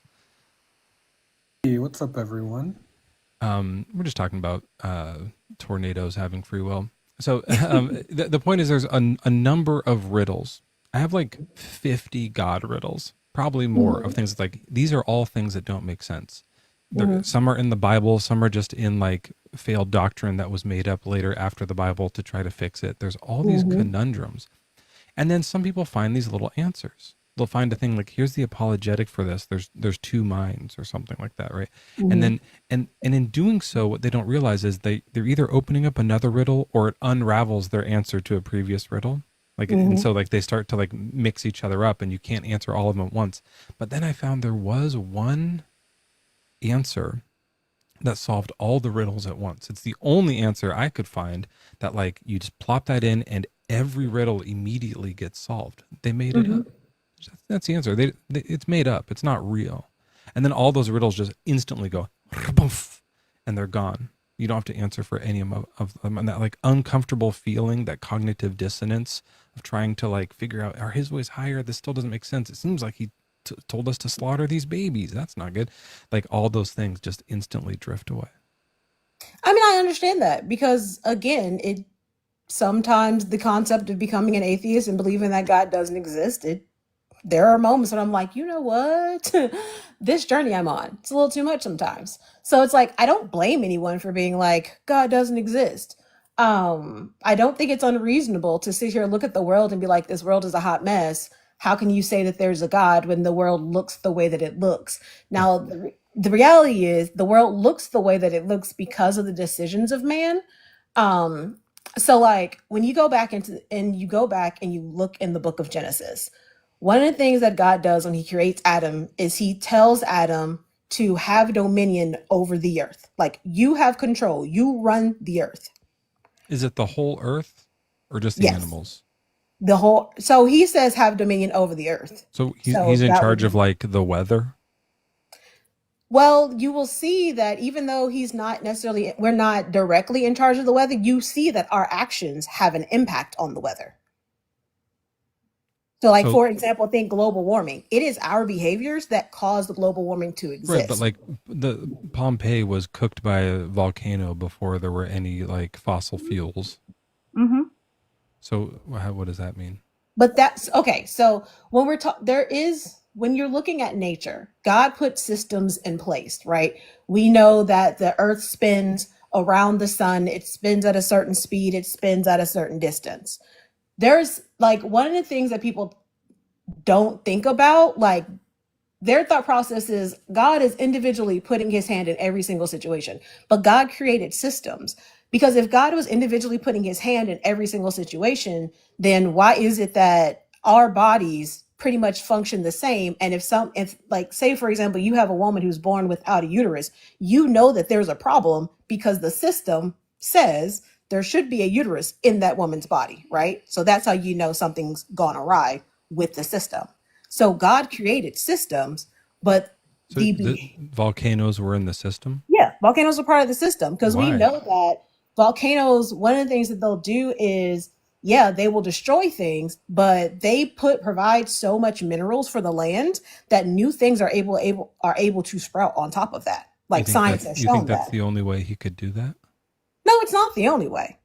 Hey, what's up, everyone? We're just talking about tornadoes having free will. So the point is there's a number of riddles. I have like 50 God riddles, probably more of things like these are all things that don't make sense. Some are in the Bible, some are just in like failed doctrine that was made up later after the Bible to try to fix it. There's all these conundrums. And then some people find these little answers. They'll find a thing like, here's the apologetic for this. There's two minds or something like that, right? And then and in doing so, what they don't realize is they're either opening up another riddle or it unravels their answer to a previous riddle. Like and so like they start to like mix each other up and you can't answer all of them at once. But then I found there was one answer that solved all the riddles at once. It's the only answer I could find that like you just plop that in and every riddle immediately gets solved. They made it up. That's the answer. It's made up. It's not real. And then all those riddles just instantly go, and they're gone. You don't have to answer for any of them. And that like uncomfortable feeling, that cognitive dissonance of trying to like figure out, are his ways higher? This still doesn't make sense. It seems like he told us to slaughter these babies. That's not good. Like all those things just instantly drift away. I mean, I understand that because again, sometimes the concept of becoming an atheist and believing that God doesn't exist, there are moments when I'm like, you know what? This journey I'm on, it's a little too much sometimes. So it's like, I don't blame anyone for being like, God doesn't exist. I don't think it's unreasonable to sit here and look at the world and be like, this world is a hot mess. how can you say that there's a God when the world looks the way that it looks? Now, the reality is the world looks the way that it looks because of the decisions of man. So like when you go back and you look in the book of Genesis, one of the things that God does when he creates Adam is he tells Adam to have dominion over the earth. Like, you have control, you run the earth. Is it the whole earth or just the Yes. animals? So he says have dominion over the earth. So So he's in that would charge be- of like the weather. Well, you will see that even though we're not directly in charge of the weather, you see that our actions have an impact on the weather. So like, So- for example, think global warming. It is our behaviors that cause the global warming to exist. Right, but like the Pompeii was cooked by a volcano before there were any like fossil fuels. Mm-hmm. So what does that mean? But that's okay. So when when you're looking at nature, God put systems in place, right? We know that the earth spins around the sun. It spins at a certain speed. It spins at a certain distance. There's like, one of the things that people don't think about, like, their thought process is God is individually putting his hand in every single situation, but God created systems. Because if God was individually putting his hand in every single situation, then why is it that our bodies pretty much function the same? And if like, say, for example, you have a woman who's born without a uterus, you know that there's a problem because the system says there should be a uterus in that woman's body, right? So that's how you know something's gone awry with the system. So God created systems, but So the volcanoes were in the system? yeah, volcanoes are part of the system because we Why? know that volcanoes, one of the things that they'll do is, yeah, they will destroy things, but they provide so much minerals for the land that new things are able to sprout on top of that. Like, science has You think shown that's that. the only way he could do that? No, it's not the only way.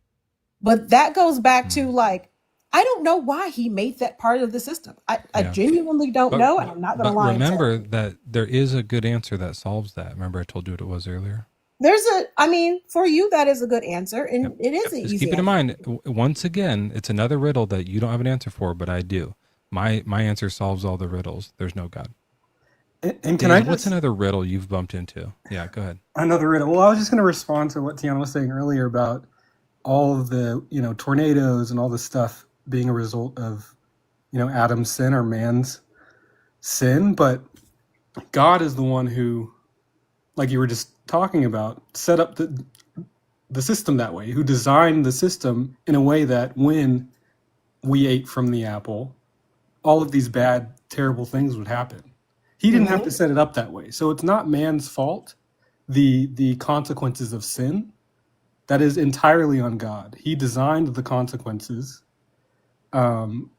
But that goes back to, like, I don't know why he made that part of the system. I genuinely don't know, and I'm not going to lie. Remember that there is a good answer that solves that. Remember I told you what it was earlier? For you, that is a good answer, and it is an Just easy keep it in answer. mind. Once again, it's another riddle that you don't have an answer for, but I do. My answer solves all the riddles. There's no God. And can I what's just another riddle you've bumped into? Yeah, go ahead. another riddle? Well, I was just going to respond to what Tiana was saying earlier about all of the tornadoes and all this stuff being a result of Adam's sin or man's sin, but God is the one who, like you were just talking about, set up the system that way, who designed the system in a way that when we ate from the apple, all of these bad, terrible things would happen. He didn't have to set it up that way. So it's not man's fault, the consequences of sin. That is entirely on God. He designed the consequences.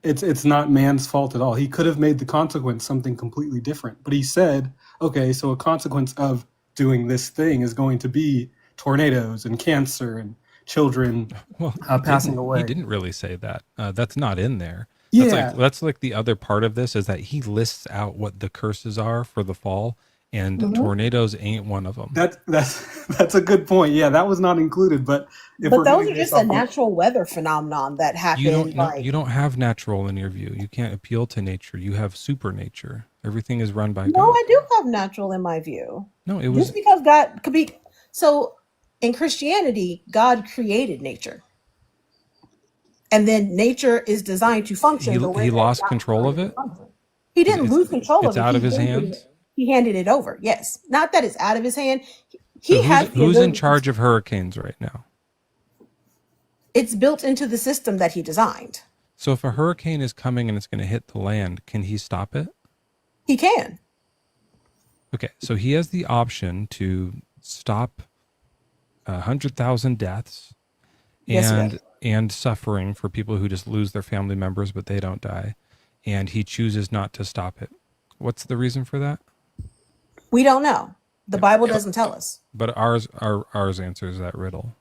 It's not man's fault at all. He could have made the consequence something completely different. But he said, okay, so a consequence of doing this thing is going to be tornadoes and cancer and children passing away. He didn't really say that. That's not in there. Yeah. That's like the other part of this is that he lists out what the curses are for the fall, and tornadoes ain't one of them. That's a good point. Yeah, that was not included. But But those are just a natural weather phenomenon that happen. You don't have natural in your view. You can't appeal to nature. You have supernature. Everything is run by No, God. I do have natural in my view. No, it was Just because God could be so in Christianity, God created nature. And then nature is designed to function the way he that lost God control of it. He didn't lose control of it. It's out of his He handed hands. it- He handed it over. Yes. Not that it's out of his hand. So He has the who's in ability- charge of hurricanes right now? It's built into the system that he designed. So if a hurricane is coming and it's going to hit the land, can he stop it? He can. Okay, so he has the option to stop 100,000 deaths Yes, he does. and suffering for people who just lose their family members but they don't die, and he chooses not to stop it. What's the reason for that? We don't know. The Bible doesn't tell us. But ours answers that riddle.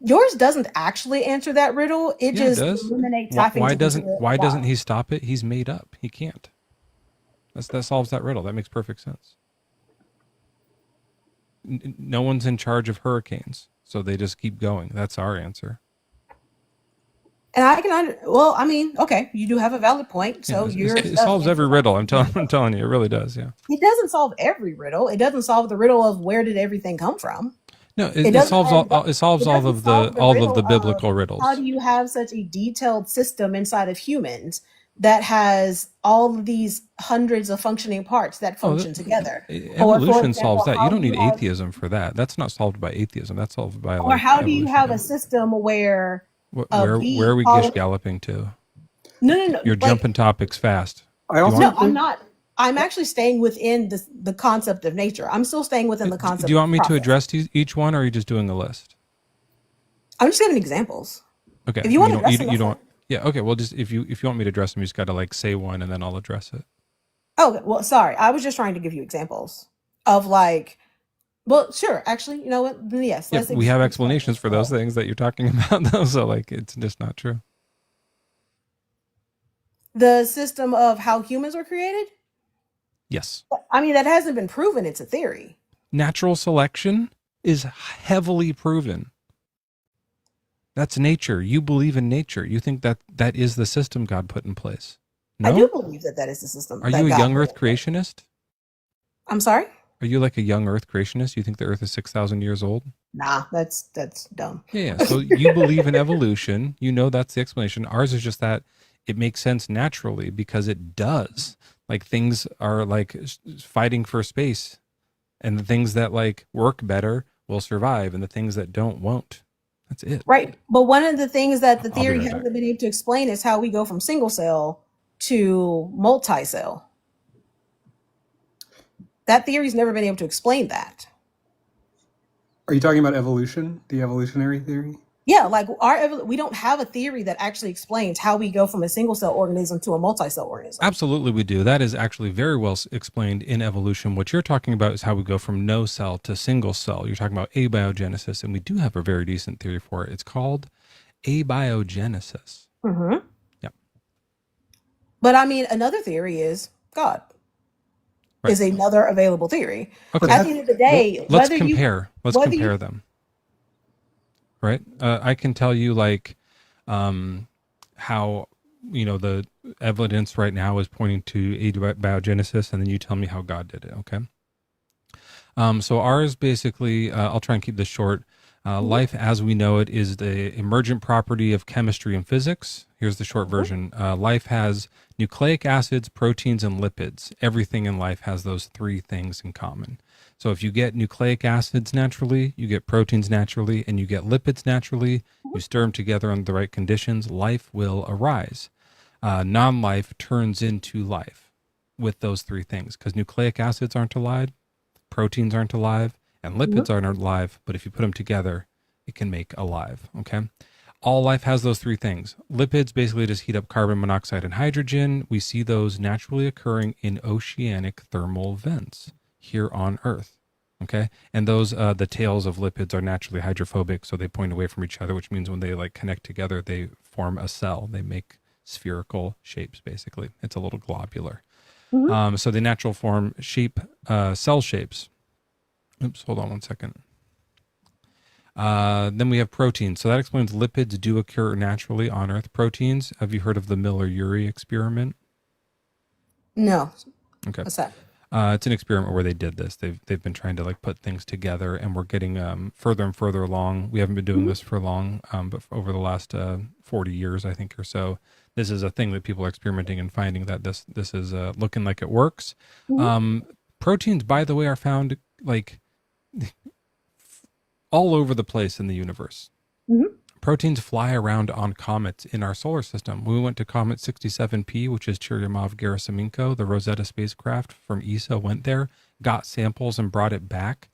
Yours doesn't actually answer that riddle. It Yeah, it just does. eliminates Why having to doesn't consider why God. doesn't he stop it? He's made up. He can't. That solves that riddle. That makes perfect sense. No one's in charge of hurricanes, so they just keep going. That's our answer. And I can well, I mean, okay, you do have a valid point. So it solves every riddle. I'm telling you, it really does. Yeah. It doesn't solve every riddle. It doesn't solve the riddle of where did everything come from. No, it solves all. It solves all of the biblical riddles. How do you have such a detailed system inside of humans that has all of these hundreds of functioning parts that function together? Evolution solves that. You don't need atheism for that. That's not solved by atheism. That's solved by or how do you have a system where where are we gish galloping to? No. You're jumping topics fast. No, I'm not. I'm actually staying within the concept of nature. I'm still staying within the concept. Do you want me to address each one, or are you just doing a list? I'm just giving examples. Okay. If you want to address them, you don't. Yeah. Okay. Well, just if you want me to address them, you just got to like say one, and then I'll address it. Oh, well, sorry. I was just trying to give you examples of like. Well, sure. Actually, you know what? Yes. Yeah, we have explanations for those things that you're talking about, though. So, like, it's just not true. The system of how humans were created? Yes. I mean, that hasn't been proven. It's a theory. Natural selection is heavily proven. That's nature. You believe in nature. You think that is the system God put in place. No? I do believe that is the system. Are you a young Earth creationist? I'm sorry? Are you like a young Earth creationist? You think the Earth is 6,000 years old? Nah, that's dumb. Yeah. So you believe in evolution. You know that's the explanation. Ours is just that it makes sense naturally because it does. Like things are like fighting for space, and the things that like work better will survive, and the things that don't won't. That's it. Right. But one of the things that the theory hasn't been able to explain is how we go from single cell to multi-cell. That theory's never been able to explain that. Are you talking about evolution, the evolutionary theory? Yeah, like we don't have a theory that actually explains how we go from a single cell organism to a multi-cell organism. Absolutely, we do. That is actually very well explained in evolution. What you're talking about is how we go from no cell to single cell. You're talking about abiogenesis, and we do have a very decent theory for it. It's called abiogenesis. Mm-hmm. Yeah. But I mean, another theory is God. Right. Is another available theory. Okay. At the end of the day, let's compare them. Right. I can tell you like how, you know, the evidence right now is pointing to abiogenesis, and then you tell me how God did it. Okay. So ours basically, I'll try and keep this short. Life as we know it is the emergent property of chemistry and physics. Here's the short version. Life has nucleic acids, proteins, and lipids. Everything in life has those three things in common. So if you get nucleic acids naturally, you get proteins naturally, and you get lipids naturally, you stir them together under the right conditions, life will arise. Non-life turns into life with those three things, because nucleic acids aren't alive, proteins aren't alive, and lipids aren't alive, but if you put them together, it can make alive, okay? All life has those three things. Lipids basically just heat up carbon monoxide and hydrogen. We see those naturally occurring in oceanic thermal vents here on Earth, okay? And those, the tails of lipids are naturally hydrophobic, so they point away from each other, which means when they like connect together, they form a cell. They make spherical shapes, basically. It's a little globular. So they natural form cell shapes. Oops, hold on one second. Then we have proteins. So that explains lipids do occur naturally on Earth. Proteins, have you heard of the Miller-Urey experiment? No. Okay. What's that? It's an experiment where they did this. They've been trying to like put things together, and we're getting further and further along. We haven't been doing this for long, but for over the last 40 years, I think, or so. This is a thing that people are experimenting and finding that this is looking like it works. Proteins, by the way, are found like all over the place in the universe. Proteins fly around on comets in our solar system. We went to Comet 67P, which is Churyumov-Gerasimenko. The Rosetta spacecraft from ESA went there, got samples, and brought it back.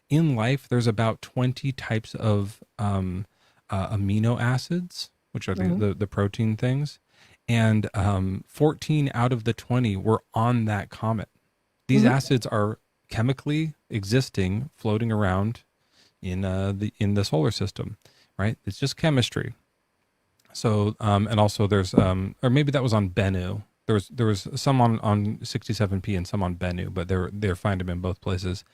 In life, there's about 20 types of amino acids, which are the protein things, and 14 out of the 20 were on that comet. These acids are chemically existing, floating around in the solar system. Right? It's just chemistry. So, and also there's, or maybe that was on Bennu. There was some on 67P and some on Bennu, but they're finding them in both places.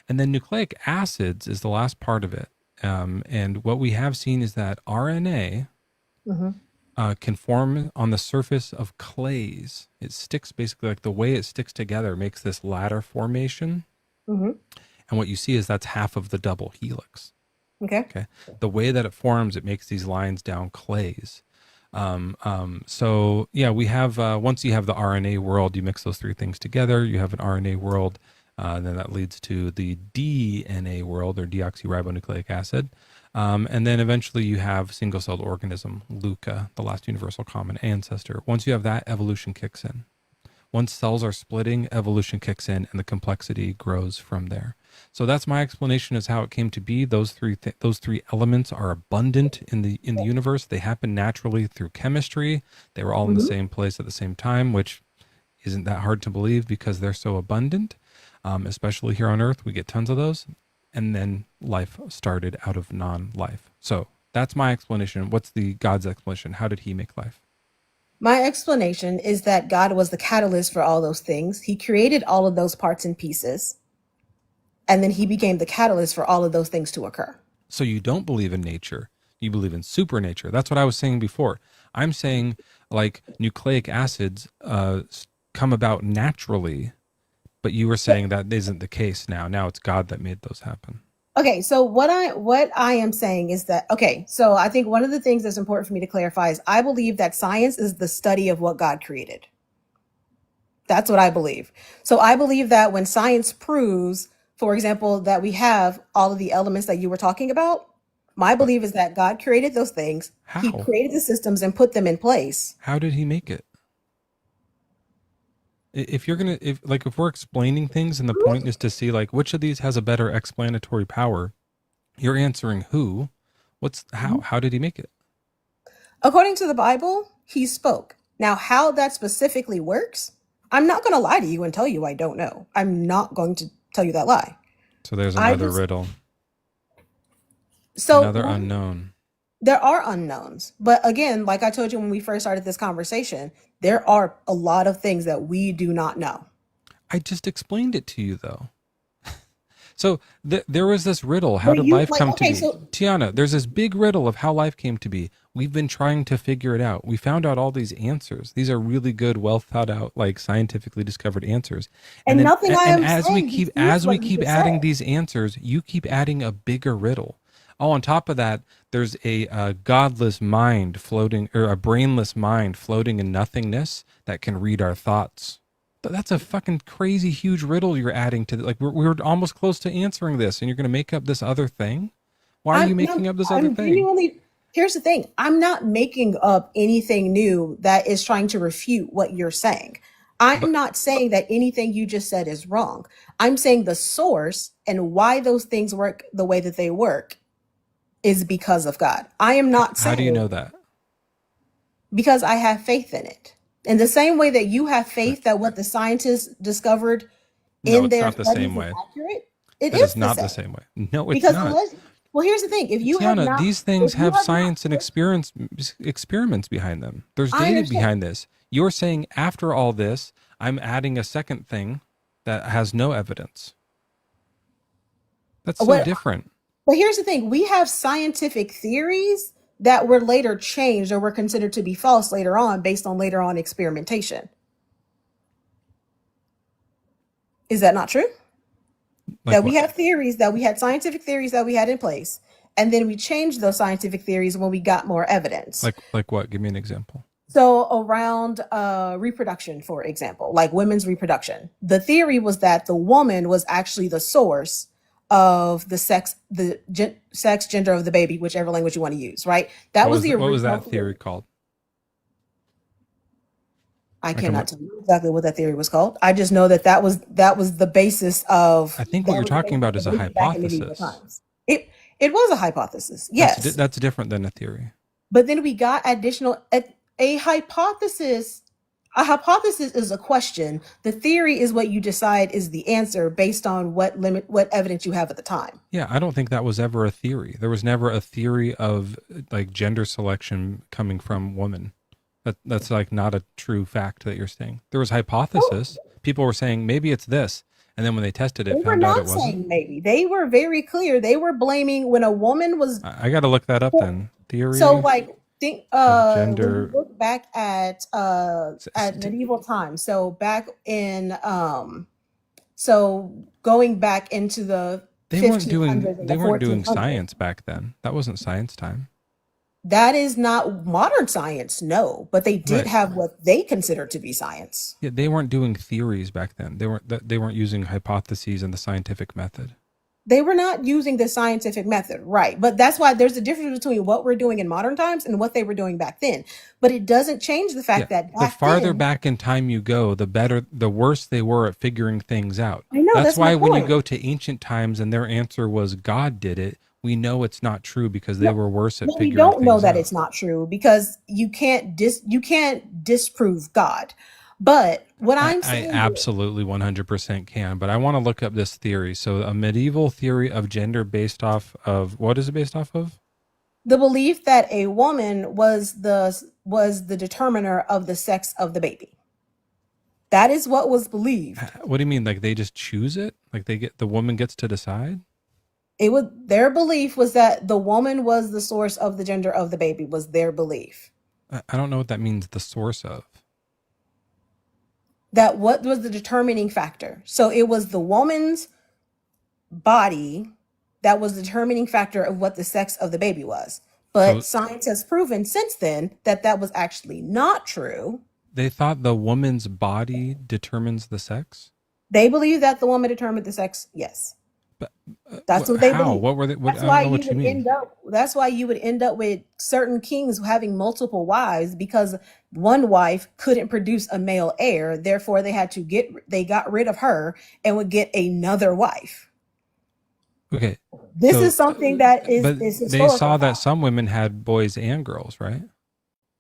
And then nucleic acids is the last part of it. And what we have seen is that RNA can form on the surface of clays. It sticks basically like the way it sticks together makes this ladder formation. Mm-hmm. And what you see is that's half of the double helix. Okay. Okay. The way that it forms, it makes these lines down clays. So yeah, we have, once you have the RNA world, you mix those three things together, you have an RNA world, and then that leads to the DNA world, or deoxyribonucleic acid. And then eventually you have single-celled organism, LUCA, the last universal common ancestor. Once you have that, evolution kicks in. Once cells are splitting, evolution kicks in, and the complexity grows from there. So that's my explanation as how it came to be. Those three elements are abundant in the universe. They happen naturally through chemistry. They were all in the same place at the same time, which isn't that hard to believe because they're so abundant. Especially here on Earth, we get tons of those. And then life started out of non-life. So that's my explanation. What's the God's explanation? How did he make life? My explanation is that God was the catalyst for all those things. He created all of those parts and pieces, and then he became the catalyst for all of those things to occur. So you don't believe in nature. You believe in supernature. That's what I was saying before. I'm saying like nucleic acids come about naturally, but you were saying that isn't the case now. Now it's God that made those happen. Okay, so what I am saying is that, okay, so I think one of the things that's important for me to clarify is I believe that science is the study of what God created. That's what I believe. So I believe that when science proves, for example, that we have all of the elements that you were talking about, my belief is that God created those things. How? He created the systems and put them in place. How did he make it? If we're explaining things and the point is to see like which of these has a better explanatory power, you're answering who, how did he make it? According to the Bible, he spoke. Now, how that specifically works, I'm not going to lie to you and tell you I don't know. I'm not going to tell you that lie. So there's another riddle. So another unknown. There are unknowns. But again, like I told you when we first started this conversation, there are a lot of things that we do not know. I just explained it to you, though. So there was this riddle. How did life come to be? Tiana, there's this big riddle of how life came to be. We've been trying to figure it out. We found out all these answers. These are really good, well thought out, like scientifically discovered answers. And nothing I am as saying we keep adding these answers, you keep adding a bigger riddle. Oh, on top of that, there's a godless mind floating, or a brainless mind floating in nothingness that can read our thoughts. That's a fucking crazy huge riddle you're adding to like we're almost close to answering this, and you're going to make up this other thing. Why are you making up this other thing? Here's the thing. I'm not making up anything new that is trying to refute what you're saying. I'm not saying that anything you just said is wrong. I'm saying the source and why those things work the way that they work is because of God. I am not saying. How do you know that? Because I have faith in it. In the same way that you have faith that what the scientists discovered in their studies is accurate, it is not the same way. No, it's because not. Well, here's the thing. If you Tiana, have not, these things have science and experiments behind them. There's data behind this. You're saying after all this, I'm adding a second thing that has no evidence. That's so different. But here's the thing. We have scientific theories that were later changed or were considered to be false later on based on later on experimentation. Is that not true? That we have theories, that we had scientific theories that we had in place, and then we changed those scientific theories when we got more evidence. Like what? Give me an example. So around reproduction, for example, like women's reproduction, the theory was that the woman was actually the source of the sex, gender of the baby, whichever language you want to use, right? That was the original. What was that theory called? I cannot tell you exactly what that theory was called. I just know that that was the basis of. I think what you're talking about is a hypothesis. It was a hypothesis. Yes, that's different than a theory. But then we got additional a hypothesis. A hypothesis is a question. The theory is what you decide is the answer based on what evidence you have at the time. Yeah, I don't think that was ever a theory. There was never a theory of like gender selection coming from women. That's like not a true fact that you're saying. There was hypothesis. People were saying maybe it's this, and then when they tested it, found out it wasn't. They were not saying maybe. They were very clear. They were blaming when a woman was. I got to look that up then. Theory. So like think of when you gender. look back at medieval times, so back in so going back into the They weren't 1500s and the doing 1400s, science back then. That wasn't science time. that is not modern science, no, but they did Right. have what they considered to be science. Yeah, they weren't doing theories back then. They weren't using hypotheses and the scientific method. They were not using the scientific method, right? But that's why there's a difference between what we're doing in modern times and what they were doing back then. But it doesn't change the fact that The back farther then, back in time you go, the worse they were at figuring things out. I know, That's that's my why when you point. go to ancient times and their answer was God did it, we know it's not true because they were worse at No, we figuring don't know things that out. it's not true because you can't disprove God. But what I'm I saying is absolutely 100% can, but I want to look up this theory. So a medieval theory of gender based off of, what is it based off of? the belief that a woman was the determiner of the sex of the baby. That is what was believed. What do you mean? Like they just choose it? Like the woman gets to decide? Their belief was that the woman was the source of the gender of the baby, was their belief. I don't know what that means, the source of. That what was the determining factor. So it was the woman's body that was the determining factor of what the sex of the baby was. But So science has proven since then that that was actually not true. they thought the woman's body determines the sex? They believe that the woman determined the sex. Yes. That's what they How? believe. What were they? I That's don't why know you what you would mean. end up. That's why you would end up with certain kings having multiple wives because one wife couldn't produce a male heir. Therefore, they got rid of her and would get another wife. Okay. This So, is something that is but is they historical. saw that some women had boys and girls, right?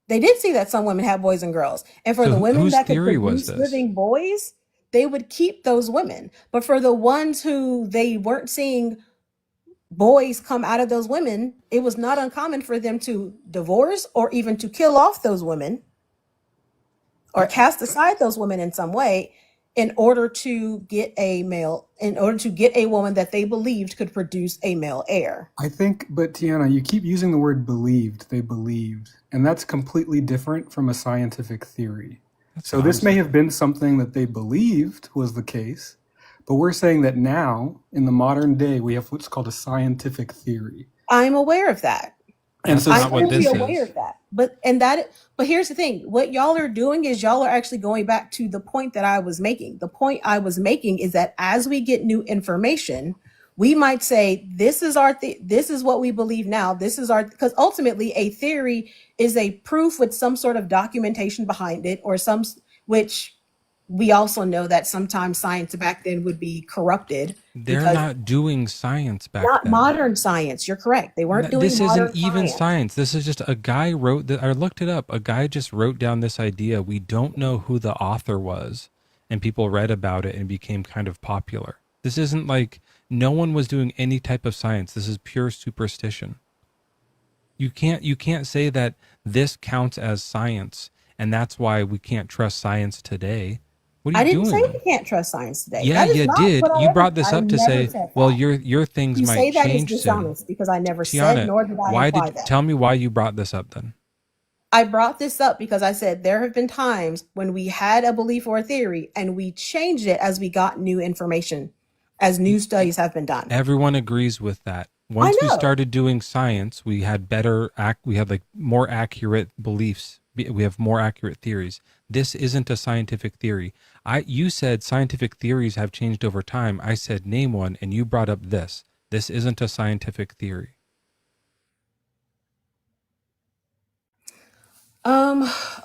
They did see that some women have boys and girls, and for So the women whose that could theory was produce this? living boys, they would keep those women. But for the ones who they weren't seeing boys come out of those women, it was not uncommon for them to divorce or even to kill off those women or cast aside those women in some way in order to get a woman that they believed could produce a male heir. I think, but Tiana, you keep using the word believed, they believed, and that's completely different from a scientific theory. So this may have been something that they believed was the case, but we're saying that now, in the modern day, we have what's called a scientific theory. I'm aware of that. And so I'm fully aware of that. But here's the thing. What y'all are doing is y'all are actually going back to the point that I was making. The point I was making is that as we get new information, we might say this is what we believe now. Because ultimately a theory is a proof with some sort of documentation behind it, or which we also know that sometimes science back then would be corrupted. They're not doing science back Not then. modern science. You're correct. They weren't doing This modern isn't even science. science. This is just a guy wrote that. I looked it up. A guy just wrote down this idea. We don't know who the author was, and people read about it and became kind of popular. This isn't like no one was doing any type of science. This is pure superstition. You can't say that this counts as science, and that's why we can't trust science today. What are I you didn't doing? say we can't trust science today. Yeah, That is you not did. what I You ever- brought this I up to never say, said well, that. your things You might say that is change soon. dishonest because I never said nor did I why imply did that. tell me why you brought this up then? I brought this up because I said there have been times when we had a belief or a theory and we changed it as we got new information, as new studies have been done. Everyone agrees with that. Once we know. started doing science, we had we had like more accurate beliefs. We have more accurate theories. This isn't a scientific theory. You said scientific theories have changed over time. I said name one, and you brought up this. This isn't a scientific theory.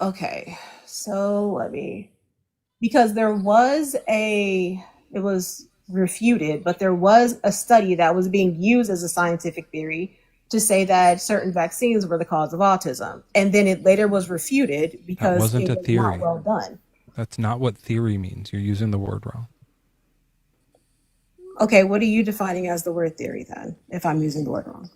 Okay. So because it was refuted, but there was a study that was being used as a scientific theory to say that certain vaccines were the cause of autism. And then it later was refuted because That wasn't it a was theory. not well done. That's not what theory means. You're using the word wrong. Okay, what are you defining as the word theory then, if I'm using the word wrong?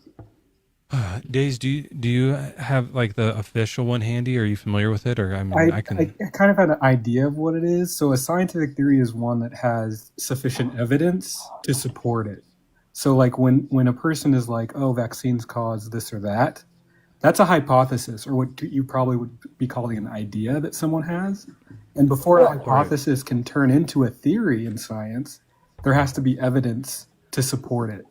Days, do you have like the official one handy? Are you familiar with it? Or I kind of had an idea of what it is. So a scientific theory is one that has sufficient evidence to support it. So like when a person is like, oh, vaccines cause this or that That's a hypothesis, or what you probably would be calling an idea that someone has. And before a hypothesis can turn into a theory in science, there has to be evidence to support it.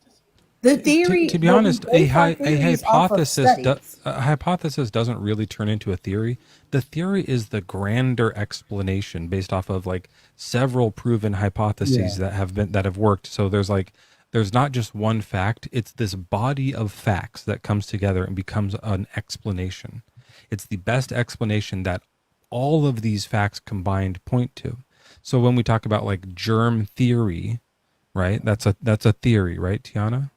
The theory, To be but we honest, base our theories off of studies. a hypothesis doesn't really turn into a theory. The theory is the grander explanation based off of like several proven hypotheses that have worked. So there's not just one fact, it's this body of facts that comes together and becomes an explanation. It's the best explanation that all of these facts combined point to. So when we talk about like germ theory, right? That's a theory, right, Tiana?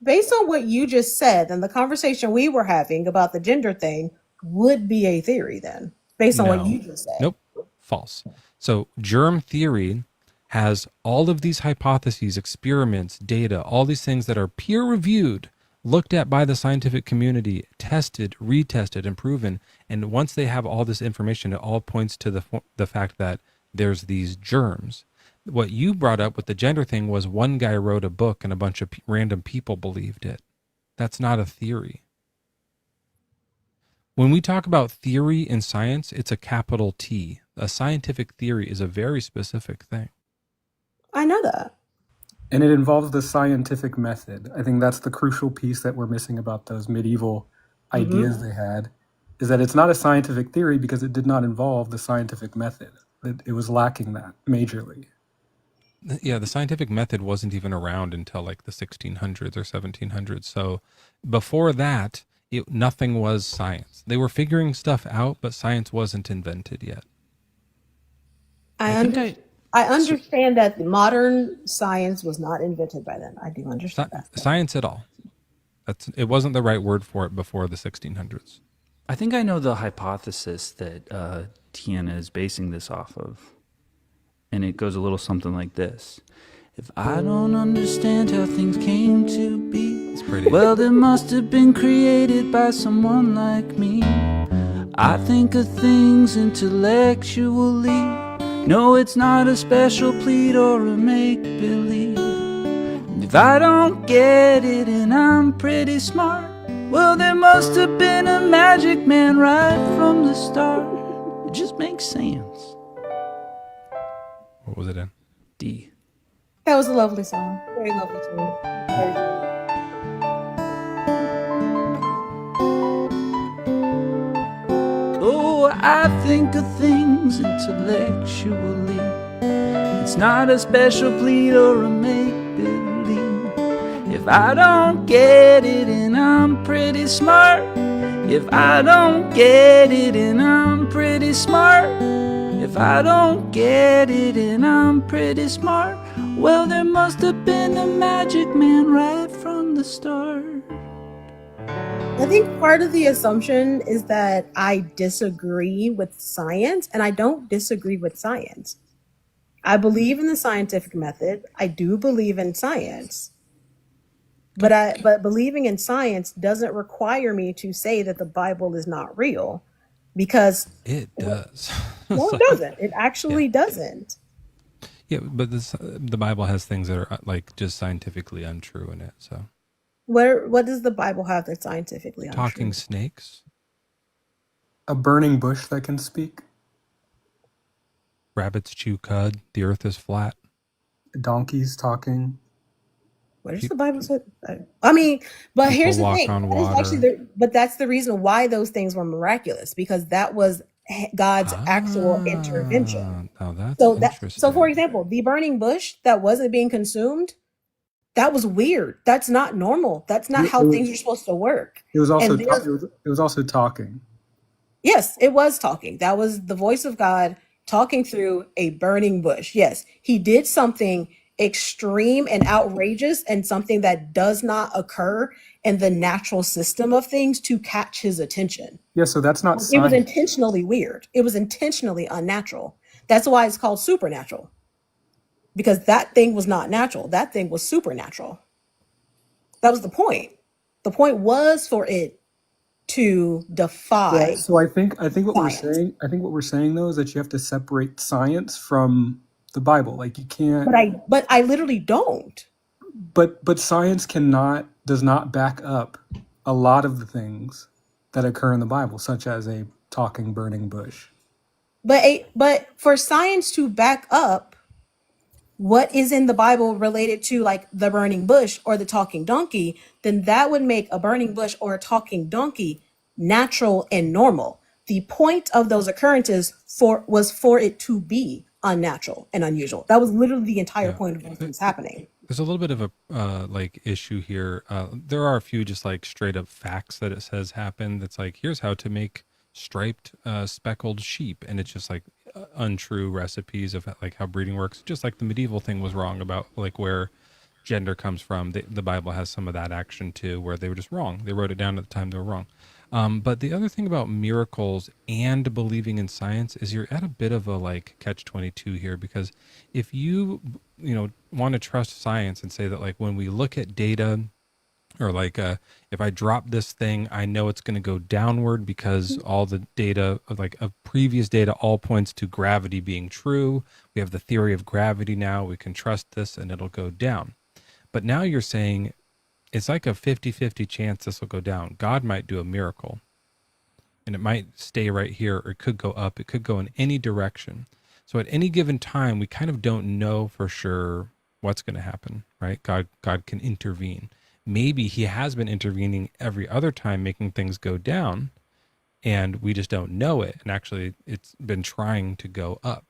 Based on what you just said and the conversation we were having about the gender thing would be a theory then, based on what you just said. Nope. False. So germ theory has all of these hypotheses, experiments, data, all these things that are peer reviewed, looked at by the scientific community, tested, retested, and proven. And once they have all this information, it all points to the fact that there's these germs. What you brought up with the gender thing was one guy wrote a book and a bunch of random people believed it. That's not a theory. When we talk about theory in science, it's a capital T. A scientific theory is a very specific thing. I know that. And it involves the scientific method. I think that's the crucial piece that we're missing about those medieval ideas they had, is that it's not a scientific theory because it did not involve the scientific method. It was lacking that majorly. Yeah, the scientific method wasn't even around until like the 1600s or 1700s. So before that, nothing was science. They were figuring stuff out, but science wasn't invented yet. I understand that modern science was not invented by them. I do understand that. Science at all. It wasn't the right word for it before the 1600s. I think I know the hypothesis that Tiana is basing this off of. And it goes a little something like this. If I don't understand how things came to be, well, they must have been created by someone like me. I think of things intellectually. No, it's not a special plead or a make-believe. If I don't get it and I'm pretty smart, well, there must have been a magic man right from the start. It just makes sense. What was it in? D. That was a lovely song. Very lovely tune. Very good. Oh, I think of things intellectually. It's not a special plead or a make-believe. If I don't get it and I'm pretty smart. If I don't get it and I'm pretty smart. If I don't get it and I'm pretty smart, well, there must have been a magic man right from the start. I think part of the assumption is that I disagree with science, and I don't disagree with science. I believe in the scientific method. I do believe in science. But believing in science doesn't require me to say that the Bible is not real. Because it does. No, it doesn't. It actually doesn't. Yeah, but the Bible has things that are like just scientifically untrue in it. So, what does the Bible have that's scientifically untrue? Talking snakes, a burning bush that can speak, rabbits chew cud, the earth is flat, donkeys talking. What does the Bible say? I mean, but here's the thing. But that's the reason why those things were miraculous, because that was God's actual intervention. Oh, that's interesting. So, for example, the burning bush that wasn't being consumed, that was weird. That's not normal. That's not how things are supposed to work. It was also talking. Yes, it was talking. That was the voice of God talking through a burning bush. Yes, he did something extreme and outrageous and something that does not occur in the natural system of things to catch his attention. Yeah, so that's not science. It was intentionally weird. It was intentionally unnatural. That's why it's called supernatural. Because that thing was not natural. That thing was supernatural. That was the point. The point was for it to defy. Yeah, so I think what we're saying though is that you have to separate science from the Bible. Like you can't. But I literally don't. But science does not back up a lot of the things that occur in the Bible, such as a talking burning bush. But for science to back up what is in the Bible related to like the burning bush or the talking donkey, then that would make a burning bush or a talking donkey natural and normal. The point of those occurrences was for it to be unnatural and unusual. That was literally the entire point of what was happening. There's a little bit of a like issue here. There are a few just like straight up facts that it says happen. That's like, here's how to make striped speckled sheep, and it's just like untrue recipes of like how breeding works. Just like the medieval thing was wrong about like where gender comes from. The Bible has some of that action too, where they were just wrong. They wrote it down at the time they were wrong. But the other thing about miracles and believing in science is you're at a bit of a like catch-22 here, because if you want to trust science and say that like when we look at data, or like if I drop this thing, I know it's going to go downward because all the data of previous data all points to gravity being true. We have the theory of gravity now. We can trust this and it'll go down. But now you're saying it's like a 50-50 chance this will go down. God might do a miracle and it might stay right here, or it could go up. It could go in any direction. So at any given time, we kind of don't know for sure what's going to happen, right? God can intervene. Maybe he has been intervening every other time, making things go down, and we just don't know it. And actually, it's been trying to go up.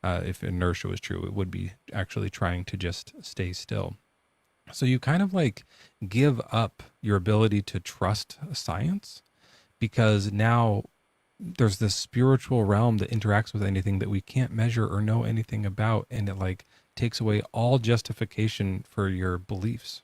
If inertia was true, it would be actually trying to just stay still. So you kind of like give up your ability to trust science, because now there's this spiritual realm that interacts with anything that we can't measure or know anything about, and it like takes away all justification for your beliefs.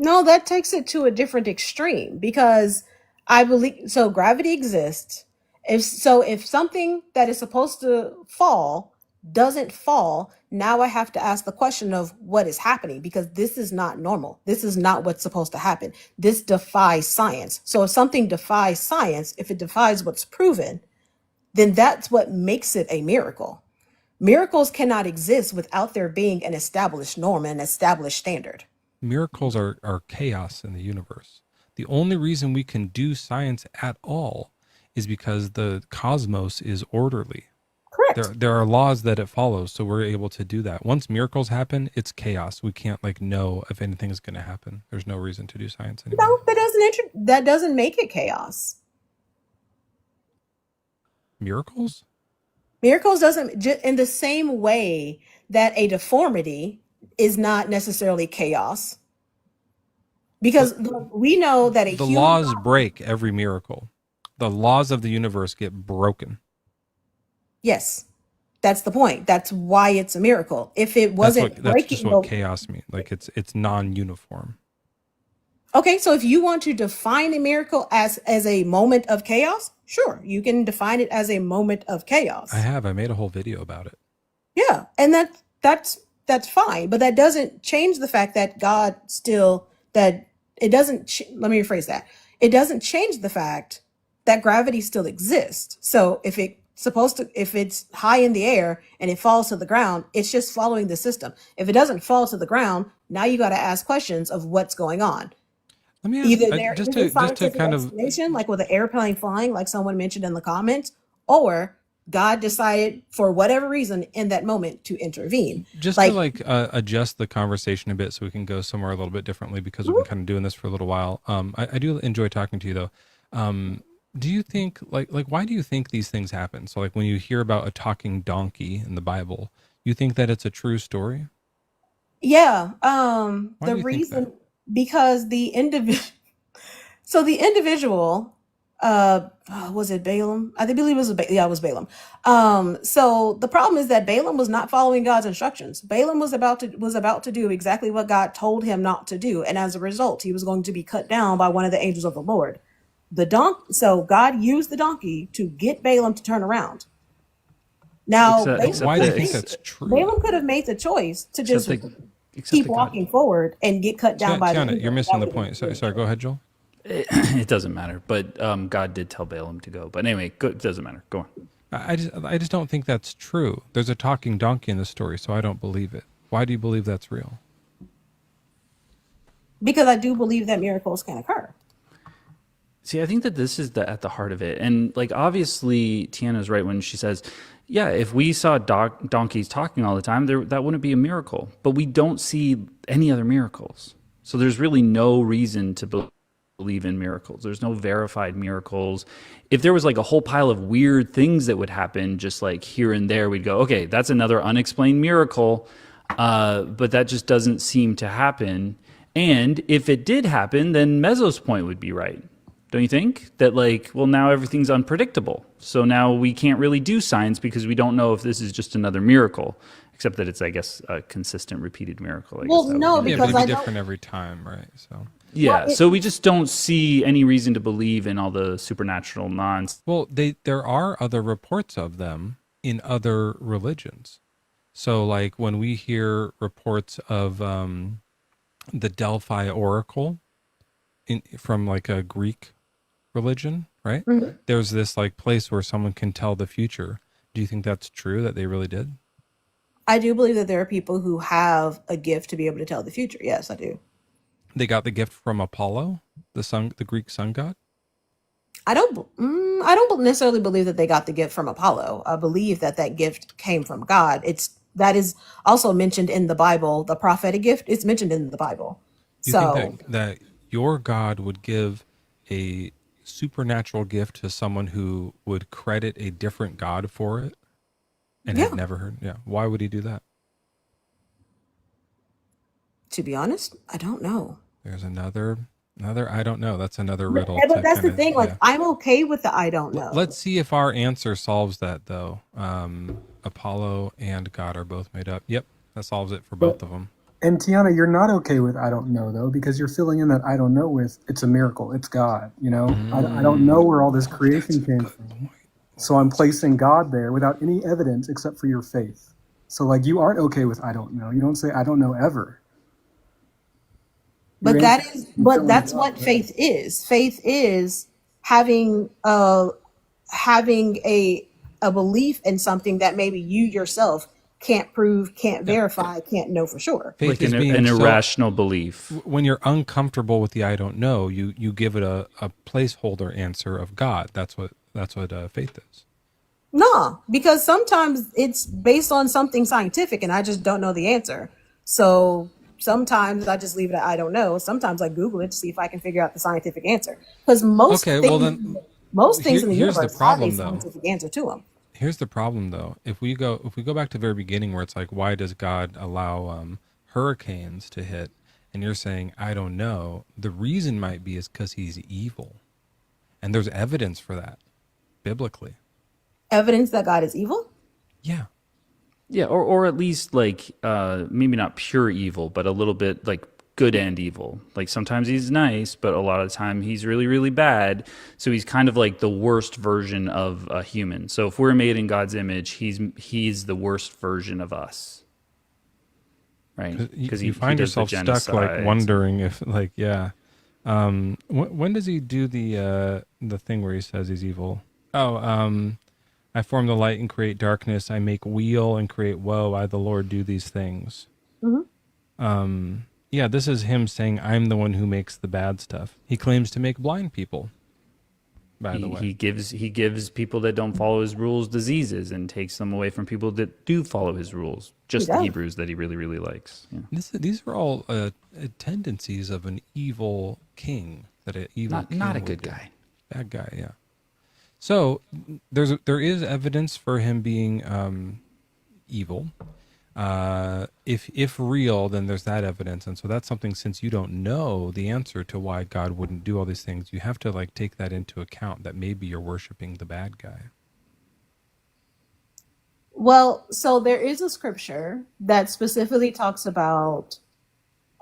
No, that takes it to a different extreme, because I believe so gravity exists. If something that is supposed to fall doesn't fall, now I have to ask the question of what is happening, because this is not normal. This is not what's supposed to happen. This defies science. So if something defies science, if it defies what's proven, then that's what makes it a miracle. Miracles cannot exist without there being an established norm and an established standard. Miracles are chaos in the universe. The only reason we can do science at all is because the cosmos is orderly. Correct. There are laws that it follows, so we're able to do that. Once miracles happen, it's chaos. We can't like know if anything is going to happen. There's no reason to do science anymore. No, that doesn't make it chaos. Miracles? Miracles doesn't, in the same way that a deformity is not necessarily chaos, because we know that the laws break every miracle. The laws of the universe get broken. Yes, that's the point. That's why it's a miracle. If it wasn't that's breaking, just what chaos means. Like it's non-uniform. Okay, so if you want to define a miracle as a moment of chaos, sure, you can define it as a moment of chaos. I made a whole video about it. Yeah, and that's fine, but that doesn't change the fact that God still let me rephrase that. It doesn't change the fact that gravity still exists. So if it's high in the air and it falls to the ground, it's just following the system. If it doesn't fall to the ground, now you got to ask questions of what's going on. Let me ask, Either there just is a to kind of explanation, like with an airplane flying, like someone mentioned in the comments, or God decided for whatever reason in that moment to intervene. Just to adjust the conversation a bit so we can go somewhere a little bit differently, because we've been kind of doing this for a little while. I do enjoy talking to you though. Do you think like why do you think these things happen? So like when you hear about a talking donkey in the Bible, you think that it's a true story? Yeah. Why do The you think reason, because the individual, was it Balaam? I believe it was, it was Balaam. So the problem is that Balaam was not following God's instructions. Balaam was about to do exactly what God told him not to do. And as a result, he was going to be cut down by one of the angels of the Lord. So God used the donkey to get Balaam to turn around. Now, why do you think that's true? Balaam could have made the choice to just keep walking forward and get cut down by the angel. You're missing the point. Sorry, go ahead, Joel. It doesn't matter, but God did tell Balaam to go. But anyway, it doesn't matter. Go on. I just don't think that's true. There's a talking donkey in the story, so I don't believe it. Why do you believe that's real? Because I do believe that miracles can occur. See, I think that this is at the heart of it. And like, obviously, Tiana's right when she says, yeah, if we saw donkeys talking all the time, that wouldn't be a miracle. But we don't see any other miracles. So there's really no reason to believe in miracles. There's no verified miracles. If there was like a whole pile of weird things that would happen, just like here and there, we'd go, okay, that's another unexplained miracle. But that just doesn't seem to happen. And if it did happen, then Mezzo's point would be right. Don't you think? That like, well, now everything's unpredictable. So now we can't really do science because we don't know if this is just another miracle, except that it's, I guess, a consistent, repeated miracle. Well, no, Yeah, because but I it'd be don't. different every time, right? So Yeah, Well, so we just don't see any reason to believe in all the supernatural nonsense. well, there are other reports of them in other religions. So like when we hear reports of the Delphi oracle from like a Greek religion, right? Mhm. There's this like place where someone can tell the future. Do you think that's true that they really did? I do believe that there are people who have a gift to be able to tell the future. Yes, I do. They got the gift from Apollo, the Greek sun god. I don't necessarily believe that they got the gift from Apollo. I believe that that gift came from God. That is also mentioned in the Bible. The prophetic gift is mentioned in the Bible. You So think that your God would give a supernatural gift to someone who would credit a different God for it and yeah, had never heard? Yeah. Why would he do that? to be honest, I don't know. There's another I don't know. That's another But, riddle but to that's the kind of, thing. Like, yeah. I'm okay with the I don't know. Let's see if our answer solves that though. Apollo and God are both made up. Yep. That solves it for But both of them. and Tiana, you're not okay with I don't know though, because you're filling in that I don't know with it's a miracle, it's God. You know, I don't know where all this creation came from, so I'm placing God there without any evidence except for your faith. So like, you aren't okay with I don't know. You don't say I don't know ever. Your But answer is but filling that's it up, what right? faith is. Faith is having a belief in something that maybe you yourself can't prove, can't verify, can't know for sure. Faith Like is being an so irrational belief. when you're uncomfortable with the I don't know, you give it a placeholder answer of God. That's what faith is. No, because sometimes it's based on something scientific and I just don't know the answer. So sometimes I just leave it at I don't know. Sometimes I Google it to see if I can figure out the scientific answer. Because Okay, well then most things in the here's the universe have a problem though. scientific answer to them. Here's the problem though. If we go back to the very beginning where it's like, why does God allow hurricanes to hit? And you're saying I don't know. The reason might be is because he's evil, and there's evidence for that biblically. Evidence that God is evil? Yeah. Yeah, or at least like maybe not pure evil, but a little bit like good and evil. Like sometimes he's nice, but a lot of the time he's really, really bad. So he's kind of like the worst version of a human. So if we're made in God's image, he's the worst version of us, right? Because You find yourself stuck like wondering if like when does he do the thing where he says he's evil? I form the light and create darkness. I make weal and create woe. I, the Lord, do these things. Mm-hmm. Yeah, this is him saying, I'm the one who makes the bad stuff. He claims to make blind people, by the way. He gives people that don't follow his rules diseases and takes them away from people that do follow his rules. Just the Hebrews that he really, really likes. Yeah. These are all tendencies of an evil king. Not a good guy. Bad guy, yeah. So there is evidence for him being evil. If real, then there's that evidence, and so that's something. Since you don't know the answer to why God wouldn't do all these things, you have to like take that into account. That maybe you're worshiping the bad guy. Well, so there is a scripture that specifically talks about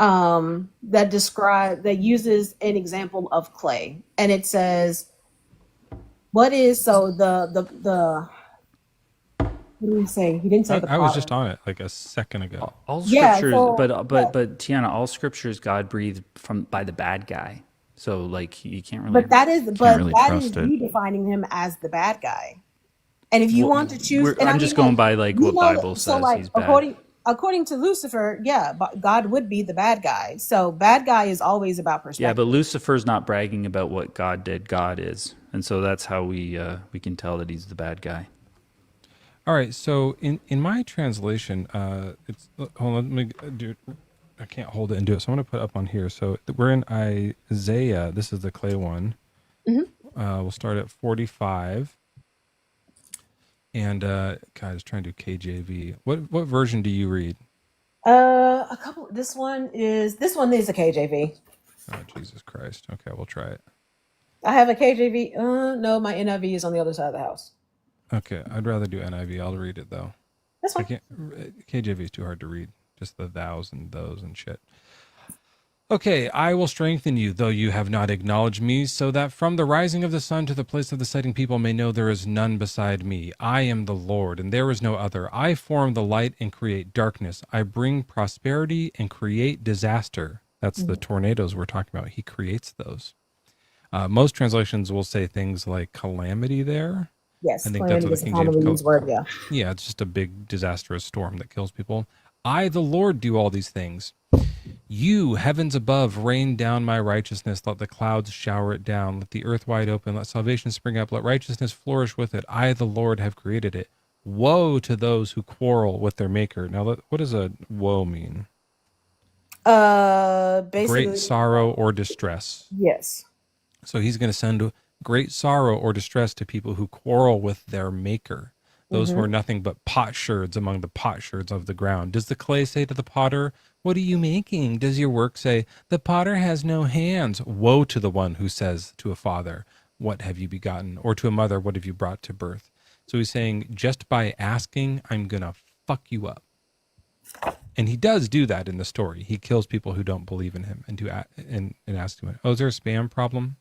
that uses an example of clay, and it says, what is the what did he say? He didn't say the I was potter. just on it like a second ago. All Yeah, scriptures, so- but Tiana, all scriptures God breathed by the bad guy. So like you can't really. But that is really you trust it. defining him as the bad guy. And if you want to choose, and I'm just going by like what Bible says he's bad. according to Lucifer, yeah, but God would be the bad guy. So bad guy is always about Yeah, perspective. but Lucifer's not bragging about what God did. God is, and so that's how we can tell that he's the bad guy. All right, so in my translation, it's hold on, let me do. I can't hold it and do it, so I'm going to put it up on here. So we're in Isaiah. This is the clay one. We'll start at 45. And God, I was trying to do KJV. What version do you read? A couple. This one is a KJV. Oh, Jesus Christ. Okay, we'll try it. I have a KJV. No, my NIV is on the other side of the house. Okay, I'd rather do NIV. I'll read it though. That's fine. I can't. KJV is too hard to read. Just the thous and those and shit. Okay, I will strengthen you, though you have not acknowledged me, so that from the rising of the sun to the place of the setting people may know there is none beside me. I am the Lord, and there is no other. I form the light and create darkness. I bring prosperity and create disaster. That's the tornadoes we're talking about. He creates those. Most translations will say things like calamity there. Yes, I think that's what the King James calls word. Yeah. Yeah, it's just a big disastrous storm that kills people. I, the Lord, do all these things. You, heavens above, rain down my righteousness. Let the clouds shower it down. Let the earth wide open. Let salvation spring up. Let righteousness flourish with it. I, the Lord, have created it. Woe to those who quarrel with their maker. Now, what does a woe mean? Basically, great sorrow or distress. Yes. So he's going to send great sorrow or distress to people who quarrel with their maker. Those who are nothing but potsherds among the potsherds of the ground. Does the clay say to the potter, what are you making? Does your work say, the potter has no hands? Woe to the one who says to a father, what have you begotten? Or to a mother, what have you brought to birth? So he's saying, just by asking, I'm going to fuck you up. And he does do that in the story. He kills people who don't believe in him and asks him, oh, is there a spam problem?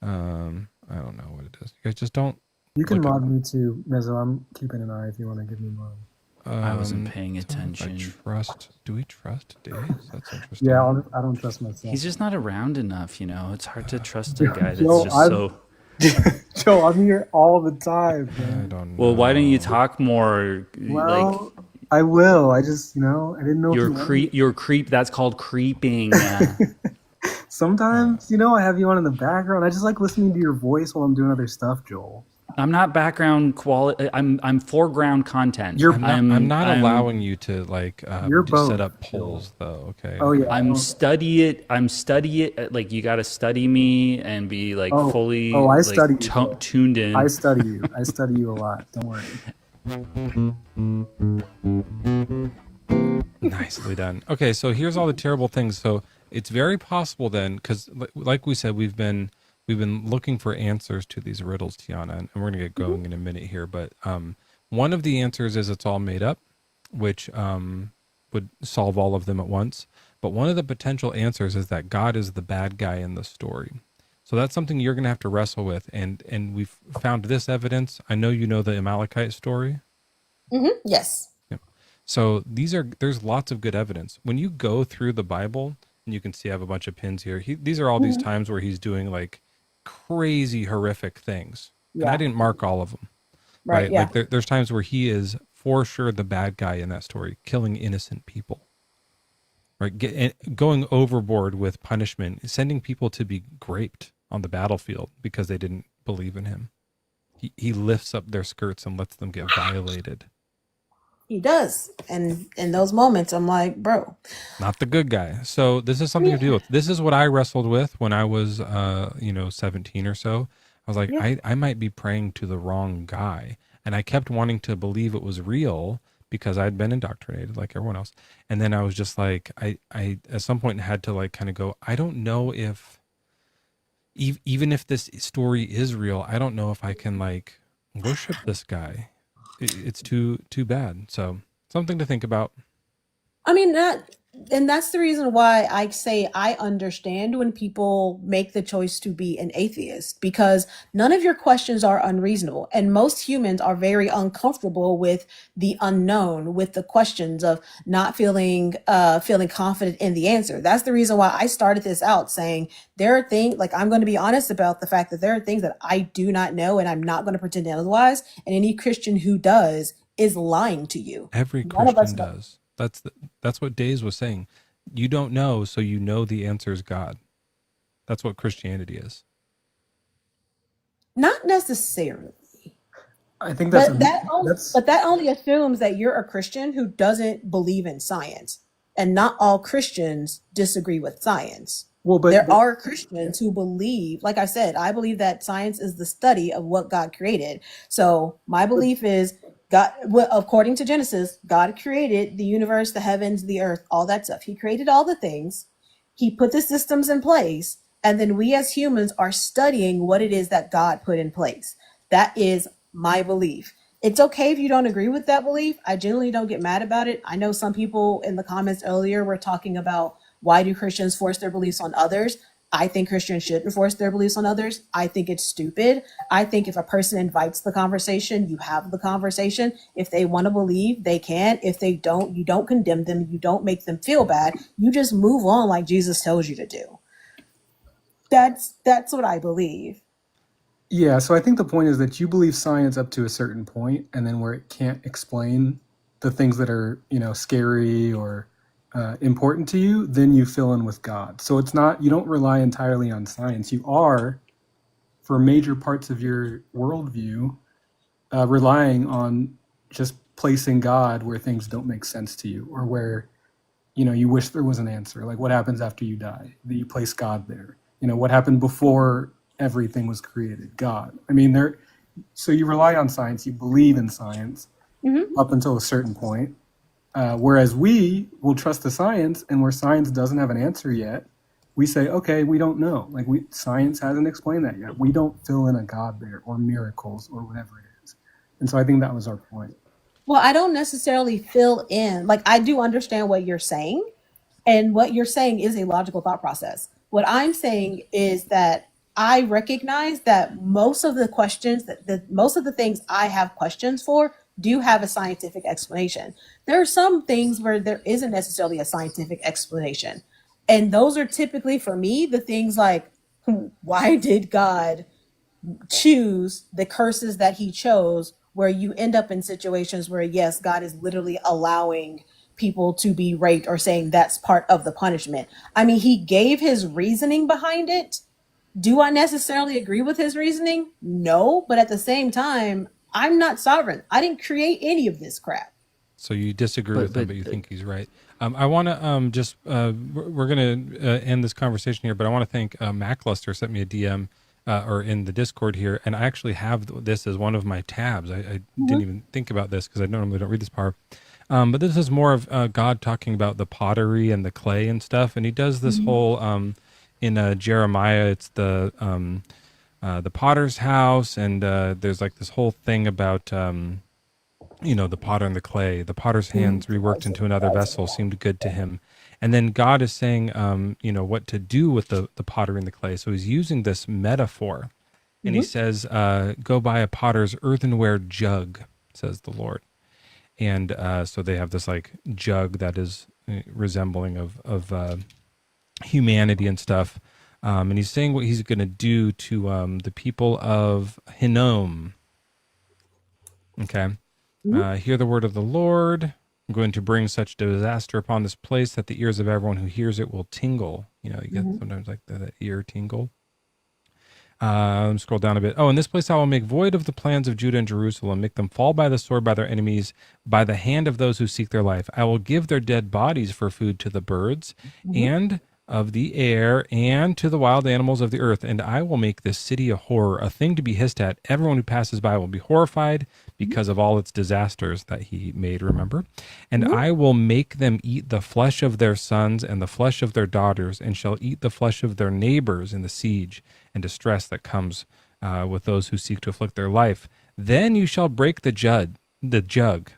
I don't know what it is. You guys just don't. You can mod me too, Mezzo. I'm keeping an eye if you want to give me mod. I wasn't paying attention. Do we trust Dave? That's interesting. Yeah, I don't trust myself. He's just not around enough, you know. It's hard to trust a guy that's Joe, Joe, I'm here all the time, man. I don't know. Well, why don't you talk more? Well, I will. I just, I didn't know. You're creep. That's called creeping. Sometimes, I have you on in the background. I just like listening to your voice while I'm doing other stuff, Joel. I'm not background quality. I'm foreground content. I'm not allowing you to set up polls though. Okay. Oh yeah. I'm study it. Like you got to study me and be fully. Oh, I study tuned in. I study you. I study you a lot. Don't worry. Nicely done. Okay, so here's all the terrible things. So it's very possible then, because like we said, we've been looking for answers to these riddles, Tiana, and we're going to get going in a minute here. But one of the answers is it's all made up, which would solve all of them at once. But one of the potential answers is that God is the bad guy in the story. So that's something you're going to have to wrestle with. And we've found this evidence. I know you know the Amalekite story. Mm-hmm. Yes. Yep. So there's lots of good evidence. When you go through the Bible, and you can see I have a bunch of pins here. These are all these times where he's doing like crazy horrific things. And I didn't mark all of them. Right. Yeah. Like there's times where he is for sure the bad guy in that story, killing innocent people. Right. Going overboard with punishment, sending people to be raped on the battlefield because they didn't believe in him. He lifts up their skirts and lets them get violated. He does. And in those moments, I'm like, bro. Not the good guy. So this is something to deal with. This is what I wrestled with when I was, 17 or so. I was like, I might be praying to the wrong guy. And I kept wanting to believe it was real because I'd been indoctrinated like everyone else. And then I was just like, I at some point had to like kind of go, I don't know if, even if this story is real, I don't know if I can like worship this guy. It's too bad. So something to think about. I mean, that's the reason why I say I understand when people make the choice to be an atheist, because none of your questions are unreasonable. And most humans are very uncomfortable with the unknown, with the questions of not feeling confident in the answer. That's the reason why I started this out saying there are things, like I'm going to be honest about the fact that there are things that I do not know, and I'm not going to pretend otherwise. And any Christian who does is lying to you. Every None of us Christian know. does. That's what Days was saying. You don't know, so you know the answer is God. That's what Christianity is. Not necessarily. I think that's But that only assumes that you're a Christian who doesn't believe in science. And not all Christians disagree with science. Well, there are Christians who believe, like I said, I believe that science is the study of what God created. So my belief is God, well, according to Genesis, God created the universe, the heavens, the earth, all that stuff. He created all the things. He put the systems in place. And then we as humans are studying what it is that God put in place. That is my belief. It's okay if you don't agree with that belief. I generally don't get mad about it. I know some people in the comments earlier were talking about why do Christians force their beliefs on others? I think Christians shouldn't force their beliefs on others. I think it's stupid. I think if a person invites the conversation, you have the conversation. If they want to believe, they can. If they don't, you don't condemn them. You don't make them feel bad. You just move on like Jesus tells you to do. That's what I believe. Yeah, so I think the point is that you believe science up to a certain point, and then where it can't explain the things that are, scary or important to you, then you fill in with God. So it's not, you don't rely entirely on science. You are, for major parts of your worldview, relying on just placing God where things don't make sense to you, or where, you wish there was an answer. Like what happens after you die? That you place God there. What happened before everything was created? God. I mean, so you rely on science, you believe in science up until a certain point. Whereas we will trust the science, and where science doesn't have an answer yet, we say, okay, we don't know. Like science hasn't explained that yet. We don't fill in a God there or miracles or whatever it is. And so I think that was our point. Well, I don't necessarily fill in. Like, I do understand what you're saying, and what you're saying is a logical thought process. What I'm saying is that I recognize that most of the questions most of the things I have questions for do have a scientific explanation. There are some things where there isn't necessarily a scientific explanation. And those are typically for me the things like, why did God choose the curses that he chose, where you end up in situations where, yes, God is literally allowing people to be raped or saying that's part of the punishment. I mean, he gave his reasoning behind it. Do I necessarily agree with his reasoning? No, but at the same time, I'm not sovereign. I didn't create any of this crap. So you disagree with him, but you think he's right. I want to we're going to end this conversation here, but I want to thank Macluster sent me a DM or in the Discord here, and I actually have this as one of my tabs. I didn't even think about this because I normally don't read this part. But this is more of God talking about the pottery and the clay and stuff, and he does this whole in Jeremiah. It's the potter's house, and there's like this whole thing about the potter and the clay. The potter's hands reworked into another vessel seemed good to him, and then God is saying what to do with the pottery and the clay. So he's using this metaphor, and he says, "Go buy a potter's earthenware jug," says the Lord. And so they have this like jug that is resembling of humanity and stuff. And he's saying what he's going to do to the people of Hinnom. Okay. Hear the word of the Lord. I'm going to bring such disaster upon this place that the ears of everyone who hears it will tingle. You get sometimes like that ear tingle. Scroll down a bit. Oh, in this place I will make void of the plans of Judah and Jerusalem, make them fall by the sword by their enemies, by the hand of those who seek their life. I will give their dead bodies for food to the birds and of the air and to the wild animals of the earth, and I will make this city a horror, a thing to be hissed at. Everyone who passes by will be horrified because of all its disasters that he made, remember? And I will make them eat the flesh of their sons and the flesh of their daughters, and shall eat the flesh of their neighbors in the siege and distress that comes with those who seek to afflict their life. Then you shall break the jug.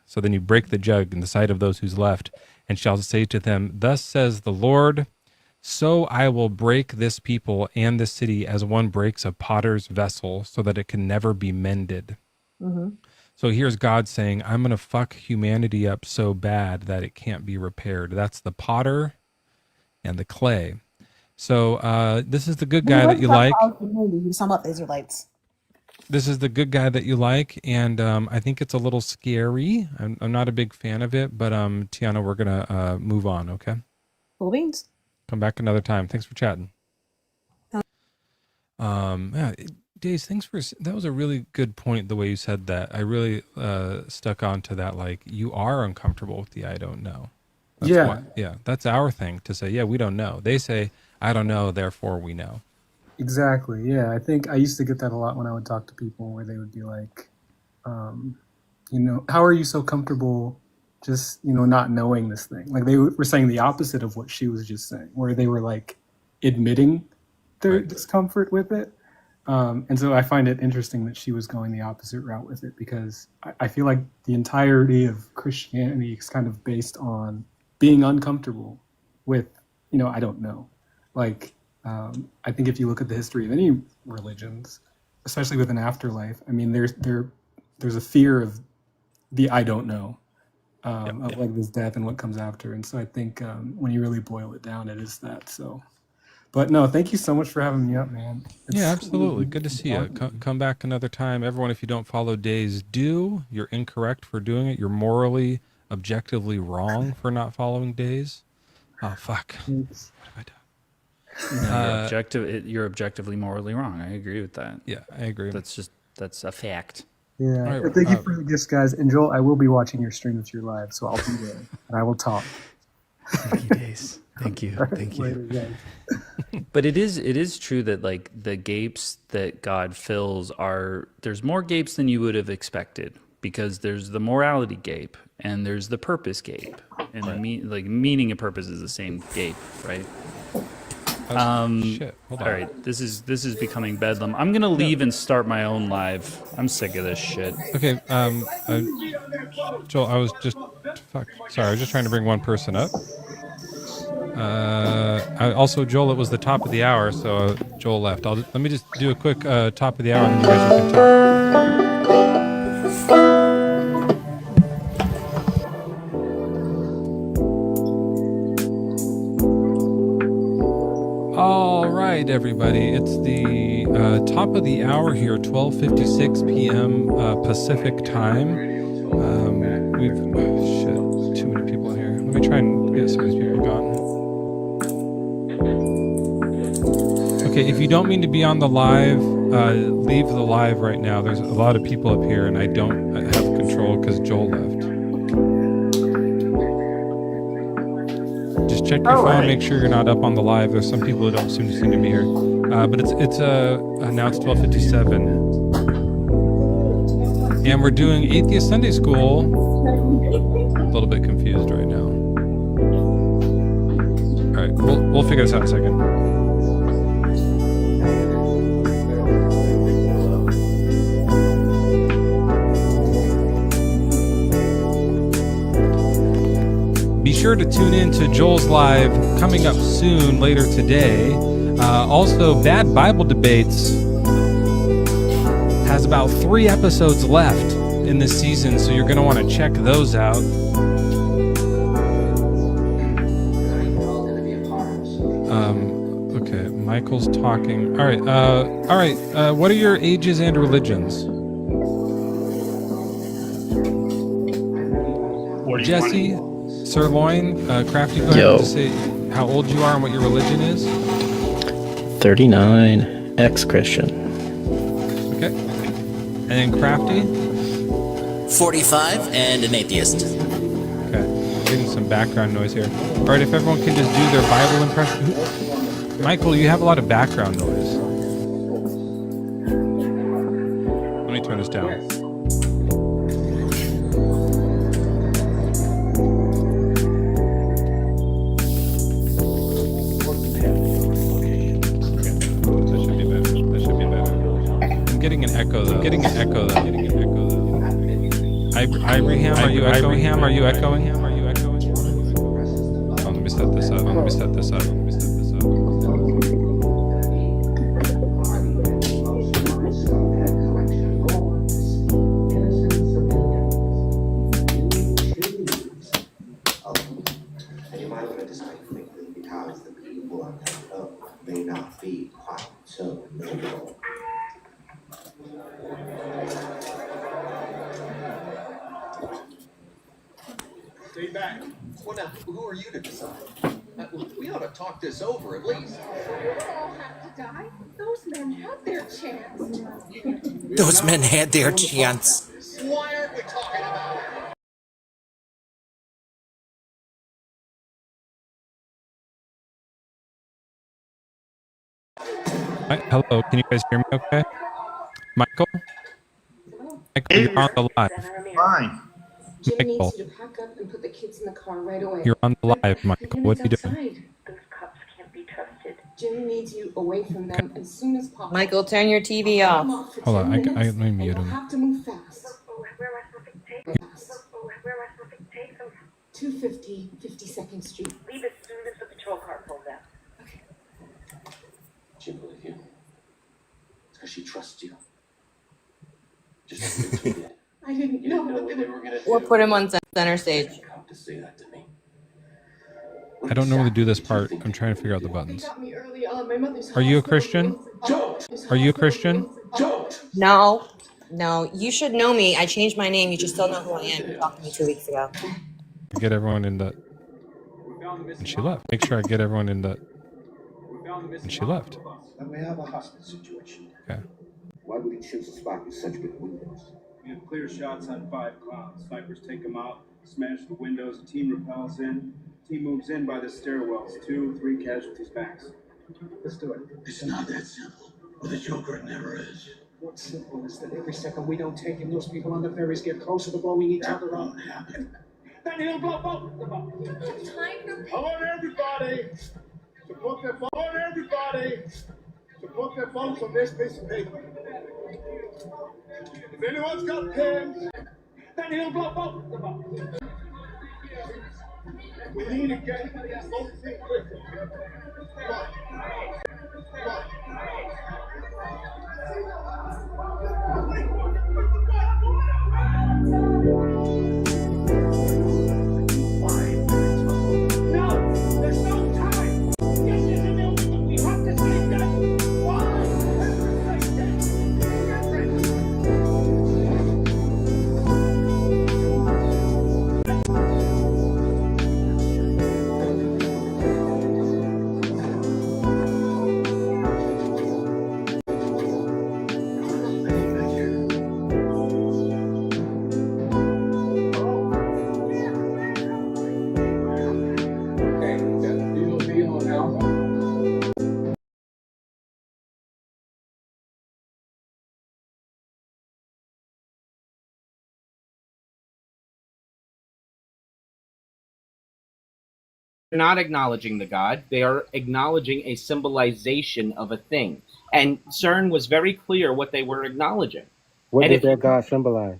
So then you break the jug in the sight of those who's left, and shall say to them, thus says the Lord, so I will break this people and this city as one breaks a potter's vessel, so that it can never be mended. So here's God saying, I'm going to fuck humanity up so bad that it can't be repaired. That's the potter and the clay. So this is the good guy that you like. He was talking about Israelites. this is the good guy that you like, and I think it's a little scary. I'm not a big fan of it, but Tiana, we're gonna move on. Okay. Cool beans. Come back another time. Thanks for chatting. Yeah, Days, thanks for that was a really good point the way you said that. I really stuck on to that. Like, you are uncomfortable with the I don't know. That's Yeah. why, yeah, that's our thing to say. Yeah, we don't know. They say I don't know, therefore we know. Exactly. Yeah. I think I used to get that a lot when I would talk to people where they would be like, how are you so comfortable just, not knowing this thing? Like they were saying the opposite of what she was just saying, where they were like admitting their discomfort with it. And so I find it interesting that she was going the opposite route with it, because I feel like the entirety of Christianity is kind of based on being uncomfortable with, I don't know. Like, I think if you look at the history of any religions, especially with an afterlife, I mean, there's a fear of the I don't know, of like this death and what comes after. And so I think when you really boil it down, it is that. So. But no, thank you so much for having me up, man. Yeah, absolutely. Good to see you. Come back another time. Everyone, if you don't follow Days, do. You're incorrect for doing it. You're morally, objectively wrong for not following Days. Oh, fuck. What have I done? You're objectively morally wrong. I agree with that. Yeah, I agree. That's a fact. Yeah. All right, But thank you for the gifts, guys. And Joel, I will be watching your stream if you're live, so I'll be there and I will talk. Thank you, Days. Thank you. Thank you. Later, guys. But it is true that like the gapes that God fills there's more gapes than you would have expected, because there's the morality gape and there's the purpose gape, and meaning and purpose is the same gape, right? Shit. Hold on. All right, this is becoming bedlam. I'm gonna leave and start my own live. I'm sick of this shit. Okay, Joel, I was just trying to bring one person up. Joel, it was the top of the hour, so Joel left. Let me just do a quick top of the hour, and then you guys can talk. All right, everybody, it's the top of the hour here, 12:56 p.m. Pacific time. Too many people in here. Let me try and get some of these people gone. Okay, if you don't mean to be on the live, leave the live right now. There's a lot of people up here, and I don't have control because Joel left. Just check your phone, make sure you're not up on the live. There's some people who don't seem to be here. But it's now it's 12:57, and we're doing Atheist Sunday School. A little bit confused right now. All right, we'll figure this out in a second. Be sure to tune in to Joel's live coming up soon later today. Also, Bad Bible Debates has about 3 episodes left in this season, so you're going to want to check those out. Okay, Michael's talking. All right. What are your ages and religions? Jesse, Sirloin, Crafty, go ahead and say how old you are and what your religion is. 39, ex-Christian. Okay. And then Crafty? 45 and an atheist. Okay. I'm getting some background noise here. All right, if everyone can just do their Bible impression. Michael, you have a lot of background noise. Let me turn this down. Ibrahim, are you echoing? Oh, let me set this up. And you might want to decide quickly because the people are coming up may not be quite so noble. Stay back. Well, now, who are you to decide? We ought to talk this over at least. We all have to die. Those men had their chance. Those men had their chance. Why aren't we talking about it? Hi, hello, can you guys hear me okay? Michael? Michael, you're on the live. Fine. Jim Michael, needs you to pack up and put the kids in the car right away. you're on the live, Michael. What are you doing? Outside. Those cops can't be trusted. Jim needs you away from them as soon as possible. Michael, turn your TV off. Hold on, let me mute You'll him. have to move fast. Where am I supposed to take them? Where am I supposed to take them? 250 52nd Street. Leave as soon as the patrol car pulls out. Jim believe you. It's because she trusts you. Just like you did. I didn't You didn't know what they were gonna do. Or put him on center stage. Come to say that to me. I don't know how to do this part. I'm trying to figure out the They buttons. got me early on. My mother's Are you a hospital. Christian? Don't. Are you a Christian? Don't. No, you should know me. I changed my name. You should still know who I am. You talked to me 2 weeks ago. Get everyone in the... And she left. Make sure I get everyone in the... And she left. And we have a hostage situation. Okay. Why would he choose a spot with such good windows? We have clear shots on 5 clouds. Snipers take them out, smash the windows, a team repels in. Team moves in by the stairwells. 2, 3 casualties max. Let's do it. It's not that simple. With the Joker, it never is. What's simple is that every second we don't take him, those people on the ferries get closer to blowing each other up. Won't happen. Then he'll blow both of them up. I want everybody to put their phone. Put their phones on this piece of paper. If anyone's got pens, Then he'll blow both of them up. we need to get folks in quickly. Come on. No, there's no time. Yes, there's a building, but we have to save them. Why? They're not acknowledging the God. They are acknowledging a symbolization of a thing. And CERN was very clear what they were acknowledging. What And did if that God symbolize?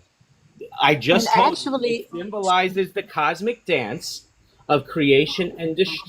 I just And told you, actually, it symbolizes the cosmic dance of creation and destruction.